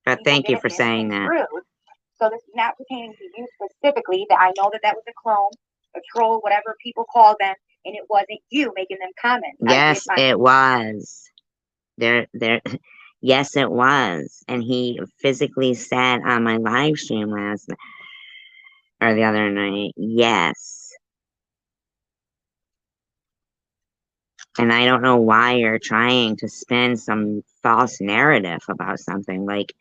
But thank you for saying that. So this is not pertaining to you specifically. That I know that was a clone, a troll, whatever people call them, and it wasn't you making them comments. Yes, it was. Yes, it was. And he physically said on my live stream last night or the other night, yes. And I don't know why you're trying to spin some false narrative about something, like,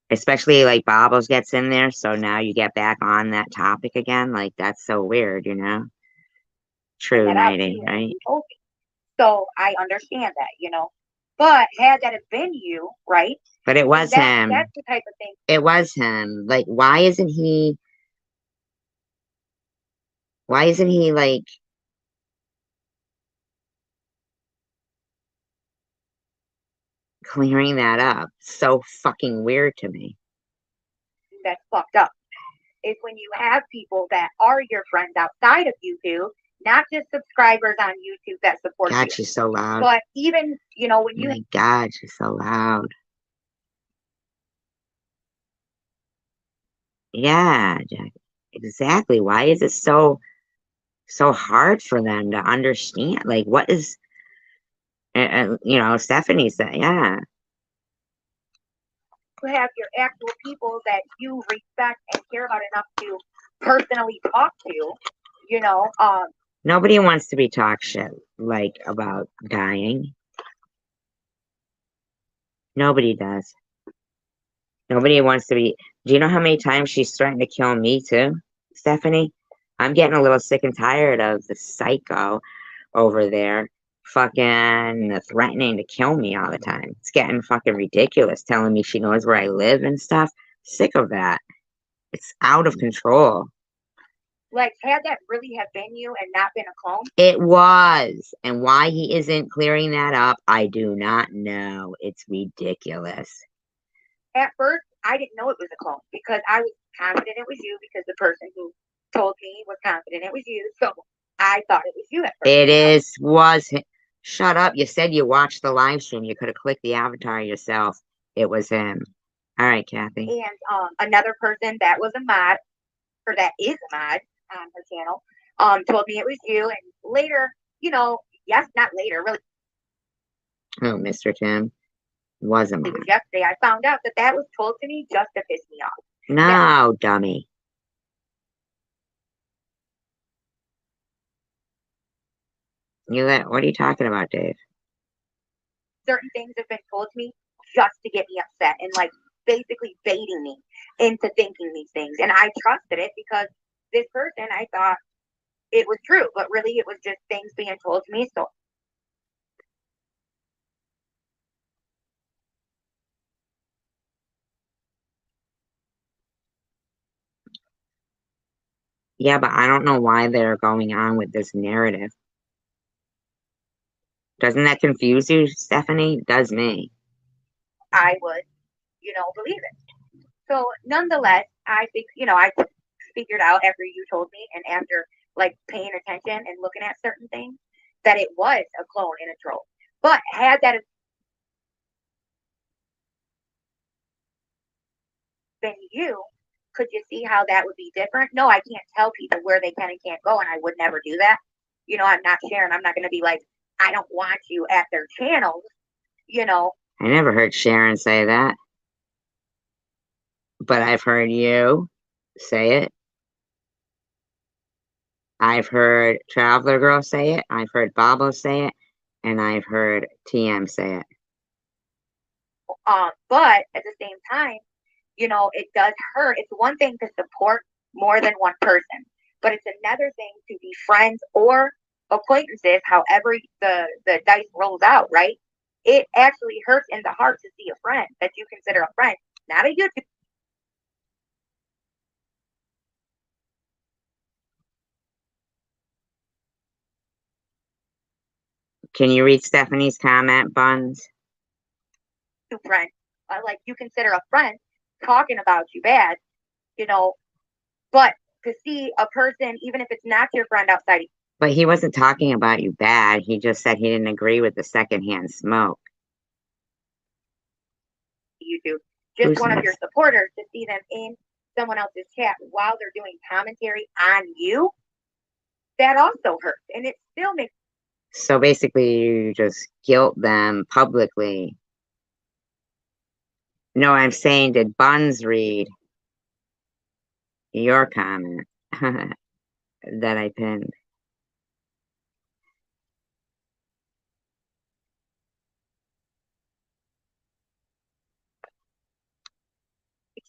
especially like Bobbles gets in there, so now you get back on that topic again. Like, that's so weird, you know? True, Nighty, right? So I understand that, But had that have been you, right? But it was him. That's the type of thing. It was him. Like, why isn't he? Why isn't he like clearing that up? So fucking weird to me. That's fucked up. Is when you have people that are your friends outside of YouTube, not just subscribers on YouTube that support God, you, she's so loud. but even, you know, when Oh you my God, she's so loud. Yeah, Jack. Exactly. Why is it so hard for them to understand? Like, what is, you know, Stephanie said, yeah. have your actual people that you respect and care about enough to personally talk to, you know, Nobody wants to be talk shit like about dying. Nobody does. Nobody wants to be. Do you know how many times she's threatened to kill me too, Stephanie? I'm getting a little sick and tired of the psycho over there fucking threatening to kill me all the time. It's getting fucking ridiculous, telling me she knows where I live and stuff. Sick of that. It's out of control. like, had that really have been you and not been a clone? It was. And why he isn't clearing that up, I do not know. It's ridiculous. At first, I didn't know it was a clone because I was confident it was you because the person who told me was confident it was you. So I thought it was you at first. It is, was. Shut up. You said you watched the live stream. You could have clicked the avatar yourself. It was him. All right, Kathy. And another person that was a mod, or that is a mod on her channel, told me it was you. And later, you know, yes, not later, really. Oh, Mr. Tim. Wasn't It was mine. yesterday. I found out that that was told to me just to piss me off. No, dummy. What are you talking about, Dave? Certain things have been told to me just to get me upset and like basically baiting me into thinking these things. And I trusted it because this person, I thought it was true, but really it was just things being told to me. So Yeah, but I don't know why they're going on with this narrative. Doesn't that confuse you, Stephanie? It does me. I would, you know, believe it. So nonetheless, I think, you know, I figured out after you told me and after like paying attention and looking at certain things that it was a clone and a troll. But had that been you, could you see how that would be different? No, I can't tell people where they can and can't go, and I would never do that. You know, I'm not sharing. I'm not going to be like, I don't want you at their channels, you know. I never heard Sharon say that. But I've heard you say it. I've heard Traveler Girl say it. I've heard Babo say it. And I've heard TM say it. But at the same time, you know, it does hurt. It's one thing to support more than one person, but it's another thing to be friends or acquaintances, however the dice rolls out, right? It actually hurts in the heart to see a friend that you consider a friend, not a YouTube. Can you read Stephanie's comment, Buns? Friend, like you consider a friend talking about you bad, you know, but to see a person, even if it's not your friend outside of But he wasn't talking about you bad. He just said he didn't agree with the secondhand smoke. YouTube, just Who's one of next? your supporters, to see them in someone else's chat while they're doing commentary on you, that also hurts. And it still makes. So basically, you just guilt them publicly. No, I'm saying, did Buns read your comment that I pinned?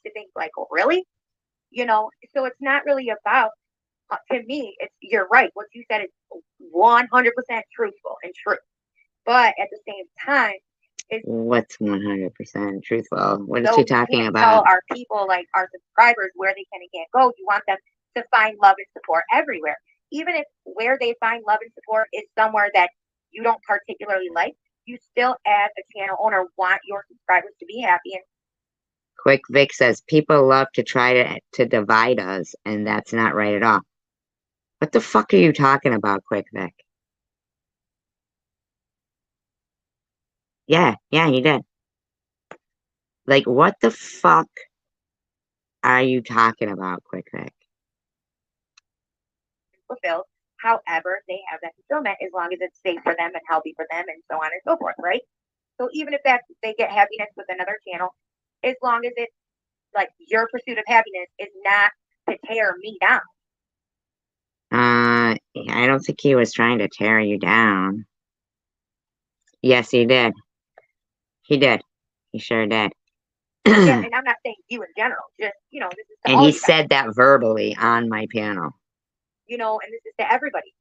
To think like, oh, really? You know, so it's not really about, to me, it's, you're right. What you said is 100% truthful and true. But at the same time, it's, What's 100% truthful? What is so she we talking can't about? tell our people, like our subscribers, where they can and can't go. You want them to find love and support everywhere. even if where they find love and support is somewhere that you don't particularly like, you still, as a channel owner, want your subscribers to be happy. And Quick Vic says people love to try to divide us, and that's not right at all. What the fuck are you talking about, Quick Vic? Yeah, he did. Like, what the fuck are you talking about, Quick Vic? fulfilled. However, they have that fulfillment as long as it's safe for them and healthy for them and so on and so forth, right? So even if they get happiness with another channel, as long as it's like your pursuit of happiness is not to tear me down. I don't think he was trying to tear you down. Yes, he did. He did. He sure did. Yeah, and I'm not saying you in general, just, you know, this is to And all he you guys, said that verbally on my panel. you know, and this is to everybody.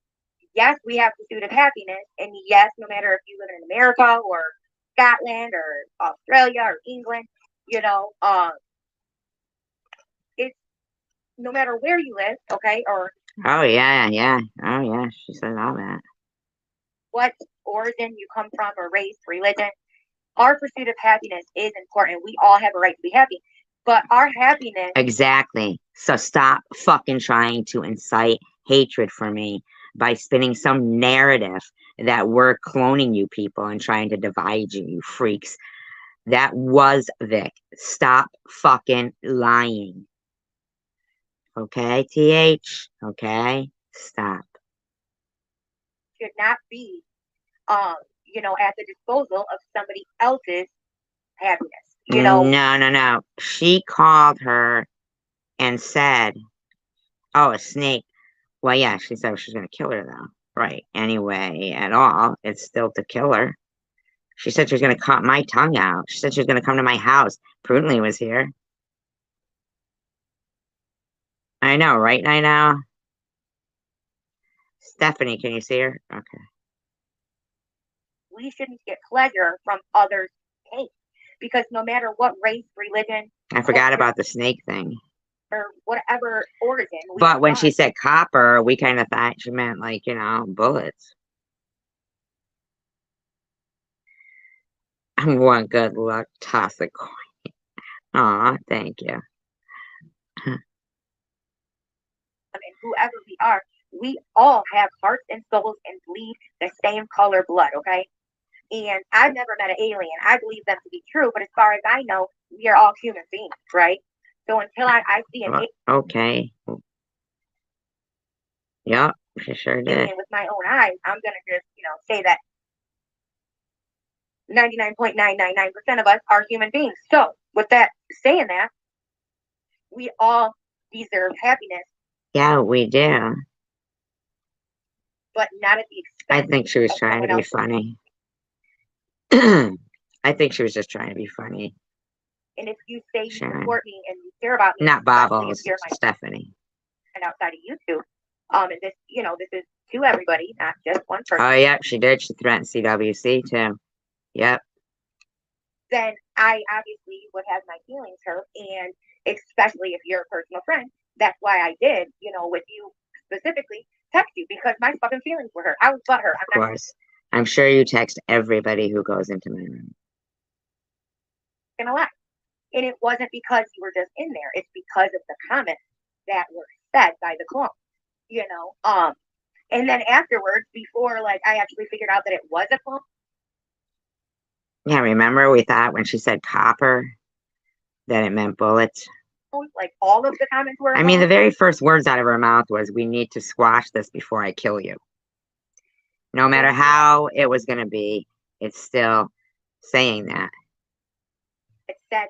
Yes, we have pursuit of happiness, and yes, no matter if you live in America or Scotland or Australia or England, you know, it's no matter where you live, okay, or Oh, yeah. Oh, yeah, she said all that. what origin you come from or race, religion, our pursuit of happiness is important. We all have a right to be happy, but our happiness. Exactly. So stop fucking trying to incite hatred for me by spinning some narrative that we're cloning you people and trying to divide you, you freaks. That was Vic. Stop fucking lying. Okay, TH? Okay? Stop. Should not be, you know, at the disposal of somebody else's happiness. You know, No. She called her and said, oh, a snake. Well, yeah, she said she was going to kill her, though. Right. Anyway, at all, it's still to kill her. She said she was going to cut my tongue out. She said she was going to come to my house. Prudently was here. I know, right? I know. Stephanie, can you see her? Okay. we shouldn't get pleasure from others' pain, because no matter what race, religion, I forgot culture, about the snake thing. or whatever origin. But when she said copper, we kind of thought she meant, like, you know, bullets. One good luck, toss a coin. Aw, thank you. And whoever we are, we all have hearts and souls and bleed the same color blood, okay? And I've never met an alien. I believe them to be true, but as far as I know, we are all human beings, right? So until I see an Okay. Yep, she sure did. alien with my own eyes, I'm gonna just, you know, say that 99.999% of us are human beings. So with that, saying that, we all deserve happiness. Yeah, we do. But not at the expense. I think she was trying to be funny. I think she was just trying to be funny. And if you say you support me and you care about me, not Bobbles, Stephanie. And outside of YouTube, and this, you know, this is to everybody, not just one person. Oh, yeah, she did. She threatened CWC too. Yep. Then I obviously would have my feelings hurt, and especially if you're a personal friend. That's why I did, you know, with you specifically, text you, because my fucking feelings were hurt. I was butthurt. Of course. I'm sure you text everybody who goes into my room. Gonna lie. And it wasn't because you were just in there. It's because of the comments that were said by the clone, you know. And then afterwards, before like I actually figured out that it was a clone. Yeah, remember we thought when she said copper that it meant bullets? Like all of the comments were. I mean, the very first words out of her mouth was, "We need to squash this before I kill you." No matter how it was going to be, it's still saying that. It said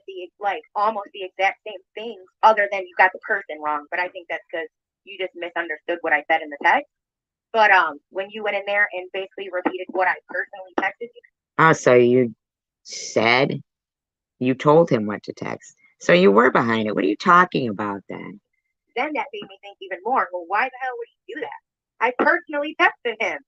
almost the exact same things, other than you got the person wrong. But I think that's because you just misunderstood what I said in the text. But when you went in there and basically repeated what I personally texted you. Oh, so you said you told him what to text. So you were behind it. What are you talking about then? Then that made me think even more. Well, why the hell would he do that? I personally texted him.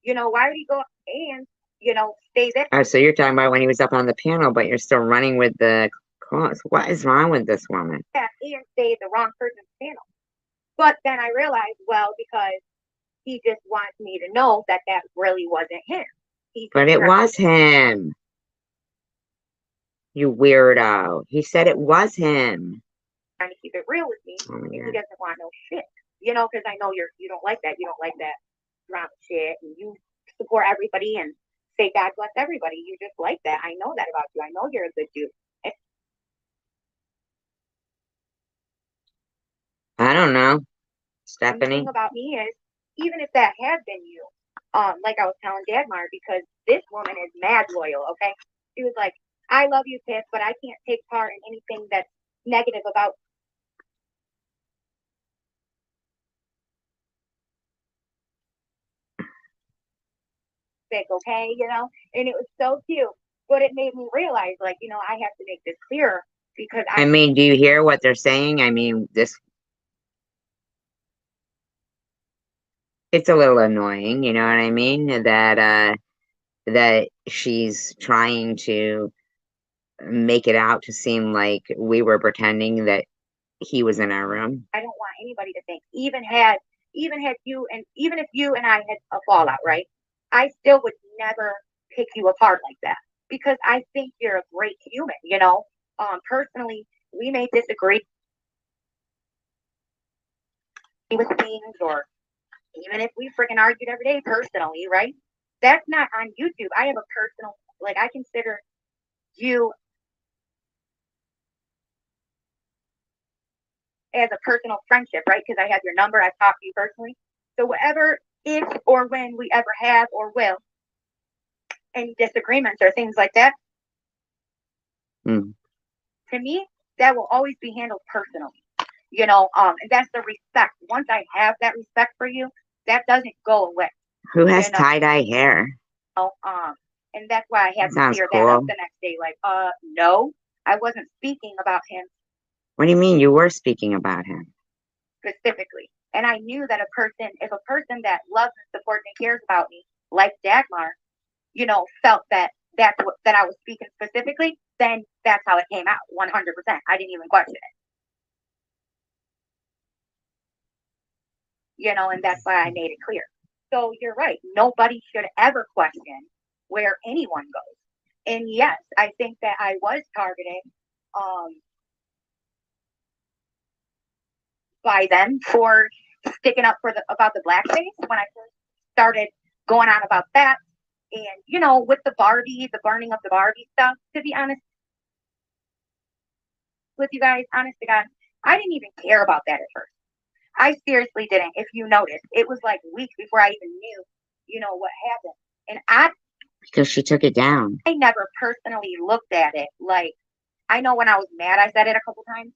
You know, why would he go and, you know, stay there? Oh, so you're talking about when he was up on the panel, but you're still running with the cause. What is wrong with this woman? Yeah, and stay the wrong person's panel. But then I realized, well, because he just wants me to know that that really wasn't him. But it was him. You weirdo. He said it was him. Trying to keep it real with me, Oh, and he yeah. doesn't want no shit. You know, because I know you don't like that. You don't like that drama shit, and you support everybody and say God bless everybody. You just like that. I know that about you. I know you're a good dude. I don't know, And the Stephanie. thing about me is, even if that had been you, like I was telling Dagmar, because this woman is mad loyal, okay? She was like, I love you, Tiff, but I can't take part in anything that's negative about sick, okay? You know? And it was so cute. But it made me realize, like, you know, I have to make this clearer because I mean, do you hear what they're saying? I mean, it's a little annoying, you know what I mean? That she's trying to make it out to seem like we were pretending that he was in our room. I don't want anybody to think, even had you and even if you and I had a fallout, right? I still would never pick you apart like that because I think you're a great human, you know. Personally, we may disagree with things, or even if we freaking argued every day personally, right? That's not on YouTube. I have a personal, like, I consider you as a personal friendship, right? Because I have your number, I've talked to you personally. So whatever, if or when we ever have or will any disagreements or things like that, Mm. to me, that will always be handled personally. You know, and that's the respect. Once I have that respect for you, that doesn't go away. Who has You know? tie-dye hair? And that's why I had to Sounds clear that up cool. the next day. Like, no, I wasn't speaking about him What do you mean you were speaking about him? specifically. And I knew that if a person that loves and supports and cares about me, like Dagmar, you know, felt that that I was speaking specifically, then that's how it came out, 100%. I didn't even question it. You know, and that's why I made it clear. So you're right. Nobody should ever question where anyone goes. And yes, I think that I was targeted by them for sticking up for about the blackface when I first started going on about that. And you know, with the burning of the Barbie stuff, to be honest with you guys, honest to God, I didn't even care about that at first. I seriously didn't. If you noticed, it was like weeks before I even knew, you know, what happened. And Because she took it down. I never personally looked at it. Like, I know when I was mad, I said it a couple times.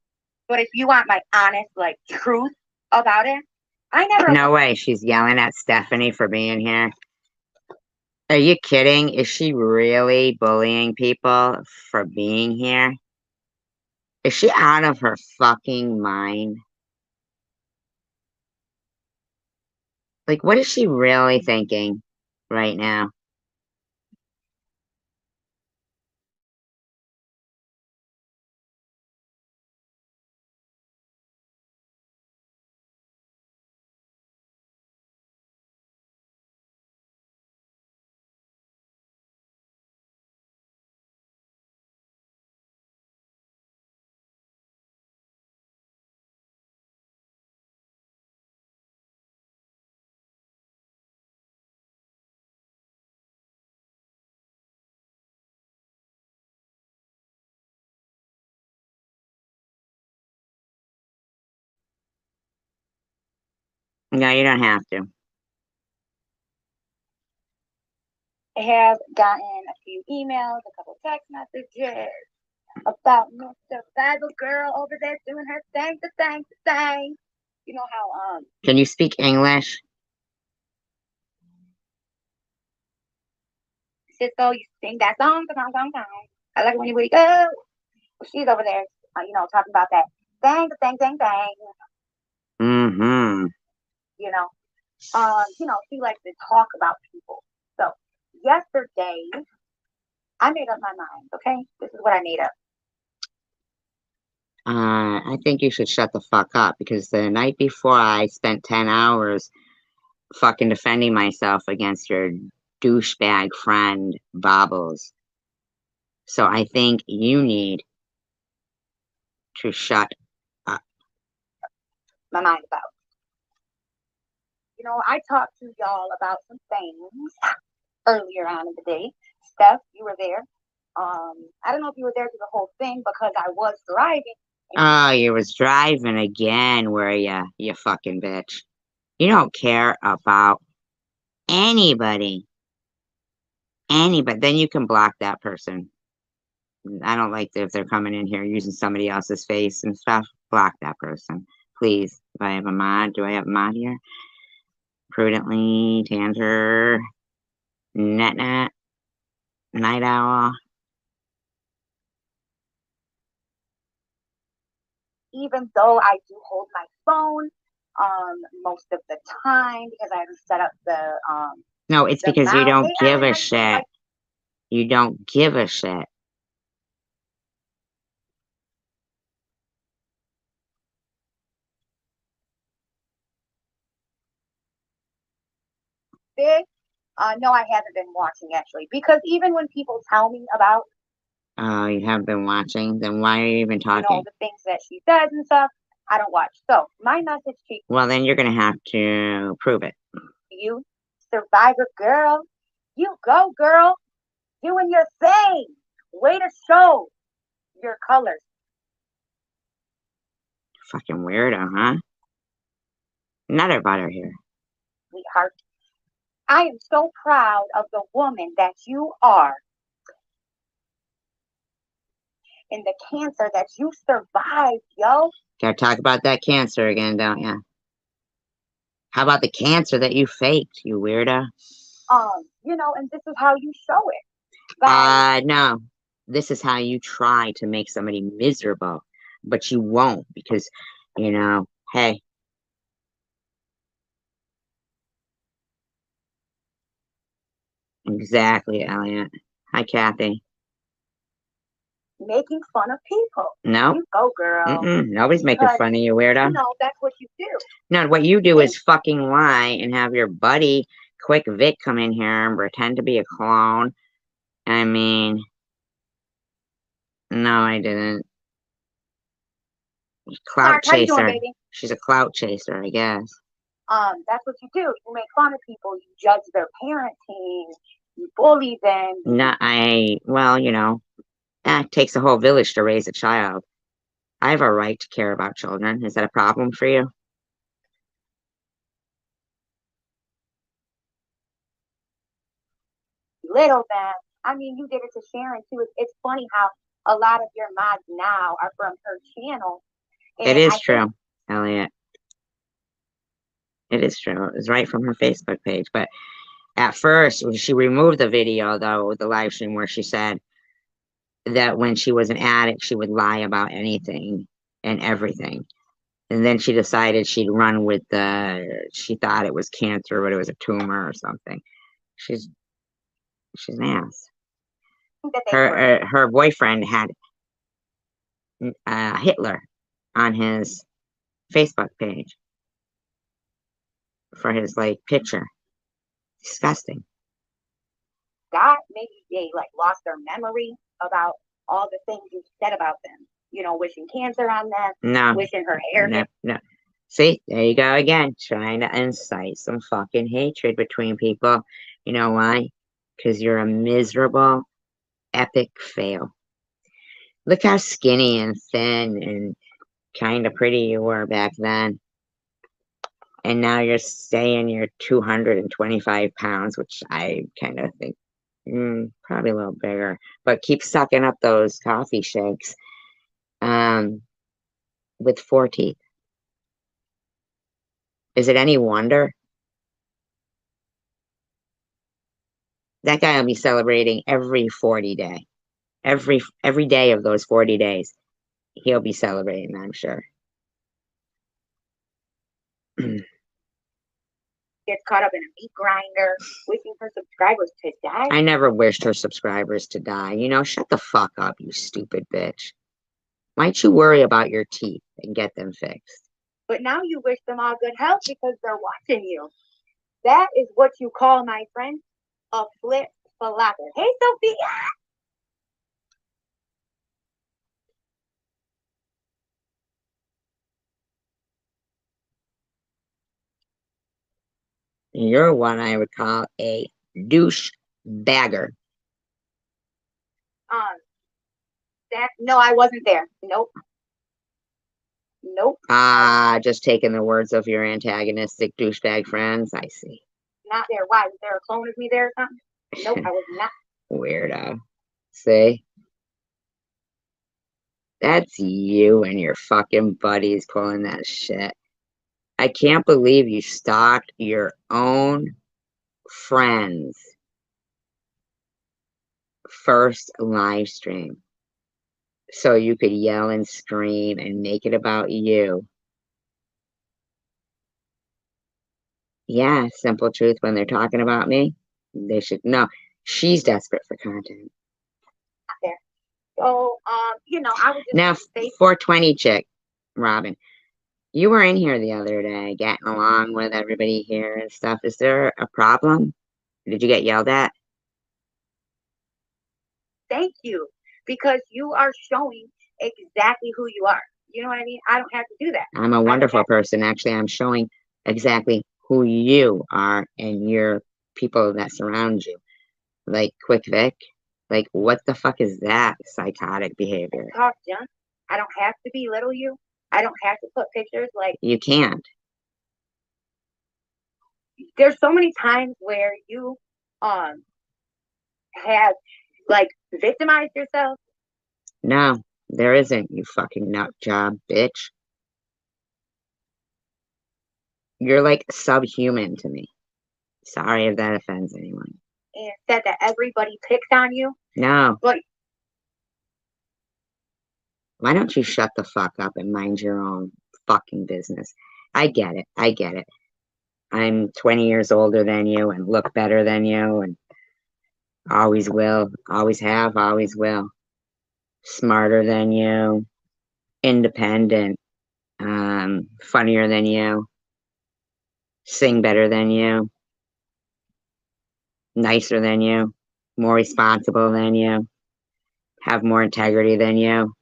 But if you want my honest, like, truth about it, I never. No way. She's yelling at Stephanie for being here. Are you kidding? Is she really bullying people for being here? Is she out of her fucking mind? Like, what is she really thinking right now? No, you don't have to. I have gotten a few emails, a couple text messages about Mr. Bible Girl over there doing her thing. You know how Can you speak English? Cisco, you sing that song. I like it when you go. Well, she's over there, you know, talking about that thing. Mm-hmm. You know, she likes to talk about people. So yesterday, I made up my mind. Okay, this is what I made up. I think you should shut the fuck up because the night before I spent 10 hours fucking defending myself against your douchebag friend, Bobbles. So I think you need to shut up. My mind about. You know, I talked to y'all about some things earlier on in the day. Steph, you were there. I don't know if you were there through the whole thing because I was driving. Oh, you was driving again, were ya, you fucking bitch? You don't care about anybody. Anybody. Then you can block that person. I don't like if they're coming in here using somebody else's face and stuff. Block that person. Please. If I have a mod, do I have a mod here? Prudently, Tanter, Net, Night Owl. Even though I do hold my phone most of the time because I haven't set up the No, it's because you don't give a shit. Like, you don't give a shit. big. No, I haven't been watching actually because even when people tell me about Oh, you haven't been watching? Then why are you even talking? you know the things that she says and stuff, I don't watch. So my message to Well, then you're gonna have to prove it. you, Survivor girl, you go girl, doing your thing. Way to show your colors. Fucking weirdo, huh? Nutter butter here. Sweetheart. I am so proud of the woman that you are and the cancer that you survived, yo. Gotta talk about that cancer again, don't ya? How about the cancer that you faked, you weirdo? You know, and this is how you show it. No. This is how you try to make somebody miserable, but you won't because, you know, hey. Exactly, Elliot. Hi, Kathy. Making fun of people. No. You go, girl. Nobody's making fun of you, weirdo. You know, that's what you do. No, what you do is fucking lie and have your buddy, Quick Vic, come in here and pretend to be a clone. I mean, no, I didn't. Clout chaser. How you doing, baby? She's a clout chaser, I guess. That's what you do. You make fun of people. You judge their parenting. You bully them. No, well, you know, it takes a whole village to raise a child. I have a right to care about children. Is that a problem for you? Little bit. I mean, you did it to Sharon too. It's funny how a lot of your mods now are from her channel. It is true, Elliot. It is true. It was right from her Facebook page. But at first, she removed the video, though, the live stream where she said that when she was an addict, she would lie about anything and everything. And then she decided she'd run with she thought it was cancer, but it was a tumor or something. She's an ass. Her boyfriend had Hitler on his Facebook page for his picture. Disgusting. God, maybe they lost their memory about all the things you said about them. You know, wishing cancer on them. No. Wishing her hair. No. See, there you go again, trying to incite some fucking hatred between people. You know why? Because you're a miserable, epic fail. Look how skinny and thin and kind of pretty you were back then. And now you're saying you're 225 pounds, which I kind of think probably a little bigger. But keep sucking up those coffee shakes with 4 teeth. Is it any wonder? That guy will be celebrating every 40 day. Every day of those 40 days, he'll be celebrating, I'm sure. Gets caught up in a meat grinder, wishing her subscribers to die. I never wished her subscribers to die. You know, shut the fuck up, you stupid bitch. Why don't you worry about your teeth and get them fixed? But now you wish them all good health because they're watching you. That is what you call, my friend, a flip flopper. Hey, Sophia. You're what I would call a douche bagger. No, I wasn't there. Nope. Nope. Just taking the words of your antagonistic douchebag friends. I see. Not there. Why? Was there a clone of me there or something? Nope, I was not. Weirdo. See? That's you and your fucking buddies pulling that shit. I can't believe you stalked your own friends' first live stream so you could yell and scream and make it about you. Yeah, simple truth, when they're talking about me, they should know. She's desperate for content. Not there. So, I was just Now, 420 chick, Robin, you were in here the other day getting along with everybody here and stuff. Is there a problem? Did you get yelled at? Thank you, because you are showing exactly who you are. You know what I mean? I don't have to do that. I'm a wonderful person. Actually, I'm showing exactly who you are and your people that surround you. Like Quick Vic. Like, what the fuck is that psychotic behavior? Talk junk. I don't have to belittle you. I don't have to put pictures like... You can't. There's so many times where you have like victimized yourself. No, there isn't, you fucking nut job bitch. You're like subhuman to me. Sorry if that offends anyone. And said that everybody picks on you. No. But why don't you shut the fuck up and mind your own fucking business? I get it. I get it. I'm 20 years older than you and look better than you and always will, always have, always will. Smarter than you, independent, funnier than you, sing better than you, nicer than you, more responsible than you, have more integrity than you.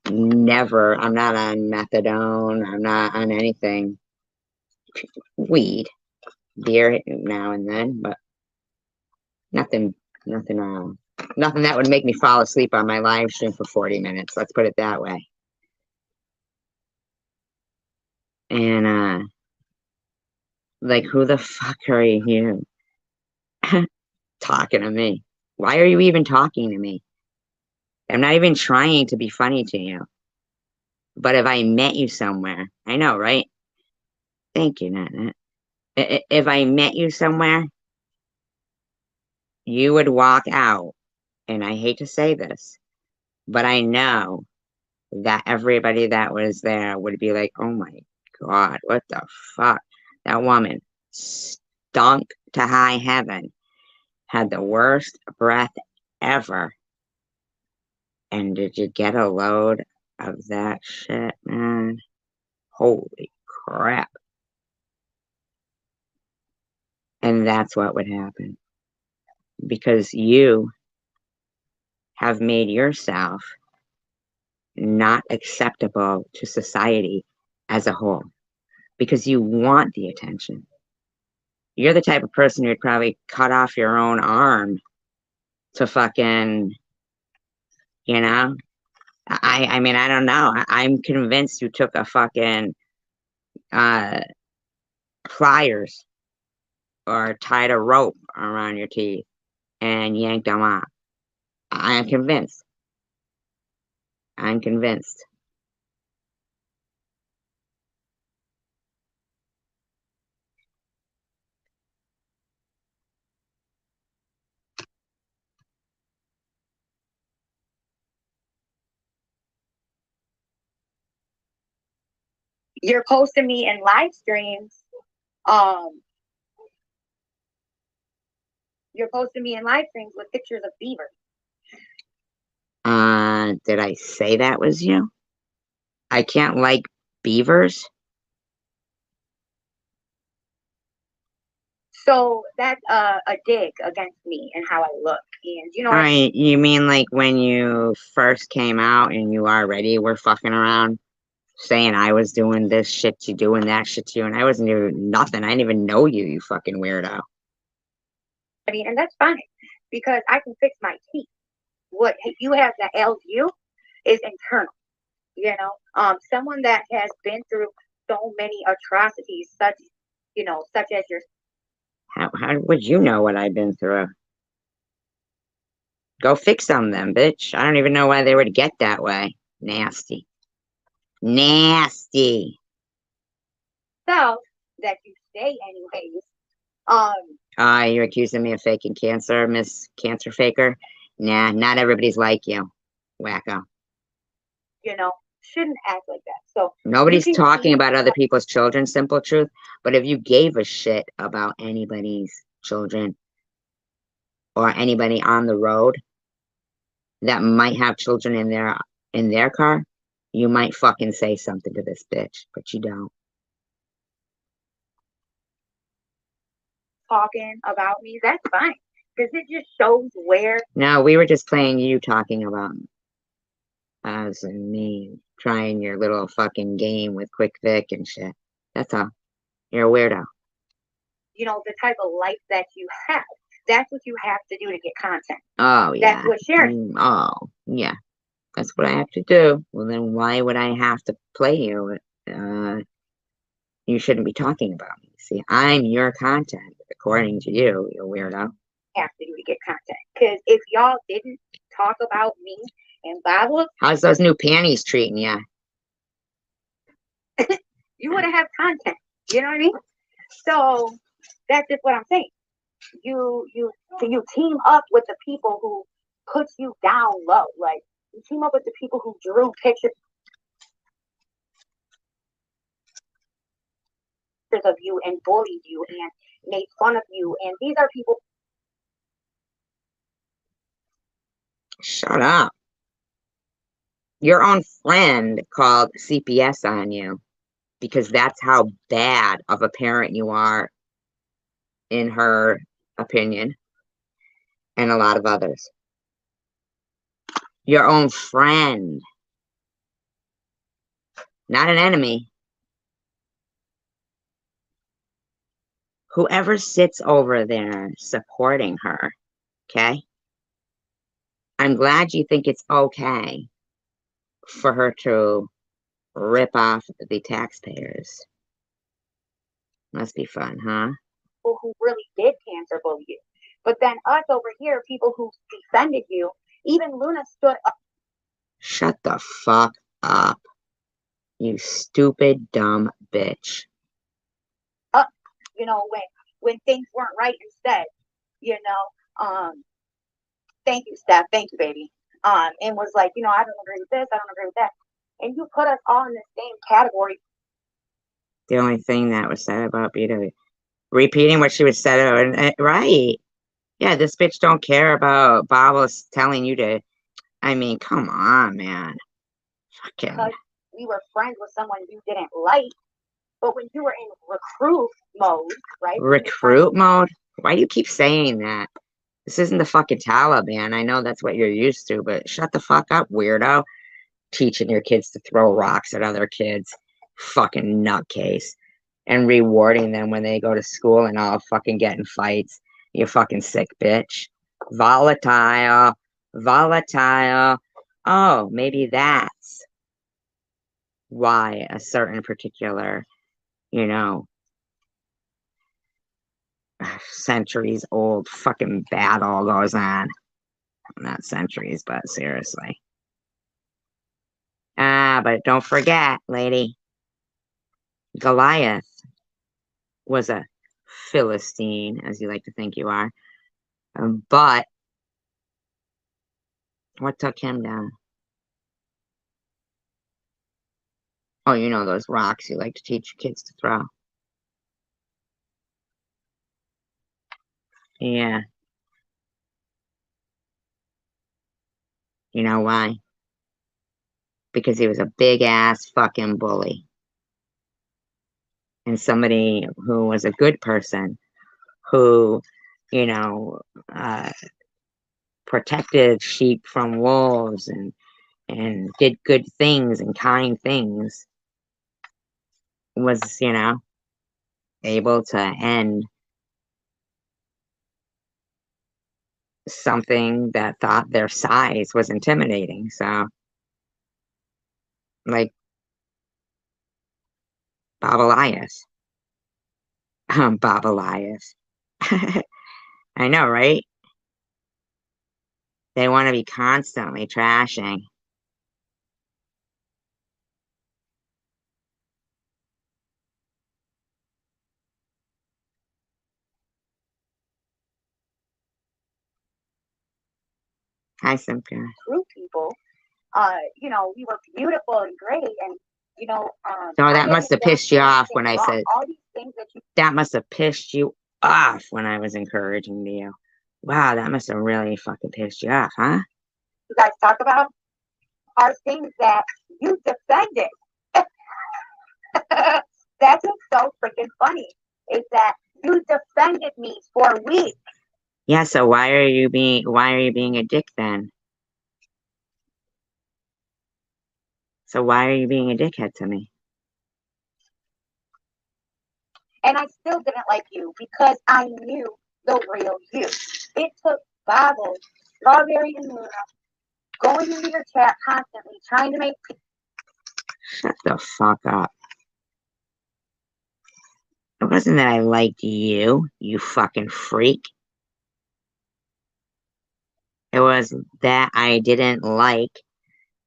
Never, I'm not on methadone, I'm not on anything. Weed, beer now and then, but nothing that would make me fall asleep on my live stream for 40 minutes. Let's put it that way. And, like, who the fuck are you talking to me? Why are you even talking to me? I'm not even trying to be funny to you. But if I met you somewhere, I know, right? Thank you, Nat. If I met you somewhere, you would walk out, and I hate to say this, but I know that everybody that was there would be like, oh my God, what the fuck? That woman stunk to high heaven, had the worst breath ever. And did you get a load of that shit, man? Holy crap. And that's what would happen. Because you have made yourself not acceptable to society as a whole. Because you want the attention. You're the type of person who'd probably cut off your own arm to fucking, you know? I mean, I don't know. I'm convinced you took a fucking pliers or tied a rope around your teeth and yanked them out. I am convinced. I'm convinced. You're posting me in live streams. You're posting me in live streams with pictures of beavers. Did I say that was you? I can't like beavers. So that's a dig against me and how I look. And you know All what? right, you mean like when you first came out and you already were fucking around, saying I was doing this shit to you, doing that shit to you, and I wasn't doing nothing. I didn't even know you, you fucking weirdo. I mean, and that's fine because I can fix my teeth. What you have that ails you is internal. You know, someone that has been through so many atrocities, such as your. How would you know what I've been through? Go fix them then, bitch. I don't even know why they would get that way. Nasty. Nasty. Self that you say anyways. You're accusing me of faking cancer, Miss Cancer Faker? Nah, not everybody's like you. Wacko. Shouldn't act like that. So Nobody's you can talking keep about other people's children, simple truth. But if you gave a shit about anybody's children or anybody on the road that might have children in their car, you might fucking say something to this bitch, but you don't. talking about me, that's fine. Because it just shows where No, we were just playing you talking about us and me trying your little fucking game with Quick Vic and shit. That's all. You're a weirdo. the type of life that you have. That's what you have to do to get content. Oh, yeah. That's what sharing. Oh, yeah. That's what I have to do. Well, then why would I have to play you? You shouldn't be talking about me. See, I'm your content, according to you, you weirdo. Have to do to get content. Because if y'all didn't talk about me and Bible, How's those new panties treating you? you wouldn't have content. You know what I mean? So that's just what I'm saying. You team up with the people who put you down low. Like you team up with the people who drew pictures of you and bullied you and made fun of you. And these are people. Shut up. Your own friend called CPS on you because that's how bad of a parent you are, in her opinion, and a lot of others. Your own friend. Not an enemy. Whoever sits over there supporting her, okay? I'm glad you think it's okay for her to rip off the taxpayers. Must be fun, huh? People who really did cancer bully you. But then us over here, people who defended you, even Luna stood up. Shut the fuck up, you stupid, dumb bitch. Up, when things weren't right instead, thank you, Steph, thank you, baby. And was like, I don't agree with this, I don't agree with that. And you put us all in the same category. The only thing that was said about Beta, repeating what she was said, right? Yeah, this bitch don't care about Bob's telling you to. I mean, come on, man. Fucking. Because we were friends with someone you didn't like, but when you were in recruit mode, right? Recruit mode? Why do you keep saying that? This isn't the fucking Taliban. I know that's what you're used to, but shut the fuck up, weirdo. Teaching your kids to throw rocks at other kids. Fucking nutcase. And rewarding them when they go to school and all fucking get in fights. You fucking sick bitch. Volatile. Volatile. Oh, maybe that's why a certain particular, centuries old fucking battle goes on. Not centuries, but seriously. But don't forget, lady, Goliath was a Philistine, as you like to think you are. But what took him down? Oh, those rocks you like to teach your kids to throw. Yeah. You know why? Because he was a big ass fucking bully. And somebody who was a good person, who, you know, protected sheep from wolves and did good things and kind things, was, you know, able to end something that thought their size was intimidating. So, like Bob Elias. Bob Elias. I know, right? They want to be constantly trashing. Hi, Simka. True people. You know, we were beautiful and great, and you know, So I that must haven't have done pissed you off when anything I wrong. said, All these things that you that must have pissed you off when I was encouraging you. Wow, that must have really fucking pissed you off, huh? guys talk about are things that you defended. That's what's so freaking funny, is that you defended me for weeks. Yeah, so why are you being a dick then? So why are you being a dickhead to me? And I still didn't like you because I knew the real you. It took Bobbles, Strawberry, and Luna going into your chat constantly, trying to make Shut the fuck up. It wasn't that I liked you, you fucking freak. It was that I didn't like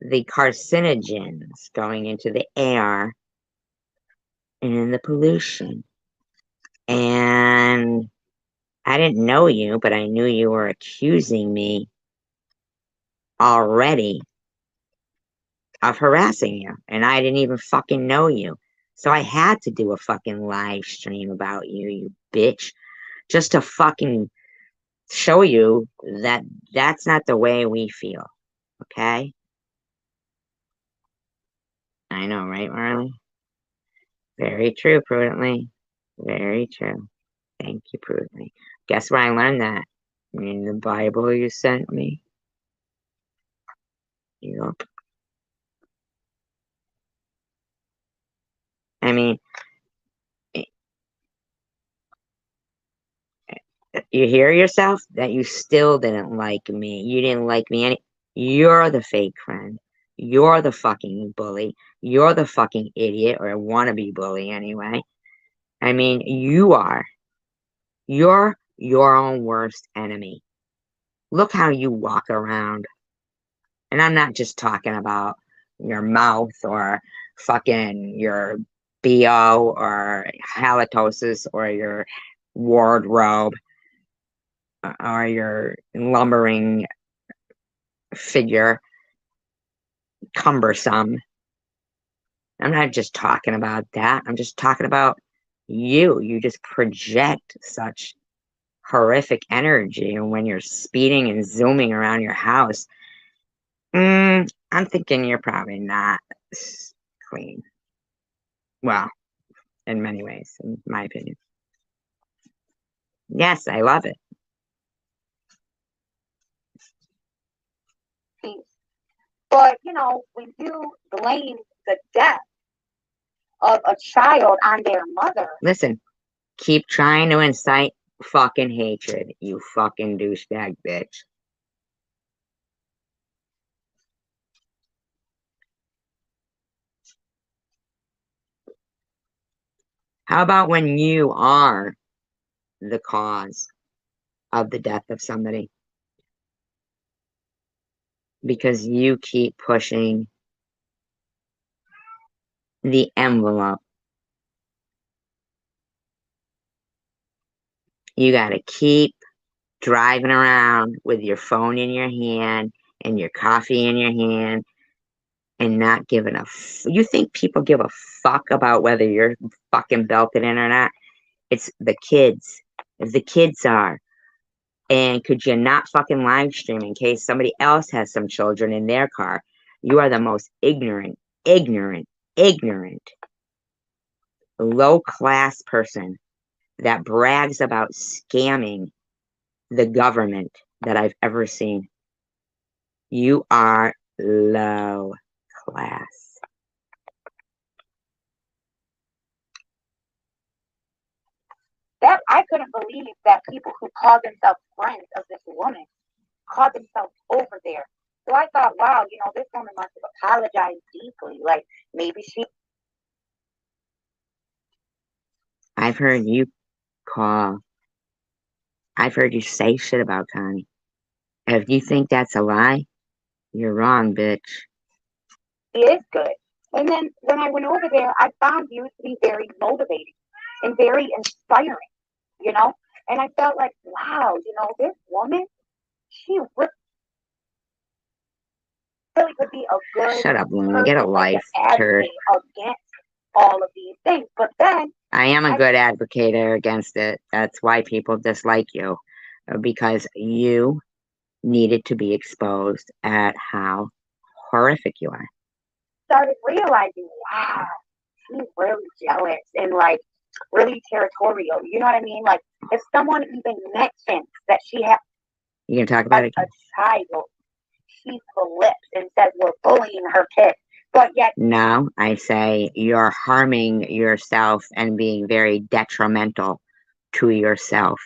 the carcinogens going into the air and the pollution. And I didn't know you, but I knew you were accusing me already of harassing you. And I didn't even fucking know you. So I had to do a fucking live stream about you, you bitch. Just to fucking show you that that's not the way we feel. Okay? I know, right, Marley? Very true, Prudently. Very true. Thank you, Prudently. Guess where I learned that? In the Bible you sent me. Yup. I mean, you hear yourself? That you still didn't like me. You didn't like me any. You're the fake friend. You're the fucking bully. You're the fucking idiot or wannabe bully anyway. I mean, you are. You're your own worst enemy. Look how you walk around. And I'm not just talking about your mouth or fucking your BO or halitosis or your wardrobe or your lumbering figure, cumbersome. I'm not just talking about that. I'm just talking about you. You just project such horrific energy. And when you're speeding and zooming around your house, I'm thinking you're probably not clean. Well, in many ways, in my opinion. Yes, I love it. But, you know, when you blame the death of a child on their mother. Listen, keep trying to incite fucking hatred, you fucking douchebag bitch. How about when you are the cause of the death of somebody? Because you keep pushing the envelope. You gotta keep driving around with your phone in your hand and your coffee in your hand and not giving a you think people give a fuck about whether you're fucking belted in or not? It's the kids. If the kids are. And could you not fucking live stream in case somebody else has some children in their car? You are the most ignorant, ignorant, ignorant, low class person that brags about scamming the government that I've ever seen. You are low class. That I couldn't believe that people who called themselves friends of this woman called themselves over there. So I thought, wow, this woman must have apologized deeply. Like maybe she. I've heard you say shit about Connie. If you think that's a lie, you're wrong, bitch. It is good. And then when I went over there, I found you to be very motivating and very inspiring, And I felt like, wow, this woman, she really could be a good Shut up, Luna. Get a life, turd. Against all of these things. But then I am a good advocate against it. That's why people dislike you, because you needed to be exposed at how horrific you are. Started realizing, wow, she's really jealous and like really territorial. You know what I mean? Like if someone even mentions that she has, you can talk about it. A child, she flips and says we're bullying her kid. But yet, no, I say you're harming yourself and being very detrimental to yourself,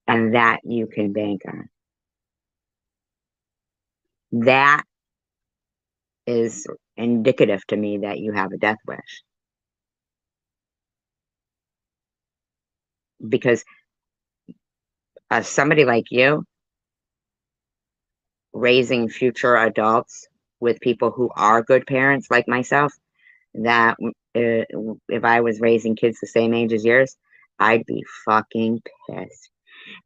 and that you can bank on. That is indicative to me that you have a death wish. Because somebody like you, raising future adults with people who are good parents like myself, that if I was raising kids the same age as yours, I'd be fucking pissed.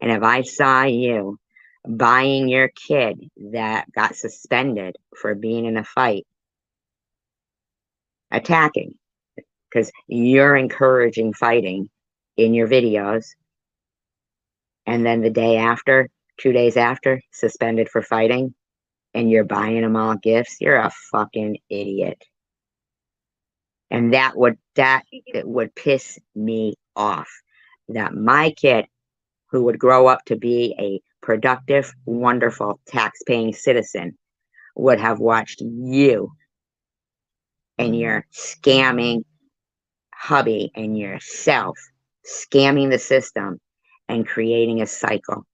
And if I saw you buying your kid that got suspended for being in a fight, attacking, because you're encouraging fighting in your videos, and then the day after, 2 days after, suspended for fighting, and you're buying them all gifts, you're a fucking idiot. And it would piss me off that my kid, who would grow up to be a productive, wonderful, tax-paying citizen, would have watched you and your scamming hubby and yourself scamming the system and creating a cycle.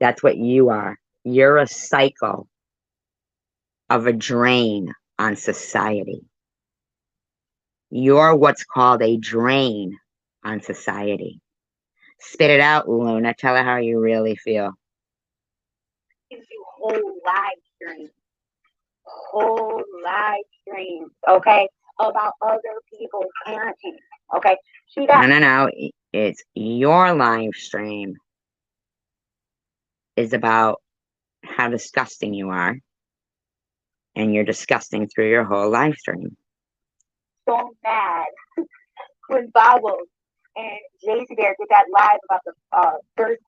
That's what you are. You're a cycle of a drain on society. You're what's called a drain on society. Spit it out, Luna. Tell her how you really feel. Whole live streams, okay, about other people's parenting, okay? No. It's your live stream is about how disgusting you are, and you're disgusting through your whole live stream. So mad when Bobbles and Jason Bear did that live about the first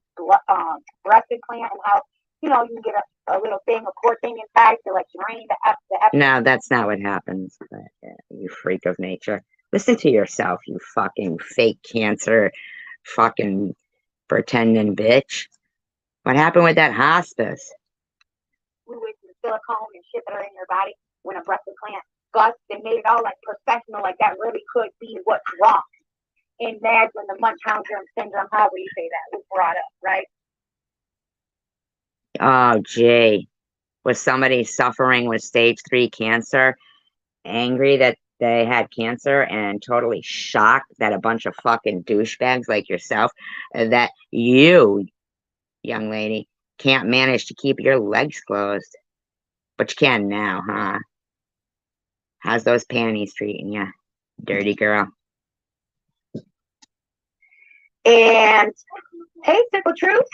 breast implant and how you can get a little thing, a poor thing inside to like drain the No, that's not what happens. You freak of nature. Listen to yourself, you fucking fake cancer, fucking pretending bitch. What happened with that hospice? We went to silicone and shit that are in your body when a breast implant guts, they made it all like professional, like that really could be what's wrong. And that's when the Munchausen syndrome, however you say that, was brought up, right? Oh, gee. Was somebody suffering with stage 3 cancer angry that they had cancer and totally shocked that a bunch of fucking douchebags like yourself, that you, young lady, can't manage to keep your legs closed? But you can now, huh? How's those panties treating you, dirty girl? And hey, Simple Truth.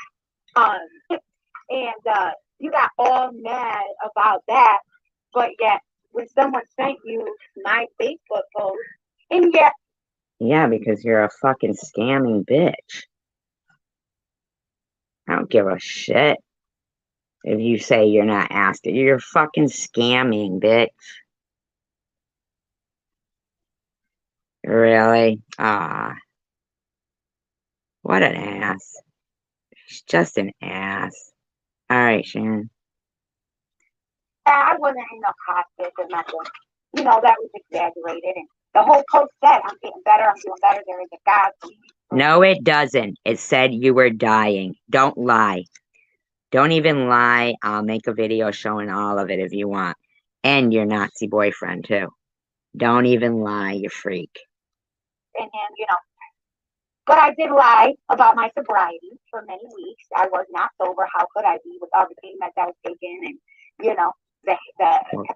And you got all mad about that, but yet when someone sent you my Facebook post, and yet. Yeah, because you're a fucking scamming bitch. I don't give a shit if you say you're not asked. You're fucking scamming, bitch. Really? Ah, what an ass. She's just an ass. All right, Shannon. I wasn't in no hospice or nothing. You know, that was exaggerated. And the whole post said, I'm getting better, I'm doing better. There is a God. No, it doesn't. It said you were dying. Don't lie. Don't even lie. I'll make a video showing all of it if you want. And your Nazi boyfriend, too. Don't even lie, you freak. And you know, but I did lie about my sobriety for many weeks. I was not sober. How could I be with everything that I was taking? And, you know,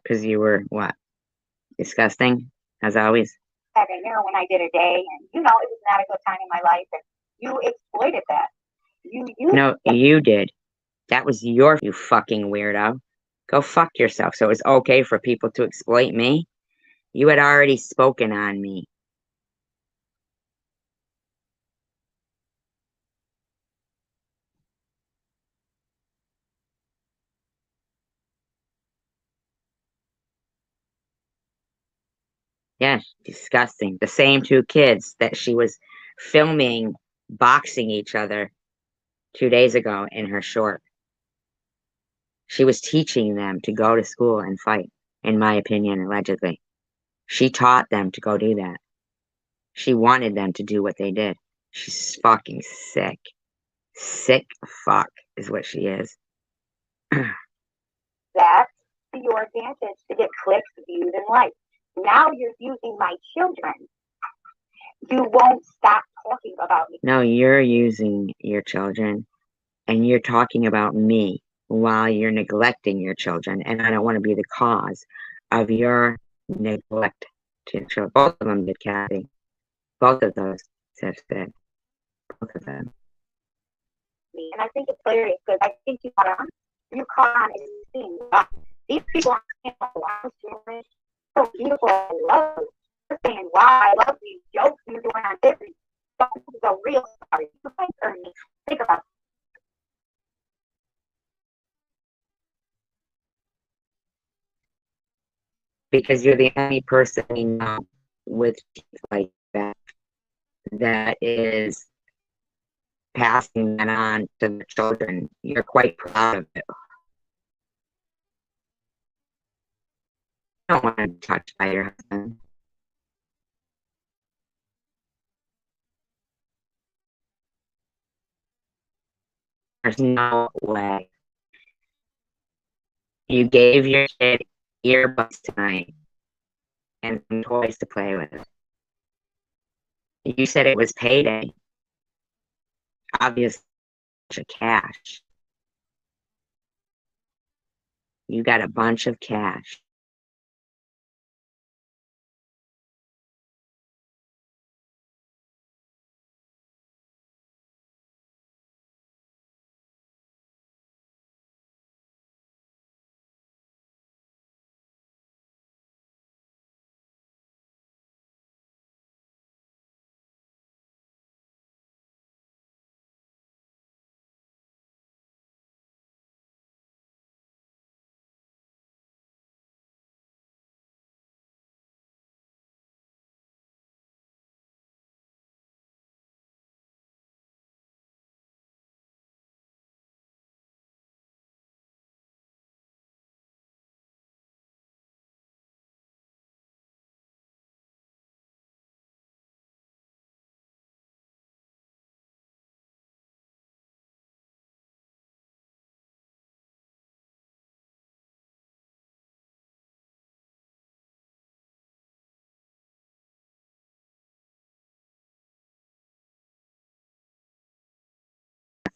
because you were, what? Disgusting, as always. Having heroin I did a day. And, you know, it was not a good time in my life. And you exploited that. No, you did. That was you fucking weirdo. Go fuck yourself. So it's okay for people to exploit me? You had already spoken on me. Yes, disgusting. The same two kids that she was filming boxing each other 2 days ago in her short. She was teaching them to go to school and fight, in my opinion, allegedly. She taught them to go do that. She wanted them to do what they did. She's fucking sick. Sick fuck is what she is. That's to your advantage to get clicks, views, and likes. Now you're using my children. You won't stop talking about me. No, you're using your children and you're talking about me while you're neglecting your children. And I don't want to be the cause of your neglect to your children. Both of them did, Kathy. Both of those have said. Both of them. And I think it's hilarious because I think you caught on. You caught on and you seen these people are so beautiful. I love you. You're saying, wow, I love these jokes you're doing on Disney. But this is a real story. You might earn me. Think about it. Because you're the only person we know with like that is passing that on to the children. You're quite proud of it. I don't want to be touched by your husband. There's no way. You gave your kid earbuds tonight and some toys to play with. You said it was payday. Obviously, cash. You got a bunch of cash.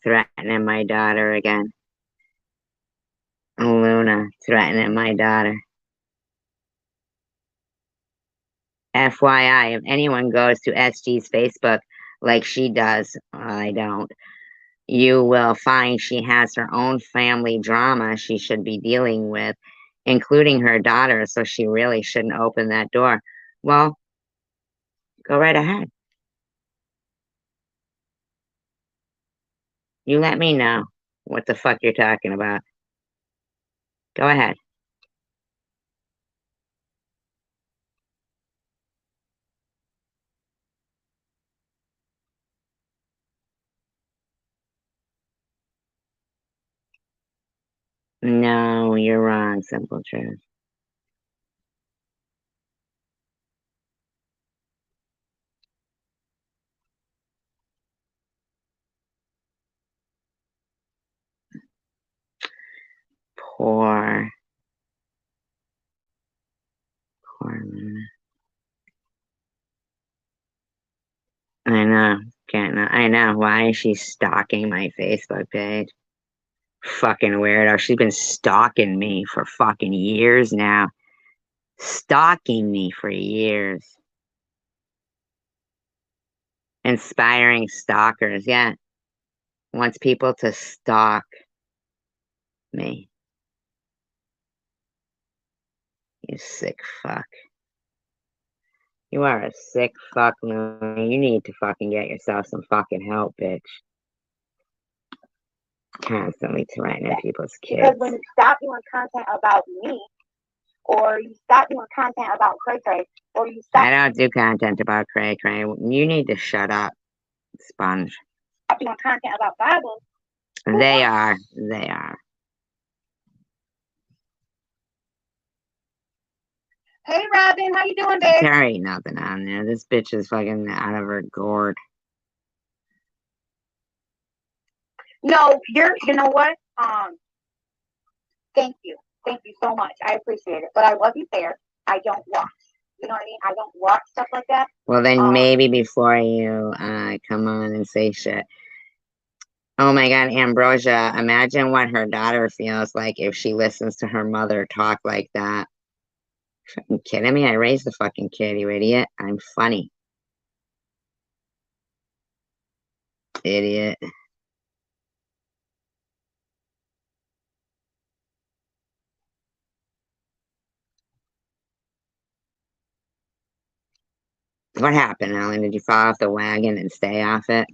Threatening my daughter again. Luna threatening my daughter. FYI, if anyone goes to SG's Facebook like she does, I don't, you will find she has her own family drama she should be dealing with, including her daughter, so she really shouldn't open that door. Well, go right ahead. You let me know what the fuck you're talking about. Go ahead. No, you're wrong, Simple Truth. Poor Luna. I know. I know. Why is she stalking my Facebook page? Fucking weirdo. She's been stalking me for fucking years now. Stalking me for years. Inspiring stalkers, yeah. Wants people to stalk me. You sick fuck. You are a sick fuck, Luna. You need to fucking get yourself some fucking help, bitch. Constantly threatening people's kids. Because when you stop doing content about me, or you stop doing content about Cray Cray, or you stop. I don't do content about Cray Cray. You need to shut up, Sponge. Stop doing content about Bible. They are. They are. Hey, Robin, how you doing, babe? There ain't nothing on there. This bitch is fucking out of her gourd. No, you know what? Thank you. Thank you so much. I appreciate it. But I wasn't there. I don't watch. You know what I mean? I don't watch stuff like that. Well, then maybe before you come on and say shit. Oh my God, Ambrosia, imagine what her daughter feels like if she listens to her mother talk like that. Fucking kidding me? I raised the fucking kid, you idiot. I'm funny. Idiot. What happened, Ellen? Did you fall off the wagon and stay off it?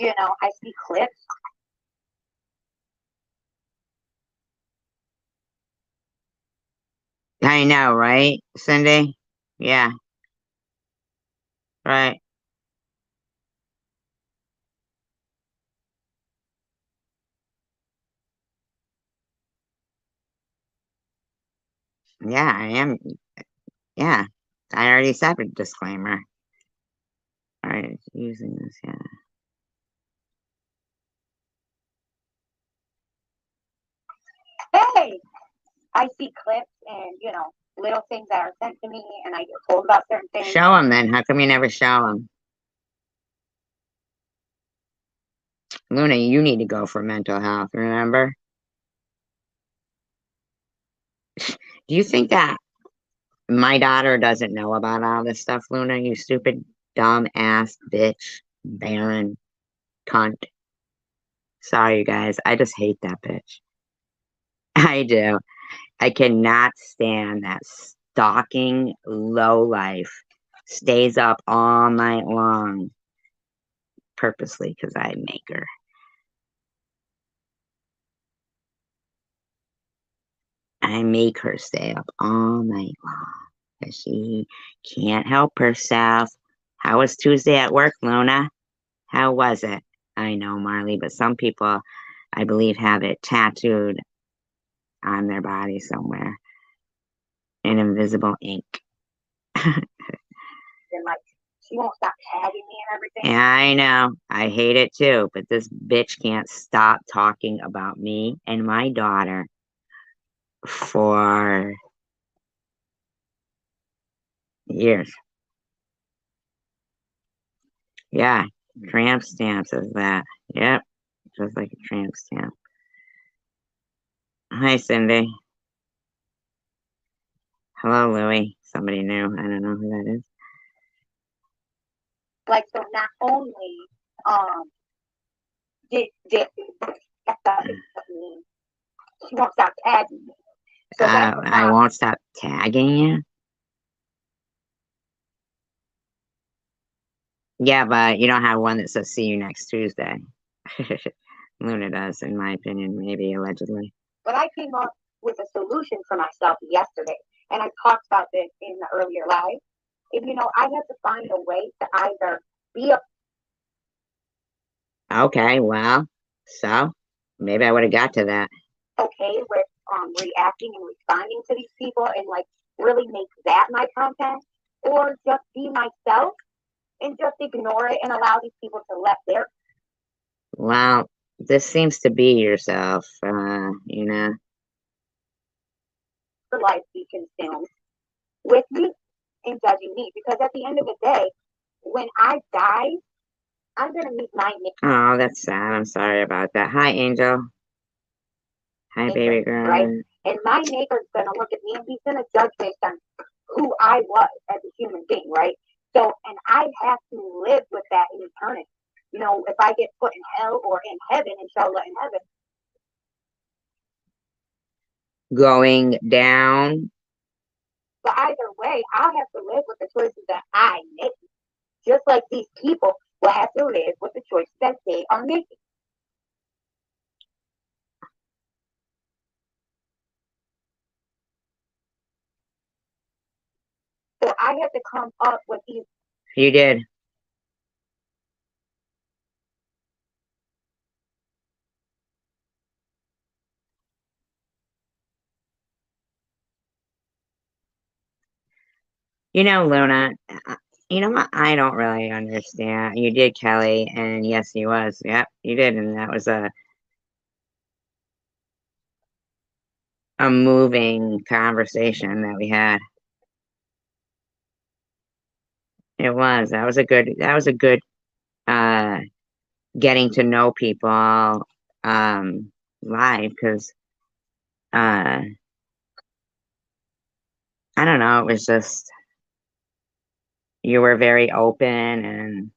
You know, I see clips. I know, right, Cindy? Yeah. Right. Yeah, I am. Yeah. I already said a disclaimer. All right, using this, yeah. Hey, I see clips and, you know, little things that are sent to me, and I get told about certain things. Show them then. How come you never show them? Luna, you need to go for mental health, remember? Do you think that my daughter doesn't know about all this stuff, Luna? You stupid, dumb ass bitch, barren, cunt. Sorry, you guys. I just hate that bitch. I do. I cannot stand that stalking lowlife. Stays up all night long. Purposely, because I make her. I make her stay up all night long. Because she can't help herself. How was Tuesday at work, Luna? How was it? I know, Marley, but some people, I believe, have it tattooed on their body somewhere in invisible ink. And like, she won't stop tagging me and everything. Yeah, I know. I hate it too, but this bitch can't stop talking about me and my daughter for years. Yeah, tramp stamps is that. Yep, just like a tramp stamp. Hi, Cindy. Hello, Louie. Somebody new. I don't know who that is. Like, so not only did she won't stop tagging me. So I won't stop tagging you. Yeah, but you don't have one that says "See you next Tuesday." Luna does, in my opinion, maybe allegedly. But I came up with a solution for myself yesterday, and I talked about this in the earlier live. If you know, I had to find a way to either be a. Okay, well, so maybe I would have got to that. Okay with reacting and responding to these people and like really make that my content, or just be myself and just ignore it and allow these people to let their Well, this seems to be yourself, you know. life be consumed with me and judging me. Because at the end of the day, when I die, I'm gonna meet my Oh, that's sad. I'm sorry about that. Hi, Angel. Hi, baby maker, right? girl. And my maker's gonna look at me and he's gonna judge based on who I was as a human being, right? So, and I have to live with that in eternity. You know, if I get put in hell or in heaven, inshallah, in heaven. Going down. But either way, I'll have to live with the choices that I make. Just like these people will have to live with the choices that they are making. So I have to come up with these. You did. You know, Luna, you know what? I don't really understand. You did, Kelly, and yes, he was. Yep, you did, and that was a moving conversation that we had. It was. That was a good uh getting to know people live because uh I don't know, it was just you were very open and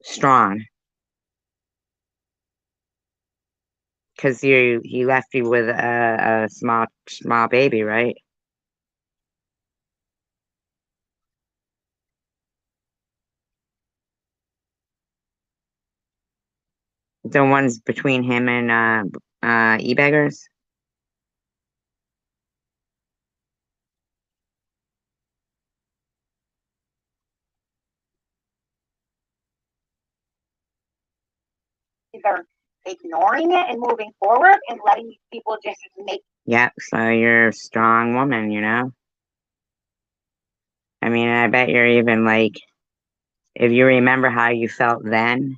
strong because he left you with a small baby, right? The ones between him and e-beggars. Either ignoring it and moving forward and letting these people just make. Yep, so you're a strong woman, you know? I mean, I bet you're even like, if you remember how you felt then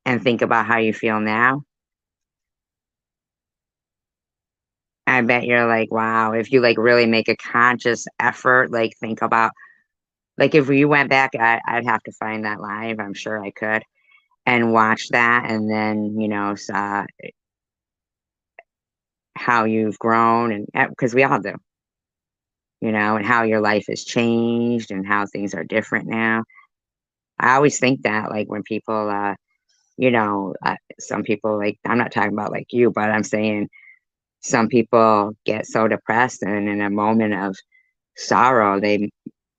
and think about how you feel now, I bet you're like, wow, if you like really make a conscious effort, like think about, like if you went back, I'd have to find that live. I'm sure I could and watch that and then, you know, how you've grown and because we all do, you know, and how your life has changed and how things are different now. I always think that like when people, you know, some people like, I'm not talking about like you, but I'm saying some people get so depressed and in a moment of sorrow, they,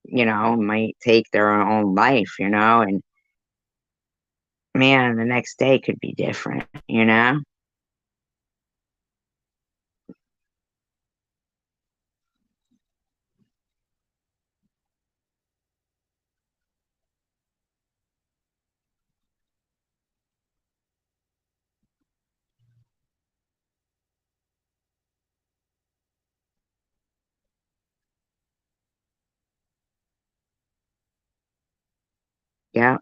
you know, might take their own life, you know, and man, the next day could be different, you know? Yeah.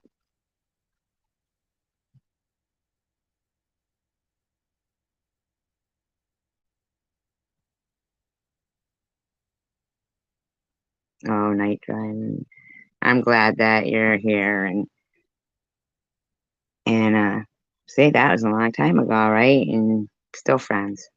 Oh, night driving. I'm glad that you're here and see, that was a long time ago, right? And still friends.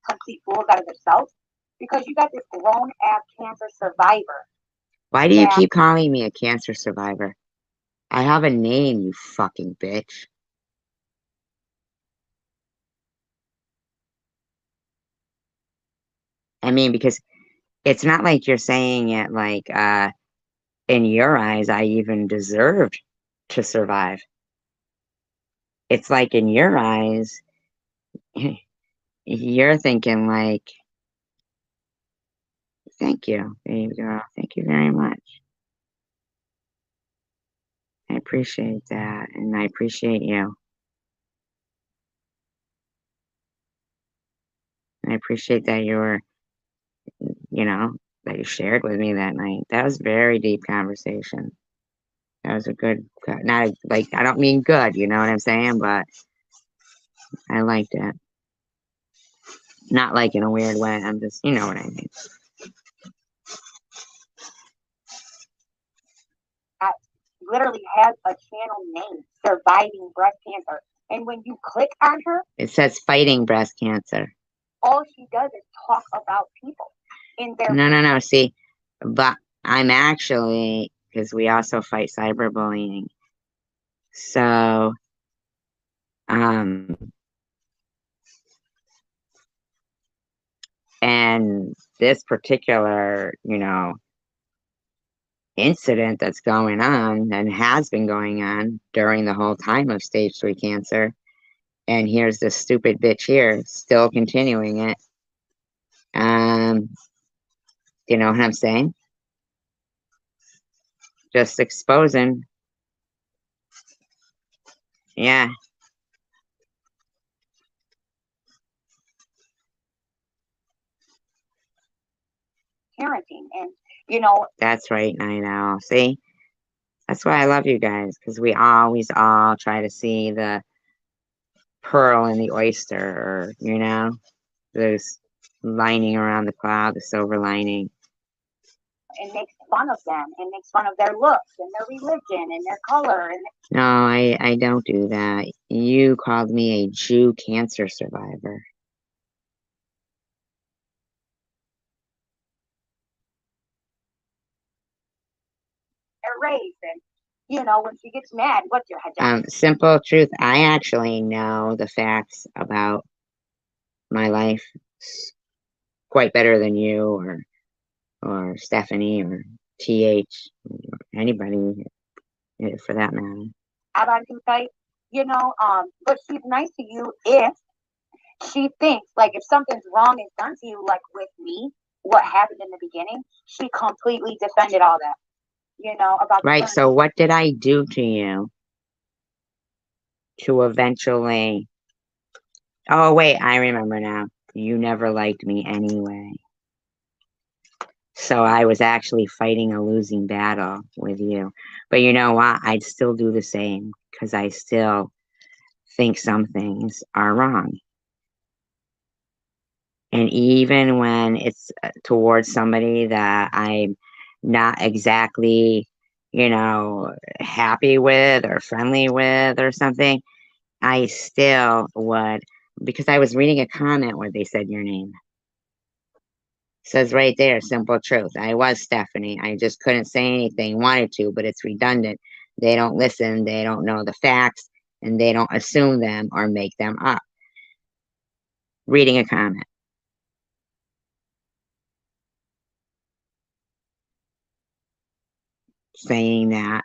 Complete fools out of themselves because you got this grown ass cancer survivor. Why do you keep calling me a cancer survivor? I have a name, you fucking bitch. I mean, because it's not like you're saying it like in your eyes I even deserved to survive. It's like in your eyes you're thinking like, thank you, baby girl. Thank you very much. I appreciate that, and I appreciate you. I appreciate that you were, that you shared with me that night. That was very deep conversation. That was a good, not like, I don't mean good, you know what I'm saying? But I liked it. Not like in a weird way. I'm just, you know what I mean. Literally has a channel name, Surviving Breast Cancer. And when you click on her, it says fighting breast cancer. All she does is talk about people in their. No. See, but I'm actually, because we also fight cyberbullying. So, and this particular, incident that's going on and has been going on during the whole time of stage 3 cancer. And here's this stupid bitch here still continuing it. You know what I'm saying? Just exposing. Yeah. Parenting and that's right, Night Owl. See, that's why I love you guys, because we always all try to see the pearl in the oyster, or there's lining around the cloud, the silver lining. And makes fun of them and makes fun of their looks and their religion and their color. No, I don't do that. You called me a Jew cancer survivor. Race and when she gets mad, what's your head? Simple truth, I actually know the facts about my life quite better than you or Stephanie or TH or anybody for that matter. About to fight, but she's nice to you if she thinks like if something's wrong is done to you, like with me, what happened in the beginning, she completely defended all that. About right. So what did I do to you to eventually? Oh wait, I remember now. You never liked me anyway. So I was actually fighting a losing battle with you. But you know what? I'd still do the same because I still think some things are wrong. And even when it's towards somebody that I'm not exactly, happy with or friendly with or something, I still would, because I was reading a comment where they said your name. It says right there, simple truth. I was Stephanie. I just couldn't say anything, wanted to, but it's redundant. They don't listen, they don't know the facts, and they don't assume them or make them up. Reading a comment. Saying that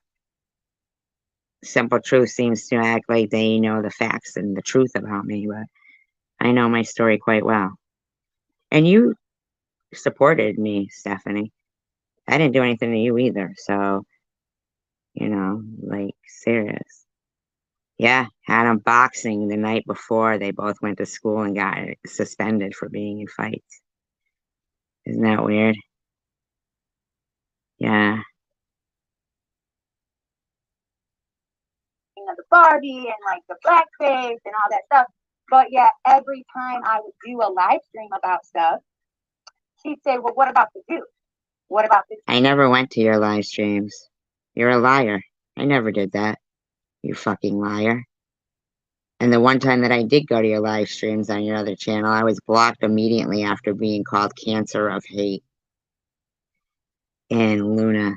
simple truth seems to act like they know the facts and the truth about me, but I know my story quite well. And you supported me, Stephanie. I didn't do anything to you either, so, like, serious. Yeah, had them boxing the night before they both went to school and got suspended for being in fights. Isn't that weird? Yeah. The Barbie and like the blackface and all that stuff. But yeah, every time I would do a live stream about stuff, she'd say, well, what about the Jews? What about the I never went to your live streams. You're a liar. I never did that. You fucking liar. And the one time that I did go to your live streams on your other channel, I was blocked immediately after being called cancer of hate. And Luna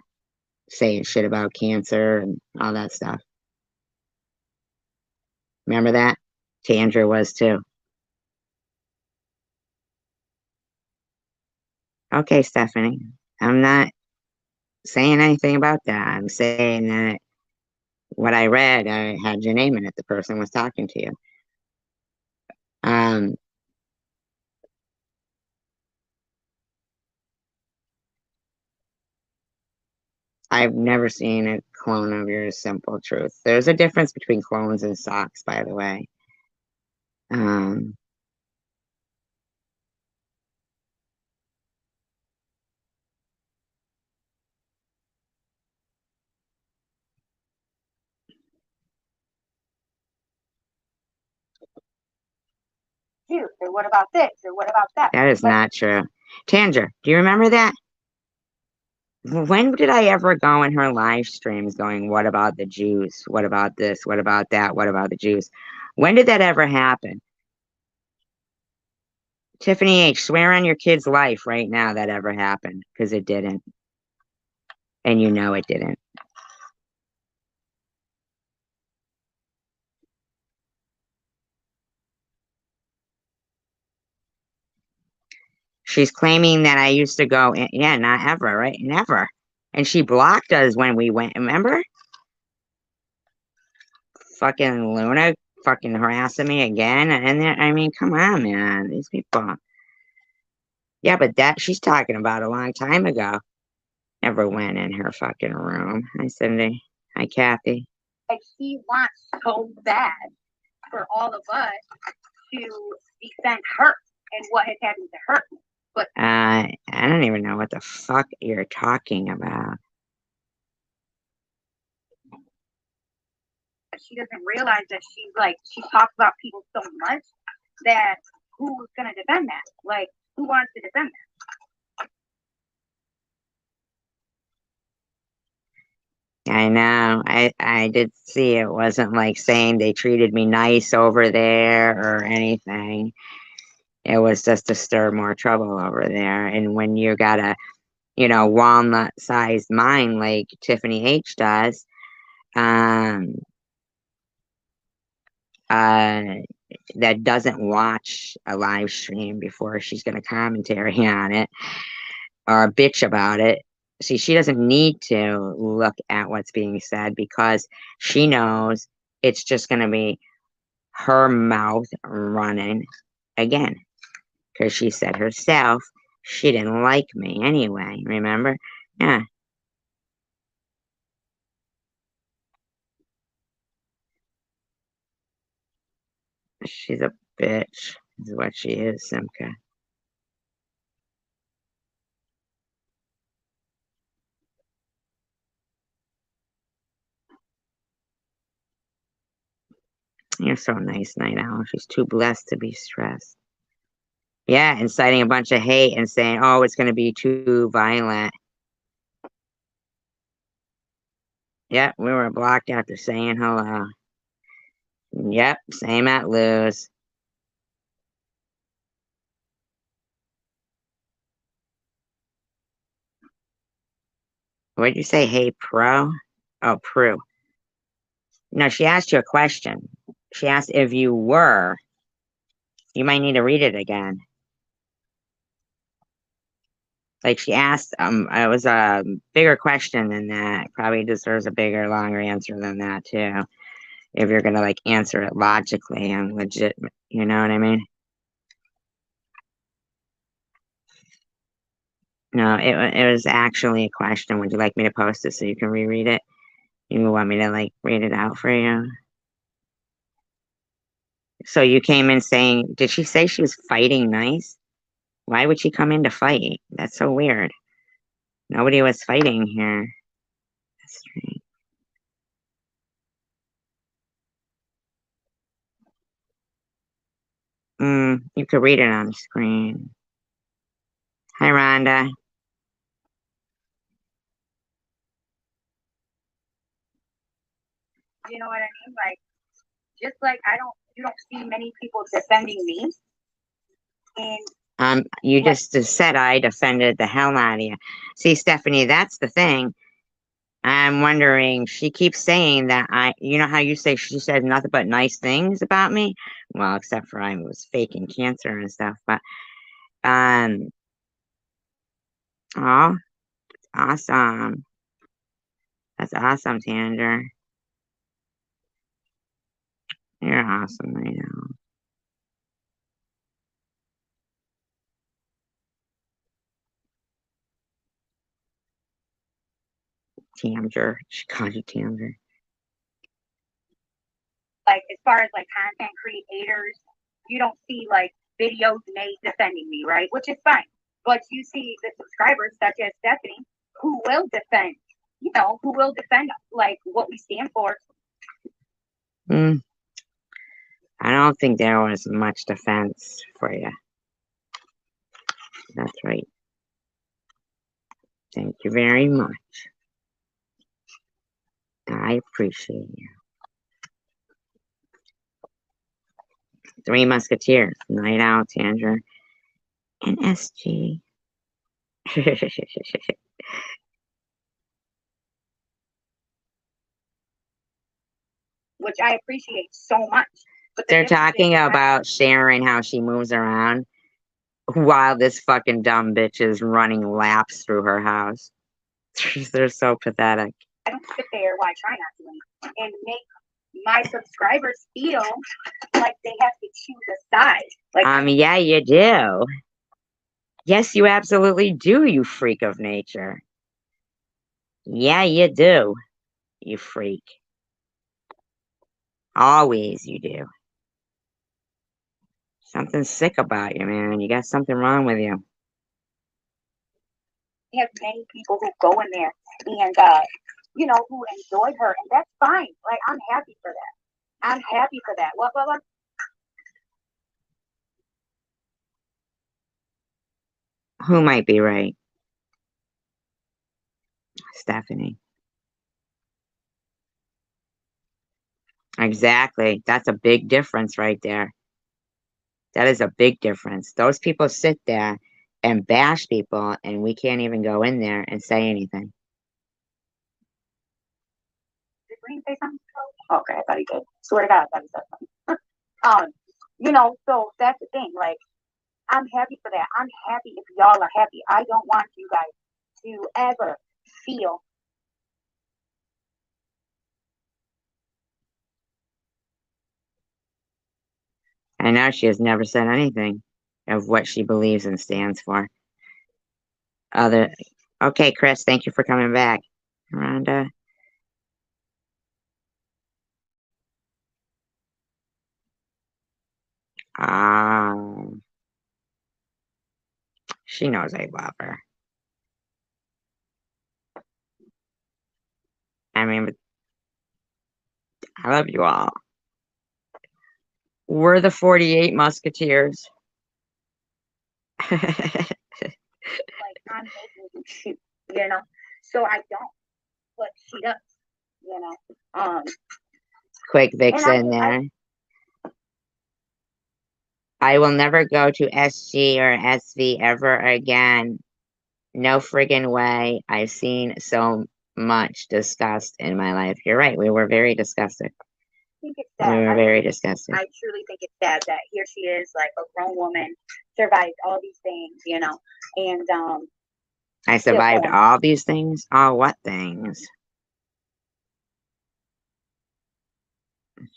saying shit about cancer and all that stuff. Remember that? Tandra was too. Okay, Stephanie. I'm not saying anything about that. I'm saying that what I read, I had your name in it. The person was talking to you. Um, I've never seen a clone of your Simple Truth. There's a difference between clones and socks, by the way. Um, Juice, or what about this, or what about that? that is But not true. Tanger, do you remember that? When did I ever go in her live streams going, what about the juice? What about this? What about that? What about the juice? When did that ever happen? Tiffany H., swear on your kid's life right now that ever happened, because it didn't. And you know it didn't. She's claiming that I used to go, yeah, not ever, right? Never. And she blocked us when we went, remember? Fucking Luna fucking harassing me again. And then, I mean, come on, man. These people. Yeah, but that she's talking about a long time ago. Never went in her fucking room. Hi, Cindy. Hi, Kathy. like she wants so bad for all of us to defend her and what has happened to her. But I don't even know what the fuck you're talking about. she doesn't realize that she talks about people so much that who's gonna defend that? Like, who wants to defend that? I know. I did see it wasn't like saying they treated me nice over there or anything. It was just to stir more trouble over there. And when you got a, walnut-sized mind like Tiffany H does, um, uh, that doesn't watch a live stream before she's going to commentary on it or bitch about it. See, she doesn't need to look at what's being said because she knows it's just going to be her mouth running again. Because she said herself she didn't like me anyway, remember? Yeah. She's a bitch, is what she is, Simka. You're so nice, Night Owl. She's too blessed to be stressed. Yeah, inciting a bunch of hate and saying, oh, it's going to be too violent. Yep, we were blocked after saying hello. Yep, same at Lou's. What did you say? Hey, pro? Oh, Prue. No, she asked you a question. She asked if you were. You might need to read it again. Like she asked, it was a bigger question than that. Probably deserves a bigger, longer answer than that too. If you're gonna like answer it logically and legit, you know what I mean? No, it was actually a question. Would you like me to post it so you can reread it? You want me to like read it out for you? So you came in saying, did she say she was fighting nice? Why would she come in to fight? That's so weird. Nobody was fighting here. That's strange. You could read it on the screen. Hi, Rhonda. You know what I mean? Like, just like you don't see many people defending me. And You just said I defended the hell out of you. See, Stephanie, that's the thing. I'm wondering, she keeps saying that you know how you say she said nothing but nice things about me? Well, except for I was faking cancer and stuff, but, oh, awesome. That's awesome, Tander. You're awesome, I know. Tamger. She called you Tamger. Like, as far as like content creators, you don't see like videos made defending me, right? Which is fine. But you see the subscribers such as Stephanie who will defend, who will defend like what we stand for. I don't think there was much defense for you. That's right. Thank you very much. I appreciate you. Three Musketeers, Night Owl, Tanger, and SG. Which I appreciate so much. But they're talking about Sharon, how she moves around while this fucking dumb bitch is running laps through her house. They're so pathetic. I don't sit there, well, I try not to, and make my subscribers feel like they have to choose a side. Like, yeah, you do. Yes, you absolutely do, you freak of nature. Yeah, you do, you freak. Always you do. Something sick about you, man. You got something wrong with you. We have many people who go in there and, who enjoy her, and that's fine. Like, I'm happy for that. I'm happy for that. What? Who might be right? Stephanie. Exactly. That's a big difference right there. That is a big difference. Those people sit there and bash people, and we can't even go in there and say anything. Did Green say something? Okay, I thought he did. Swear to God, I thought he said something. So that's the thing. Like, I'm happy for that. I'm happy if y'all are happy. I don't want you guys to ever feel I know she has never said anything of what she believes and stands for. Okay, Chris, thank you for coming back. Rhonda. She knows I love her. I mean, I love you all. We're the 48 Musketeers. like I'm making you shoot, So I don't, but she does, Quick Vixen there. I will never go to SG or SV ever again. No friggin' way. I've seen so much disgust in my life. You're right. We were very disgusted. I think it's sad. We were very disgusted. I truly think it's sad that here she is, like a grown woman, survived all these things, and I survived all these things? All what things?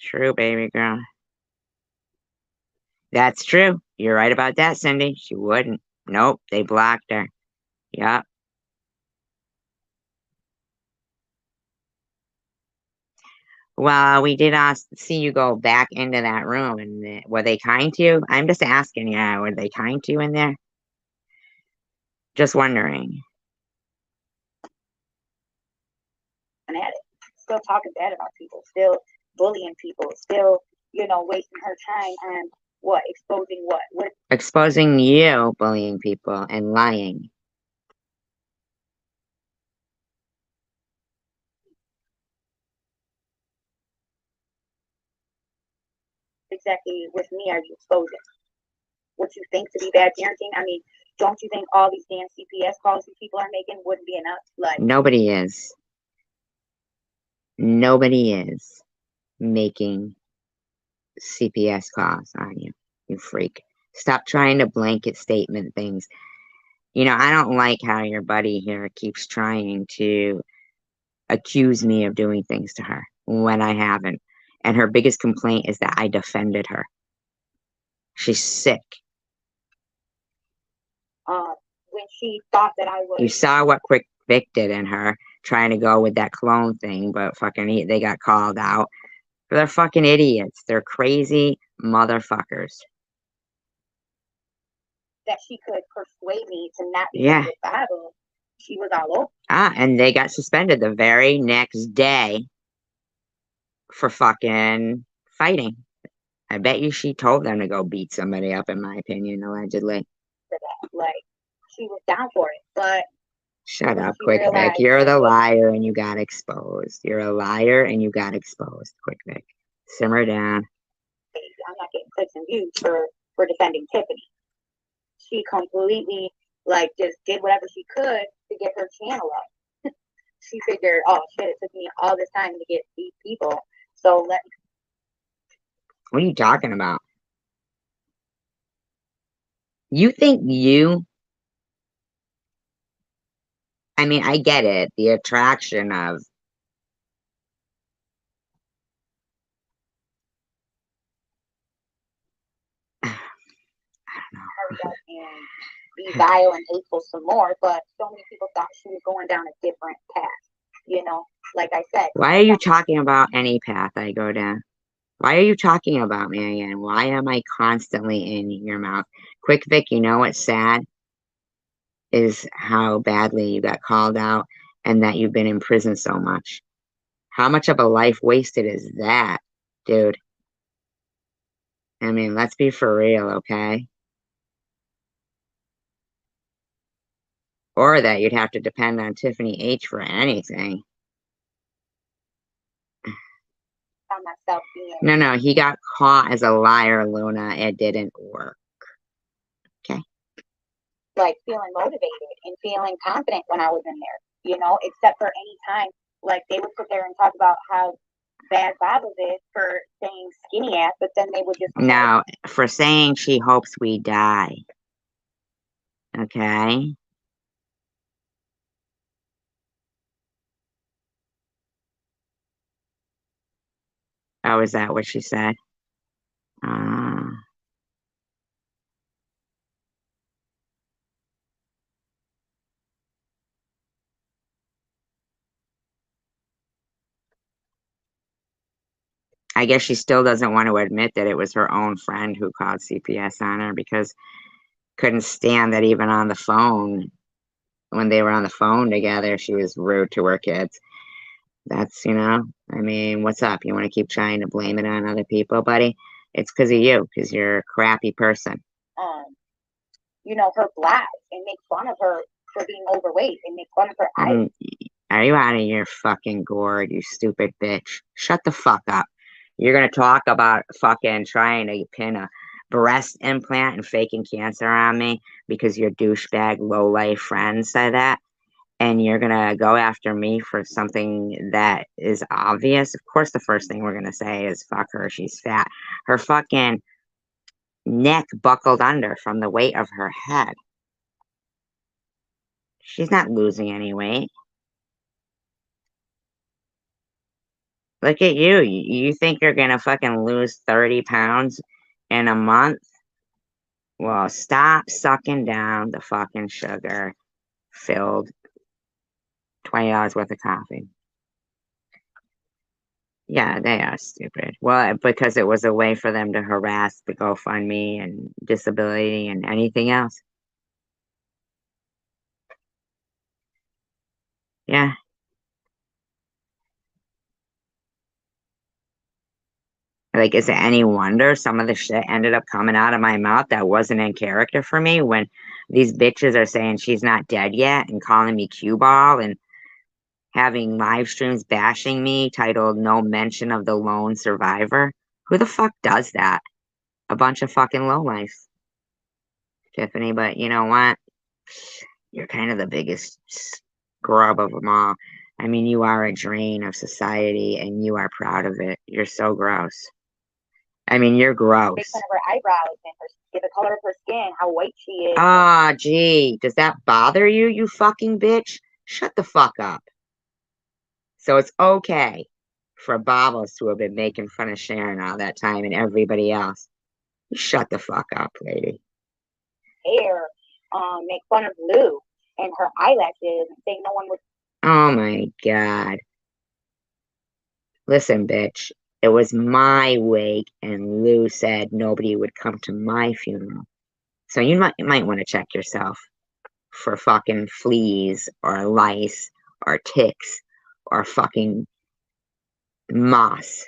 True, baby girl. That's true. You're right about that, Cindy. She wouldn't. Nope, they blocked her. Yup. Well, we did see you go back into that room, and were they kind to you? I'm just asking you, were they kind to you in there? Just wondering. And at it, still talking bad about people, still bullying people, still, wasting her time on what? Exposing what? What? Exposing you bullying people and lying. Exactly with me are you exposing? What you think to be bad parenting? I mean, don't you think all these damn CPS calls these people are making wouldn't be enough? Like, nobody is. Nobody is making CPS calls on you, you freak. Stop trying to blanket statement things. I don't like how your buddy here keeps trying to accuse me of doing things to her when I haven't. And her biggest complaint is that I defended her. She's sick. When she thought that I was... You saw what Quick Vic did in her. trying to go with that clone thing, but fucking they got called out. They're fucking idiots. They're crazy motherfuckers. That she could persuade me to not be Yeah. with Bible. She was all over. And they got suspended the very next day for fucking fighting. I bet you she told them to go beat somebody up, in my opinion, allegedly. For that. Like, she was down for it, but shut up, Quick Vic. You're the liar and you got exposed. You're a liar and you got exposed, Quick Vic. Simmer down. I'm not getting clicks and views for defending Tiffany. She completely, like, just did whatever she could to get her channel up. She figured, oh shit, it took me all this time to get these people, so let me. What are you talking about? You think you... I mean, I get it. The attraction of... I don't know. And be vile and hateful some more, but so many people thought she was going down a different path. You know, like I said. Why are you talking about any path I go down? Why are you talking about me again? Why am I constantly in your mouth? Quick Vic, you know what's sad? Is how badly you got called out and that you've been in prison so much. How much of a life wasted is that, dude? I mean, let's be for real, okay? Or that you'd have to depend on Tiffany H for anything. Myself being No, he got caught as a liar, Luna. It didn't work. Okay. Like feeling motivated and feeling confident when I was in there, you know, except for any time like they would sit there and talk about how bad Bible is for saying skinny ass, but then they would just No, for saying she hopes we die. Okay. Oh, is that what she said? I guess she still doesn't want to admit that it was her own friend who called CPS on her because couldn't stand that even on the phone, when they were on the phone together, she was rude to her kids. That's, I mean, what's up? You want to keep trying to blame it on other people, buddy? It's because of you, because you're a crappy person. You know, her black and make fun of her for being overweight and make fun of her eyes. Are you out of your fucking gourd, you stupid bitch? Shut the fuck up. You're going to talk about fucking trying to pin a breast implant and faking cancer on me because your douchebag low-life friend said that, and you're going to go after me for something that is obvious. Of course, the first thing we're going to say is, fuck her, she's fat. Her fucking neck buckled under from the weight of her head. She's not losing any weight. Look at you. You think you're going to fucking lose 30 pounds in a month? Well, stop sucking down the fucking sugar-filled $20 worth of coffee. Yeah, they are stupid. Well, because it was a way for them to harass the GoFundMe and disability and anything else. Yeah. Like, is it any wonder some of the shit ended up coming out of my mouth that wasn't in character for me when these bitches are saying she's not dead yet and calling me cue ball and having live streams bashing me titled "No Mention of the Lone Survivor"? Who the fuck does that? A bunch of fucking lowlife, Tiffany. But you know what? You're kind of the biggest scrub of them all. I mean, you are a drain of society and you are proud of it. You're so gross. I mean, you're gross. Make fun of her eyebrows and the color of her skin, how white she is. Ah, gee, does that bother you, you fucking bitch? Shut the fuck up. So it's okay for Bobbles to have been making fun of Sharon all that time and everybody else. You shut the fuck up, lady. Hair, make fun of Lou and her eyelashes and saying no one would Oh my God. Listen, bitch. It was my wake, and Lou said nobody would come to my funeral. So you might want to check yourself for fucking fleas or lice or ticks or fucking moss.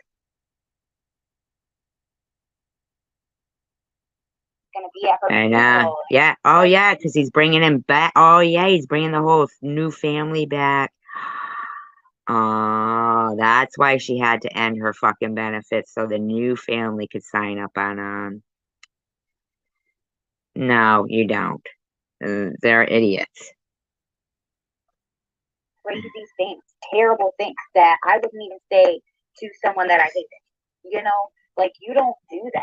Gonna be at her And funeral. yeah, oh yeah, because he's bringing him back. Oh yeah, he's bringing the whole new family back. Oh, that's why she had to end her fucking benefits so the new family could sign up on. No, you don't. They're idiots. Crazy things, terrible things that I wouldn't even say to someone that I hated. You know, like you don't do that.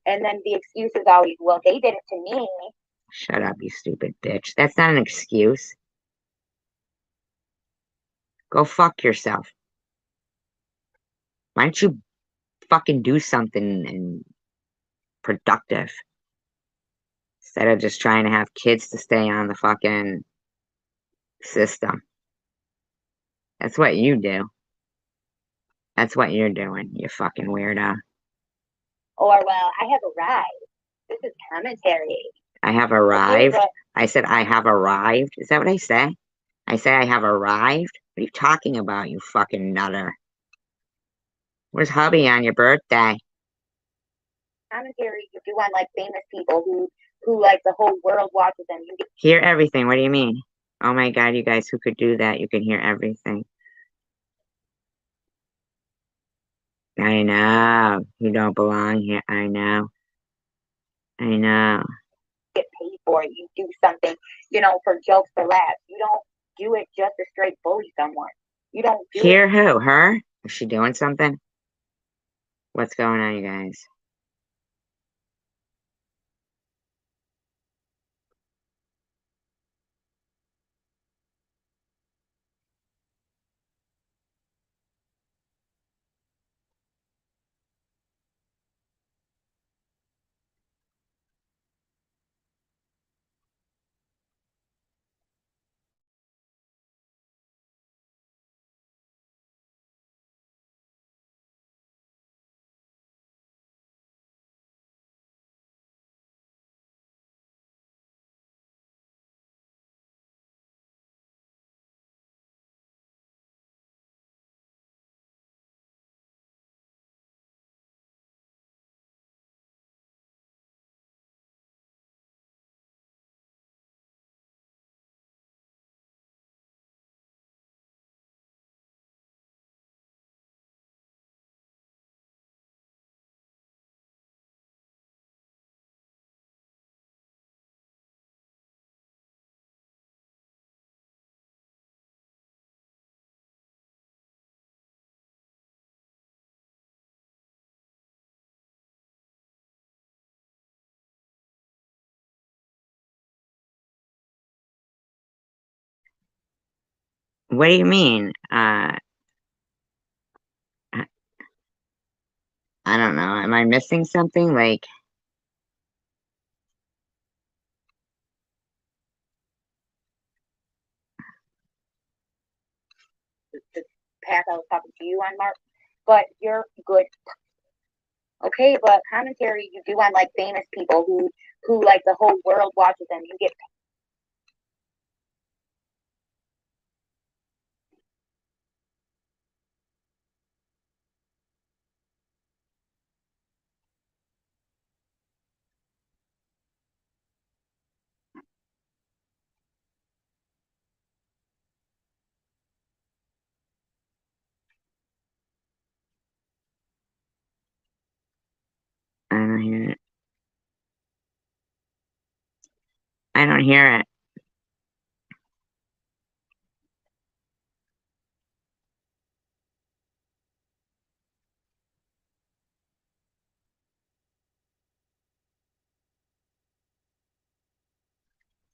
And then the excuse is always, well, they did it to me. Shut up, you stupid bitch. That's not an excuse. Go fuck yourself. Why don't you fucking do something and productive instead of just trying to have kids to stay on the fucking system? That's what you do. That's what you're doing, you fucking weirdo. Or, well, I have arrived. This is commentary. I have Okay, arrived. but I said I have arrived. Is that what I say? I say I have arrived? What are you talking about, you fucking nutter? Where's hubby on your birthday? commentary you do on like famous people who like the whole world watches them. You get Hear everything. What do you mean? Oh my God, you guys who could do that, you can hear everything. I know. You don't belong here. I know. I know. paid for it. You do something, for jokes for laughs. You don't do it just to straight bully someone. You don't do Hear it. who? Her? Is she doing something? What's going on, you guys? What do you mean? I don't know. Am I missing something? Like, The path I was talking to you on, Mark. But you're good. Okay, but commentary you do on like famous people who like the whole world watches them. You get I don't hear it. I don't hear it.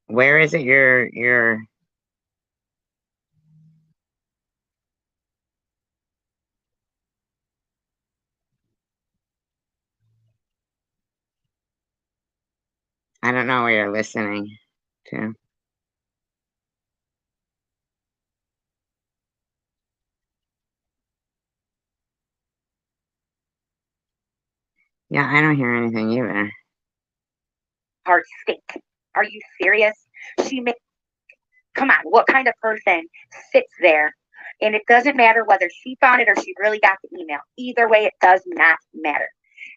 Where is it? I don't know where you're listening to. Yeah, I don't hear anything either. Heart stink. Are you serious? She made. Come on, what kind of person sits there? And it doesn't matter whether she found it or she really got the email. Either way, it does not matter.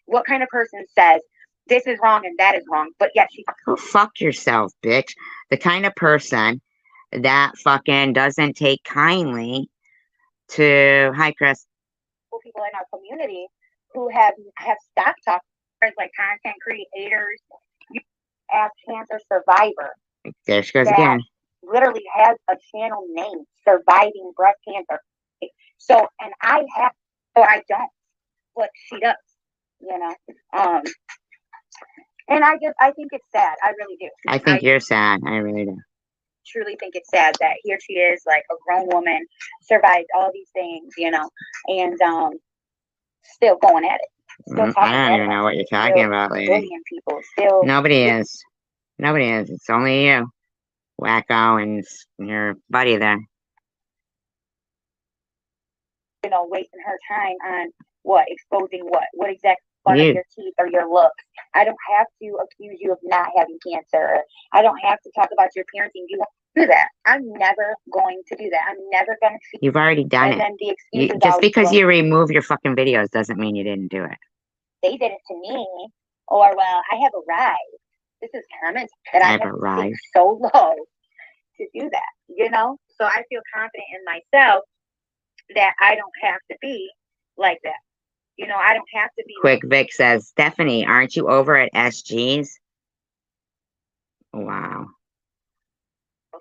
What kind of person says this is wrong and that is wrong, but yet she. Go fuck yourself, bitch. The kind of person that fucking doesn't take kindly to. Hi, Chris. People in our community who have stopped talking, like content creators, as cancer survivor. There she goes again. Literally has a channel named Surviving Breast Cancer. So, and I have, so I don't, but she does, you know. And I think it's sad. I really do. I think you're sad. I really do. Truly think it's sad that here she is, like a grown woman, survived all these things, you know, and still going at it. Still I don't even know what you're talking about, lady. People still. Nobody is. Nobody is. It's only you, wacko, and your buddy there. You know, wasting her time on what? Exposing what exactly part of your teeth or your looks. I don't have to accuse you of not having cancer. I don't have to talk about your parenting. You won't do that. I'm never going to do that. I'm never going to. You've already done it. Just because you remove your fucking videos doesn't mean you didn't do it. They did it to me. Or, well, I have a rise. This is comments that I have to rise so low to do that, you know? So I feel confident in myself that I don't have to be like that. You know, I don't have to be. Quick Vic says, Stephanie, aren't you over at SG's? Wow.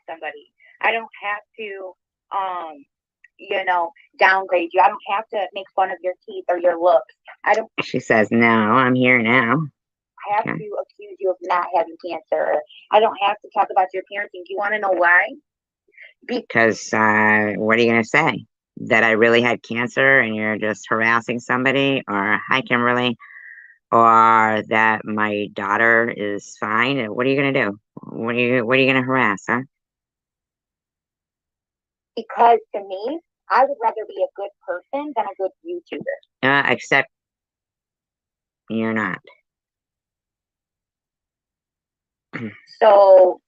Somebody. I don't have to, you know, downgrade you. I don't have to make fun of your teeth or your looks. I don't. She says, no, I'm here now. I have to accuse you of not having cancer. I don't have to talk about your parenting. Do you want to know why? Because what are you going to say? That I really had cancer and you're just harassing somebody? Or hi, Kimberly? Or that my daughter is fine? What are you going to do? What are you going to harass, huh? Because to me, I would rather be a good person than a good YouTuber. Except you're not. So,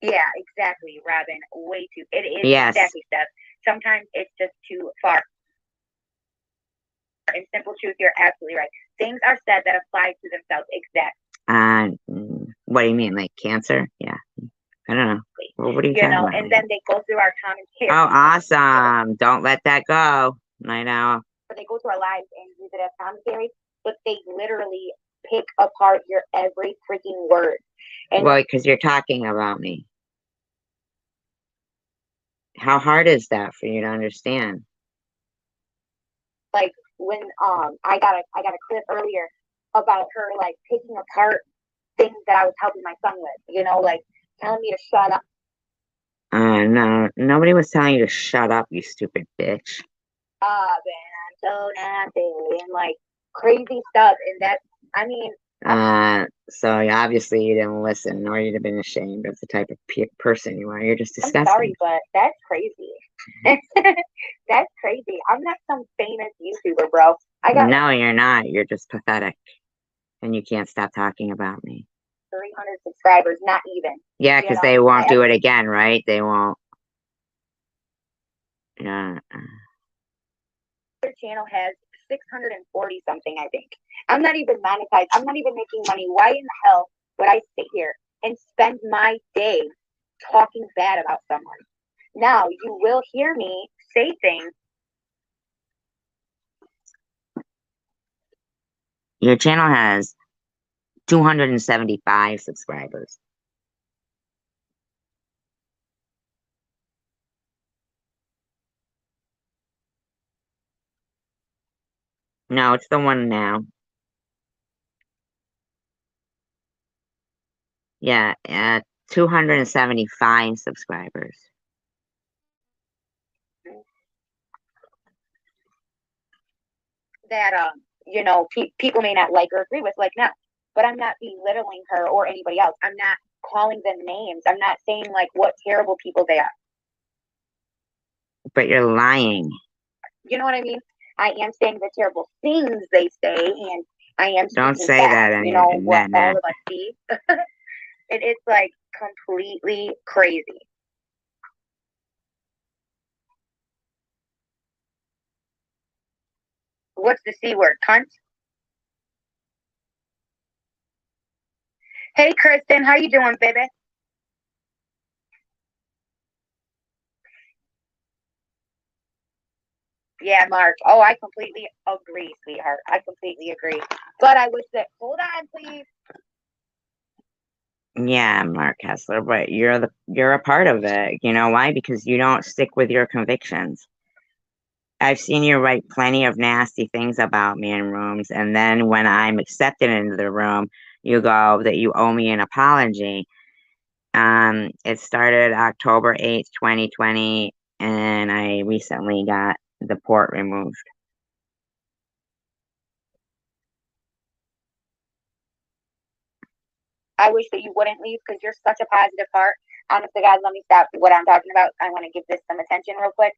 yeah, exactly, Robin. Way too. It is exactly stuff. Sometimes it's just too far. In simple truth, you're absolutely right. Things are said that apply to themselves. Exactly. What do you mean, like cancer? Yeah. I don't know. Well, what are you talking about? And then they go through our commentary. Oh, awesome. Don't let that go. I know. But they go through our lives and use it as commentary, but they literally pick apart your every freaking word. And well, because you're talking about me. How hard is that for you to understand? Like when I got a clip earlier about her like picking apart things that I was helping my son with, you know, like telling me to shut up. No, nobody was telling you to shut up, you stupid bitch. Man, I'm so nasty and like crazy stuff, and that I mean. So obviously you didn't listen, or you'd have been ashamed of the type of person you are. You're just disgusting. I'm sorry, but that's crazy. That's crazy. I'm not some famous YouTuber, bro. No, you're not. You're just pathetic, and you can't stop talking about me. 300 subscribers, not even. Yeah, because they won't do it again, right? They won't. Yeah. Their channel has 640 something, I think. I'm not even monetized. I'm not even making money. Why in the hell would I sit here and spend my day talking bad about someone? Now you will hear me say things. Your channel has 275 subscribers. No, it's the one now. Yeah, 275 subscribers. That you know, people may not like or agree with, like no, but I'm not belittling her or anybody else. I'm not calling them names. I'm not saying like what terrible people they are. But you're lying. You know what I mean? I am saying the terrible things they say, and I am Don't speaking say that facts. You know in what that all net. of us see. It's like completely crazy. What's the C word? Cunt? Hey, Kristen, how you doing, baby? Yeah, Mark. Oh, I completely agree, sweetheart. I completely agree. But I wish that. Hold on, please. Yeah, Mark Kessler, but you're a part of it. You know why? Because you don't stick with your convictions. I've seen you write plenty of nasty things about me in rooms, and then when I'm accepted into the room, you go that you owe me an apology. It started October 8th, 2020, and I recently got the port removed. I wish that you wouldn't leave because you're such a positive heart. Honestly, guys, let me stop what I'm talking about. I want to give this some attention real quick.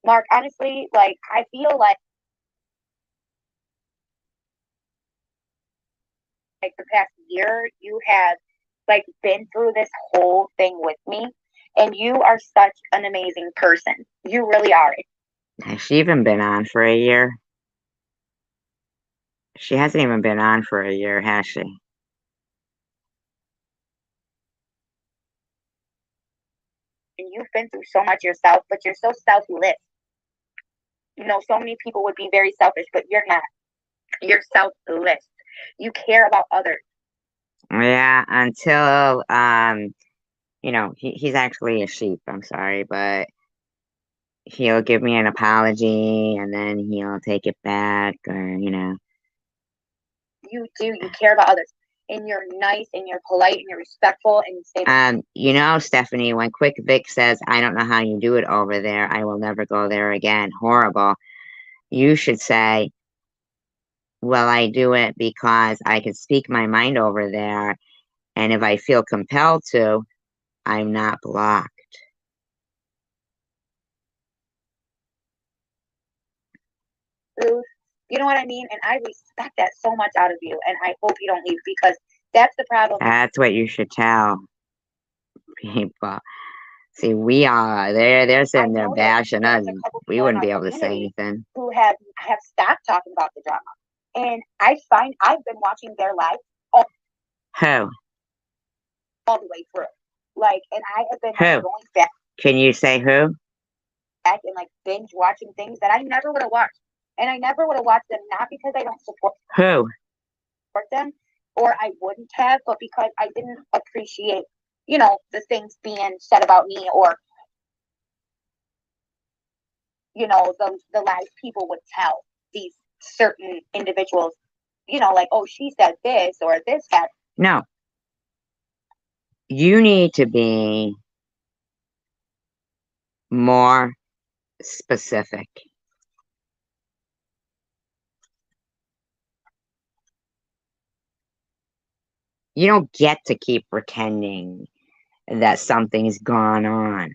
Mark, honestly, like, I feel like the past year you have like been through this whole thing with me, and you are such an amazing person. You really are. Has she even been on for a year? She hasn't even been on for a year, has she? And you've been through so much yourself, but you're so selfless. You know, so many people would be very selfish, but you're not. You're selfless. You care about others. Yeah, until he's actually a sheep. I'm sorry, but he'll give me an apology and then he'll take it back, or. You do. You care about others, and you're nice, and you're polite, and you're respectful, and you say. Stephanie, when Quick Vic says, "I don't know how you do it over there. I will never go there again." Horrible. You should say, "Well, I do it because I can speak my mind over there, and if I feel compelled to, I'm not blocked." You know what I mean? And I respect that so much out of you. And I hope you don't leave because that's the problem. That's what you should tell people. See, we are they're sitting there bashing us. We wouldn't be able to say anything. Who have stopped talking about the drama. And I find I've been watching their lives Who? all the way through. Like, and I have been Who? going back. Can you say who? Back and like binge watching things that I never would have watched. And I never would have watched them, not because I don't support them or I wouldn't have, but because I didn't appreciate, the things being said about me or, the lies people would tell these certain individuals, like, oh, she said this or this happened. No. You need to be more specific. You don't get to keep pretending that something's gone on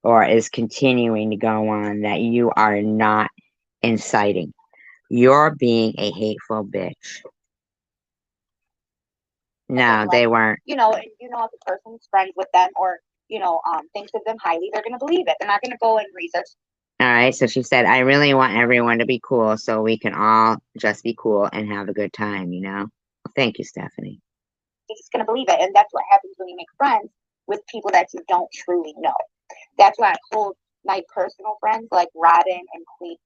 or is continuing to go on that you are not inciting. You're being a hateful bitch. No, they weren't. And if the person's friends with them or, thinks of them highly, they're going to believe it. They're not going to go and research. All right, so she said, "I really want everyone to be cool so we can all just be cool and have a good time, Well, thank you, Stephanie. You're just going to believe it. And that's what happens when you make friends with people that you don't truly know. That's why I hold my personal friends like Robin and Queen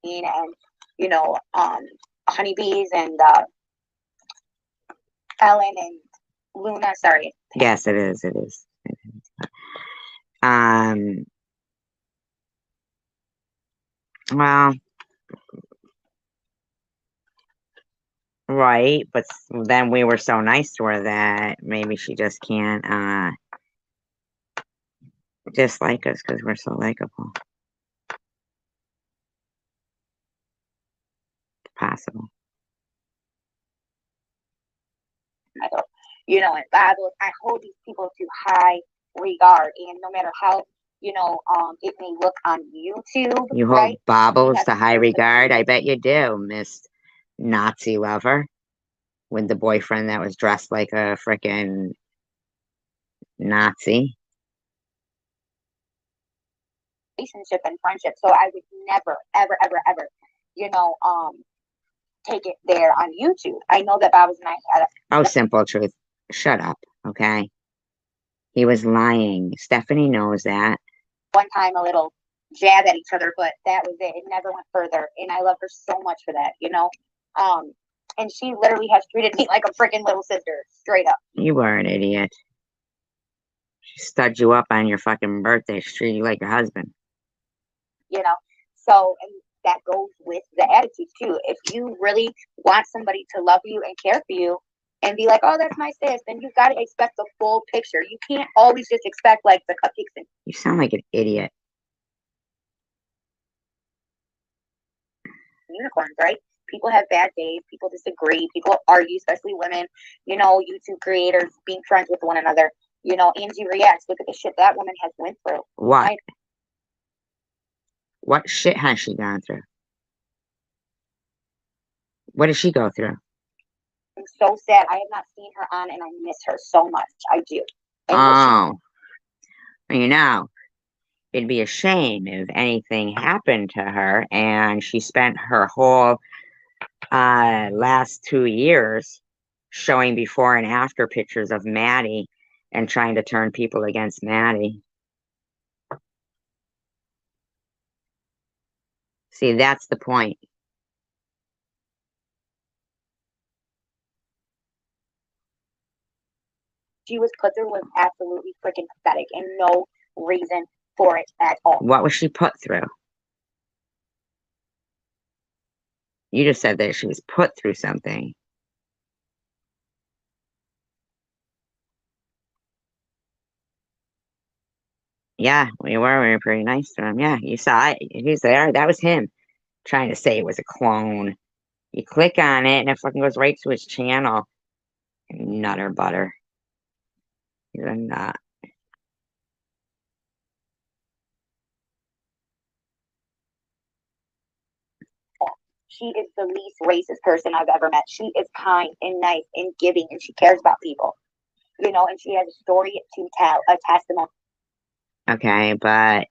and, Honeybees and Ellen and Luna. Sorry. Yes, it is. It is. Well, right, but then we were so nice to her that maybe she just can't dislike us because we're so likable. Possible. And Bibles, I hold these people to high regard. And no matter how, it may look on YouTube, You hold right? baubles to high regard? I bet you do, Miss Nazi lover. With the boyfriend that was dressed like a frickin' Nazi. Relationship and friendship. So I would never, ever, ever, ever, take it there on YouTube. I know that Bob's and I had Oh, simple truth. Shut up, okay? He was lying. Stephanie knows that. one time a little jab at each other, but that was it. It never went further. And I love her so much for that, and she literally has treated me like a freaking little sister, straight up. You were an idiot. She stud you up on your fucking birthday. She treated you like your husband. So, and that goes with the attitude too. If you really want somebody to love you and care for you and be like, oh, that's my sis, then you've got to expect the full picture. You can't always just expect like the cupcakes and You sound like an idiot. unicorns, right? People have bad days. People disagree. People argue, especially women. YouTube creators being friends with one another. Angie reacts. Look at the shit that woman has went through. What? Right? What shit has she gone through? What did she go through? I'm so sad. I have not seen her on, and I miss her so much. I do. It'd be a shame if anything happened to her and she spent her whole last 2 years showing before and after pictures of Maddie and trying to turn people against Maddie. See, that's the point. She was put through was absolutely freaking pathetic and no reason for it at all. What was she put through? You just said that she was put through something. Yeah, we were pretty nice to him. Yeah, you saw it. He's there. That was him trying to say it was a clone. You click on it and it fucking goes right to his channel. Nutter butter. He's a nut. She is the least racist person I've ever met. She is kind and nice and giving, and she cares about people. And she has a story to tell, a testimony. Okay, but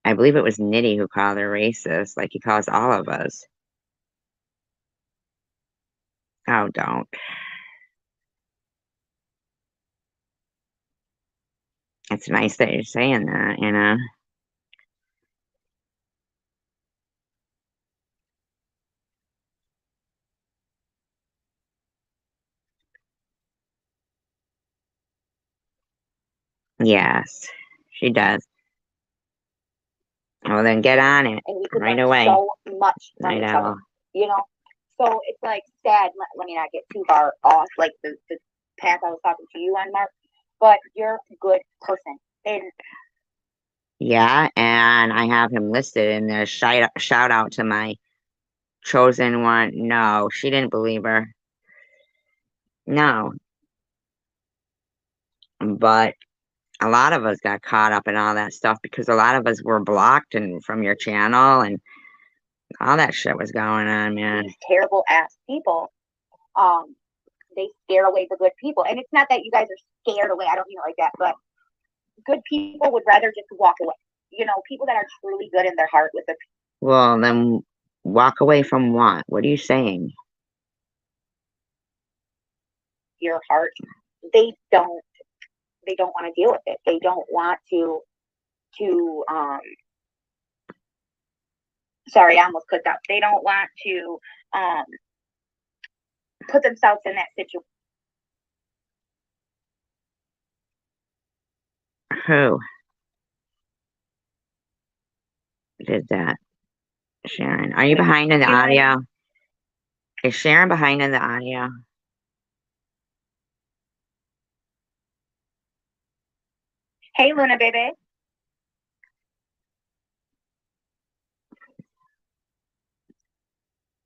I believe it was Nitty who called her racist, like he calls all of us. Oh, don't. It's nice that you're saying that, Yes, she does. Well, then get on it And we could right learn away. so much from Night each owl. other. So it's like sad. Let me not get too far off like the path I was talking to you on, Mark. But you're a good person. And Yeah, and I have him listed in there. Shout out to my chosen one. No, she didn't believe her. No. But a lot of us got caught up in all that stuff because a lot of us were blocked and from your channel and all that shit was going on, man. these terrible ass people, they scare away the good people. And it's not that you guys are scared away. I don't mean it like that, but good people would rather just walk away. People that are truly good in their heart with the Well, then walk away from what? What are you saying? your heart, they don't want to deal with it. They don't want to sorry, I almost clicked out. They don't want to put themselves in that situation. Who did that? Sharon. Are you behind in the audio? Is Sharon behind in the audio? Hey, Luna, baby.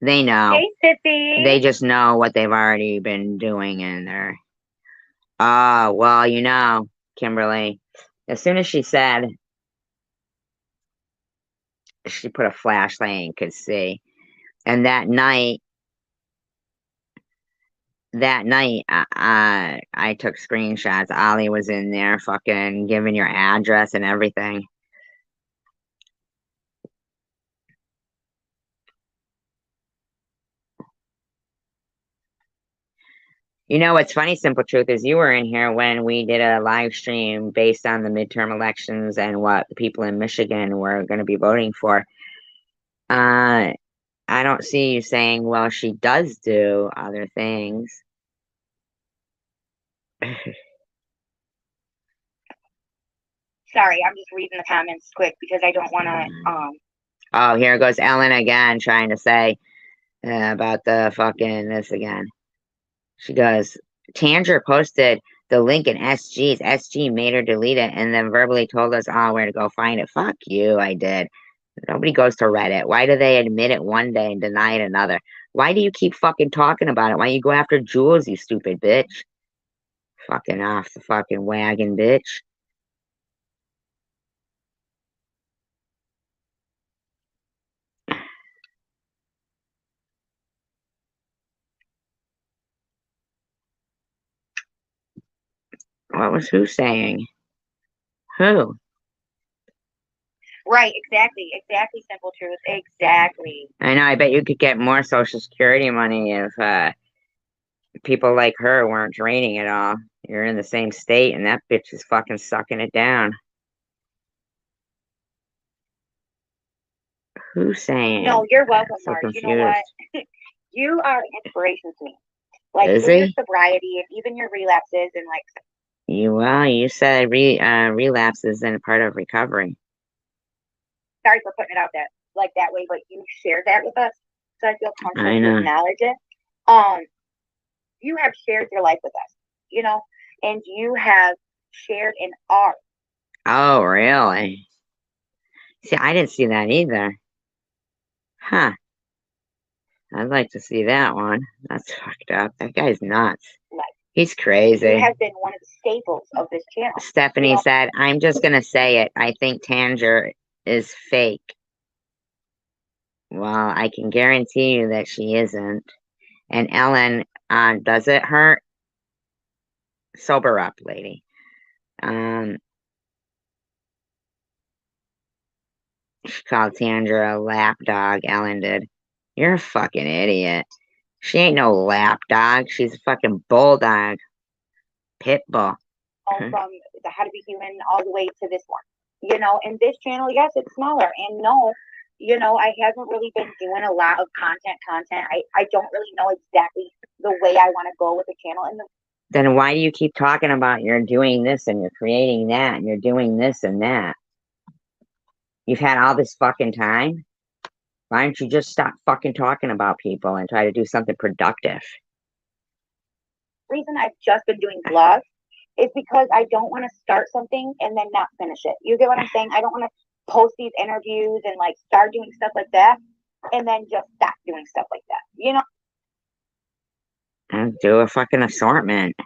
They know. Hey, Sissy. They just know what they've already been doing in there. Well, Kimberly, As soon as she said, she put a flashlight and could see. And that night, I took screenshots. Ollie was in there fucking giving your address and everything. You know what's funny, Simple Truth, is you were in here when we did a live stream based on the midterm elections and what the people in Michigan were going to be voting for. I don't see you saying, well, she does do other things. Sorry, I'm just reading the comments quick because I don't want to. Oh, here goes Ellen again trying to say about the fucking this again. She goes, Tanger posted the link in SG's. SG made her delete it and then verbally told us all where to go find it. Fuck you, I did. Nobody goes to Reddit. Why do they admit it one day and deny it another? Why do you keep fucking talking about it? Why you go after Jules, you stupid bitch? Fucking off the fucking wagon, bitch. What was who saying? Who? Right, exactly, Simple Truth, exactly. I know, I bet you could get more Social Security money if people like her weren't draining it all. You're in the same state and that bitch is fucking sucking it down. Who's saying? No, you're welcome, So Mark. confused. You know what? You are an inspiration to me. Like Is in your he? sobriety and even your relapses and like. You said relapse isn't a part of recovery. Sorry for putting it out that way, but you shared that with us, so I feel comfortable I know. to acknowledge it. You have shared your life with us, you know, and you have shared an art. Oh, really? See, I didn't see that either. Huh. I'd like to see that one. That's fucked up. That guy's nuts. Like, He's crazy. you have been one of the staples of this channel. Stephanie said, I'm just going to say it. I think Tanger is fake. Well, I can guarantee you that she isn't. And Ellen, does it hurt? Sober up, lady. She called Tanger a lapdog, Ellen did. You're a fucking idiot. She ain't no lapdog. She's a fucking bulldog. Pit bull. From the How to Be Human all the way to this one. You know, and this channel, yes, it's smaller. And no, you know, I haven't really been doing a lot of content. I don't really know exactly the way I want to go with the channel. Then why do you keep talking about you're doing this and you're creating that and you're doing this and that? You've had all this fucking time? Why don't you just stop fucking talking about people and try to do something productive? The reason I've just been doing vlogs is because I don't want to start something and then not finish it. You get what I'm saying? I don't want to post these interviews and like start doing stuff like that and then just stop doing stuff like that. You know? And do a fucking assortment.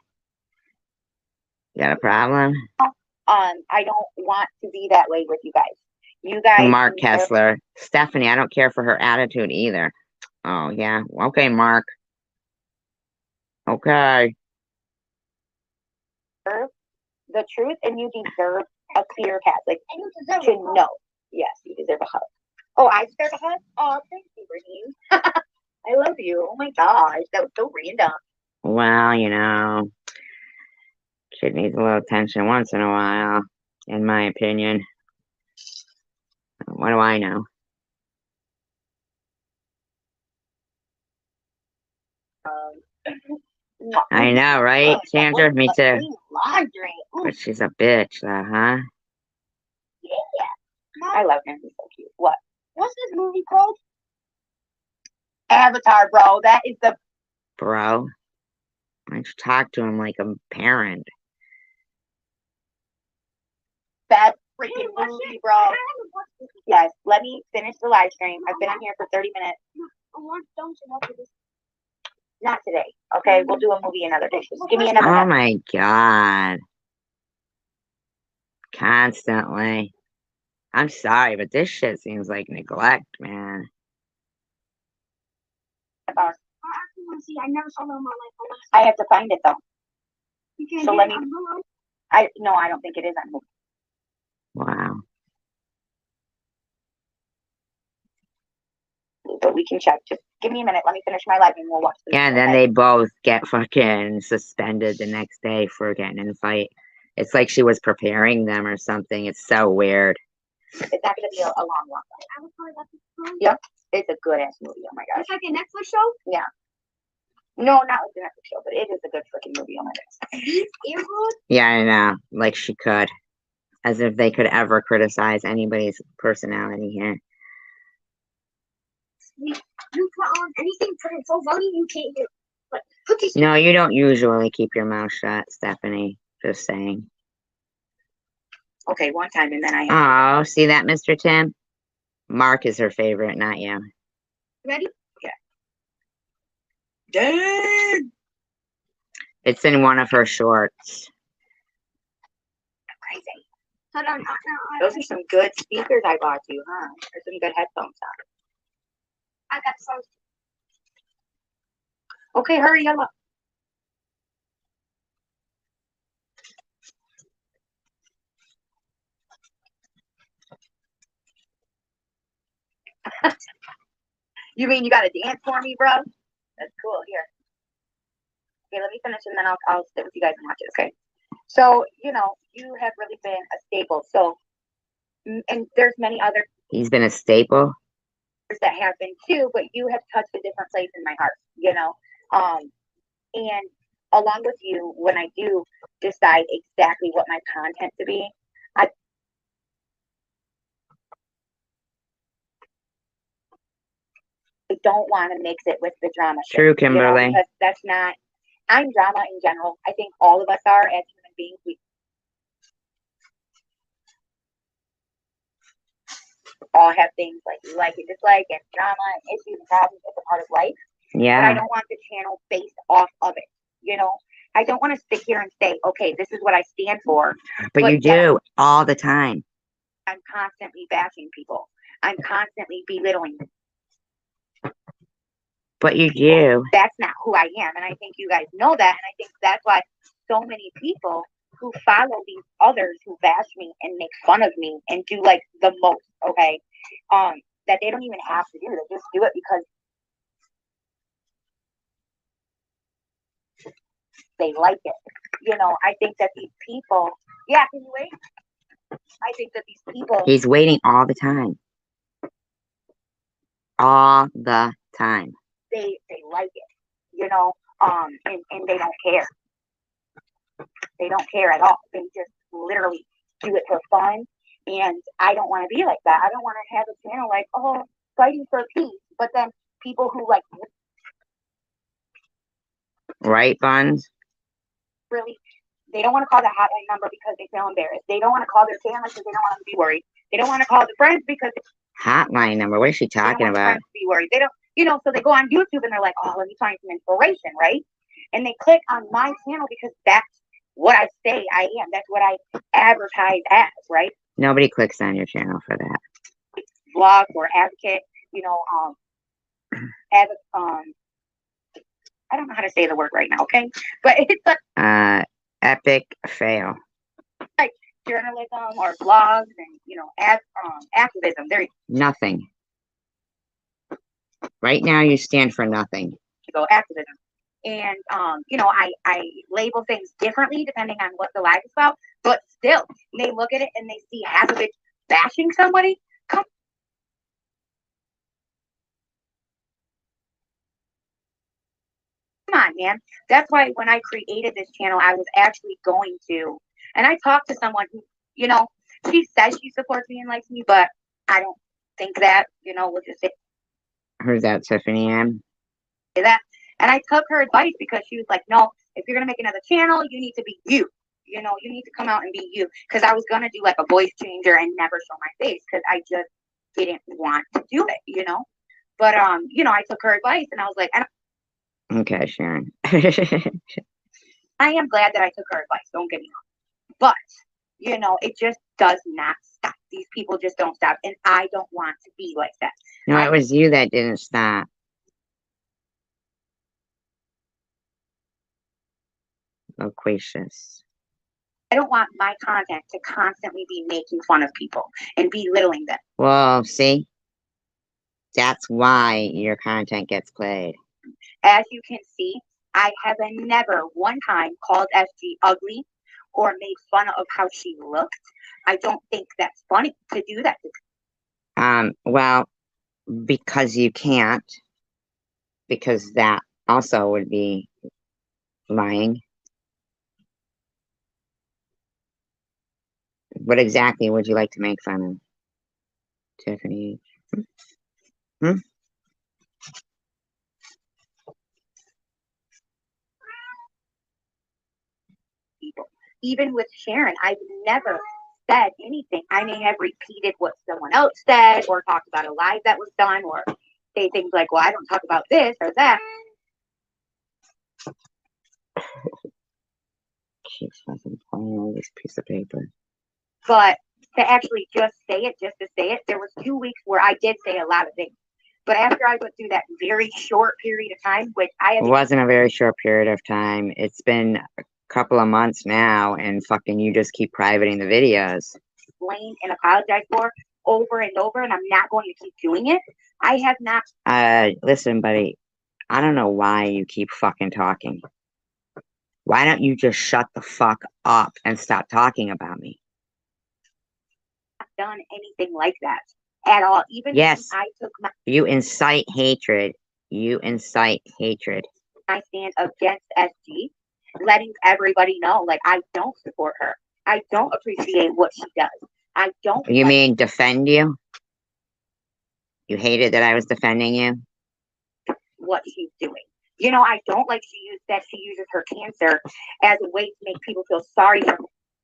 You got a problem? I don't want to be that way with you guys. You guys. Mark Kessler. Stephanie, I don't care for her attitude either. Oh, yeah. Okay, Mark. Okay. The truth, and you deserve a clear path. Like, to know. Yes, you deserve a hug. Oh, I deserve a hug? Oh, thank you, Raheem. I love you. Oh my gosh, that was so random. Well, you know, kid needs a little attention once in a while, in my opinion. What do I know? I know, right, Sandra? Me too. But she's a bitch, though, huh? Yeah. I love him. He's so cute. What? What's this movie called? Avatar, bro. That is the... Bro? Why don't you talk to him like a parent? That freaking movie, bro. Yes, let me finish the live stream. I've been on here for 30 minutes. Not today. Okay, we'll do a movie another day. Just give me another. Oh my god. Constantly. I'm sorry, but this shit seems like neglect, man. About I see. I never saw them on my phone. I have to find it though. You can't So get let it me. on Hulu? I don't think it is on Hulu. Wow. But we can check. Just give me a minute. Let me finish my live and we'll watch this. Yeah, and then they both get fucking suspended the next day for getting in a fight. It's like she was preparing them or something. It's so weird. It's not going to be a long one. I was probably about to phone. Yep. It's a good ass movie. Oh my gosh. It's like a Netflix show? Yeah. No, not like the Netflix show, but it is a good freaking movie. Oh my gosh. These earbuds? Yeah, I know. Like she could. As if they could ever criticize anybody's personality here. You put on anything, put it so funny you can't hear. But put these. No, you don't usually keep your mouth shut, Stephanie. Just saying. Okay, one time and then I. Oh, see that, Mr. Tim? Mark is her favorite, not you. Ready? Dang. It's in one of her shorts. Crazy. Hold on. Those are some good speakers I bought you, huh? There's some good headphones on. I got some. Okay, hurry up. You mean you got to dance for me, bro? That's cool. Here. Okay, let me finish and then I'll sit with you guys and watch it. Okay. So you have really been a staple. So, and there's many others He's been a staple. that have been too, but you have touched a different place in my heart. And along with you, when I do decide exactly what my content to be, I don't want to mix it with the drama shit. True, Kimberly. Because that's not. I'm drama in general. I think all of us are as human beings. We all have things like you like and dislike and drama and issues and problems. It's a part of life. But I Yeah. don't want the channel based off of it. I don't want to sit here and say, okay, this is what I stand for. But you yet do all the time. I'm constantly bashing people. I'm constantly belittling them. But you do. That's not who I am. And I think you guys know that. And I think that's why so many people who follow these others who bash me and make fun of me and do like the most, okay, that they don't even have to do. They just do it because they like it. I think that these people, yeah, can you wait? I think that these people, He's waiting all the time. All the time. they like it, and they don't care. They don't care at all. They just literally do it for fun. And I don't want to be like that. I don't want to have a channel like, oh, fighting for peace. But then people who like Right, Buns? really, they don't want to call the hotline number because they feel embarrassed. They don't want to call their family because they don't want them to be worried. They don't want to call their friends because Hotline number. What is she they don't talking want their about? friends to be worried. They don't, so they go on YouTube and they're like, oh, let me find some inspiration, right? And they click on my channel because that's what I say I am. That's what I advertise as, right? Nobody clicks on your channel for that. Blog or advocate, as I don't know how to say the word right now, okay? But it's like Epic fail. journalism or blogs and activism. There you Nothing. Right now you stand for nothing. go, activism. And I label things differently depending on what the live is about, but still they look at it and they see half of it bashing somebody. Come on, man. That's why when I created this channel, I was actually going to, and I talked to someone who, she says she supports me and likes me, but I don't think that, we'll just say Who's that, Tiffany M? that. And I took her advice because she was like, no, if you're going to make another channel, you need to be you. You need to come out and be you. Because I was going to do like a voice changer and never show my face because I just didn't want to do it, But, I took her advice and I was like, Okay, Sharon. I am glad that I took her advice. Don't get me wrong. But, You know, it just does not stop. These people just don't stop. And I don't want to be like that. No, it was you that didn't stop. Loquacious. I don't want my content to constantly be making fun of people and belittling them. Well, see? That's why your content gets played. As you can see, I have never one time called SG ugly or made fun of how she looked. I don't think that's funny to do that. Well, because you can't, because that also would be lying. What exactly would you like to make fun of, Tiffany? Hmm? People. Even with Sharon, I've never said anything. I may have repeated what someone else said or talked about a live that was done or say things like, well, I don't talk about this or that. Keep fucking playing with this piece of paper. But to actually just to say it, there was 2 weeks where I did say a lot of things. But after I went through that very short period of time, which I have... It wasn't a very short period of time. It's been a couple of months now, and fucking you just keep privating the videos. Explained and apologized for over and over, and I'm not going to keep doing it. I have not... Listen, buddy, I don't know why you keep fucking talking. Why don't you just shut the fuck up and stop talking about me? Done anything like that at all. Even yes, when I took my... You incite hatred. You incite hatred. I stand against SG, letting everybody know, like, I don't support her. I don't appreciate what she does. I don't... You mean defend you? You hated that I was defending you? What she's doing. You know, I don't like she uses her cancer as a way to make people feel sorry for her.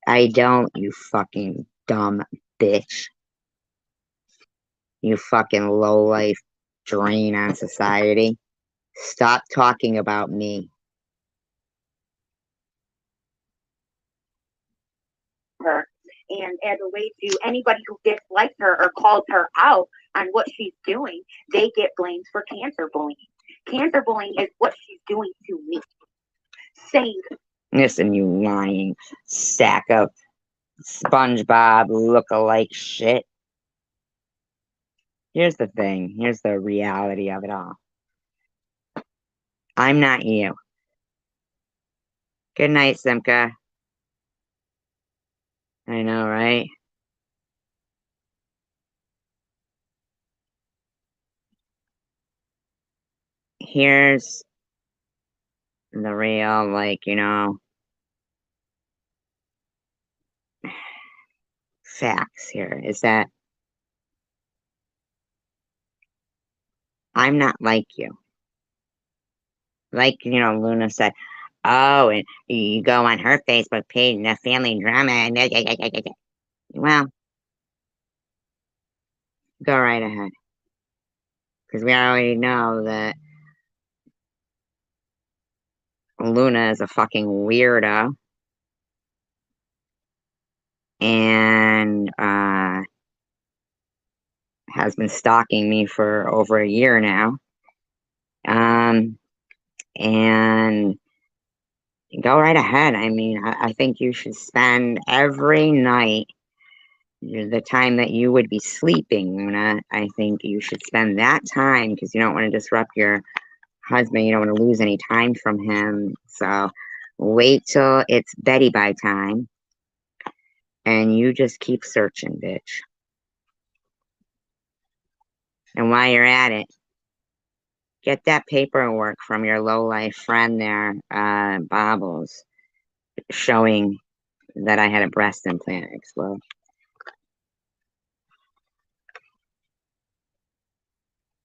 I don't, you fucking dumb bitch. You fucking low-life drain on society. Stop talking about me. Her. And as a way to anybody who dislikes her or calls her out on what she's doing, they get blamed for cancer bullying. Cancer bullying is what she's doing to me. Saying, listen, you lying sack of SpongeBob look-alike shit. Here's the thing. Here's the reality of it all. I'm not you. Good night, Simca. I know, right? Here's the real, like, you know, facts here is that I'm not like you. Like, you know, Luna said, oh, and you go on her Facebook page and the family drama, and well, go right ahead. Because we already know that Luna is a fucking weirdo. And has been stalking me for over a year now. And go right ahead. I mean, I think you should spend every night, the time that you would be sleeping, Luna, I think you should spend that time, because you don't want to disrupt your husband. You don't want to lose any time from him. So wait till it's Betty Bye time, and you just keep searching, bitch. And while you're at it, get that paperwork from your low-life friend there, Bobbles, showing that I had a breast implant explode.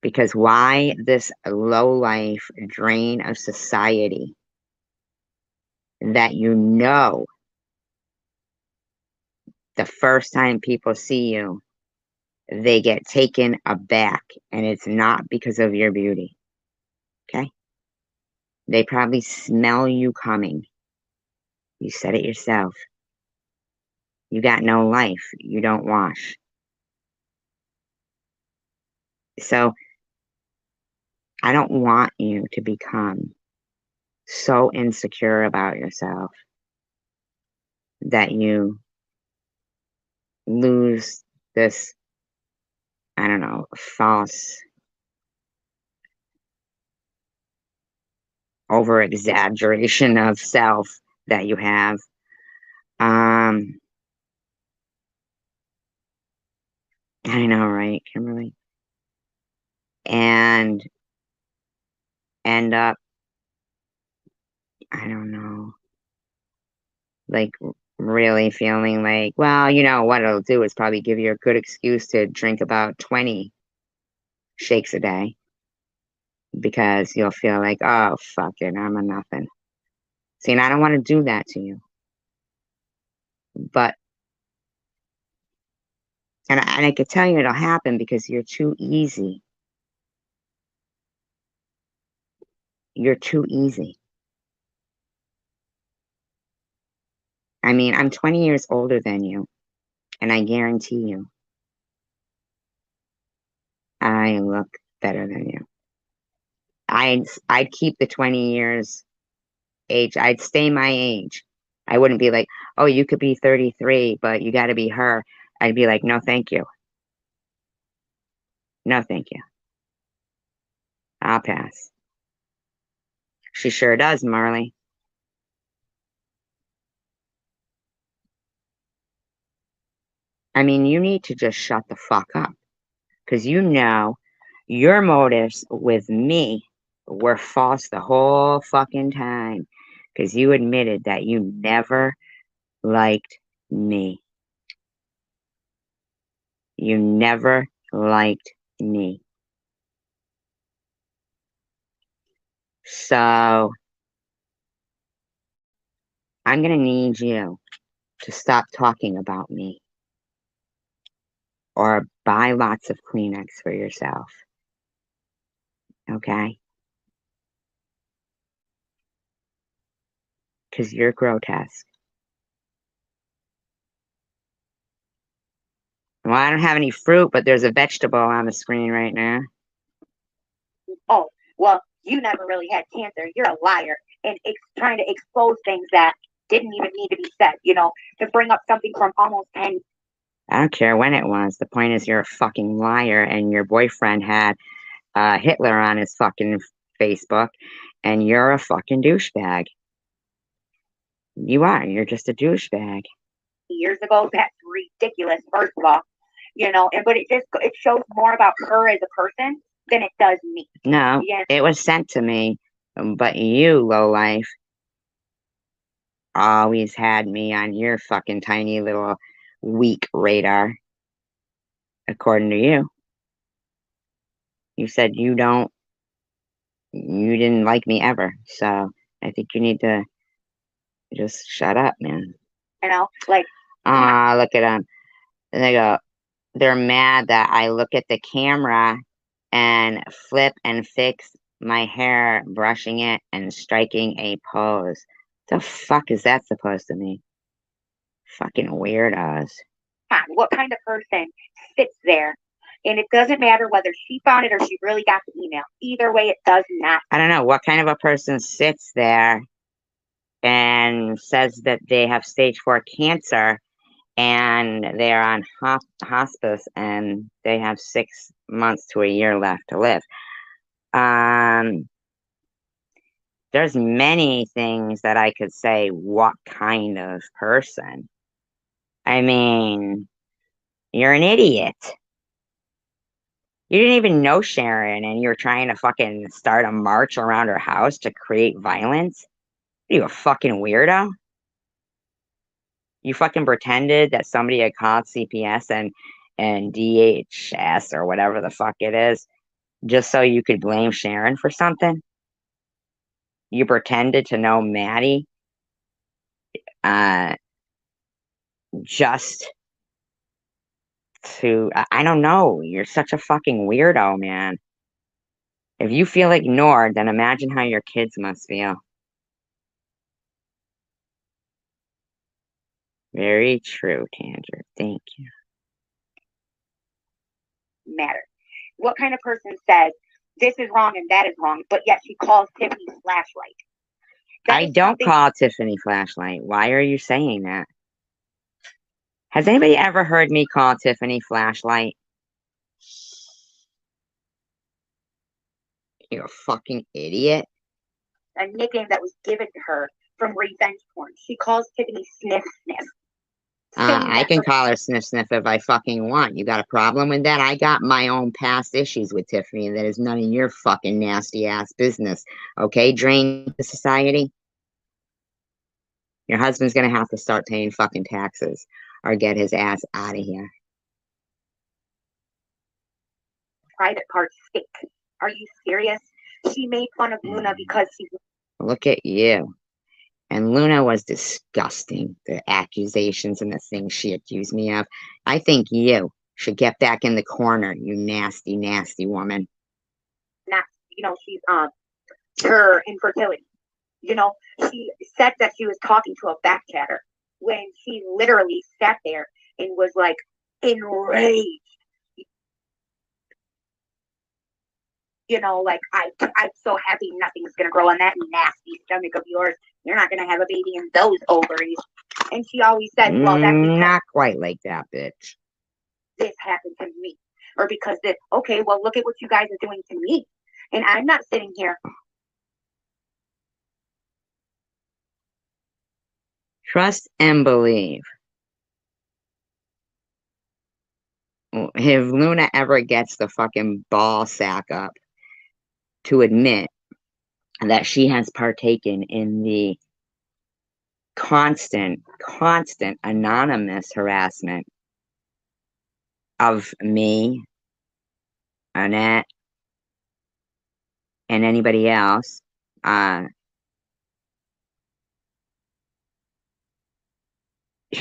Because why this low-life drain of society that you know the first time people see you, they get taken aback, and it's not because of your beauty. Okay? They probably smell you coming. You said it yourself. You got no life. You don't wash. So I don't want you to become so insecure about yourself that you lose this, I don't know, false over exaggeration of self that you have. I know, right, Kimberly? And end up, I don't know, like really feeling like, well, you know, what it'll do is probably give you a good excuse to drink about 20 shakes a day because you'll feel like, oh, fuck it, I'm a nothing. See, and I don't want to do that to you. But, and I could tell you it'll happen because you're too easy. You're too easy. I mean, I'm 20 years older than you, and I guarantee you, I look better than you. I'd keep the 20 years age. I'd stay my age. I wouldn't be like, oh, you could be 33, but you got to be her. I'd be like, no, thank you. No, thank you. I'll pass. She sure does, Marley. I mean, you need to just shut the fuck up. Because you know your motives with me were false the whole fucking time. Because you admitted that you never liked me. You never liked me. So I'm going to need you to stop talking about me or buy lots of Kleenex for yourself. Okay? Because you're grotesque. Well, I don't have any fruit, but there's a vegetable on the screen right now. Oh, well, you never really had cancer. You're a liar and trying to expose things that didn't even need to be said, you know, to bring up something from almost 10. I don't care when it was. The point is you're a fucking liar and your boyfriend had Hitler on his fucking Facebook and you're a fucking douchebag. You are. You're just a douchebag. Years ago, that's ridiculous, first of all, you know, but it shows more about her as a person than it does me. No, Yeah. it was sent to me, but you, lowlife, always had me on your fucking tiny little weak radar. According to you. You said you didn't like me ever. So I think you need to just shut up, man. You know, like. Look at them. They're mad that I look at the camera and flip and fix my hair, brushing it and striking a pose. The fuck is that supposed to mean? Fucking weirdos. What kind of person sits there? And it doesn't matter whether she found it or she really got the email. Either way, it does not. I don't know what kind of a person sits there and says that they have stage 4 cancer and they're on hospice and they have 6 months to a year left to live. There's many things that I could say, what kind of person? I mean, you're an idiot. You didn't even know Sharon and you're trying to fucking start a march around her house to create violence? Are you a fucking weirdo? You fucking pretended that somebody had called CPS and DHS or whatever the fuck it is, just so you could blame Sharon for something? You pretended to know Maddie just to, I don't know, you're such a fucking weirdo, man. If you feel ignored, then imagine how your kids must feel. Very true, Tanger. Thank you. Matter. What kind of person says this is wrong and that is wrong, but yet she calls Tiffany flashlight? I don't call Tiffany flashlight. Why are you saying that? Has anybody ever heard me call Tiffany flashlight? You're a fucking idiot. A nickname that was given to her from revenge porn. She calls Tiffany Sniff Sniff. I can call her Sniff Sniff if I fucking want. You got a problem with that? I got my own past issues with Tiffany. That is none of your fucking nasty ass business. Okay, drain the society. Your husband's gonna have to start paying fucking taxes or get his ass out of here. Private parts stink. Are you serious? She made fun of Luna because she... Look at you. And Luna was disgusting. The accusations and the things she accused me of. I think you should get back in the corner, you nasty, nasty woman. Not, she's her infertility. She said that she was talking to a back chatter when she literally sat there and was like enraged. Like I'm so happy nothing's gonna grow on that nasty stomach of yours. You're not gonna have a baby in those ovaries. And she always said, well, that's not quite like that, bitch. This happened to me. Or because this, okay, well, look at what you guys are doing to me. And I'm not sitting here. Trust and believe. If Luna ever gets the fucking ball sack up to admit that she has partaken in the constant anonymous harassment of me, Annette, and anybody else, I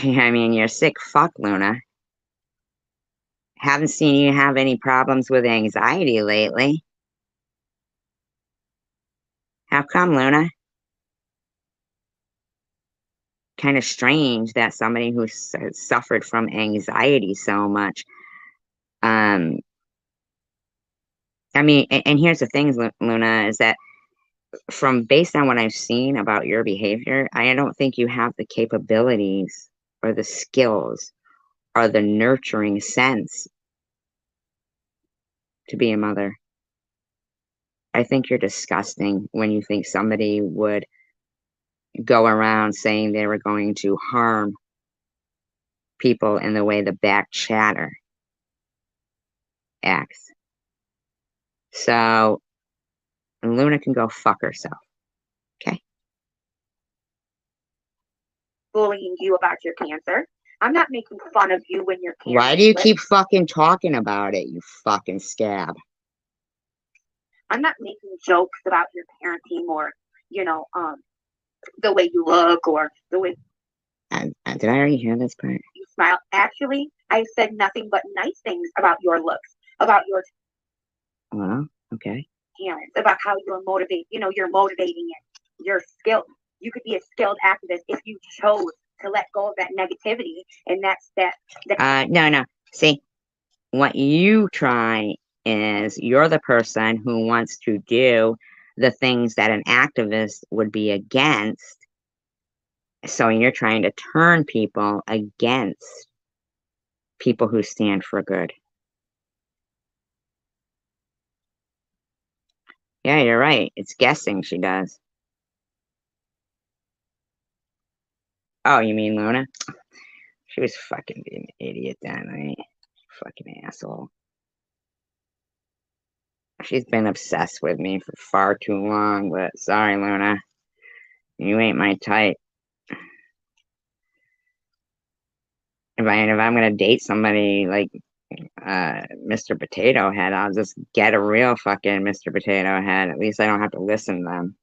mean, you're sick fuck, Luna. Haven't seen you have any problems with anxiety lately. How come, Luna? Kind of strange that somebody who suffered from anxiety so much. I mean, and here's the thing, Luna, is that based on what I've seen about your behavior, I don't think you have the capabilities or the skills or the nurturing sense to be a mother. I think you're disgusting when you think somebody would go around saying they were going to harm people in the way the back chatter acts. So Luna can go fuck herself. Okay? Bullying you about your cancer. I'm not making fun of you when you're cancer. Why do you keep fucking talking about it, you fucking scab? I'm not making jokes about your parenting or, the way you look or the way... Did I already hear this part? You smile. Actually, I said nothing but nice things about your looks, about your... Well, okay. Parents, about how you're motivating, you're motivating it. You're skilled. You could be a skilled activist if you chose to let go of that negativity, and that's that. No. See, what you try is you're the person who wants to do the things that an activist would be against. So you're trying to turn people against people who stand for good. Yeah, you're right. It's guessing she does. Oh, you mean Luna? She was fucking being an idiot that night. Fucking asshole. She's been obsessed with me for far too long, but sorry, Luna. You ain't my type. If I'm gonna date somebody like Mr. Potato Head, I'll just get a real fucking Mr. Potato Head. At least I don't have to listen to them.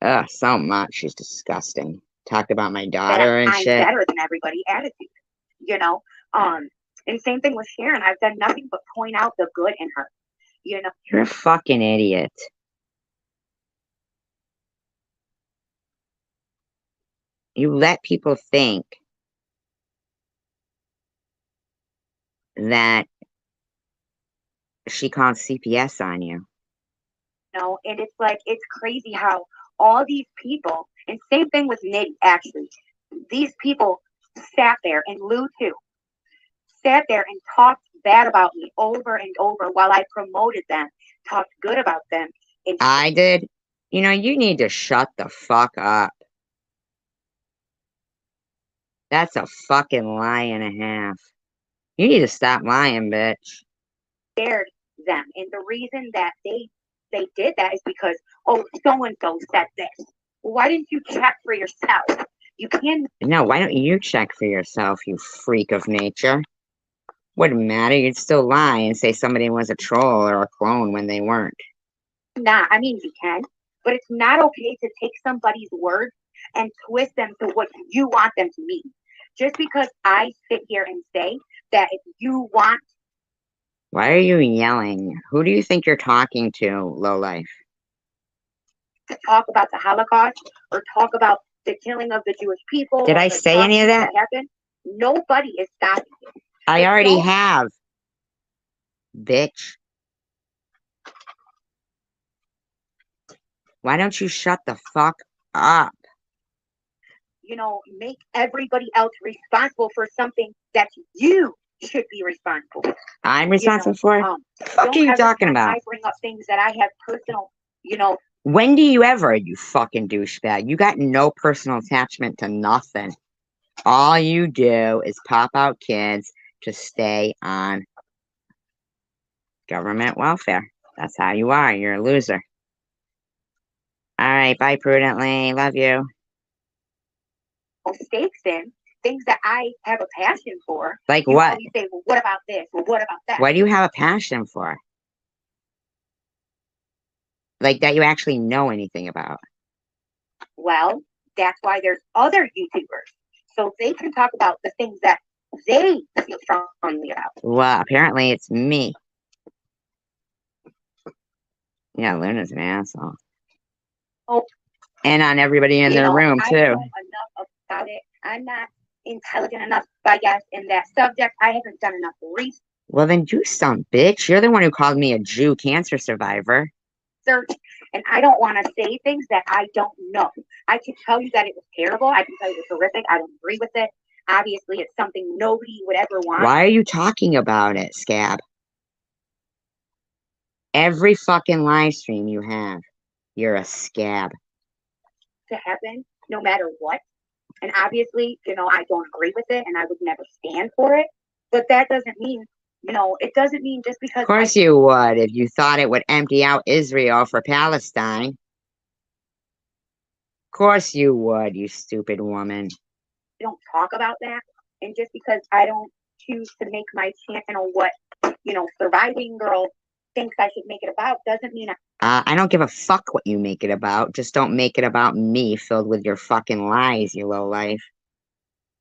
Ugh, so much. She's disgusting. Talked about my daughter and shit. I'm better than everybody attitude. And same thing with Sharon. I've done nothing but point out the good in her. You're a fucking idiot. You let people think that she called CPS on you. And it's like, it's crazy how all these people, and same thing with Nitty, actually, these people sat there, and Lou too, sat there and talked bad about me over and over while I promoted them, talked good about them. And I did. You need to shut the fuck up. That's a fucking lie and a half. You need to stop lying, bitch. Scared them. And the reason that they did that is because, oh, so-and-so said this. Well, why didn't you check for yourself? You can't. No, why don't you check for yourself, you freak of nature? Wouldn't matter. You'd still lie and say somebody was a troll or a clone when they weren't. Nah, I mean, you can. But it's not okay to take somebody's words and twist them to what you want them to mean. Just because I sit here and say that if you want. Why are you yelling? Who do you think you're talking to, lowlife? To talk about the Holocaust or talk about the killing of the Jewish people. Did I say any of that? Happened? Nobody is stopping it. I already have. Bitch. Why don't you shut the fuck up? Make everybody else responsible for something that you should be responsible for. I'm responsible for it? Fuck are you talking about? I bring up things that I have personal, When do you ever, you fucking douchebag? You got no personal attachment to nothing. All you do is pop out kids to stay on government welfare. That's how you are. You're a loser. All right, bye, Prudently. Love you. Stakes in things that I have a passion for. Like what? You say, well, what about this? Well, what about that? What do you have a passion for? Like that you actually know anything about? Well, that's why there's other YouTubers. So they can talk about the things that they feel strongly about. Well, apparently it's me. Yeah, Luna's an asshole. Oh. And on everybody in their room, too. I know enough about it. I'm not intelligent enough, I guess, in that subject. I haven't done enough research. Well, then do some, bitch. You're the one who called me a Jew cancer survivor. And I don't want to say things that I don't know. I can tell you that it was terrible. I can tell you it was horrific. I don't agree with it. Obviously, it's something nobody would ever want. Why are you talking about it, scab? Every fucking live stream you have, you're a scab. To happen, no matter what. And obviously, I don't agree with it and I would never stand for it. But that doesn't mean, it doesn't mean just because. Of course you would if you thought it would empty out Israel for Palestine. Of course you would, you stupid woman. I don't talk about that. And just because I don't choose to make my channel what, Surviving Girl thinks I should make it about doesn't mean I don't give a fuck what you make it about. Just don't make it about me filled with your fucking lies, you lowlife.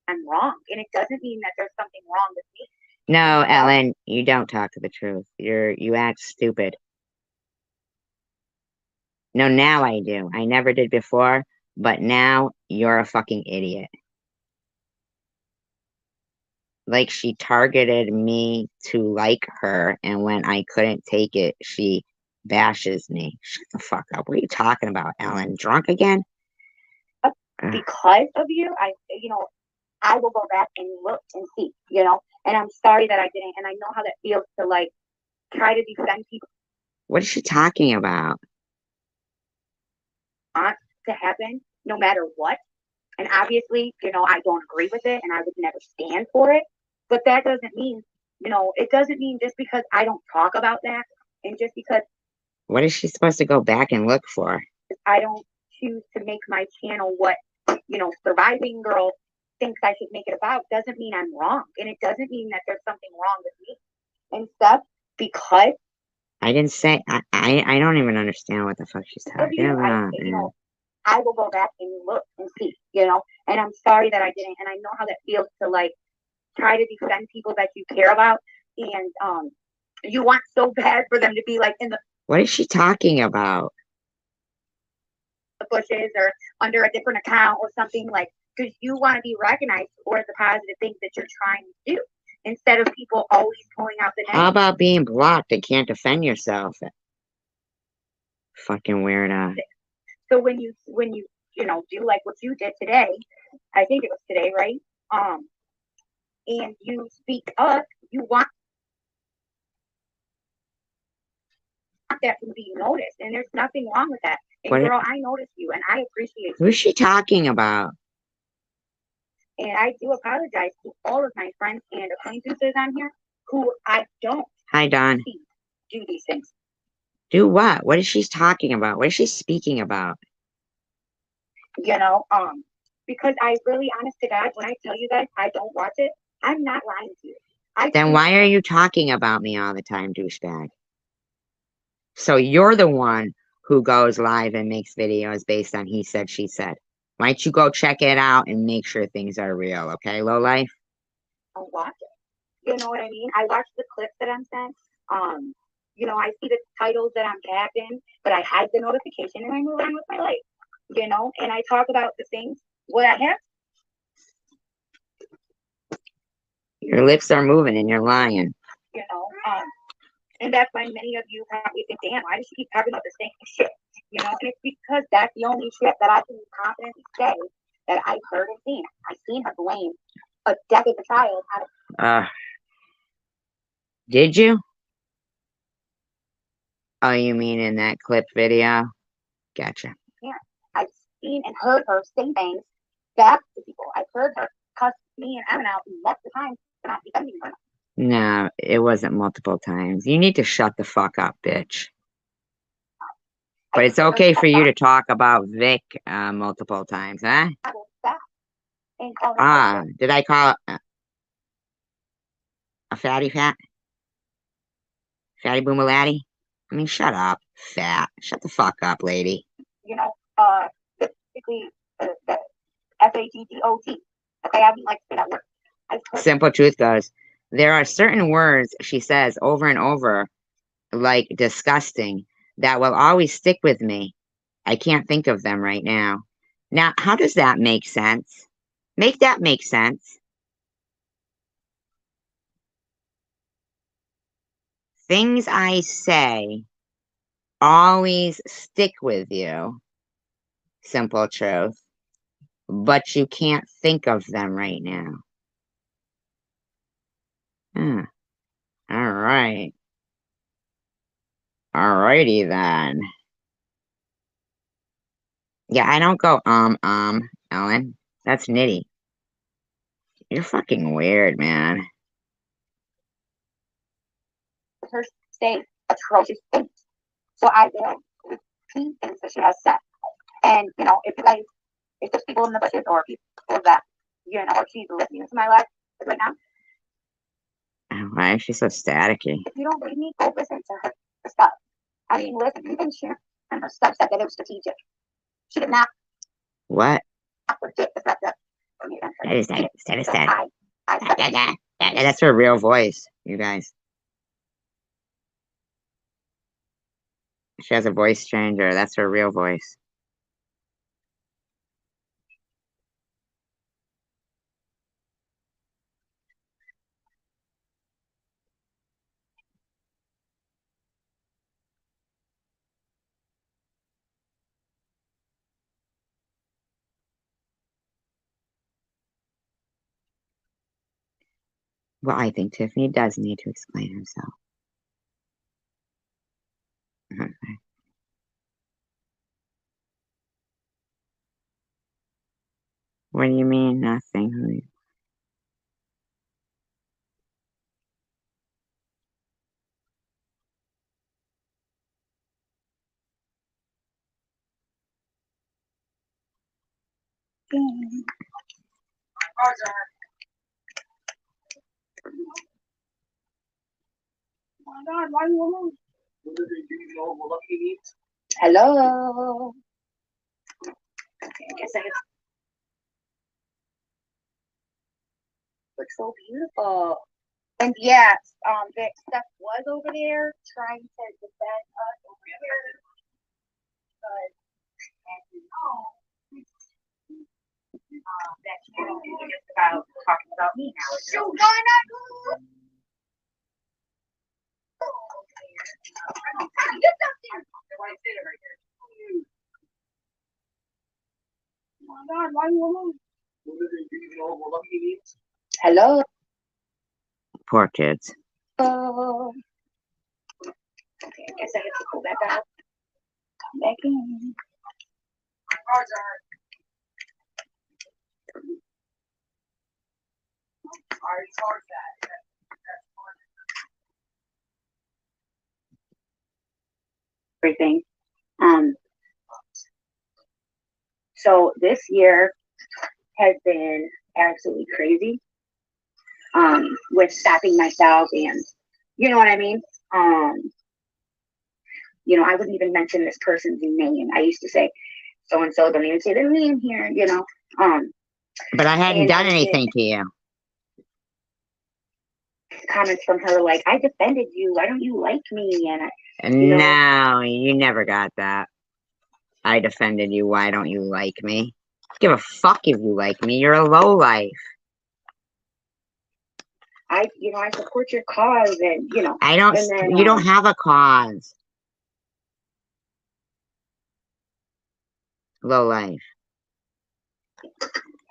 I'm wrong. And it doesn't mean that there's something wrong with me. No, Ellen, you don't talk the truth. You act stupid. No, now I do. I never did before, but now you're a fucking idiot. Like she targeted me to like her, and when I couldn't take it, she bashes me. Shut the fuck up. What are you talking about, Ellen? Drunk again? Because of you, I will go back and look and see, and I'm sorry that I didn't, and I know how that feels to try to defend people. What is she talking about? Want to happen no matter what. And obviously, I don't agree with it and I would never stand for it. But that doesn't mean, it doesn't mean just because I don't talk about that and just because. What is she supposed to go back and look for? I don't choose to make my channel what, Surviving Girl thinks I should make it about doesn't mean I'm wrong. And it doesn't mean that there's something wrong with me and stuff because. I didn't say, I don't even understand what the fuck she's talking about. I will go back and look and see, and I'm sorry that I didn't, and I know how that feels to try to defend people that you care about, and you want so bad for them to be in the. What is she talking about? The bushes or under a different account or something because you want to be recognized for the positive things that you're trying to do, instead of people always pulling out the How knife. about being blocked and can't defend yourself? Fucking weirdo. So when you do like what you did today, I think it was today, right? And you speak up, you want that to be noticed, and there's nothing wrong with that. And What- girl, I noticed you, and I appreciate you. Who's she talking about? And I do apologize to all of my friends and acquaintances on here who I don't Hi, Don. see do these things. Do what? What is she talking about? What is she speaking about? You know, because I really, honest to God, when I tell you guys I don't watch it, I'm not lying to you. Then why are you talking about me all the time, douchebag? So you're the one who goes live and makes videos based on he said, she said. Why don't you go check it out and make sure things are real, okay, lowlife? I'll watch it. You know what I mean? I watch the clips that I'm sent. You know, I see the titles that I'm tagged in, but I hide the notification and I move on with my life. You know, and I talk about the things what I have. Your lips are moving and you're lying. You know, and that's why many of you probably think, damn, why does she keep talking about the same shit? You know, and it's because that's the only shit that I can confidently say that I've heard and seen. I've seen her blame a death of a child out of. Did you? Oh, you mean in that clip video? Gotcha. Yeah, I've seen and heard her say things back to people. I've heard her cuss me and Evan out multiple times for not defending her. No, it wasn't multiple times. You need to shut the fuck up, bitch. But it's okay for you to talk about Vic multiple times, huh? Did I call a fatty fat? Fatty boomalatti? I mean, shut up, fat. Shut the fuck up, lady. You know, basically the FATDOT. Okay, I don't like to say that word. Simple truth goes, there are certain words she says over and over, like disgusting, that will always stick with me. I can't think of them right now. Now, how does that make sense? Make that make sense. Things I say always stick with you. Simple truth. But you can't think of them right now. All right. Alrighty then. Yeah, I don't go, Ellen. That's nitty. You're fucking weird, man. Her say atrocious things. So I will repeat things that she has said. And, you know, if there's people in the bushes or people that, you know, if she's listening to my life right now. Why is she so staticky? If you don't believe me, go listen to her stuff. I mean, listen, even she and her stuff said that it was strategic. She did not. What? Forget the fact that. That's her real voice, you guys. She has a voice changer. That's her real voice. Well, I think Tiffany does need to explain herself. Okay. What do you mean, nothing? Oh my God, why are you alone? Hello. Okay, I guess I looks so beautiful. And yes, that Steph was over there trying to defend us over here. But as you know, that channel is just about talking about me now. my God, why you alone? Hello. Poor kids. Oh. Okay, I guess I have to go back out. Come back in. Everything. So this year has been absolutely crazy. With stopping myself and you know what I mean? You know, I wouldn't even mention this person's name. I used to say so and so, don't even say their name here, you know. But I hadn't and done I would get anything to you. comments from her like, I defended you, why don't you like me? And you know, No, you never got that. I defended you, why don't you like me? Give a fuck if you like me, you're a lowlife. I support your cause and you know. I don't, and then, you don't have a cause. Lowlife.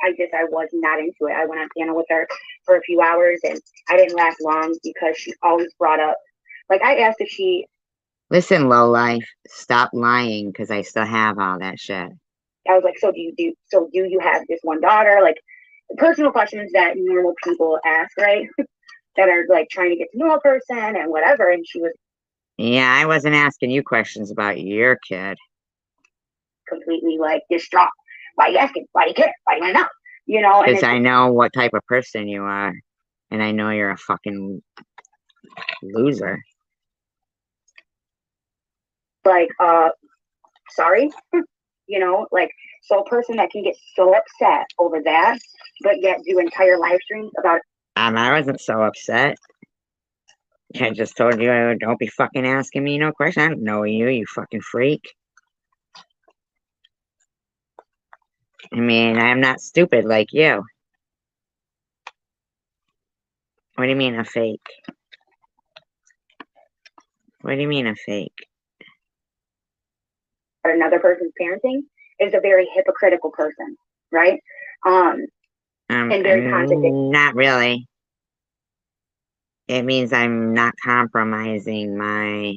I was not into it. I went on piano with her for a few hours and I didn't last long because she always brought up, like I asked if she. Listen, lowlife, stop lying because I still have all that shit. I was like, so do you have this one daughter? Like personal questions that normal people ask, right? That are like trying to get to know a person and whatever. And she was. Yeah, I wasn't asking you questions about your kid. Completely like distraught. Why are you asking? Why do you care? Why do you want to know? You know, because I know what type of person you are, and I know you're a fucking loser. Like, sorry, you know, like, so a person that can get so upset over that, but yet do entire live streams about it. I wasn't so upset. I just told you, don't be fucking asking me no question. I don't know you, you fucking freak. I mean, I'm not stupid like you. What do you mean a fake? What do you mean a fake? Another person's parenting is a very hypocritical person, right? And very contradictory. Not really. It means I'm not compromising my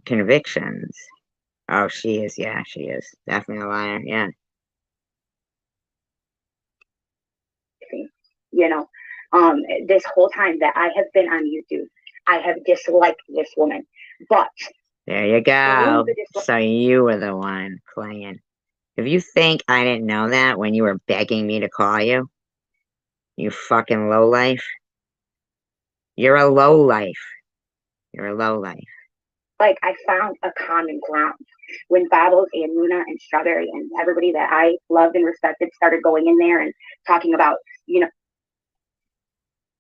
convictions. Oh, she is. Yeah, she is. Definitely a liar. Yeah. You know, this whole time that I have been on YouTube, I have disliked this woman. But there you go. So you were the one playing. If you think I didn't know that when you were begging me to call you, you fucking lowlife. You're a lowlife. You're a lowlife. Like, I found a common ground when Bobbles and Luna and Strawberry and everybody that I loved and respected started going in there and talking about, you know.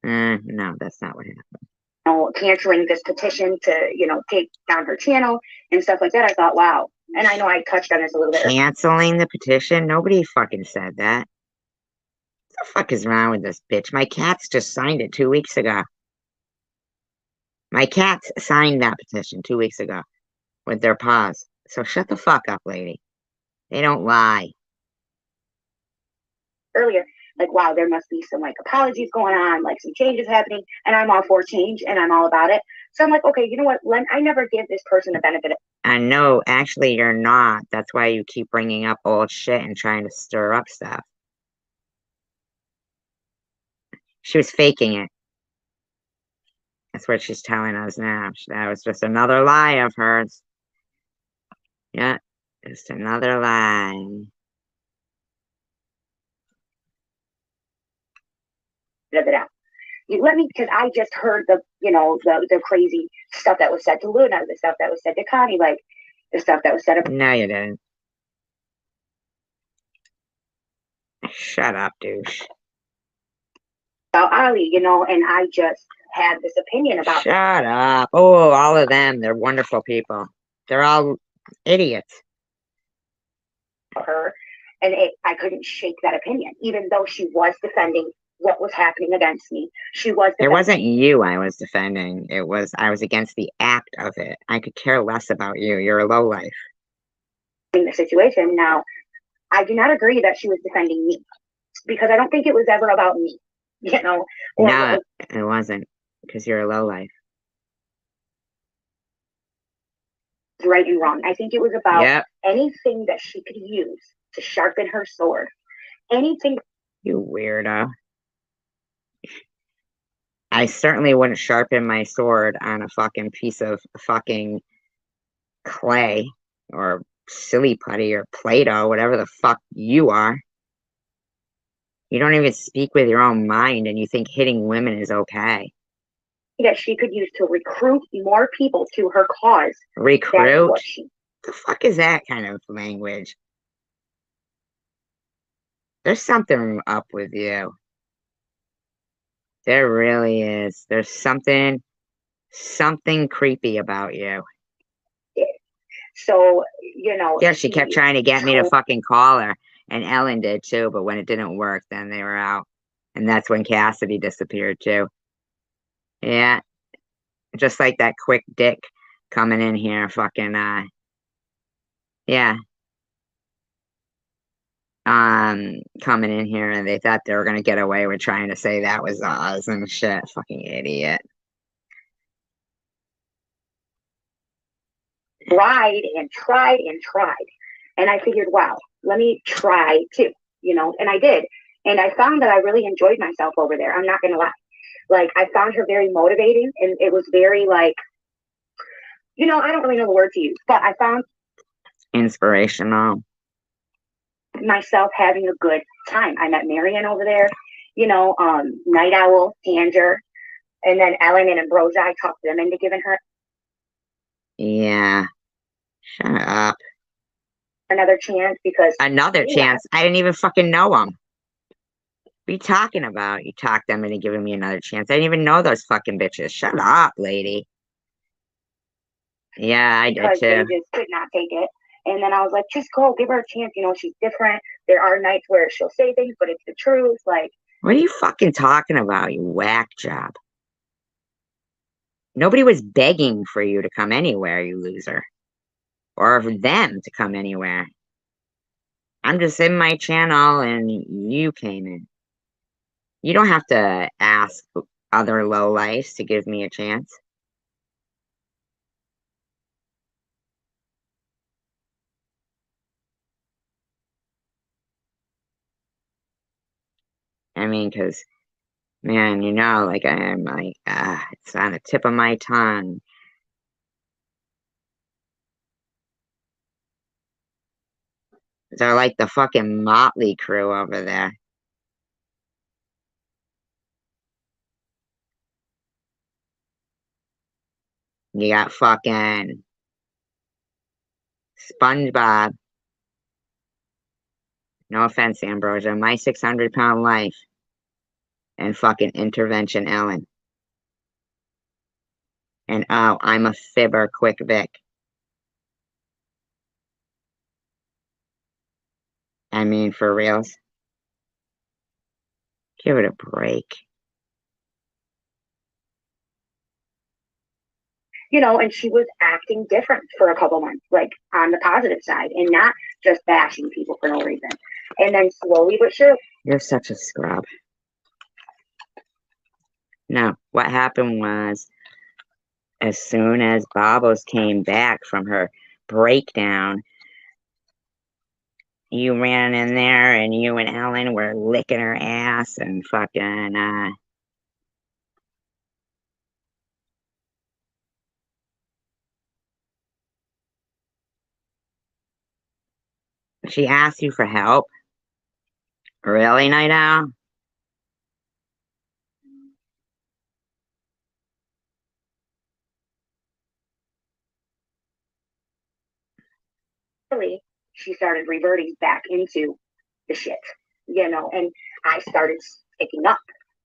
No, that's not what happened. You know, canceling this petition to, you know, take down her channel and stuff like that. I thought, wow. And I know I touched on this a little bit. Canceling the petition? Nobody fucking said that. What the fuck is wrong with this bitch? My cats just signed it 2 weeks ago. My cats signed that petition 2 weeks ago with their paws. So shut the fuck up, lady. They don't lie. Earlier, like, wow, there must be some like apologies going on, like some changes happening, and I'm all for change and I'm all about it. So I'm like, okay, you know what? I never give this person a benefit. I know, actually, you're not. That's why you keep bringing up old shit and trying to stir up stuff. She was faking it. That's what she's telling us now. That was just another lie of hers. Yeah, just another lie. You let me, because I just heard the, you know, the crazy stuff that was said to Luna, the stuff that was said to Connie, like the stuff that was said. No, you didn't. Shut up, douche. About Ali, you know, and I just had this opinion about. Shut up. Oh, all of them. They're wonderful people. They're all idiots. Her, and I couldn't shake that opinion, even though she was defending what was happening against me. She was. It wasn't you I was defending. I was against the act of it. I could care less about you. You're a lowlife. the situation. Now, I do not agree that she was defending me because I don't think it was ever about me, you know. Or, No, it wasn't, because you're a lowlife. right and wrong. I think it was about Yep. anything that she could use to sharpen her sword. Anything. You weirdo. I certainly wouldn't sharpen my sword on a fucking piece of fucking clay or silly putty or Play-Doh, whatever the fuck you are. You don't even speak with your own mind and you think hitting women is okay. That she could use to recruit more people to her cause. Recruit? The fuck is that kind of language? There's something up with you. There really is. There's something creepy about you. So, you know. Yeah, she kept trying to get me to fucking call her. And Ellen did too, but when it didn't work, then they were out. And that's when Cassidy disappeared too. Yeah. Just like that quick dick coming in here, fucking, yeah. Coming in here and they thought they were gonna get away with trying to say that was Oz and shit. Fucking idiot. Tried and tried and tried. And I figured, wow, let me try too, you know, and I did. And I found that I really enjoyed myself over there. I'm not gonna lie. Like, I found her very motivating, and it was very like, you know, I don't really know the word to use, but I found inspirational. Myself having a good time. I met Marion over there, you know, Night Owl, Tanger, and then Ellen and Ambrosia. I talked them into giving her. Yeah. Shut up. Another chance because. Another chance? I didn't even fucking know them. What are you talking about? You talked them into giving me another chance. I didn't even know those fucking bitches. Shut up, lady. Yeah, I did too. They just could not take it. And then I was like, just go, give her a chance. You know, she's different. There are nights where she'll say things, but it's the truth. Like, what are you fucking talking about, you whack job? Nobody was begging for you to come anywhere, you loser. Or for them to come anywhere. I'm just in my channel and you came in. You don't have to ask other lowlifes to give me a chance. I mean, because, man, you know, like, I'm like, it's on the tip of my tongue. They're like the fucking Motley Crew over there. You got fucking SpongeBob. No offense, Ambrosia. My 600-pound life. And fucking Intervention Ellen. And oh, I'm a fibber, Quick Vic. I mean, for reals. Give it a break. You know, and she was acting different for a couple months, like on the positive side, and not just bashing people for no reason. And then slowly but surely. You're such a scrub. No, what happened was, as soon as Bobos came back from her breakdown, you ran in there and you and Ellen were licking her ass and fucking, she asked you for help? Really, Night Owl? She started reverting back into the shit, you know, and I started sticking up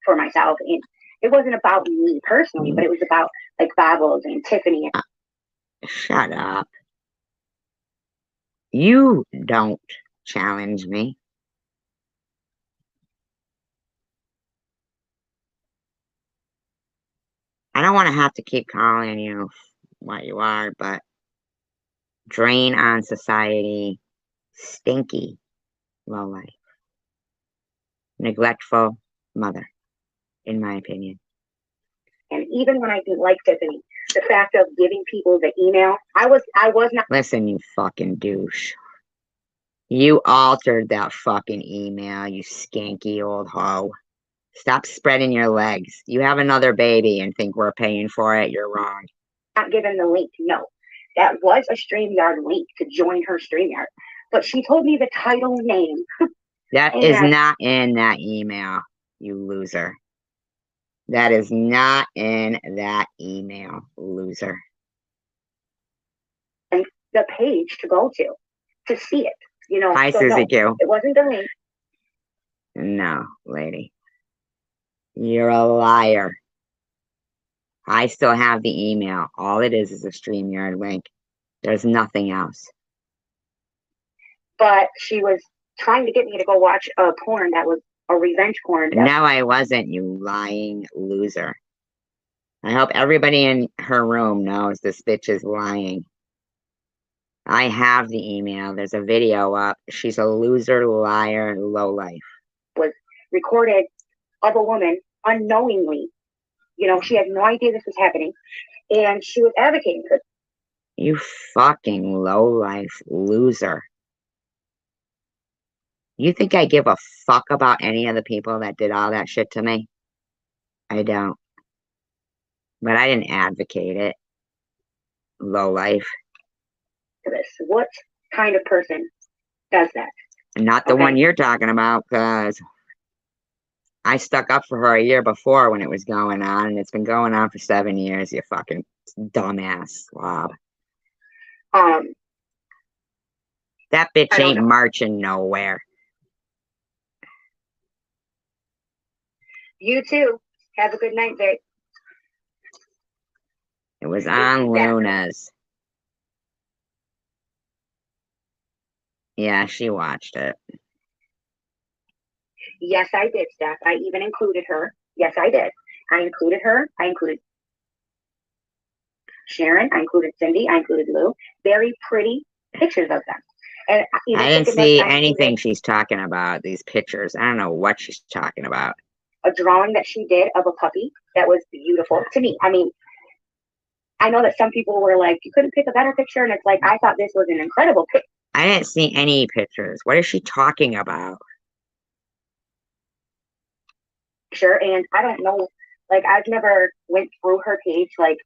for myself. And it wasn't about me personally, but it was about like Babbles and Tiffany. Shut up. You don't challenge me. I don't want to have to keep calling you what you are, but Drain on society. Stinky. Low life. Neglectful mother, in my opinion. And even when I didn't like Tiffany, the fact of giving people the email, I was not. Listen, you fucking douche. You altered that fucking email, you skanky old hoe. Stop spreading your legs. You have another baby and think we're paying for it. You're wrong. Not given the link. No, that was a StreamYard link to join her StreamYard. But she told me the title name. That is not in that email, you loser. That is not in that email, loser. And the page to go to see it. You know, Hi, so Susie no, Q. it wasn't the link. No, lady. You're a liar. I still have the email. All it is a StreamYard link. There's nothing else. But she was trying to get me to go watch a porn that was a revenge porn. No, I wasn't, you lying loser. I hope everybody in her room knows this bitch is lying. I have the email. There's a video up. She's a loser, liar, lowlife. Was recorded of a woman unknowingly. You know, she had no idea this was happening. And she was advocating for it. You fucking lowlife loser. You think I give a fuck about any of the people that did all that shit to me? I don't. But I didn't advocate it. Lowlife. This. What kind of person does that? Not the one you're talking about, because I stuck up for her a year before when it was going on, and it's been going on for 7 years, you fucking dumbass slob. That bitch ain't marching nowhere. You too. Have a good night, babe. It was on Luna's. Yeah, she watched it. Yes, I did, Steph. I even included her. Yes, I did. I included her. I included Sharon. I included Cindy. I included Lou. Very pretty pictures of them. And I didn't see anything she's talking about, these pictures. I don't know what she's talking about. A drawing that she did of a puppy that was beautiful to me. I mean, I know that some people were like, you couldn't pick a better picture. And it's like, I thought this was an incredible picture. I didn't see any pictures. What is she talking about? Sure. And I don't know, like, I've never went through her page, like,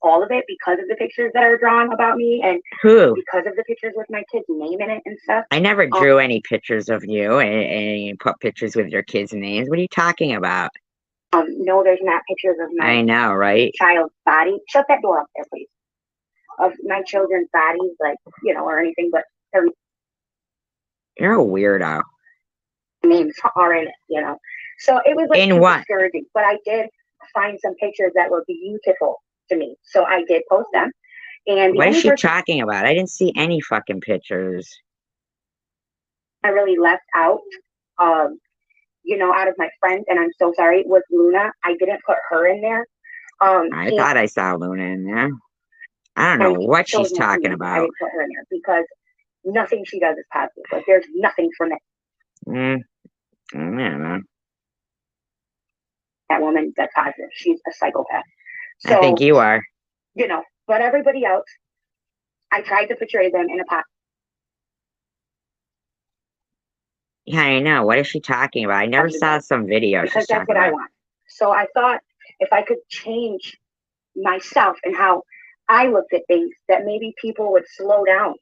all of it because of the pictures that are drawn about me and because of the pictures with my kid's name in it and stuff. I never drew any pictures of you and you put pictures with your kids' names. What are you talking about? No, there's not pictures of my I know, right? child's body. Shut that door up there, please. Of my children's bodies, like, you know, or anything, but you're a weirdo. Names are in it, you know. So it was like in what? Discouraging, but I did find some pictures that were beautiful to me. So I did post them. And what is she talking about? I didn't see any fucking pictures. I really left out, you know, out of my friends, and I'm so sorry, was Luna. I didn't put her in there. I thought I saw Luna in there. I don't know what she's talking about. I didn't put her in there because nothing she does is positive. Like, there's nothing from it. I don't know. That woman, that's positive. She's a psychopath. So, I think you are. You know, but everybody else, I tried to portray them in a pot. Yeah, I know. What is she talking about? I never saw some video. Because that's what I want. So I thought if I could change myself and how I looked at things, that maybe people would slow down.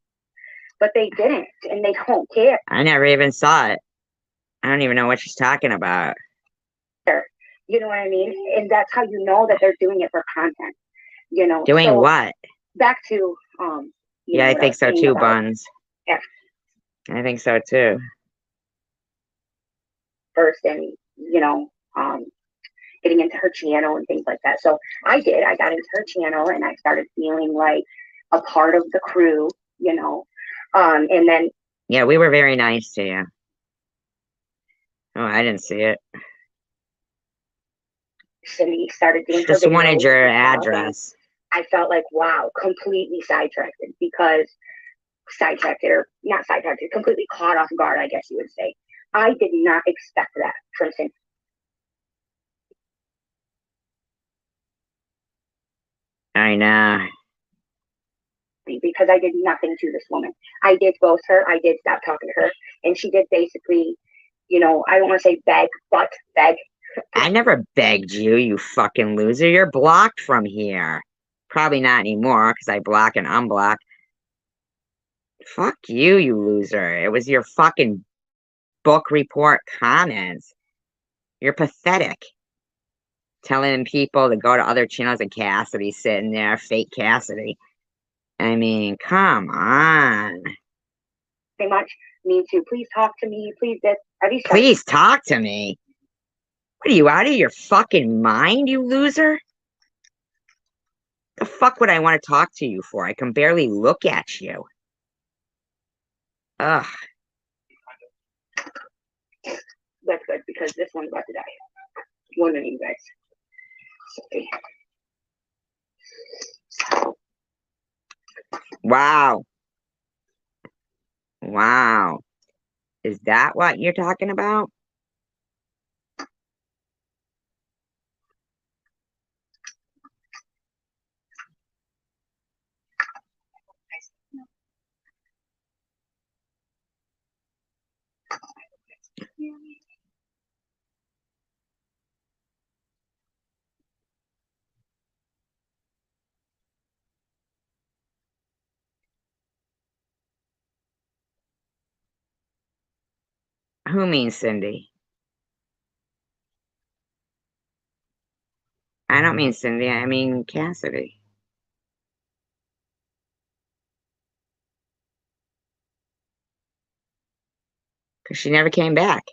But they didn't, and they don't care. I never even saw it. I don't even know what she's talking about. You know what I mean? And that's how you know that they're doing it for content. You know, doing so, what? Back to yeah, I think so too, Buns. Yeah, I think so too. First, and you know, getting into her channel and things like that. So I did. I got into her channel, and I started feeling like a part of the crew. You know, and then yeah, we were very nice to you. Oh, I didn't see it. Cindy started doing. Just wanted your address. I felt like, wow, completely sidetracked because sidetracked it, or not sidetracked it, completely caught off guard, I guess you would say. I did not expect that from Cindy. I know. Because I did nothing to this woman. I did ghost her. I did stop talking to her. And she did basically, you know, I don't want to say beg, but beg. I never begged you, you fucking loser. You're blocked from here. Probably not anymore, because I block and unblock. Fuck you, you loser. It was your fucking book report comments. You're pathetic. Telling people to go to other channels and Cassidy sitting there, fake Cassidy. I mean, come on. Say much. Me too. Please talk to me. Please this. Please talk to me. What are you, out of your fucking mind, you loser? The fuck would I want to talk to you for? I can barely look at you. Ugh. That's good, because this one's about to die. One of you guys. Sorry. Wow. Wow. Is that what you're talking about? Who means Cindy? I don't mean Cindy, I mean Cassidy. Because she never came back.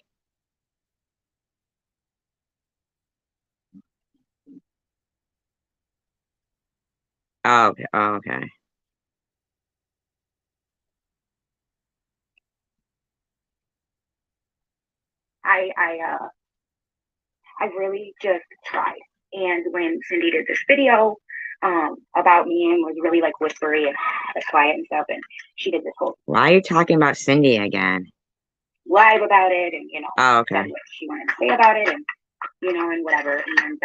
Oh, okay. Oh, okay. I really just tried. And when Cindy did this video about me and was really like whispery and quiet and stuff, and she did this whole Why are you talking about Cindy again? live about it, and you know, oh, okay. said what she wanted to say about it, and you know, and whatever. And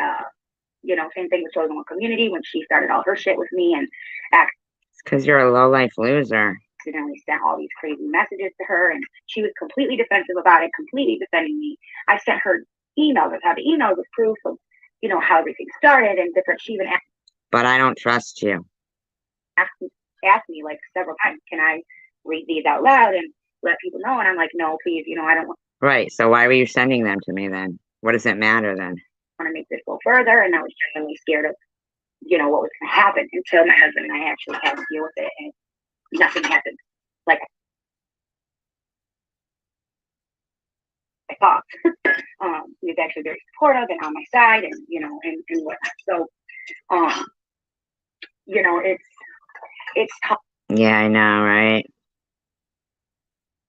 you know, same thing with Chosen One Community when she started all her shit with me, and it's because you're a low life loser. Accidentally sent all these crazy messages to her, and she was completely defensive about it, completely defending me. I sent her emails. I have the emails with proof of, you know, how everything started and different. She even asked, but I don't trust you. Asked me like several times, can I read these out loud and let people know? And I'm like, no, please, you know, I don't want. Right. So why were you sending them to me then? What does it matter then? I want to make this go further, and I was genuinely scared of, you know, what was going to happen until my husband and I actually had to deal with it, and nothing happened. Like I thought. He was actually very supportive and on my side, and you know, and whatnot. So, you know, it's tough. Yeah, I know, right?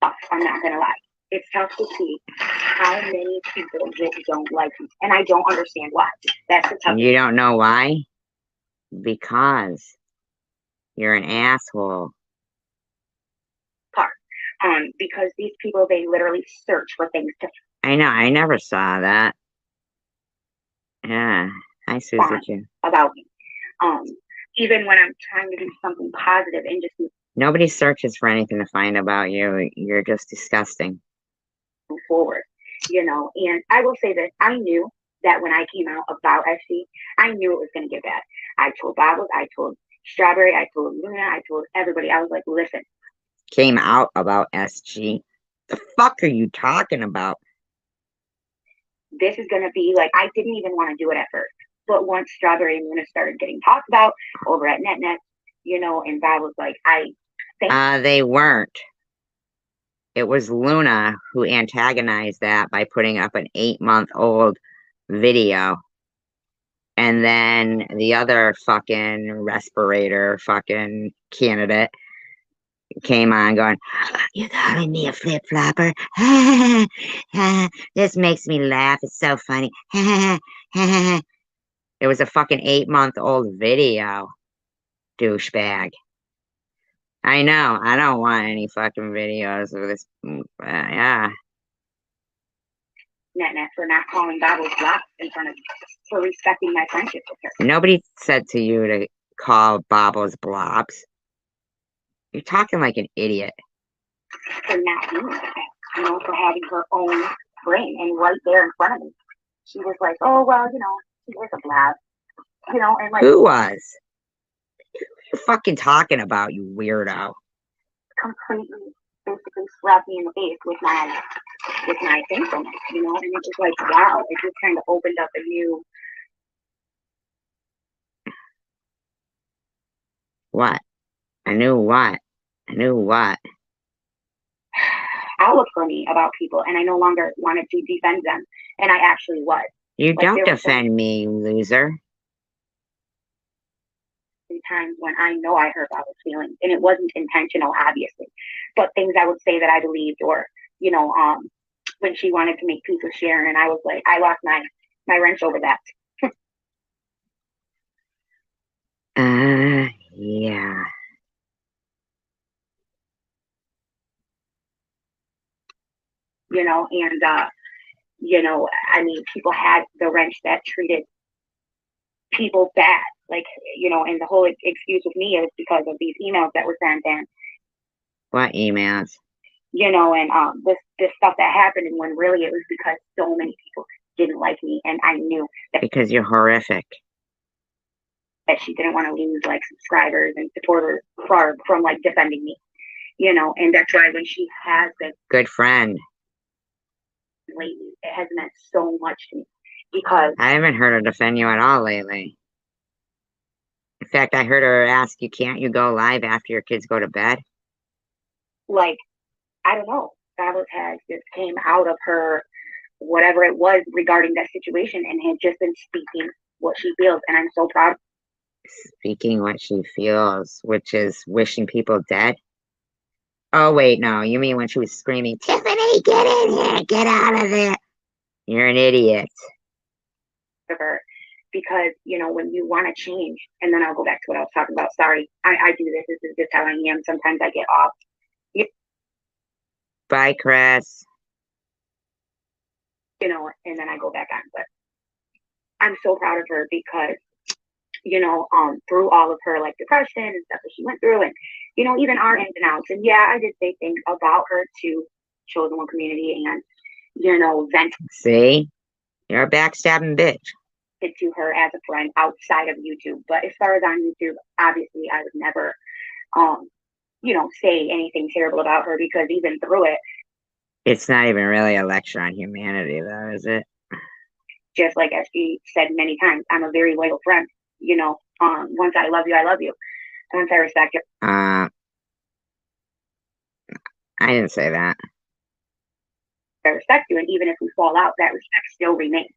I'm not gonna lie. It's tough to see how many people just don't like me, and I don't understand why. That's the tough. You don't know why? Because you're an asshole. Part. Because these people, they literally search for things to. I know. I never saw that. Yeah. Hi, Susie. About me. Even when I'm trying to do something positive and just. Nobody searches for anything to find about you. You're just disgusting. Move forward, you know, and I will say that I knew that when I came out about SG, I knew it was going to get bad. I told Bobbles, I told Strawberry, I told Luna, I told everybody. I was like, listen. Came out about SG? The fuck are you talking about? This is going to be like, I didn't even want to do it at first. But once Strawberry and Luna started getting talked about over at NetNet, you know, and Bob was like, I think. They weren't. It was Luna who antagonized that by putting up an 8-month-old video. And then the other fucking respirator fucking candidate came on going, "You calling me a flip-flopper? This makes me laugh. It's so funny." It was a fucking 8-month-old video, douchebag. I know. I don't want any fucking videos of this. Yeah. Net for not calling Babbles bluff in front of for respecting my friendship with her. Nobody said to you to call Bobbles blobs. You're talking like an idiot. For not doing that, for having her own brain and right there in front of me. She was like, oh, well, she is a blob. And like. Who was? What are you fucking talking about, you weirdo? Completely, basically slapped me in the face with my thankfulness, and it was like, wow, it just kind of opened up a new. What? I knew what? I knew what? Outlook for me about people, and I no longer wanted to defend them, and I actually was. You don't defend me, you loser. Times when I know I hurt Bob's feelings, and it wasn't intentional, obviously, but things I would say that I believed, or when she wanted to make peace with Sharon, and I was like, I lost my wrench over that. Yeah. I mean, people had the wrench that treated people bad, like, and the whole excuse with me is because of these emails that were sent in. What emails? And this stuff that happened, and when really it was because so many people didn't like me, and I knew that because you're horrific. That she didn't want to lose like subscribers and supporters from like defending me, and that's why when she has been good friend lately, it has meant so much to me because I haven't heard her defend you at all lately. In fact, I heard her ask you, can't you go live after your kids go to bed? Like, I don't know. Babbles has just came out of her, whatever it was regarding that situation, and had just been speaking what she feels, and I'm so proud. Speaking what she feels, which is wishing people dead? Oh, wait, no. You mean when she was screaming, Tiffany, get in here, get out of there. You're an idiot. Because, when you want to change, and then I'll go back to what I was talking about. Sorry, I do this. This is just how I am. Sometimes I get off. Bye, Chris. And then I go back on. But I'm so proud of her because, through all of her like depression and stuff that she went through, and even our ins and outs. And yeah, I did say things about her to Chosen One community and vent. See, you're a backstabbing bitch. To her as a friend outside of YouTube, but as far as on YouTube, obviously I would never, say anything terrible about her because even through it, it's not even really a lecture on humanity, though, is it? Just like as she said many times, I'm a very loyal friend. Once I love you, I love you. Once I respect you. I didn't say that. I respect you, and even if we fall out, that respect still remains.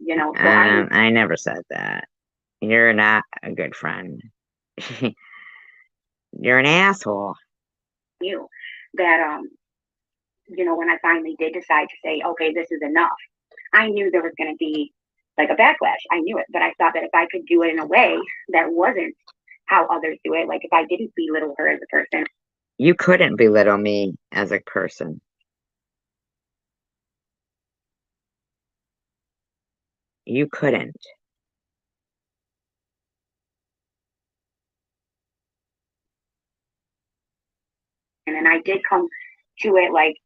So I never said that. You're not a good friend. You're an asshole. You that when I finally did decide to say, okay, this is enough, I knew there was going to be like a backlash. I knew it, but I thought that if I could do it in a way that wasn't how others do it, like if I didn't belittle her as a person. You couldn't belittle me as a person. You couldn't. And then I did come to it like,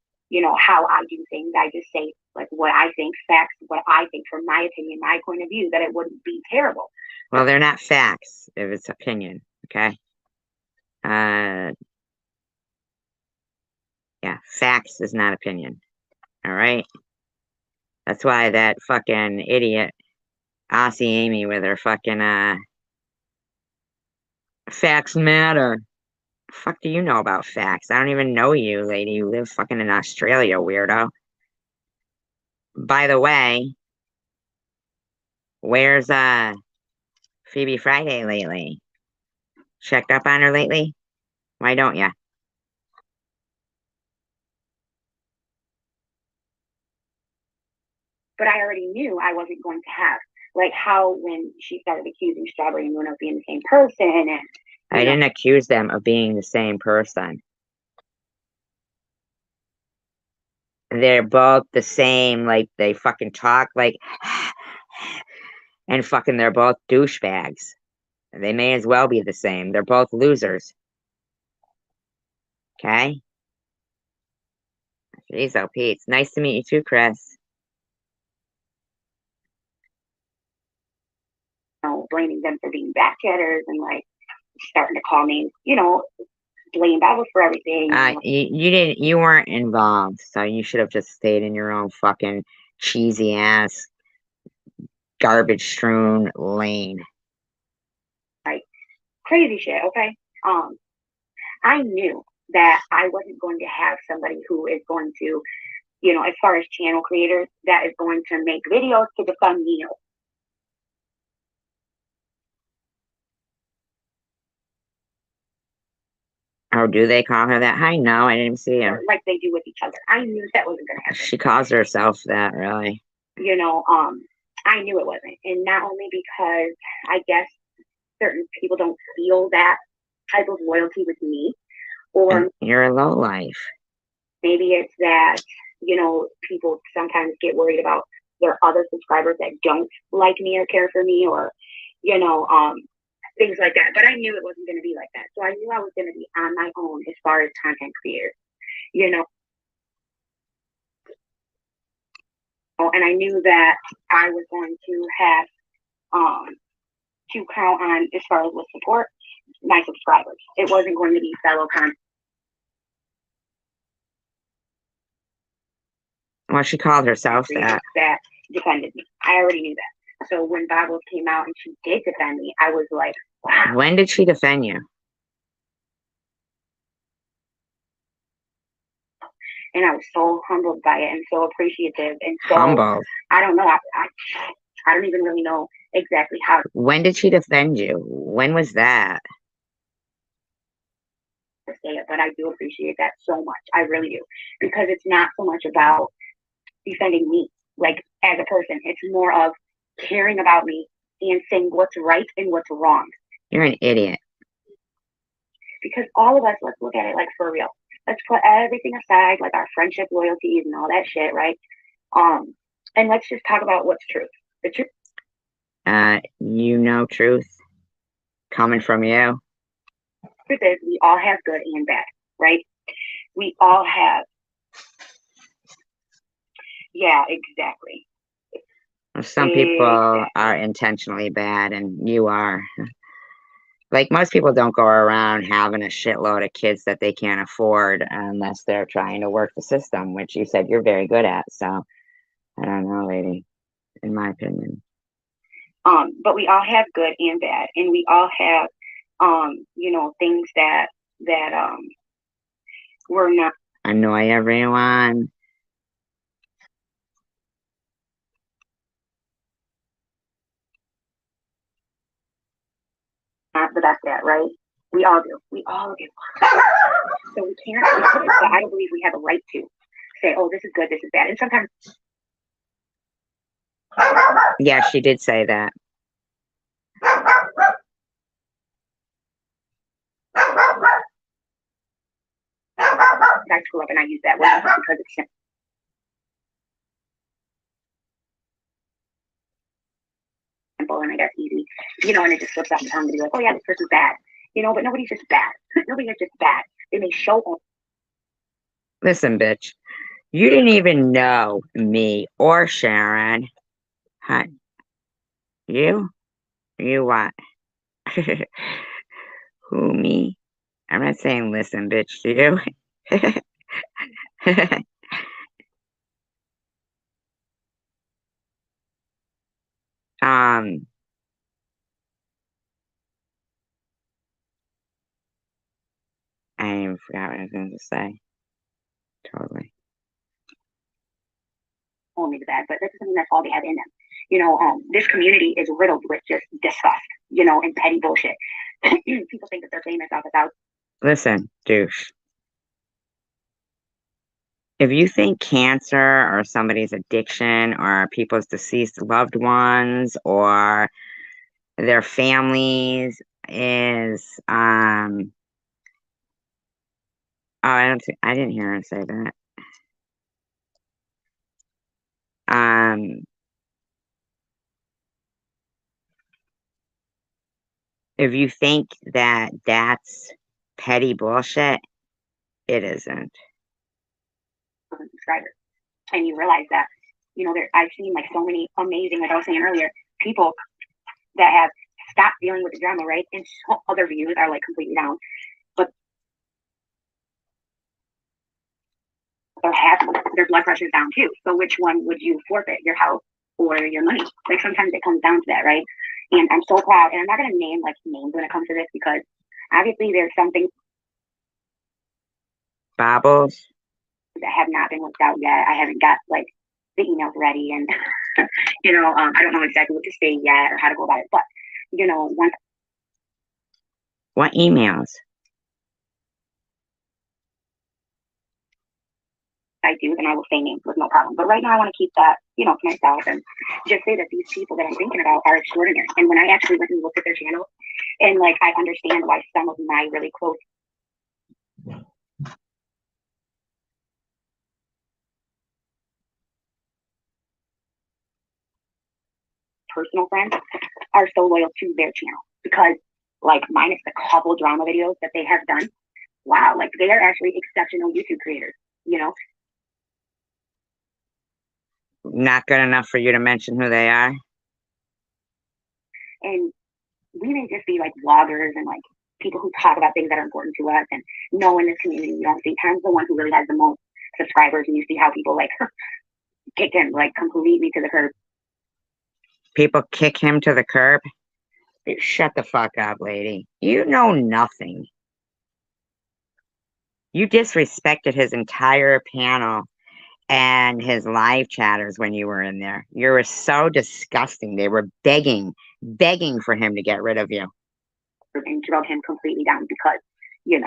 how I do things. I just say like what I think, facts, what I think from my opinion, my point of view, that it wouldn't be terrible. Well, they're not facts if it's opinion, okay? Yeah, facts is not opinion. All right? That's why that fucking idiot Aussie Amy with her fucking facts matter. The fuck do you know about facts? I don't even know you, lady. You live fucking in Australia, weirdo. By the way, where's Phoebe Friday lately? Checked up on her lately? Why don't ya? But I already knew I wasn't going to have like how when she started accusing Strawberry and Moon of being the same person, and I didn't accuse them of being the same person. They're both the same, like they fucking talk like and fucking they're both douchebags. They may as well be the same. They're both losers. Okay? Jeez, oh Pete. It's nice to meet you too, Chris. Blaming them for being backchatters and like starting to call me, blame Bibles for everything. You weren't involved, so you should have just stayed in your own fucking cheesy ass, garbage strewn lane. Right. Crazy shit, okay? I knew that I wasn't going to have somebody who is going to, as far as channel creators, that is going to make videos to defend me. Oh, do they call her that? I know, I didn't see her. Like they do with each other. I knew that wasn't going to happen. She calls herself that, really. I knew it wasn't. And not only because I guess certain people don't feel that type of loyalty with me, or and you're a lowlife. Maybe it's that, people sometimes get worried about their other subscribers that don't like me or care for me, or, things like that. But I knew it wasn't going to be like that. So I knew I was going to be on my own as far as content creator, And I knew that I was going to have to count on, as far as with support, my subscribers. It wasn't going to be fellow content. Well, she called herself that. That defended me. I already knew that. So when Bibles came out and she did defend me, I was like, wow. When did she defend you? And I was so humbled by it and so appreciative and so humbled. I don't know. I don't even really know exactly how. When did she defend you? When was that? To say it, but I do appreciate that so much. I really do, because it's not so much about defending me, like as a person. It's more of caring about me and saying what's right and what's wrong. You're an idiot. Because all of us, let's look at it like for real. Let's put everything aside, like our friendship, loyalties, and all that shit, right? And let's just talk about what's truth. The truth. Truth coming from you. Truth is, we all have good and bad, right? We all have. Yeah, exactly. Some people are intentionally bad, and you are. Like, most people don't go around having a shitload of kids that they can't afford unless they're trying to work the system, which you said you're very good at. So, I don't know, lady, in my opinion. But we all have good and bad, and we all have, things that we're not. Annoy everyone. Not the best at, right? We all do. We all do. So we can't. I don't believe we have a right to say, "Oh, this is good, this is bad." And sometimes. Yeah, she did say that. I screw up and I use that word because it's simple and I guess easy, and it just slips out the tongue to be like, "Oh yeah, this person's bad," but nobody's just bad. Nobody is just bad. They may show up. Listen, bitch, you didn't even know me or Sharon. Huh? You? You what? Who, me? I'm not saying listen, bitch, to you. I even forgot what I was going to say. Totally. Only the bad, but this is something that's all they have in them. This community is riddled with just disgust, and petty bullshit. People think that they're famous off without. Listen, douche. If you think cancer or somebody's addiction or people's deceased loved ones or their families is oh, I didn't hear her say that. If you think that that's petty bullshit, it isn't. Subscribers, and you realize that, I've seen like so many amazing, like I was saying earlier, people that have stopped dealing with the drama, right? And other views are like completely down, but their blood pressure's down too. So which one would you forfeit, your health or your money? Like sometimes it comes down to that, right? And I'm so proud, and I'm not gonna name like names when it comes to this because obviously there's something Bobbles? that have not been worked out yet. I haven't got like the emails ready, and I don't know exactly what to say yet or how to go about it. But once What emails? I do, then I will say names with no problem. But right now, I want to keep that, to myself and just say that these people that I'm thinking about are extraordinary. And when I actually went and looked at their channel, and like I understand why some of my really close personal friends are so loyal to their channel because, like, minus the couple drama videos that they have done, wow, like they are actually exceptional YouTube creators. Not good enough for you to mention who they are? And we may just be like vloggers and like people who talk about things that are important to us. And no, in this community, you don't see Ken's the one who really has the most subscribers, and you see how people like kick him like completely to the curb. People kick him to the curb? Shut the fuck up, lady. You know nothing. You disrespected his entire panel and his live chatters when you were in there. You were so disgusting. They were begging for him to get rid of you. And drove him completely down because, you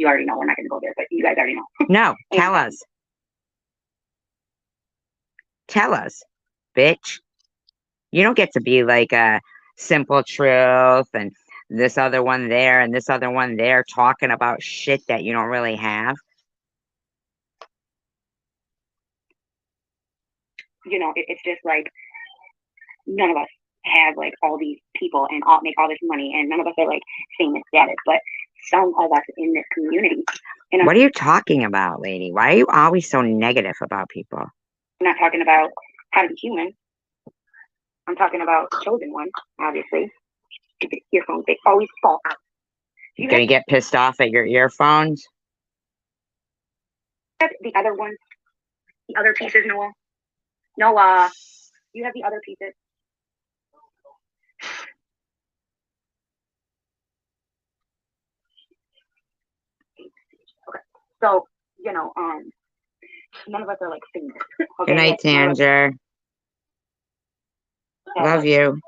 already know we're not going to go there, but you guys already know. No, tell us. Tell us, bitch. You don't get to be like a Simple Truth and this other one there and this other one there talking about shit that you don't really have. It's just like none of us have like all these people and make all this money, and none of us are like famous status, but some of us in this community. And what are you talking about, lady? Why are you always so negative about people? I'm not talking about how to be human. I'm talking about chosen one, obviously. Stupid earphones, they always fall out. You're gonna get pissed off at your earphones? The other ones, the other pieces, Noah. Noah, you have the other pieces. Okay. So, none of us are like famous. Okay? Good night, Tanger. Love you.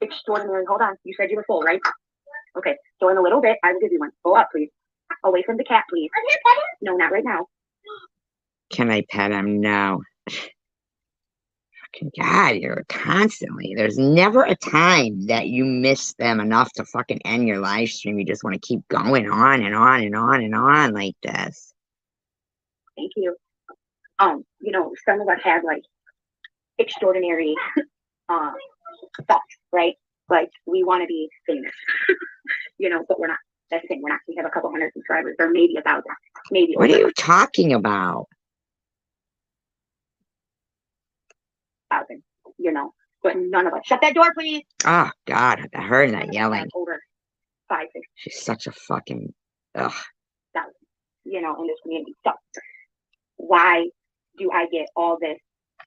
Extraordinary. Hold on. You said you were full, right? Okay. So in a little bit, I will give you one. Go up, please. Away from the cat, please. No, not right now. Can I pet him? No. Fucking God, you're constantly. There's never a time that you miss them enough to fucking end your live stream. You just want to keep going on and on and on and on like this. Thank you. Some of us have like extraordinary thoughts, right? Like we want to be famous, but we're not. That's the thing. We're not. We have a couple hundred subscribers, or maybe 1,000, maybe. What are you talking about? 1,000, but none of us. Shut that door, please. Oh God, I heard that yelling. Over 5, 6. She's such a fucking ugh. 1,000, in this community. So why do I get all this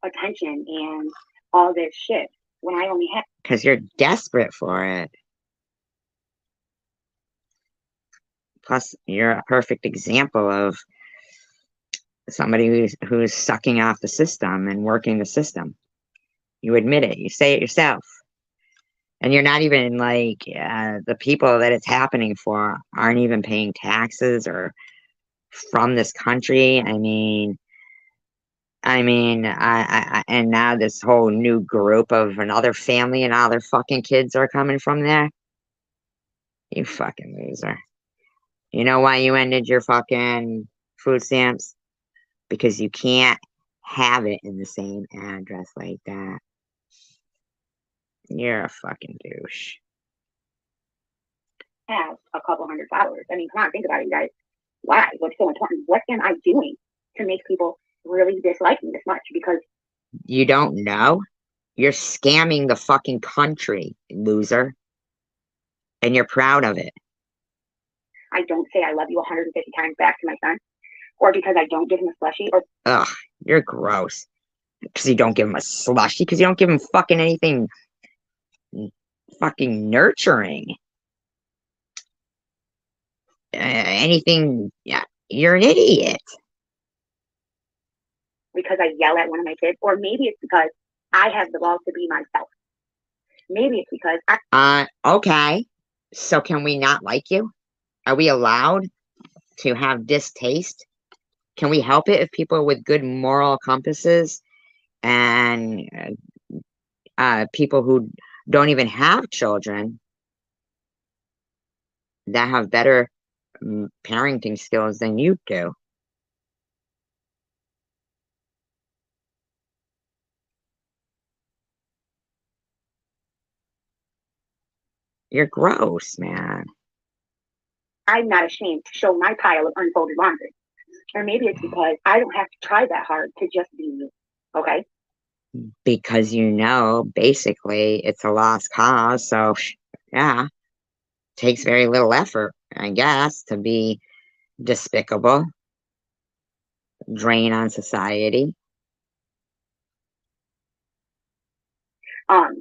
attention and all this shit when I only have? Because you're desperate for it. Plus, you're a perfect example of somebody who's sucking off the system and working the system. You admit it. You say it yourself. And you're not even like the people that it's happening for aren't even paying taxes or from this country. I mean, and now this whole new group of another family and all their fucking kids are coming from there. You fucking loser. You know why you ended your fucking food stamps? Because you can't have it in the same address like that. You're a fucking douche. Have a couple hundred followers. I mean, come on, think about it, you guys. Why? What's so important? What am I doing to make people really dislike me this much? Because you don't know? You're scamming the fucking country, loser. And you're proud of it. I don't say I love you 150 times back to my son, or because I don't give him a slushie, or ugh, you're gross. Because you don't give him a slushie, because you don't give him fucking anything fucking nurturing. Anything, yeah, you're an idiot. Because I yell at one of my kids, or maybe it's because I have the balls to be myself. Maybe it's because okay. So can we not like you? Are we allowed to have distaste? Can we help it if people with good moral compasses and people who don't even have children that have better parenting skills than you do? You're gross, man. I'm not ashamed to show my pile of unfolded laundry. Or maybe it's because I don't have to try that hard to just be me. Okay? Because you know, basically, it's a lost cause. So, yeah, takes very little effort, I guess, to be despicable, drain on society. I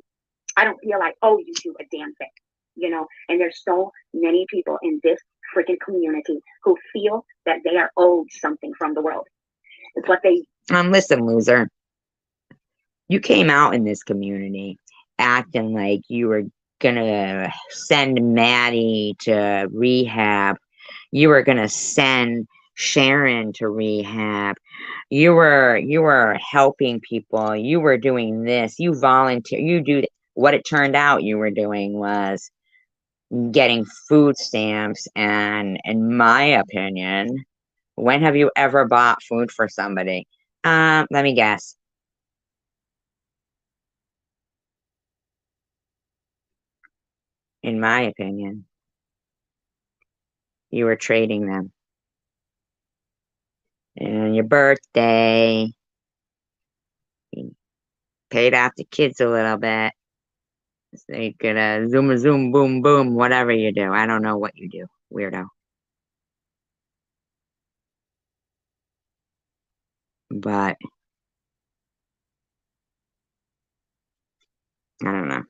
don't feel like, oh, you do a damn thing, you know? And there's so many people in this freaking community who feel that they are owed something from the world. It's what they listen, loser. You came out in this community acting like you were gonna send Maddie to rehab. You were gonna send Sharon to rehab. You were helping people. You were doing this. You volunteer. You do what it turned out you were doing was getting food stamps. And in my opinion, when have you ever bought food for somebody? Let me guess. In my opinion, you were trading them. And your birthday, you paid off the kids a little bit. So you could zoom a zoom boom boom, whatever you do. I don't know what you do, weirdo. But I don't know.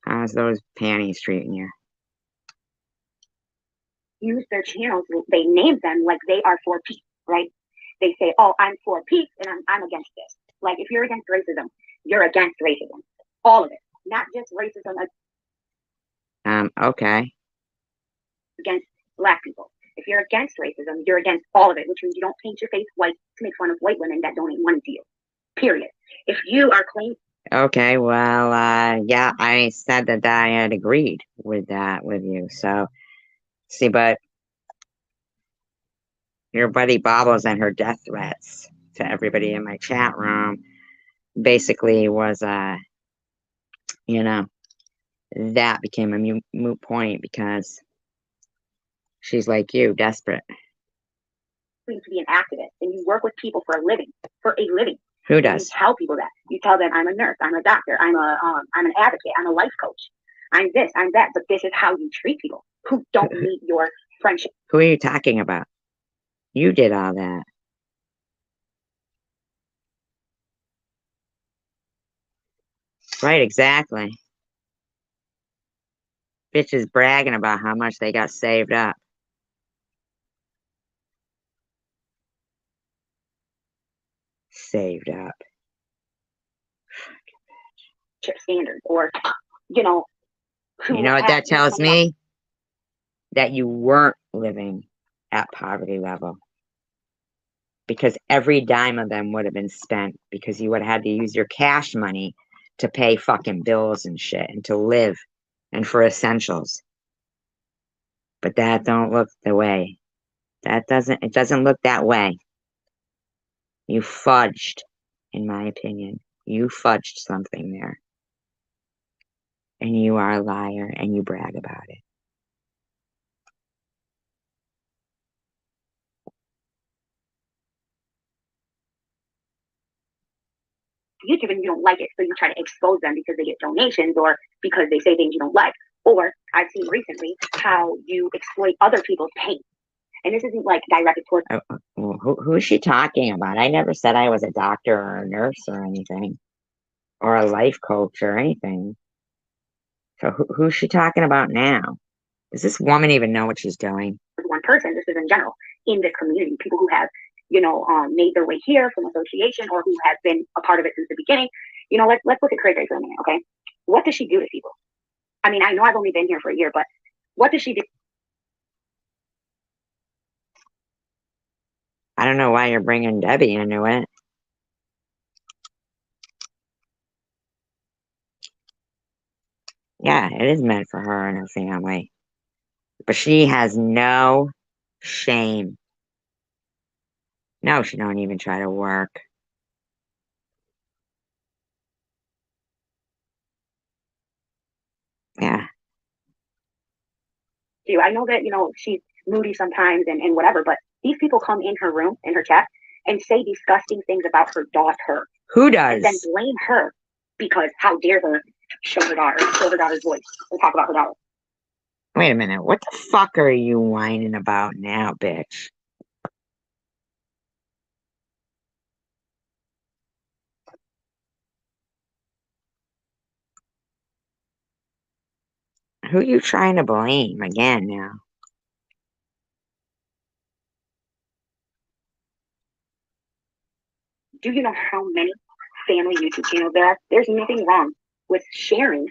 How's those panties treating you? use their channels, they name them like they are for peace, right? They say, oh, I'm for peace and I'm against this. Like, if you're against racism, you're against racism. All of it. Not just racism Okay. against Black people. If you're against racism, you're against all of it, which means you don't paint your face white to make fun of white women that donate money to you. Period. If you are clean. Okay, well, yeah, I said that I had agreed with that with you. So, see, but your buddy Bobbles and her death threats to everybody in my chat room basically was, you know, that became a moot point because she's like you, desperate. To be an activist and you work with people for a living. Who does? You tell people that. You tell them, I'm a nurse, I'm a doctor, I'm an advocate, I'm a life coach, I'm this, I'm that. But this is how you treat people who don't need your friendship. Who are you talking about? You did all that. Right, exactly. Bitches bragging about how much they got saved up. Saved up. Standard, or you know what that tells me? That you weren't living at poverty level, because every dime of them would have been spent because you would have had to use your cash money to pay fucking bills and shit and to live. and for essentials. But that don't look the way. It doesn't look that way. You fudged, in my opinion. You fudged something there. And you are a liar and you brag about it. YouTube and you don't like it, so you try to expose them because they get donations or because they say things you don't like. Or I've seen recently how you exploit other people's pain. And this isn't like directed towards. Who is she talking about? I never said I was a doctor or a nurse or anything, or a life coach or anything. So who's she talking about now? Does this woman even know what she's doing? One person, this is in general, in this community, people who have, made their way here from association or who have been a part of it since the beginning. Let's look at Cray Cray for a minute, okay? What does she do to people? I mean, I know I've only been here for a year, but what does she do? I don't know why you're bringing Debbie into it. Yeah, it is meant for her and her family. But she has no shame. No, she don't even try to work. Yeah. I know that, she's moody sometimes and whatever, but these people come in her room, in her chat, and say disgusting things about her daughter. Who does? And then blame her because how dare her show her daughter's voice and talk about her daughter. Wait a minute. What the fuck are you whining about now, bitch? Who are you trying to blame again now? Do you know how many family YouTube channels there are? There's nothing wrong with sharing.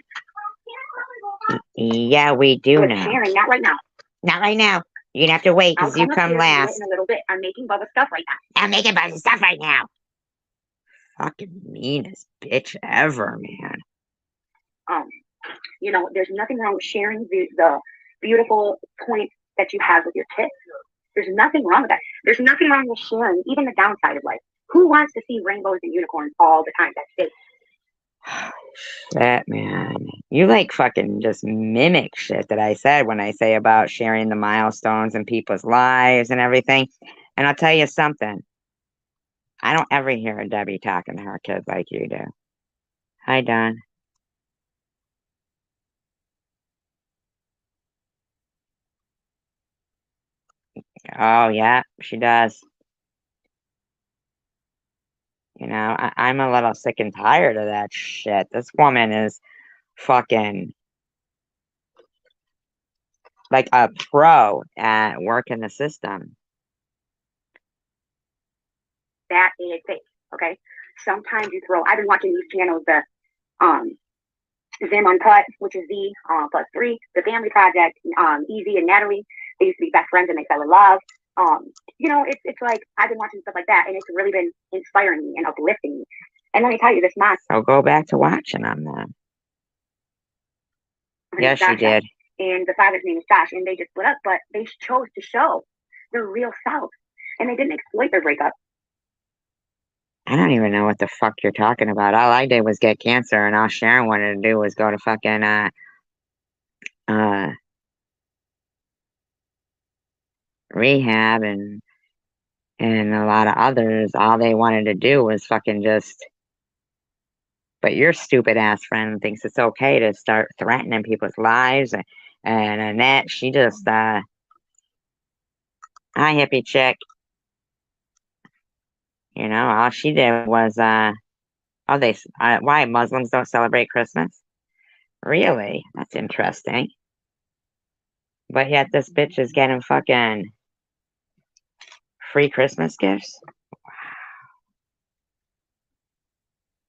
Yeah, we do know. Sharing, not right now. Not right now. You're gonna have to wait because you come last. In a little bit. I'm making Bubba stuff right now. I'm making Bubba stuff right now. Fucking meanest bitch ever, man. There's nothing wrong with sharing the beautiful points that you have with your kids. There's nothing wrong with that. There's nothing wrong with sharing even the downside of life. Who wants to see rainbows and unicorns all the time? That's it. Shit, man. You like fucking just mimic shit that I said when I say about sharing the milestones in people's lives and everything. And I'll tell you something. I don't ever hear Debbie talking to her kids like you do. Hi, Don. Oh, yeah, she does. I'm a little sick and tired of that shit. This woman is fucking like a pro at working the system. That is fake, okay? Sometimes you throw, I've been watching these channels, the Zim Uncut, which is Z +3, The Family Project, Easy and Natalie. They used to be best friends and they fell in love. It's like I've been watching stuff like that, and it's really been inspiring me and uplifting me. And let me tell you, this month. So go back to watching them then. Yes, she did. And the father's name is Josh, and they just split up, but they chose to show their real self, and they didn't exploit their breakup. I don't even know what the fuck you're talking about. All I did was get cancer, and all Sharon wanted to do was go to fucking rehab, and a lot of others. All they wanted to do was fucking just. But your stupid ass friend thinks it's okay to start threatening people's lives, and Annette, she just hi hippie chick. All she did was why Muslims don't celebrate Christmas? Really? That's interesting. But yet this bitch is getting fucking free Christmas gifts? Wow.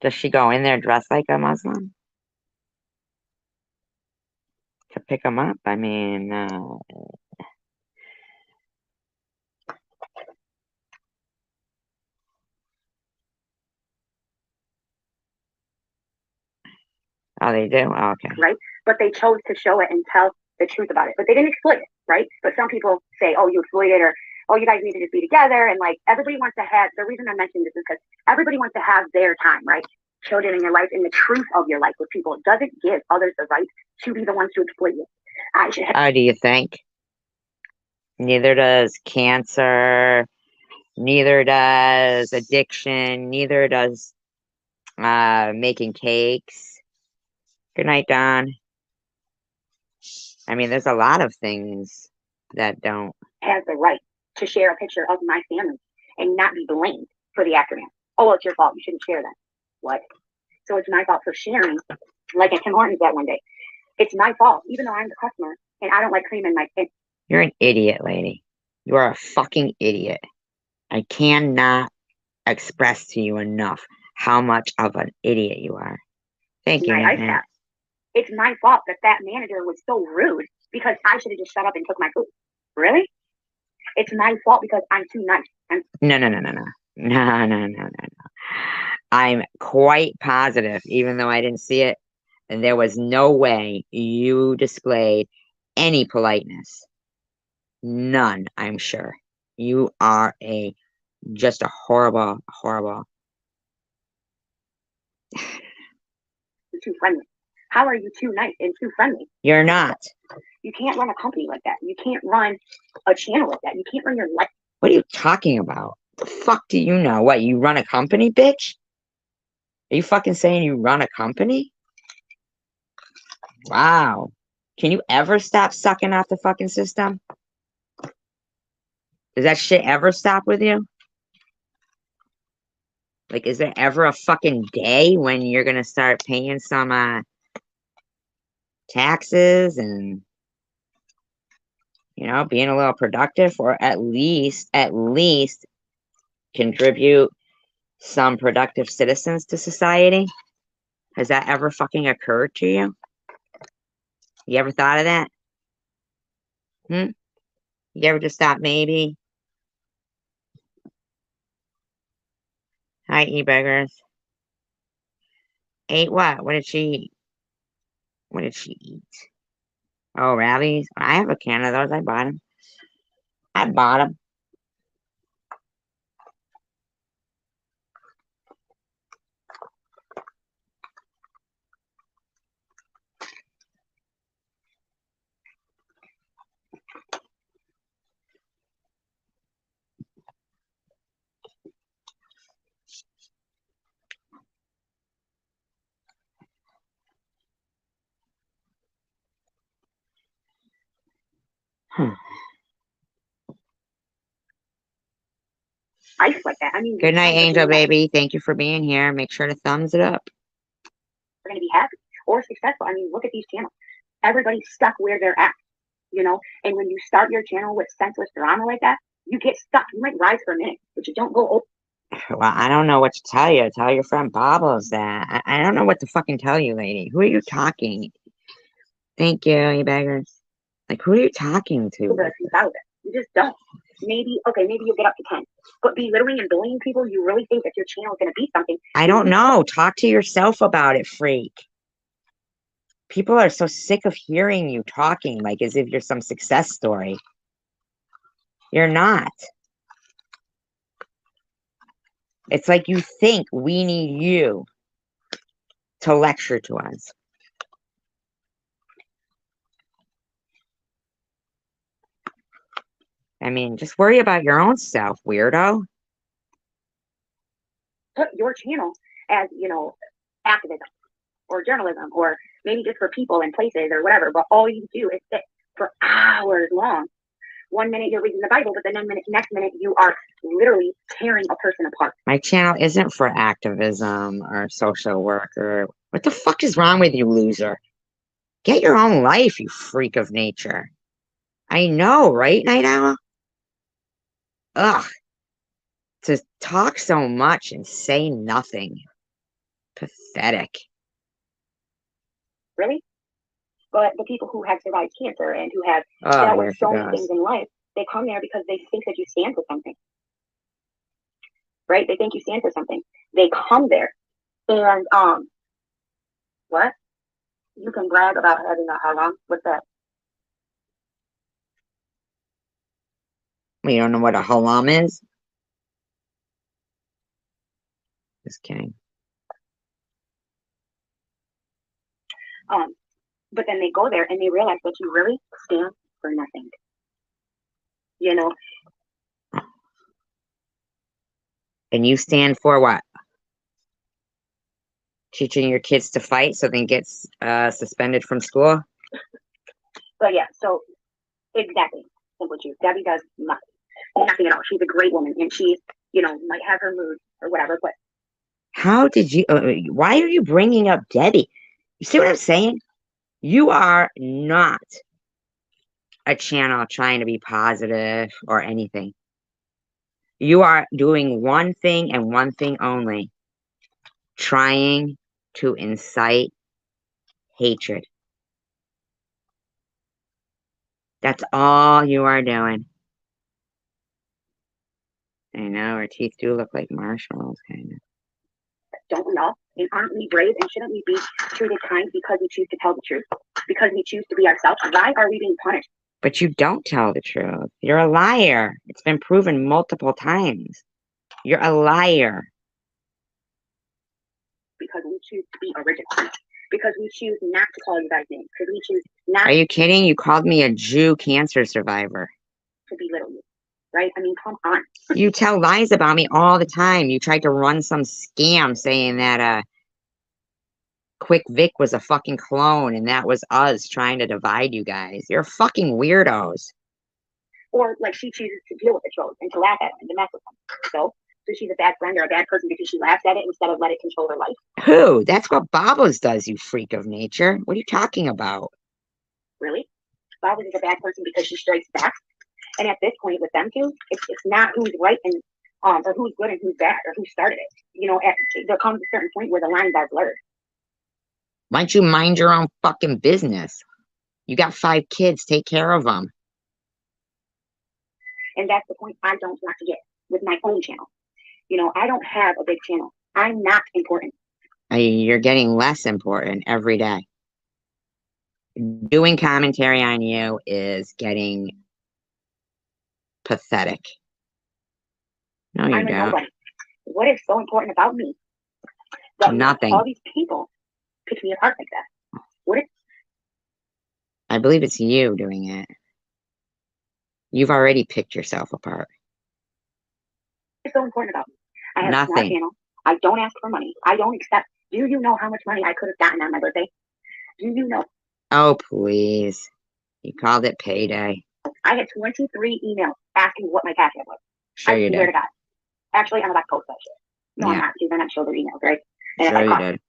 Does she go in there dressed like a Muslim? To pick them up? I mean, oh, they do? Oh, okay. Right? but they chose to show it and tell the truth about it. But they didn't exploit it, right? But some people say, oh, you exploited, or oh, you guys need to just be together. And like everybody wants to have, the reason I mentioned this is because everybody wants to have their time, right? Children in your life and the truth of your life with people. It doesn't give others the right to be the ones to exploit you. I should have. How do you think? Neither does cancer, neither does addiction, neither does making cakes. Good night, Don. I mean, there's a lot of things that don't. Has the right to share a picture of my family and not be blamed for the aftermath. Oh, well, it's your fault. You shouldn't share that. What? So it's my fault for sharing, like at Tim Hortons that one day. It's my fault, even though I'm the customer and I don't like cream in my cake. You're an idiot, lady. You are a fucking idiot. I cannot express to you enough how much of an idiot you are. Thank you. It's my fault that that manager was so rude because I should have just shut up and took my food. Really? It's my fault because I'm too nice. No. I'm quite positive, even though I didn't see it, and there was no way you displayed any politeness. None, I'm sure. You are just a horrible. You're too friendly. How are you too nice and too friendly? You're not. You can't run a company like that. You can't run a channel like that. You can't run your life. What are you talking about? The fuck do you know? What, you run a company, bitch? Are you fucking saying you run a company? Wow. Can you ever stop sucking off the fucking system? Does that shit ever stop with you? Like, is there ever a fucking day when you're gonna start paying some taxes and, you know, being a little productive, or at least contribute some productive citizens to society? Has that ever fucking occurred to you? You ever thought of that? You ever just thought maybe? Hi, e-beggars. Ate what? What did she eat? What did she eat? Oh, rallies. I have a can of those. I bought them. Ice like that. I mean, Good night, Angel Baby. Thank you for being here. Make sure to thumbs it up. We're going to be happy or successful. I mean, look at these channels. Everybody's stuck where they're at, you know? And when you start your channel with senseless drama like that, you get stuck. You might rise for a minute, but you don't go over. Well, I don't know what to tell you. Tell your friend Bobbles that. I don't know what to fucking tell you, lady. Who are you talking? Thank you, you beggars. Like, who are you talking to? You just don't. Maybe you'll get up to 10. But belittling and bullying people, you really think that your channel is going to be something? I don't know. Talk to yourself about it, freak. People are so sick of hearing you talking like as if you're some success story. You're not. It's like you think we need you to lecture to us. I mean, just worry about your own self, weirdo. Put your channel as, you know, activism or journalism or maybe just for people and places or whatever. But all you do is sit for hours long. 1 minute you're reading the Bible, but the next minute you are literally tearing a person apart. My channel isn't for activism or social work or what the fuck is wrong with you, loser? Get your own life, you freak of nature. I know, right, Night Owl? Ugh. To talk so much and say nothing. Pathetic. Really? But the people who have survived cancer and who have dealt with so many things in life, they come there because they think that you stand for something. Right? They think you stand for something. They come there and what? You can brag about having a how long? What's that? You don't know what a halam is? Just kidding. But then they go there and they realize that you really stand for nothing. You know? And you stand for what? Teaching your kids to fight so they get suspended from school? But yeah, so exactly. Simple truth. Debbie does nothing. Nothing at all. She's a great woman and she, might have her mood or whatever, but How did you, why are you bringing up Debbie? You see what I'm saying? You are not a channel trying to be positive or anything. You are doing one thing and one thing only. Trying to incite hatred. That's all you are doing. I know, her teeth do look like marshmallows, kind of. don't we all? And aren't we brave and shouldn't we be treated kind because we choose to tell the truth? Because we choose to be ourselves? Why are we being punished? But you don't tell the truth. You're a liar. It's been proven multiple times. You're a liar. Because we choose to be original. Because we choose not to call you guys names. Because we choose not. Are you kidding? You called me a Jew cancer survivor. To belittle you. Right? I mean, come on. You tell lies about me all the time. You tried to run some scam saying that Quick Vic was a fucking clone and that was us trying to divide you guys. You're fucking weirdos. Or like she chooses to deal with the trolls and to laugh at them and to mess with them. So she's a bad friend or a bad person because she laughs at it instead of let it control her life. Who? That's what Babos does, you freak of nature. What are you talking about? Really? Babos is a bad person because she strikes back. And at this point with them two, it's not who's right and or who's good and who's bad or who started it. There comes a certain point where the lines are blurred. Why don't you mind your own fucking business? You got 5 kids, take care of them. And that's the point I don't want to get with my own channel. I don't have a big channel. I'm not important. You're getting less important every day. Doing commentary on you is getting pathetic. No, you I'm don't. a nobody. What is so important about me? That Nothing. All these people pick me apart like that. What is? I believe it's you doing it. You've already picked yourself apart. What's so important about me? I have Nothing. a small channel. I don't ask for money. I don't accept. Do you know how much money I could have gotten on my birthday? Do you know? Oh, please. You called it payday. I had 23 emails asking what my cash app was. Sure you swear did. to God. Actually, I'm about to post that shit. No, Yeah. I'm not. Because then I'm sure their emails, right? And Sure you did.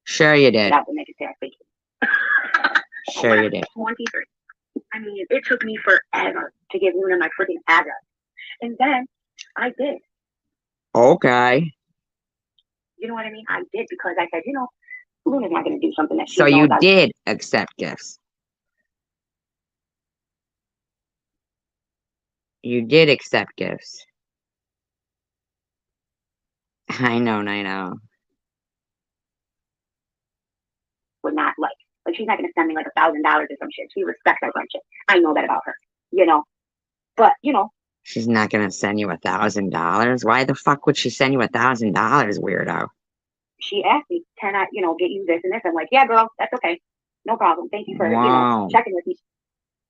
Sure you did. That would make it sound fake. Sure you did. 23. I mean, it took me forever to give Luna my freaking address. And then I did. Okay. You know what I mean? I did because I said, Luna's not going to do something that she So knows you I- did accept gifts. You did accept gifts. I know. would not like she's not going to send me like $1,000 or some shit. She respects our friendship. I know that about her, But She's not gonna send you $1,000. Why the fuck would she send you $1,000, weirdo? she asked me, "Can I, get you this and this?" I'm like, "Yeah, girl, that's okay, no problem. Thank you for Wow. checking with me."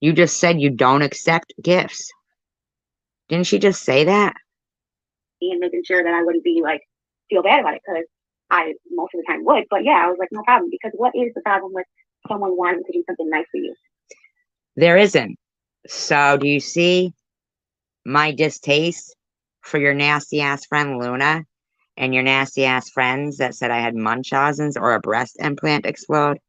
You just said you don't accept gifts. Didn't she just say that? And making sure that I wouldn't be like feel bad about it because I most of the time would. But yeah, I was like, no problem, because what is the problem with someone wanting to do something nice for you? There isn't. So do you see my distaste for your nasty ass friend Luna and your nasty ass friends that said I had Munchausen's or a breast implant explode?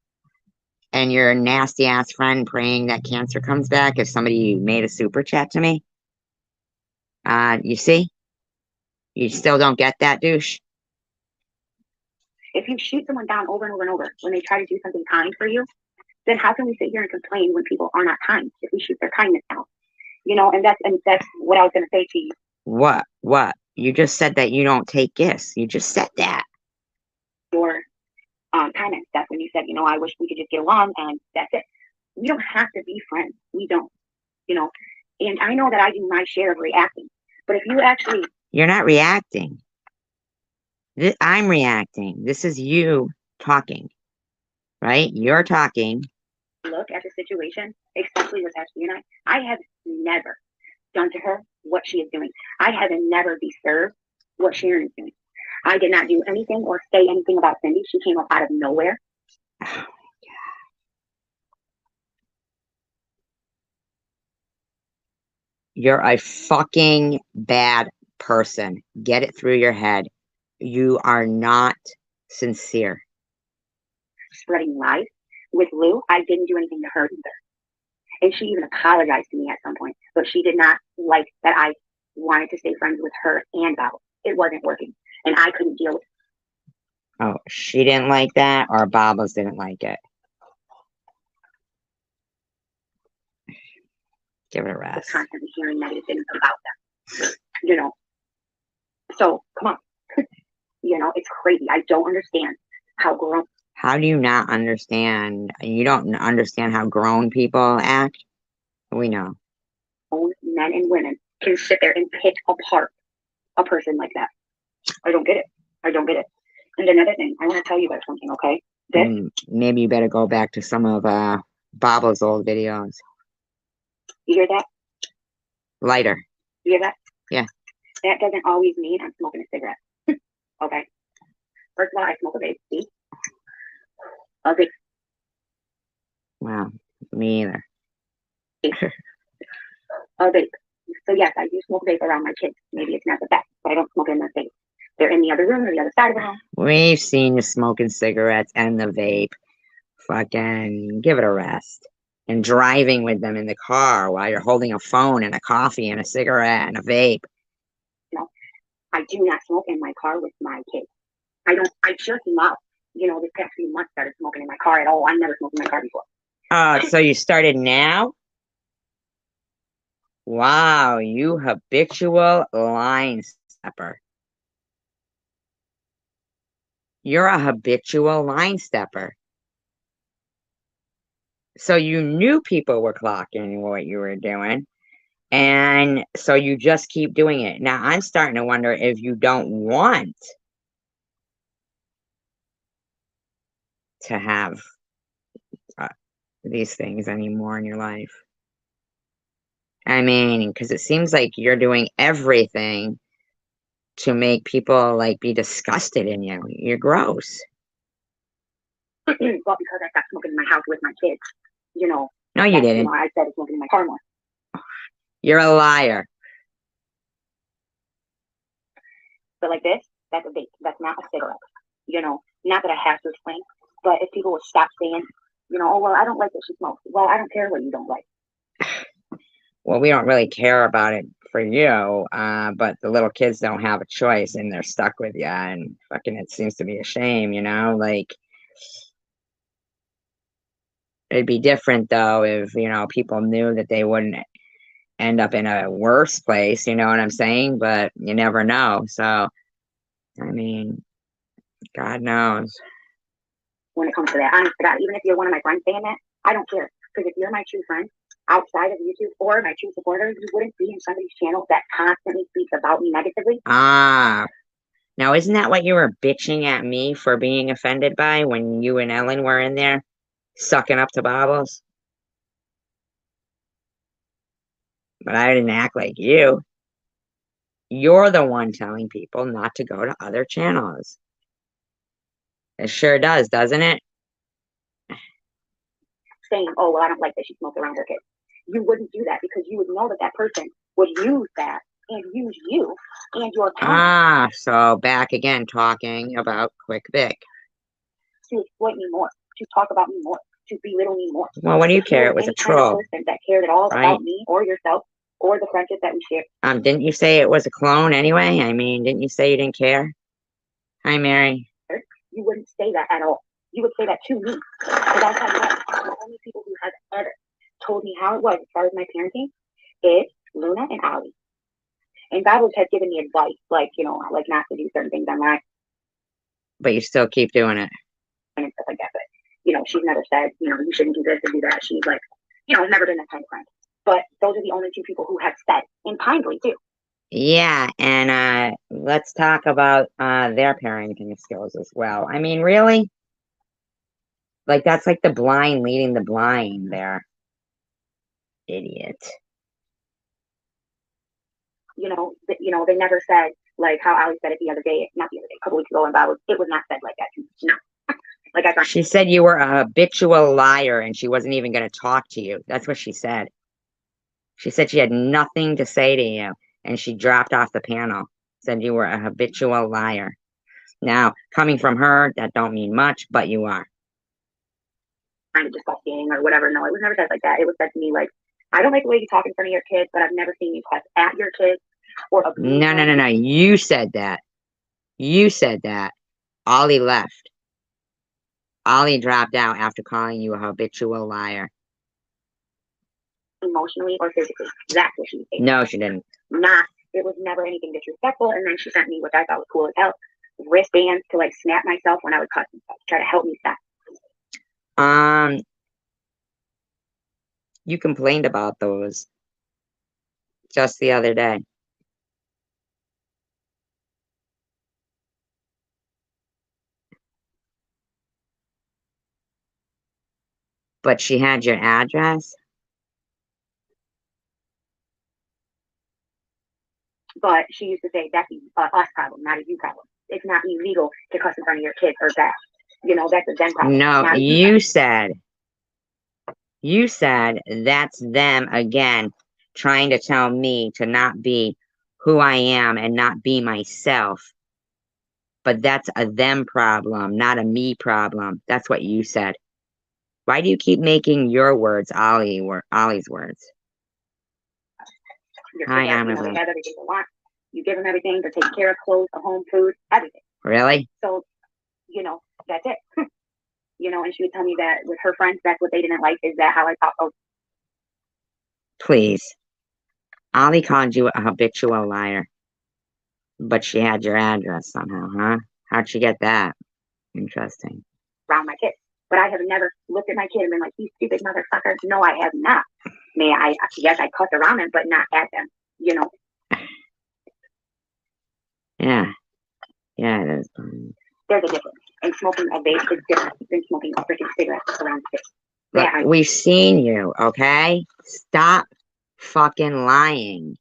And your nasty ass friend praying that cancer comes back if somebody made a super chat to me? You see? You still don't get that, douche? If you shoot someone down over and over and over when they try to do something kind for you, then how can we sit here and complain when people are not kind if we shoot their kindness down? And that's what I was going to say to you. What? You just said that you don't take gifts. You just said that. Your comments. That's when you said, you know, I wish we could just get along, and that's it. We don't have to be friends. We don't, you know. And I know that I do my share of reacting, but if you actually, You're not reacting. I'm reacting. This is you talking, right? You're talking. look at the situation, especially with Ashley and I have never done to her what she is doing. I have never disturbed what Sharon is doing. I did not do anything or say anything about Cindy. She came up out of nowhere. Oh, you're a fucking bad person. Get it through your head. You are not sincere. Spreading lies with Lou. I didn't do anything to her either. And she even apologized to me at some point, but she did not like that I wanted to stay friends with her and Bob. It wasn't working, and I couldn't deal with it. Oh, she didn't like that, or Babas didn't like it? Give it a rest. Constantly hearing negative things about them, you know. So come on, you know, it's crazy. I don't understand how grown. How do you not understand? You don't understand how grown people act? We know. Men and women can sit there and pick apart a person like that. I don't get it. I don't get it. And another thing, I want to tell you about something, okay? Maybe you better go back to some of Baba's old videos. You hear that? Lighter. You hear that? Yeah. That doesn't always mean I'm smoking a cigarette. Okay. First of all, I smoke a vape. See? A vape. Wow. Me either. A vape. So yes, I do smoke vape around my kids. Maybe it's not the best, but I don't smoke it in their face. They're in the other room or the other side of the room. We've seen you smoking cigarettes and the vape. Fucking give it a rest. And driving with them in the car while you're holding a phone and a coffee and a cigarette and a vape. No, I do not smoke in my car with my kids. I just now, you know, this past few months started smoking in my car at all. I never smoked in my car before. So you started now? Wow, you habitual line stepper. You're a habitual line stepper. So you knew people were clocking what you were doing. And so you just keep doing it. Now I'm starting to wonder if you don't want to have these things anymore in your life. I mean, because it seems like you're doing everything to make people like be disgusted in you. You're gross. Well, because I stopped smoking in my house with my kids, you know. No, you didn't. You know, I started smoking in my car more. You're a liar. But like this, that's a vape. That's not a cigarette. You know, not that I have to explain, but if people would stop saying, you know, oh, well, I don't like that she smokes. Well, I don't care what you don't like. Well, we don't really care about it for you, but the little kids don't have a choice and they're stuck with you, and fucking it seems to be a shame, you know, like it'd be different though if, you know, people knew that they wouldn't end up in a worse place, you know what I'm saying? But you never know. So, I mean, God knows. When it comes to that, honest to God, even if you're one of my friends saying that, I don't care. Because if you're my true friend outside of YouTube or my true supporters, you wouldn't be in somebody's channel that constantly speaks about me negatively. Now isn't that what you were bitching at me for being offended by when you and Ellen were in there sucking up to Bobbles? But I didn't act like you. You're the one telling people not to go to other channels. It sure does, doesn't it? Saying, oh, well, I don't like that she smoked around her kids. You wouldn't do that because you would know that that person would use that and use you and your comment. So back again talking about Quick Vic. To exploit me more, to talk about me more, to belittle me more. Well, what do you care? It was a troll. Person that cared at all about me or yourself or the friendship that we share. Didn't you say it was a clone anyway? I mean, didn't you say you didn't care? Hi, Mary. You wouldn't say that at all. You would say that to me. But I'll tell you what, the only people who have ever told me how it was as far as my parenting is Luna and Ollie. And Babbles has given me advice, like, you know, like not to do certain things online. But you still keep doing it. and stuff like that. But she's never said, you shouldn't do this or do that. She's like, never done that kind of crime. But those are the only two people who have said, and kindly too. Yeah, and let's talk about their parenting skills as well. I mean, really? Like, that's like the blind leading the blind there. Idiot. They never said, like how Ali said it the other day, not the other day, a couple weeks ago, and it was not said like that to me. No. Like I thought. She said you were a habitual liar and she wasn't even going to talk to you. That's what she said. She said she had nothing to say to you and she dropped off the panel. Said you were a habitual liar. Now, coming from her, that don't mean much, but you are. Kind of disgusting or whatever. No, it was never said like that. It was said to me like, I don't like the way you talk in front of your kids, but I've never seen you cuss at your kids or abuse them. No. You said that. You said that. Ollie left. Ollie dropped out after calling you a habitual liar. Emotionally or physically. That's what she said. No, she didn't. It was never anything disrespectful. And then she sent me, which I thought was cool as hell, wristbands to like snap myself when I would cuss and stuff, try to help me stop. You complained about those just the other day. But she had your address? But she used to say, that's us problem, not a you problem. It's not illegal to cuss in front of your kids or that. That's a them problem. No, you said that's them again trying to tell me to not be who I am and not be myself. But that's a them problem, not a me problem. That's what you said. Why do you keep making your words Ollie's words? Hi, I'm they have everything they want. You give them everything. They're taken care of, clothes, a home, food, everything. Really? So, that's it. And she would tell me that with her friends, that's what they didn't like. Is that how I talk? Oh, please. Ollie called you a habitual liar. But she had your address somehow, huh? How'd she get that? Interesting. Around my kids. But I have never looked at my kid and been like, you stupid motherfucker. No, I have not. Yes, I cuss around them, but not at them, Yeah. Yeah, it is. There's a difference. And smoking a vape is different than smoking a freaking cigarette around kids. Look, we've seen you, okay? Stop fucking lying.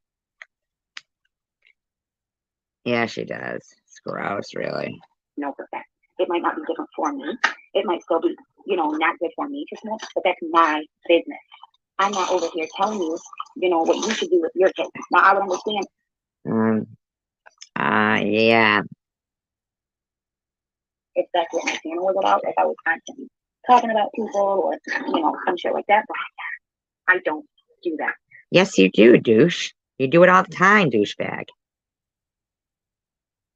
Yeah, she does. It's gross, really. No, for that. It might not be different for me. It might still be, not good for me to smoke, but that's my business. I'm not over here telling you, what you should do with your kids. Now, I would understand. Yeah. If that's what my channel was about, if I was constantly talking about people or, some shit like that, but I don't do that. Yes, you do, douche. You do it all the time, douchebag.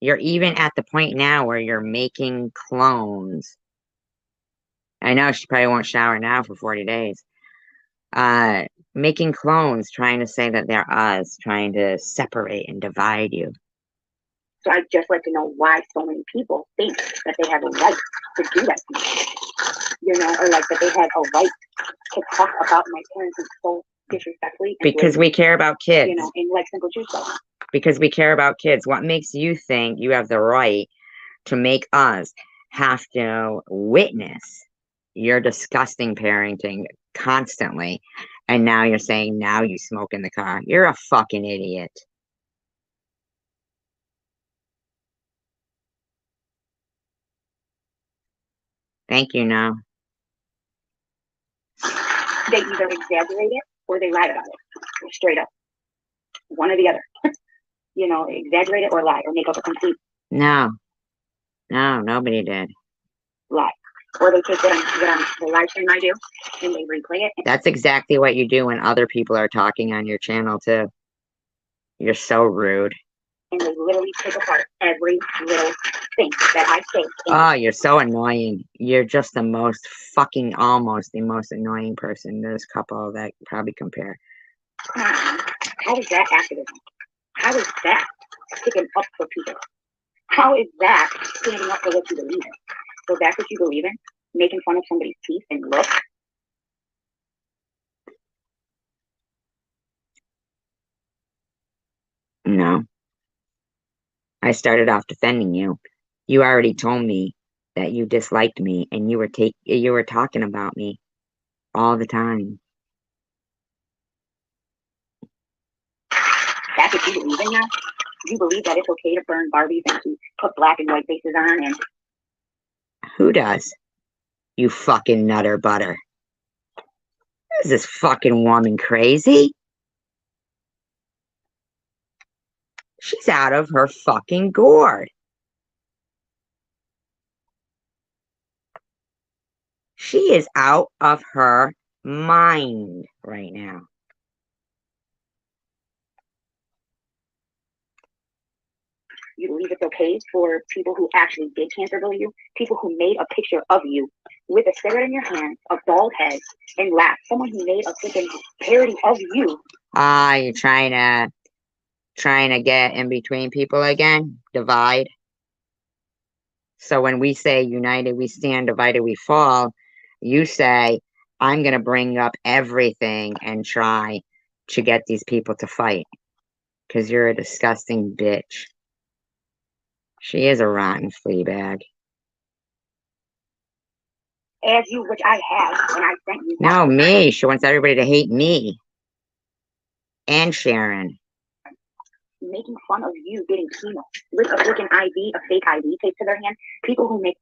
You're even at the point now where you're making clones. I know she probably won't shower now for 40 days. Making clones, trying to say that they're us, trying to separate and divide you. So I'd just like to know why so many people think that they have a right to do that to me. Or like that they have a right to talk about my parents so disrespectfully. Because we care about kids. In like simple truth stuff. Because we care about kids. What makes you think you have the right to make us have to witness your disgusting parenting constantly? And now you're saying now you smoke in the car. You're a fucking idiot. Thank you, no. They either exaggerate it or they lie about it. Straight up. One or the other. Exaggerate it or lie or make up a complete. No, nobody did. Lie. Or they take it on the live stream I do and they replay it. That's exactly what you do when other people are talking on your channel too. You're so rude. And they literally take apart every little thing that I say. Oh, you're so annoying. You're just the most fucking almost the most annoying person. There's a couple that probably compare. How is that activism? How is that sticking up for people? How is that standing up for what you believe in? So that's what you believe in? making fun of somebody's teeth and look. No. I started off defending you. You already told me that you disliked me and you were talking about me all the time. That's what you believe in now? You believe that it's okay to burn Barbies and to put black and white faces on and Who does? You fucking nutter butter. Is this fucking woman crazy? She's out of her fucking gourd. She is out of her mind right now. you believe it's okay for people who actually did cancer bully you, people who made a picture of you with a cigarette in your hand, a bald head, and laugh. Someone who made a freaking parody of you. You're trying to get in between people again? Divide? So when we say united we stand, divided we fall, you say, I'm going to bring up everything and try to get these people to fight. Because you're a disgusting bitch. She is a rotten flea bag. As you, which I have, when I sent you. No, me. She wants everybody to hate me. And Sharon. Making fun of you getting chemo with a freaking IV, a fake IV taped to their hand. People who make.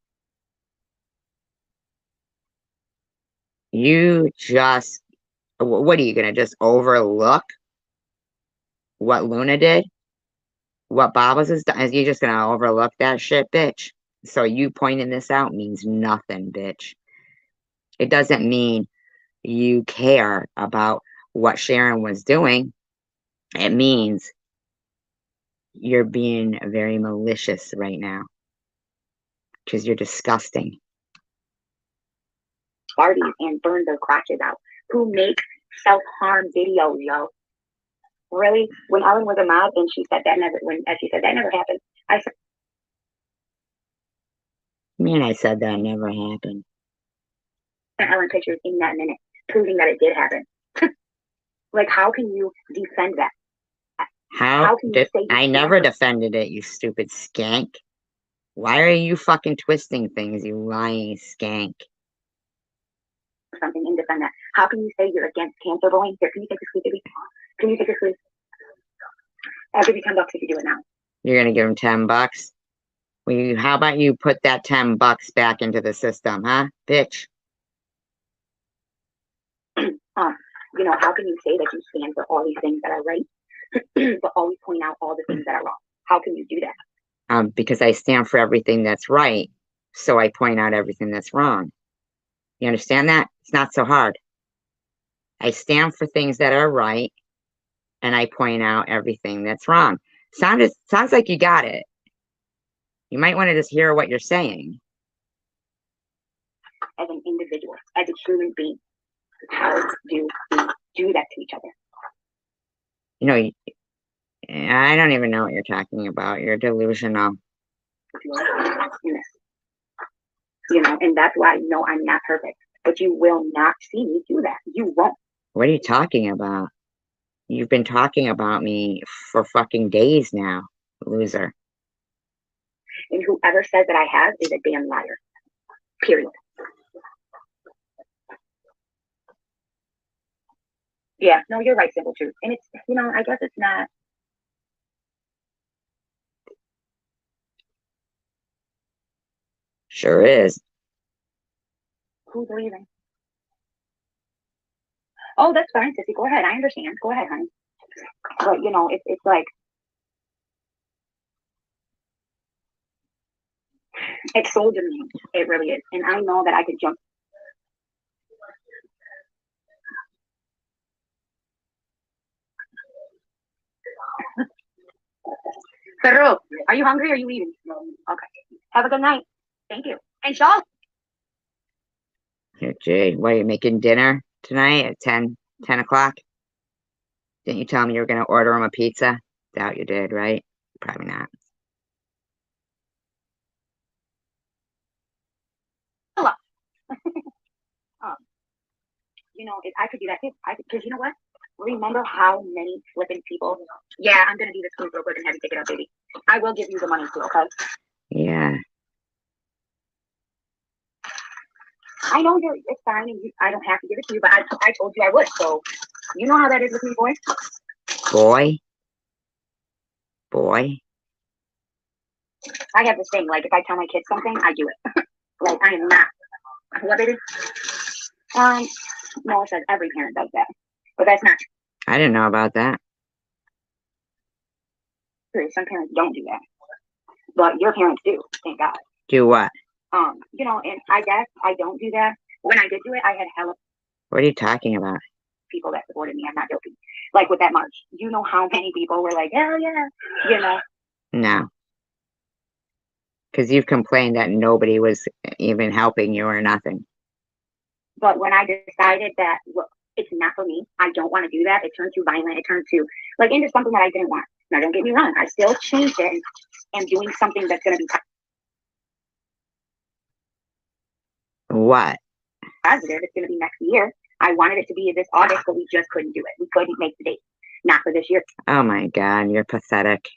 You just, what are you going to just overlook what Luna did? What Babas has done? Is you just going to overlook that shit, bitch? So you pointing this out means nothing, bitch. It doesn't mean you care about what Sharon was doing. It means you're being very malicious right now. Because you're disgusting. Parties and burn their crotches out. Who make self-harm videos, yo. Really? When Ellen was a mob and she said that never, happened, I said. I said that never happened. Ellen pictures in that minute, proving that it did happen. Like, how can you defend that? How can you say I never defended it, you stupid skank. Why are you fucking twisting things, you lying skank? Something and defend that. How can you say you're against cancer bullying? Here, can you take a squeeze, baby? Can you take a squeeze? I'll give you $10 if you do it now. You're gonna give him $10? How about you put that $10 back into the system, huh, bitch? You know, how can you say that you stand for all these things that are right, but always point out all the things that are wrong? How can you do that? Because I stand for everything that's right, so I point out everything that's wrong. You understand that? It's not so hard. I stand for things that are right, and I point out everything that's wrong. Sounds like you got it. You might want to just hear what you're saying. As an individual, as a human being, how do we do that to each other? You know, I don't even know what you're talking about. You're delusional. You know, and that's why, no, I'm not perfect. But you will not see me do that. You won't. What are you talking about? You've been talking about me for fucking days now, loser. And whoever says that I have is a damn liar. Period. Yeah, no, you're right, Simple Truth. And it's, you know, I guess it's not. Sure is. Who's leaving? Oh, that's fine, sissy. Go ahead. I understand. Go ahead, honey. But, you know, it's like, it's soul demeaning. It really is. And I know that I could jump. Ferro, are you hungry or are you eating? Okay. Have a good night. Thank you. And Shaw? Here, Jay, what, are you making dinner tonight at 10 o'clock? Didn't you tell me you were going to order him a pizza? Doubt you did, right? Probably not. You know, if I could do that too. Because you know what? Remember how many flipping people? Yeah, I'm gonna do this food real quick and have you pick it up, baby. I will give you the money too, okay? Yeah. I know it's fine, and I don't have to give it to you, but I told you I would. So you know how that is with me, boy. Boy. I have this thing. Like if I tell my kids something, I do it. Like I am not. What it is? No, it says every parent does that, but that's not I didn't know about that. true. Some parents don't do that, but your parents do. Thank God. Do what? You know, and I guess I don't do that. When I did do it, I had hella What are you talking about? people that supported me. I'm not joking. Like with that march, you know how many people were like, hell yeah, you know. No. Because you've complained that nobody was even helping you or nothing. But when I decided that, look, it's not for me, I don't want to do that, it turned too violent, it turned to, like, into something that I didn't want. Now, don't get me wrong, I still changed it and doing something that's going to be What? positive. It's going to be next year. I wanted it to be this August, but we just couldn't do it. We couldn't make the date. Not for this year. Oh my God, you're pathetic.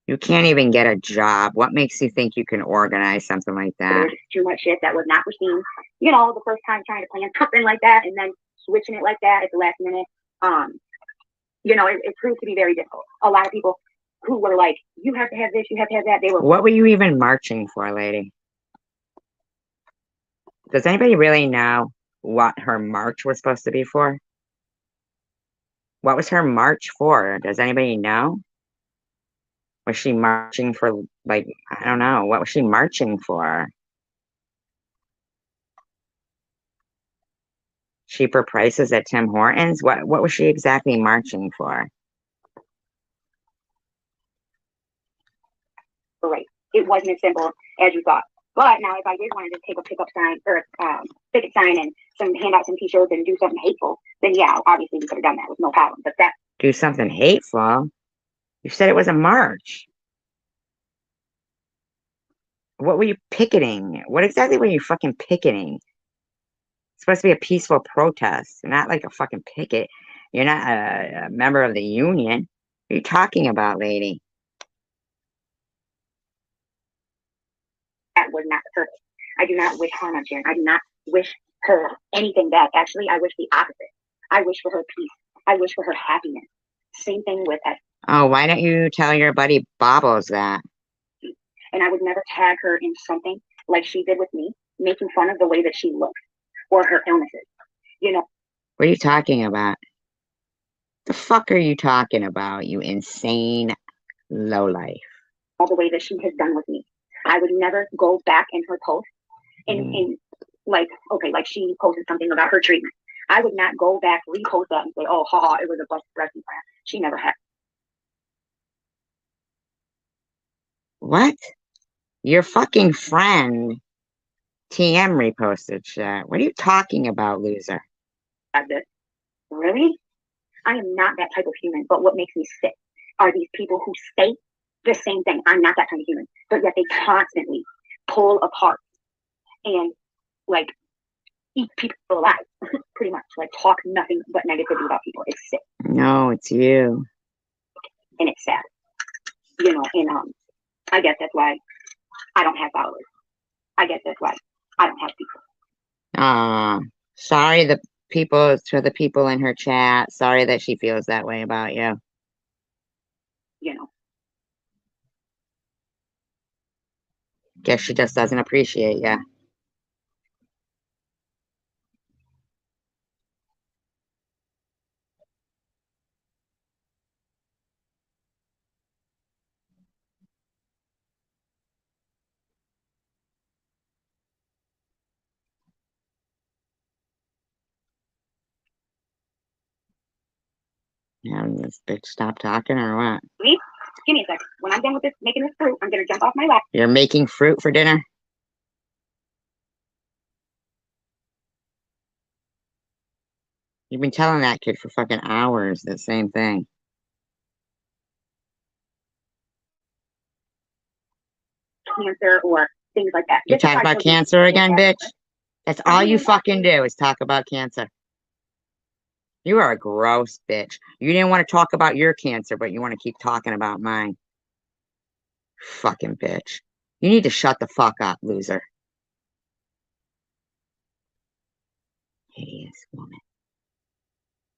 You can't even get a job. What makes you think you can organize something like that? There was just too much shit that was not foreseen. You know, the first time trying to plan something like that and then switching it like that at the last minute. You know, it proved to be very difficult. A lot of people who were like, you have to have this, you have to have that, they were. What were you even marching for, lady? Does anybody really know what her march was supposed to be for? What was her march for? Does anybody know? Was she marching for, like, I don't know. What was she marching for? Cheaper prices at Tim Hortons? What was she exactly marching for? Right. It wasn't as simple as you thought. But now, if I did want to just take a pickup sign or picket sign and hand out some T-shirts and do something hateful, then yeah, obviously we could have done that with no problem. But that Do something hateful? You said it was a march. What were you picketing? What exactly were you fucking picketing? It's supposed to be a peaceful protest, not like a fucking picket. You're not a member of the union. What are you talking about, lady? was not the purpose. I do not wish harm on Sharon. I do not wish her anything bad. Actually, I wish the opposite. I wish for her peace. I wish for her happiness. Same thing with us. Oh, why don't you tell your buddy Bobbles that? And I would never tag her in something like she did with me, making fun of the way that she looks or her illnesses. You know. What are you talking about? The fuck are you talking about, you insane lowlife? All the way that she has done with me. I would never go back in her post in like, okay, like she posted something about her treatment. I would not go back, repost that and say, oh, haha, it was a breast implant. She never had. What? Your fucking friend TM reposted shit. What are you talking about, loser? This. Really? I am not that type of human, but what makes me sick are these people who say the same thing. I'm not that kind of human, but yet they constantly pull apart and like eat people alive, pretty much. Like talk nothing but negativity about people. It's sick. No, it's you. And it's sad. You know, and I guess that's why I don't have followers. I guess that's why I don't have people. Sorry to the people in her chat. Sorry that she feels that way about you. You know. Guess she just doesn't appreciate you. Having this bitch stop talking or what? Leave. Give me a second. When I'm done with this, making this fruit, I'm gonna jump off my lap. You're making fruit for dinner? You've been telling that kid for fucking hours the same thing. Cancer or things like that. You talking about cancer again, bitch? That's all you fucking do is talk about cancer. You are a gross bitch. You didn't want to talk about your cancer, but you want to keep talking about mine. Fucking bitch. You need to shut the fuck up, loser. Hideous woman.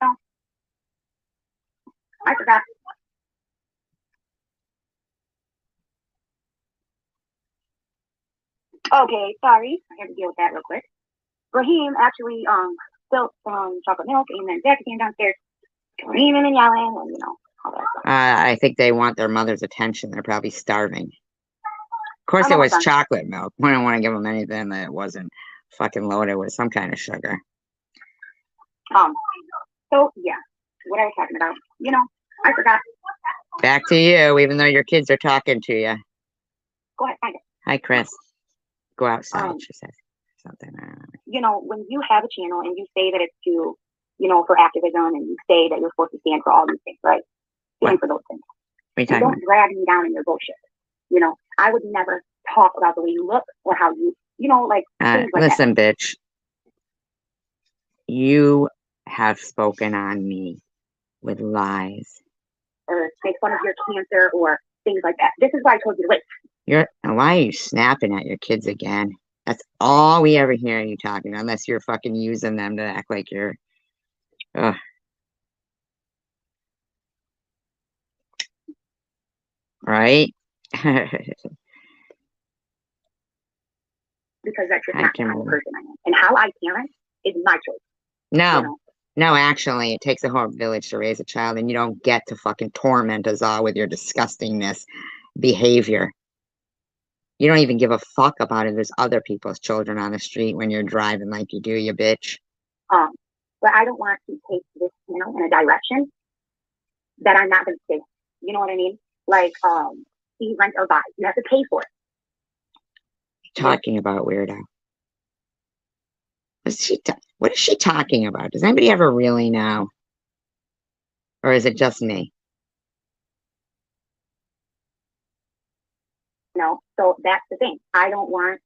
Oh, I forgot. Okay, sorry. I had to deal with that real quick. Raheem actually spilled some chocolate milk, and then Jackie came downstairs screaming and yelling, and all that stuff. I think they want their mother's attention. They're probably starving. Of course, it was chocolate milk. We don't want to give them anything that wasn't fucking loaded with some kind of sugar. So yeah, what I was talking about, I forgot. Back to you, even though your kids are talking to you. Go ahead, find it. Hi, Chris. Go outside, she says. Something. When you have a channel and you say that it's to, for activism, and you say that you're supposed to stand for all these things, right? Stand for those things. You don't drag me down in your bullshit. I would never talk about the way you look or how you, things like listen, that. bitch. You have spoken on me with lies. Or make fun of your cancer or things like that. This is why I told you to wait. Why are you snapping at your kids again? That's all we ever hear you talking, unless you're fucking using them to act like you're. Ugh. Right? Because that's just not the kind of person I am. And how I parent is my choice. No, actually, it takes a whole village to raise a child, and you don't get to fucking torment us all with your disgustingness behavior. You don't even give a fuck about it. There's other people's children on the street when you're driving like you do, you bitch. But I don't want to take this, in a direction that I'm not going to take. You know what I mean? Like, see, rent or buy. You have to pay for it. Talking about, weirdo. What is she talking about? Does anybody ever really know? Or is it just me? No, so that's the thing. I don't want.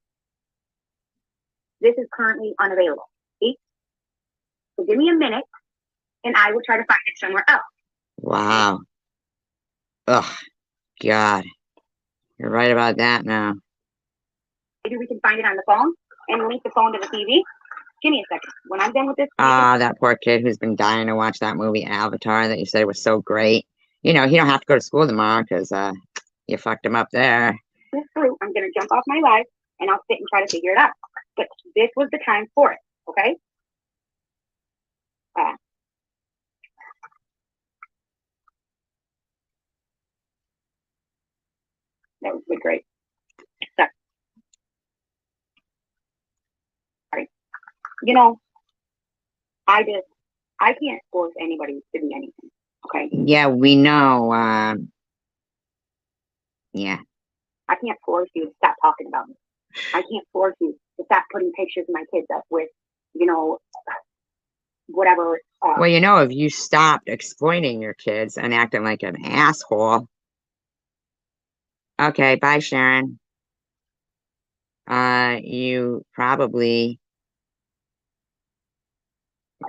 This is currently unavailable. See? So give me a minute, and I will try to find it somewhere else. Wow. Ugh. God. You're right about that now. Maybe we can find it on the phone and link the phone to the TV. Give me a second. When I'm done with this. That poor kid who's been dying to watch that movie Avatar that you said was so great. He don't have to go to school tomorrow because you fucked him up there. This through, I'm going to jump off my live and I'll sit and try to figure it out. But this was the time for it, okay? That was great. So, sorry. I can't force anybody to be anything, okay? Yeah, we know. Yeah. I can't force you to stop talking about me. I can't force you to stop putting pictures of my kids up with, whatever. Well, if you stopped exploiting your kids and acting like an asshole. Okay, bye, Sharon. You probably.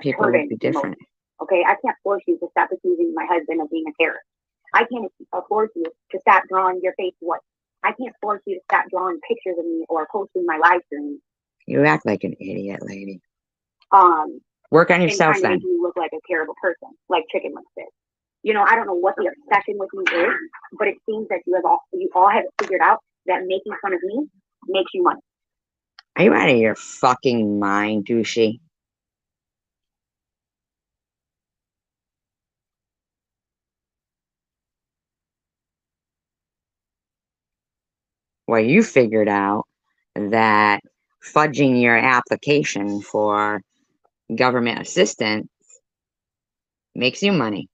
People would be different. Okay, I can't force you to stop accusing my husband of being a terrorist. I can't force you to stop drawing your face white. I can't force you to stop drawing pictures of me or posting my live streams. You act like an idiot, lady. Work on yourself, then. You look like a terrible person, like Chicken Lick said. I don't know what the obsession with me is, but it seems that you all have figured out that making fun of me makes you money. Are you out of your fucking mind, douchey? Well, you figured out that fudging your application for government assistance makes you money.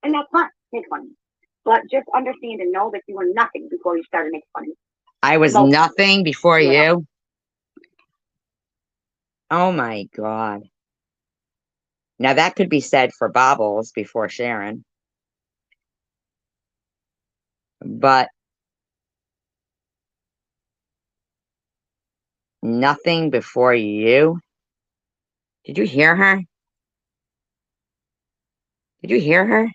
And that's fun. Make money. But just understand and know that you were nothing before you started making money. I was nothing before you? Oh my God. Now that could be said for Bobbles before Sharon. But Nothing before you? Did you hear her? Did you hear her?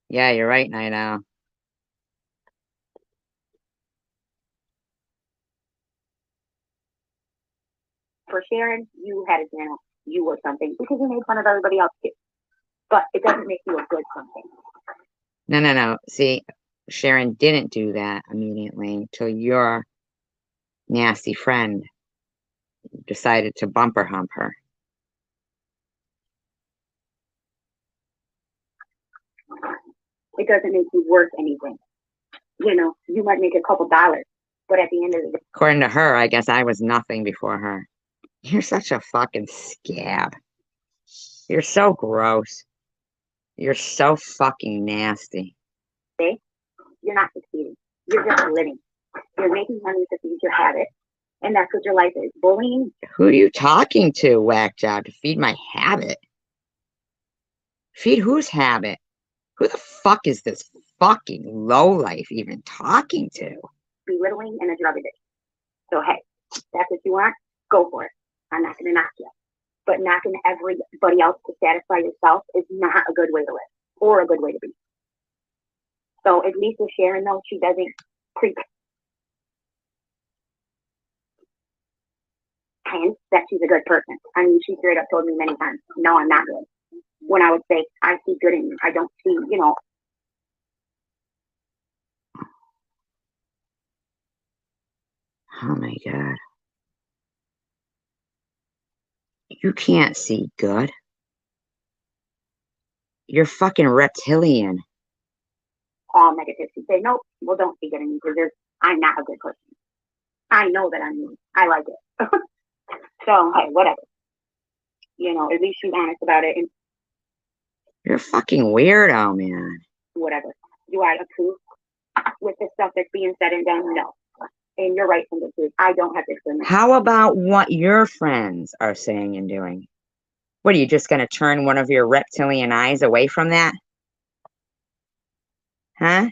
Yeah, you're right, Night Owl. For Sharon, you had a channel. You were something because you made fun of everybody else too. But it doesn't make you a good something. No. See, Sharon didn't do that immediately until your nasty friend decided to bumper hump her. It doesn't make you worth anything. You know, you might make a couple dollars, but at the end of the day, According to her, I guess I was nothing before her. You're such a fucking scab. You're so gross. You're so fucking nasty. you're not succeeding. You're just living. You're making money to feed your habit, and that's what your life is. Bullying. Who are you talking to, whack job, to feed my habit? Feed whose habit? Who the fuck is this fucking lowlife even talking to? Belittling and a drug addict. So hey, that's what you want. Go for it. I'm not gonna knock you, but knocking everybody else to satisfy yourself is not a good way to live or a good way to be. So at least with Sharon, though, she doesn't pretend that she's a good person. I mean, she straight up told me many times, no, I'm not good. When I would say, I see good in you. I don't see, you know. Oh my God. You can't see good. You're fucking reptilian. All negative. She say, nope, well, don't see good in me because I'm not a good person. I know that I'm mean. I like it. So, hey, whatever. You know, at least she's honest about it. And you're a fucking weirdo, man. Whatever. Do I approve with the stuff that's being said and done? No. And you're right, I don't have to explain. How about what your friends are saying and doing? What, are you just going to turn one of your reptilian eyes away from that? Huh?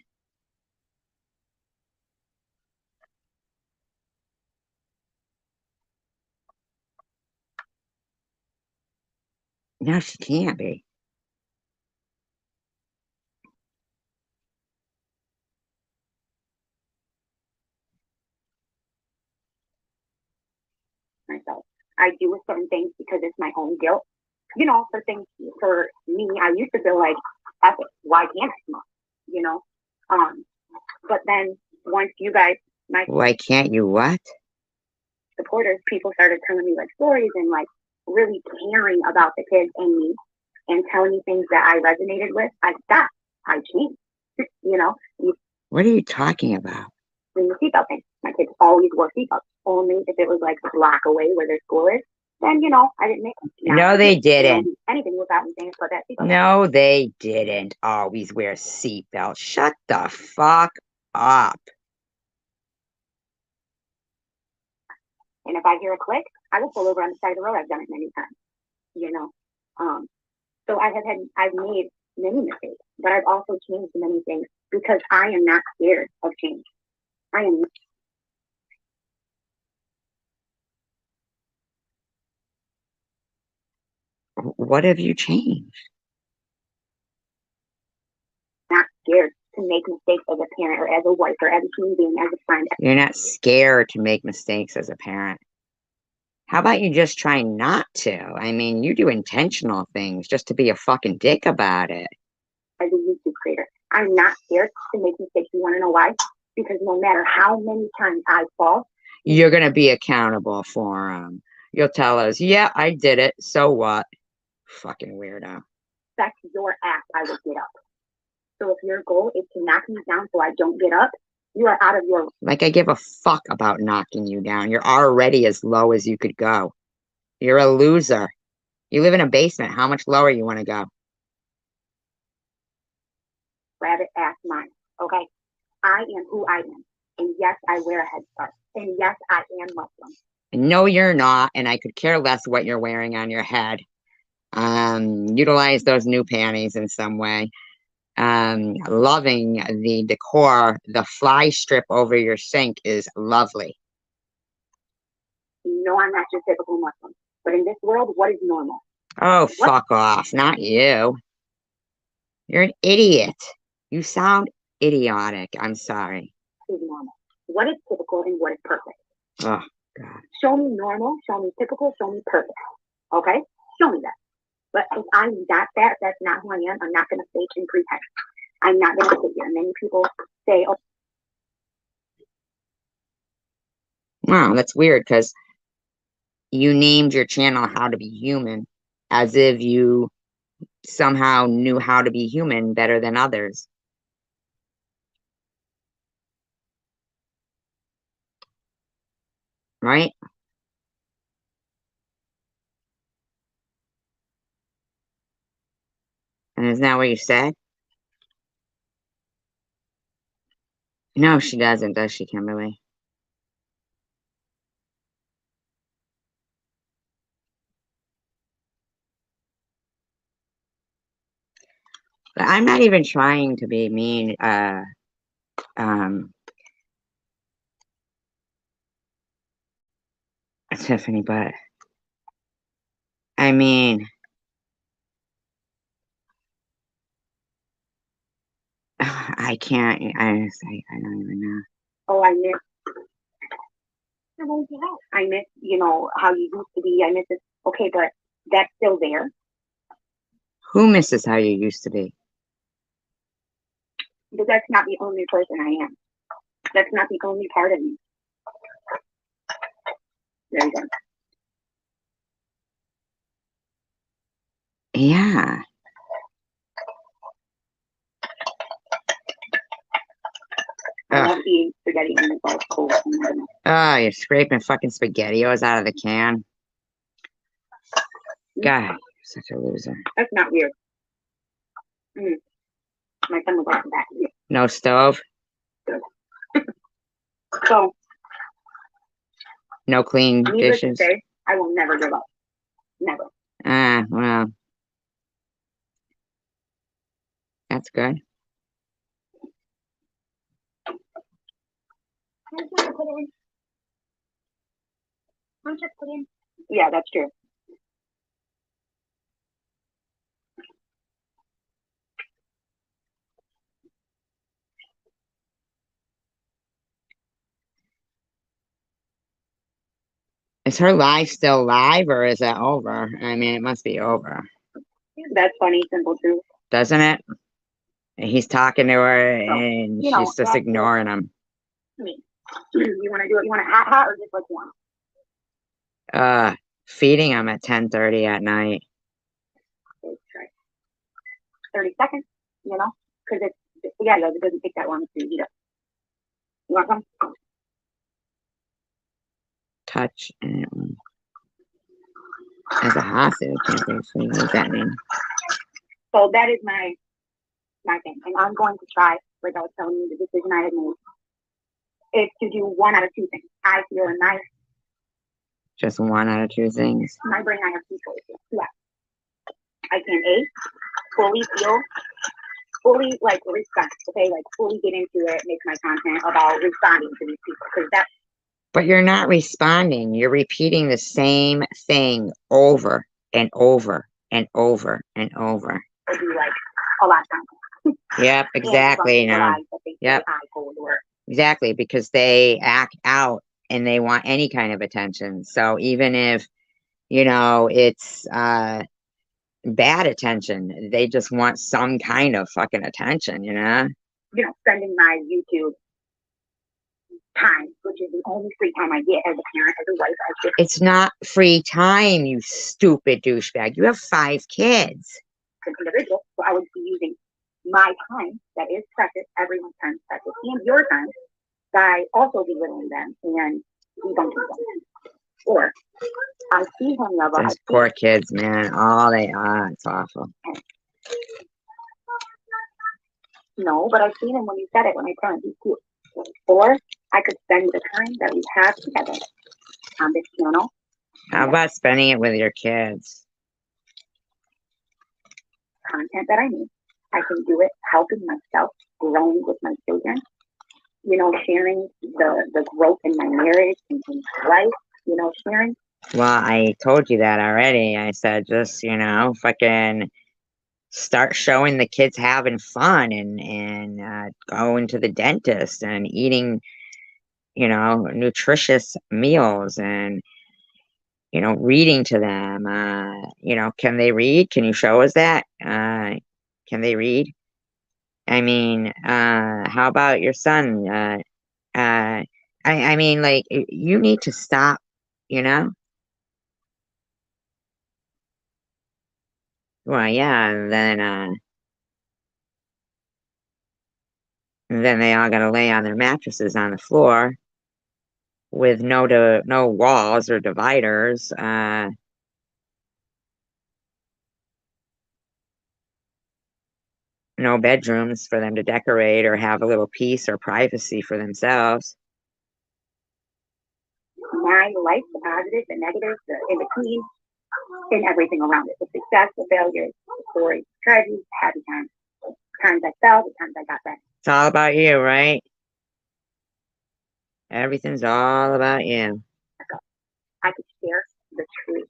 No, she can't be. Myself. I do certain things because it's my own guilt. You know, for things for me, I used to feel like, why can't I smoke? You know, but then once you guys, why can't you what? Supporters, people started telling me like stories and like really caring about the kids and me and telling me things that I resonated with. I stopped. I changed. You know. What are you talking about? The seatbelt thing. My kids always wore seatbelts. Only if it was like a block away where their school is, then you know I didn't make them. No, they didn't. Anything without me saying put that seatbelt. No, they didn't always wear seatbelts. Shut the fuck up. And if I hear a click, I will pull over on the side of the road. I've done it many times. You know, so I've made many mistakes, but I've also changed many things because I am not scared of change. I am. What have you changed? Not scared to make mistakes as a parent or as a wife or as a human being, as a friend. You're not scared to make mistakes as a parent. How about you just try not to? I mean, you do intentional things just to be a fucking dick about it. As a YouTube creator, I'm not scared to make mistakes. You want to know why? Because no matter how many times I fall, you're going to be accountable for them. You'll tell us, yeah, I did it. So what? Fucking weirdo. That's your ass. I will get up. So if your goal is to knock me down so I don't get up, you are out of your... Like I give a fuck about knocking you down. You're already as low as you could go. You're a loser. You live in a basement. How much lower you want to go? Rabbit ass mind. Okay? I am who I am. And yes, I wear a headscarf. And yes, I am Muslim. No, you're not. And I could care less what you're wearing on your head. Utilize those new panties in some way. Loving the decor. The fly strip over your sink is lovely. You know I'm not your typical Muslim. But in this world, what is normal? Oh, fuck off. Not you. You're an idiot. You sound idiotic. I'm sorry. Is normal. What is typical and what is perfect? Oh, God. Show me normal, show me typical, show me perfect. Okay? Show me that. But if I'm not that, that's not who I am. I'm not going to fake and pretend. I'm not going to sit here. Many people say, oh. Wow, that's weird because you named your channel How to Be Human as if you somehow knew how to be human better than others. Right? And isn't that what you said? No, she doesn't, does she, Kimberly? But I'm not even trying to be mean. Tiffany, but I mean, I can't. I don't even know. Oh, I miss, you know, how you used to be. I miss it. Okay, but that's still there. Who misses how you used to be? But that's not the only person I am. That's not the only part of me. There you go. Yeah. I love eating spaghetti and meatballs cold. Oh, you're scraping fucking SpaghettiOs out of the can. God, you're such a loser. That's not weird. My son was like that. No stove? So, no clean dishes? To say, I will never give up. Never. Well. That's good. Yeah, that's true. Is her live still live or is that over? I mean, it must be over. That's funny, simple truth. Doesn't it? He's talking to her and she's just ignoring him. You want to do it? You want it hot or just like warm? Feeding him at 10:30 at night. 30 seconds, you know, because it's spaghetti. It doesn't take that long to eat it. You want some? Touch and as a hostage, can't be free. What does that mean? So that is my thing, and I'm going to try. Like I was telling you, the decision I had made is to do one out of two things. I feel in my just one out of two things. My brain, I have two choices. Yeah, I can fully feel, fully like respect. Okay, like fully get into it, make my content about responding to these people because that's. But you're not responding. You're repeating the same thing over and over and over and over. It'd be like a lot of time. Yep, exactly. No. Yep. Exactly, because they act out and they want any kind of attention. So even if, you know, it's bad attention, they just want some kind of fucking attention, you know? You know, spending my YouTube time, which is the only free time I get as a parent, as a wife. It's not free time, you stupid douchebag. You have 5 kids. An individual, so I would be using my time, that is precious, everyone's time is precious, and your time, by also belittling them and debunking them. Or I see him love those poor kids, man. All they are, it's awful. No, but I've seen him when you said it, when I turned, he's cute. Or I could spend the time that we have together on this channel. How about spending it with your kids? Content that I need. I can do it helping myself, growing with my children, you know, sharing the growth in my marriage and in my life, Sharon? Well, I told you that already. I said just, fucking start showing the kids having fun and going to the dentist and eating, nutritious meals and, reading to them. Can they read? Can you show us that? Can they read? I mean, how about your son? I mean, like, you need to stop, you know? Well, yeah, and then they all gotta lay on their mattresses on the floor with no walls or dividers. No bedrooms for them to decorate or have a little peace or privacy for themselves. My life, the positives, the negatives, the in between, and everything around it. The success, the failures, the stories, tragedies, happy times. Times I fell, the times I got back. It's all about you, right? Everything's all about you. I could share the truth,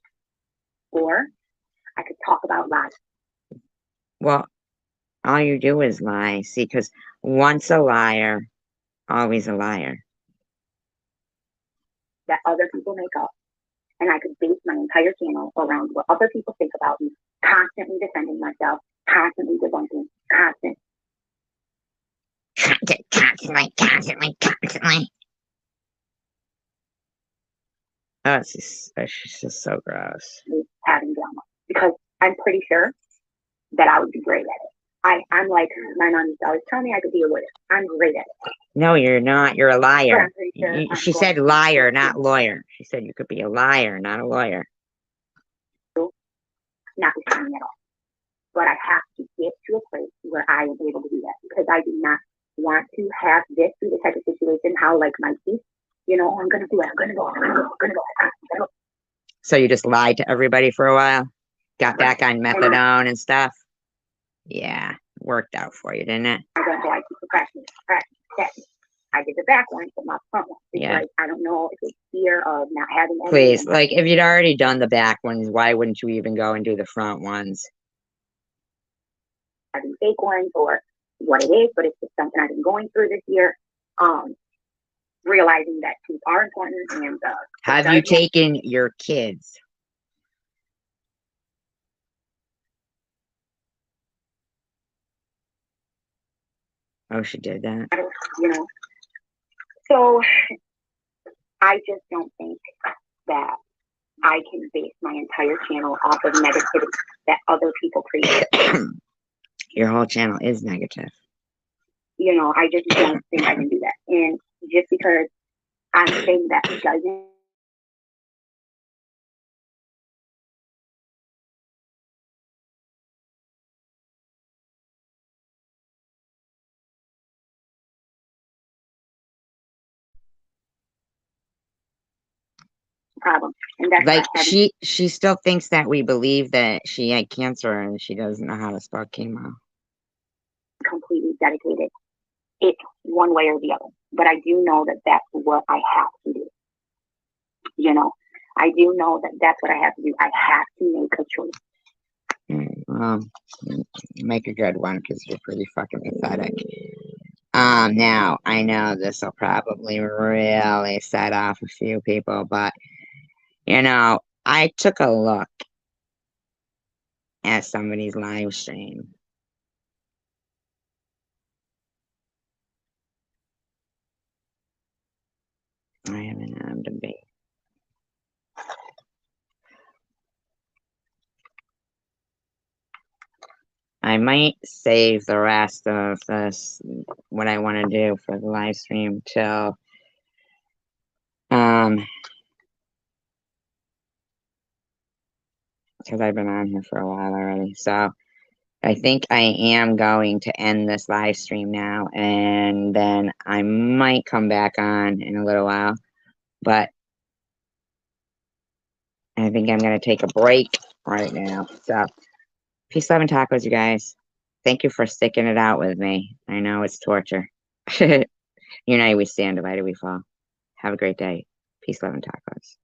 or I could talk about lies. Well, all you do is lie. See, because once a liar, always a liar. That other people make up. And I could base my entire channel around what other people think about me, constantly defending myself, constantly debunking, Constantly. Oh, it's just so gross. having drama. Because I'm pretty sure that I would be great at it. I'm like, my mom used to always tell me I could be a lawyer. I'm great at it. No, you're not. You're a liar. Sure She said liar, not lawyer. She said you could be a liar, not a lawyer. Not listening at all. But I have to get to a place where I am able to do that because I do not want to have this be the type of situation how like my teeth, I'm gonna do it, I'm gonna go. So you just lied to everybody for a while? Got back on methadone and stuff? Yeah, worked out for you, didn't it? I don't know, I keep procrastinating. I did the back one, but not the front one. Because I don't know if it's fear of not having any. Please, like if you'd already done the back ones, why wouldn't you even go and do the front ones? Having fake ones or what it is, but it's just something I've been going through this year. Realizing that teeth are important and have you taken your kids? Oh, she did that. So I just don't think that I can base my entire channel off of negativity that other people create. Your whole channel is negative. I just don't think I can do that. And just because I'm saying that doesn't problem. And that's like she still thinks that we believe that she had cancer and she doesn't know how to spell chemo. Completely dedicated. It's one way or the other. But I do know that that's what I have to do. I do know that that's what I have to do. I have to make a choice. Well, make a good one because you're pretty fucking pathetic. Now I know this will probably really set off a few people, but I took a look at somebody's live stream. I have an debate. I might save the rest of this, what I want to do for the live stream till because I've been on here for a while already. So I think I am going to end this live stream now, and then I might come back on in a little while, but I think I'm going to take a break right now. So peace, love, and tacos, you guys. Thank you for sticking it out with me. I know it's torture. We stand, divided we fall. Have a great day. Peace, love, and tacos.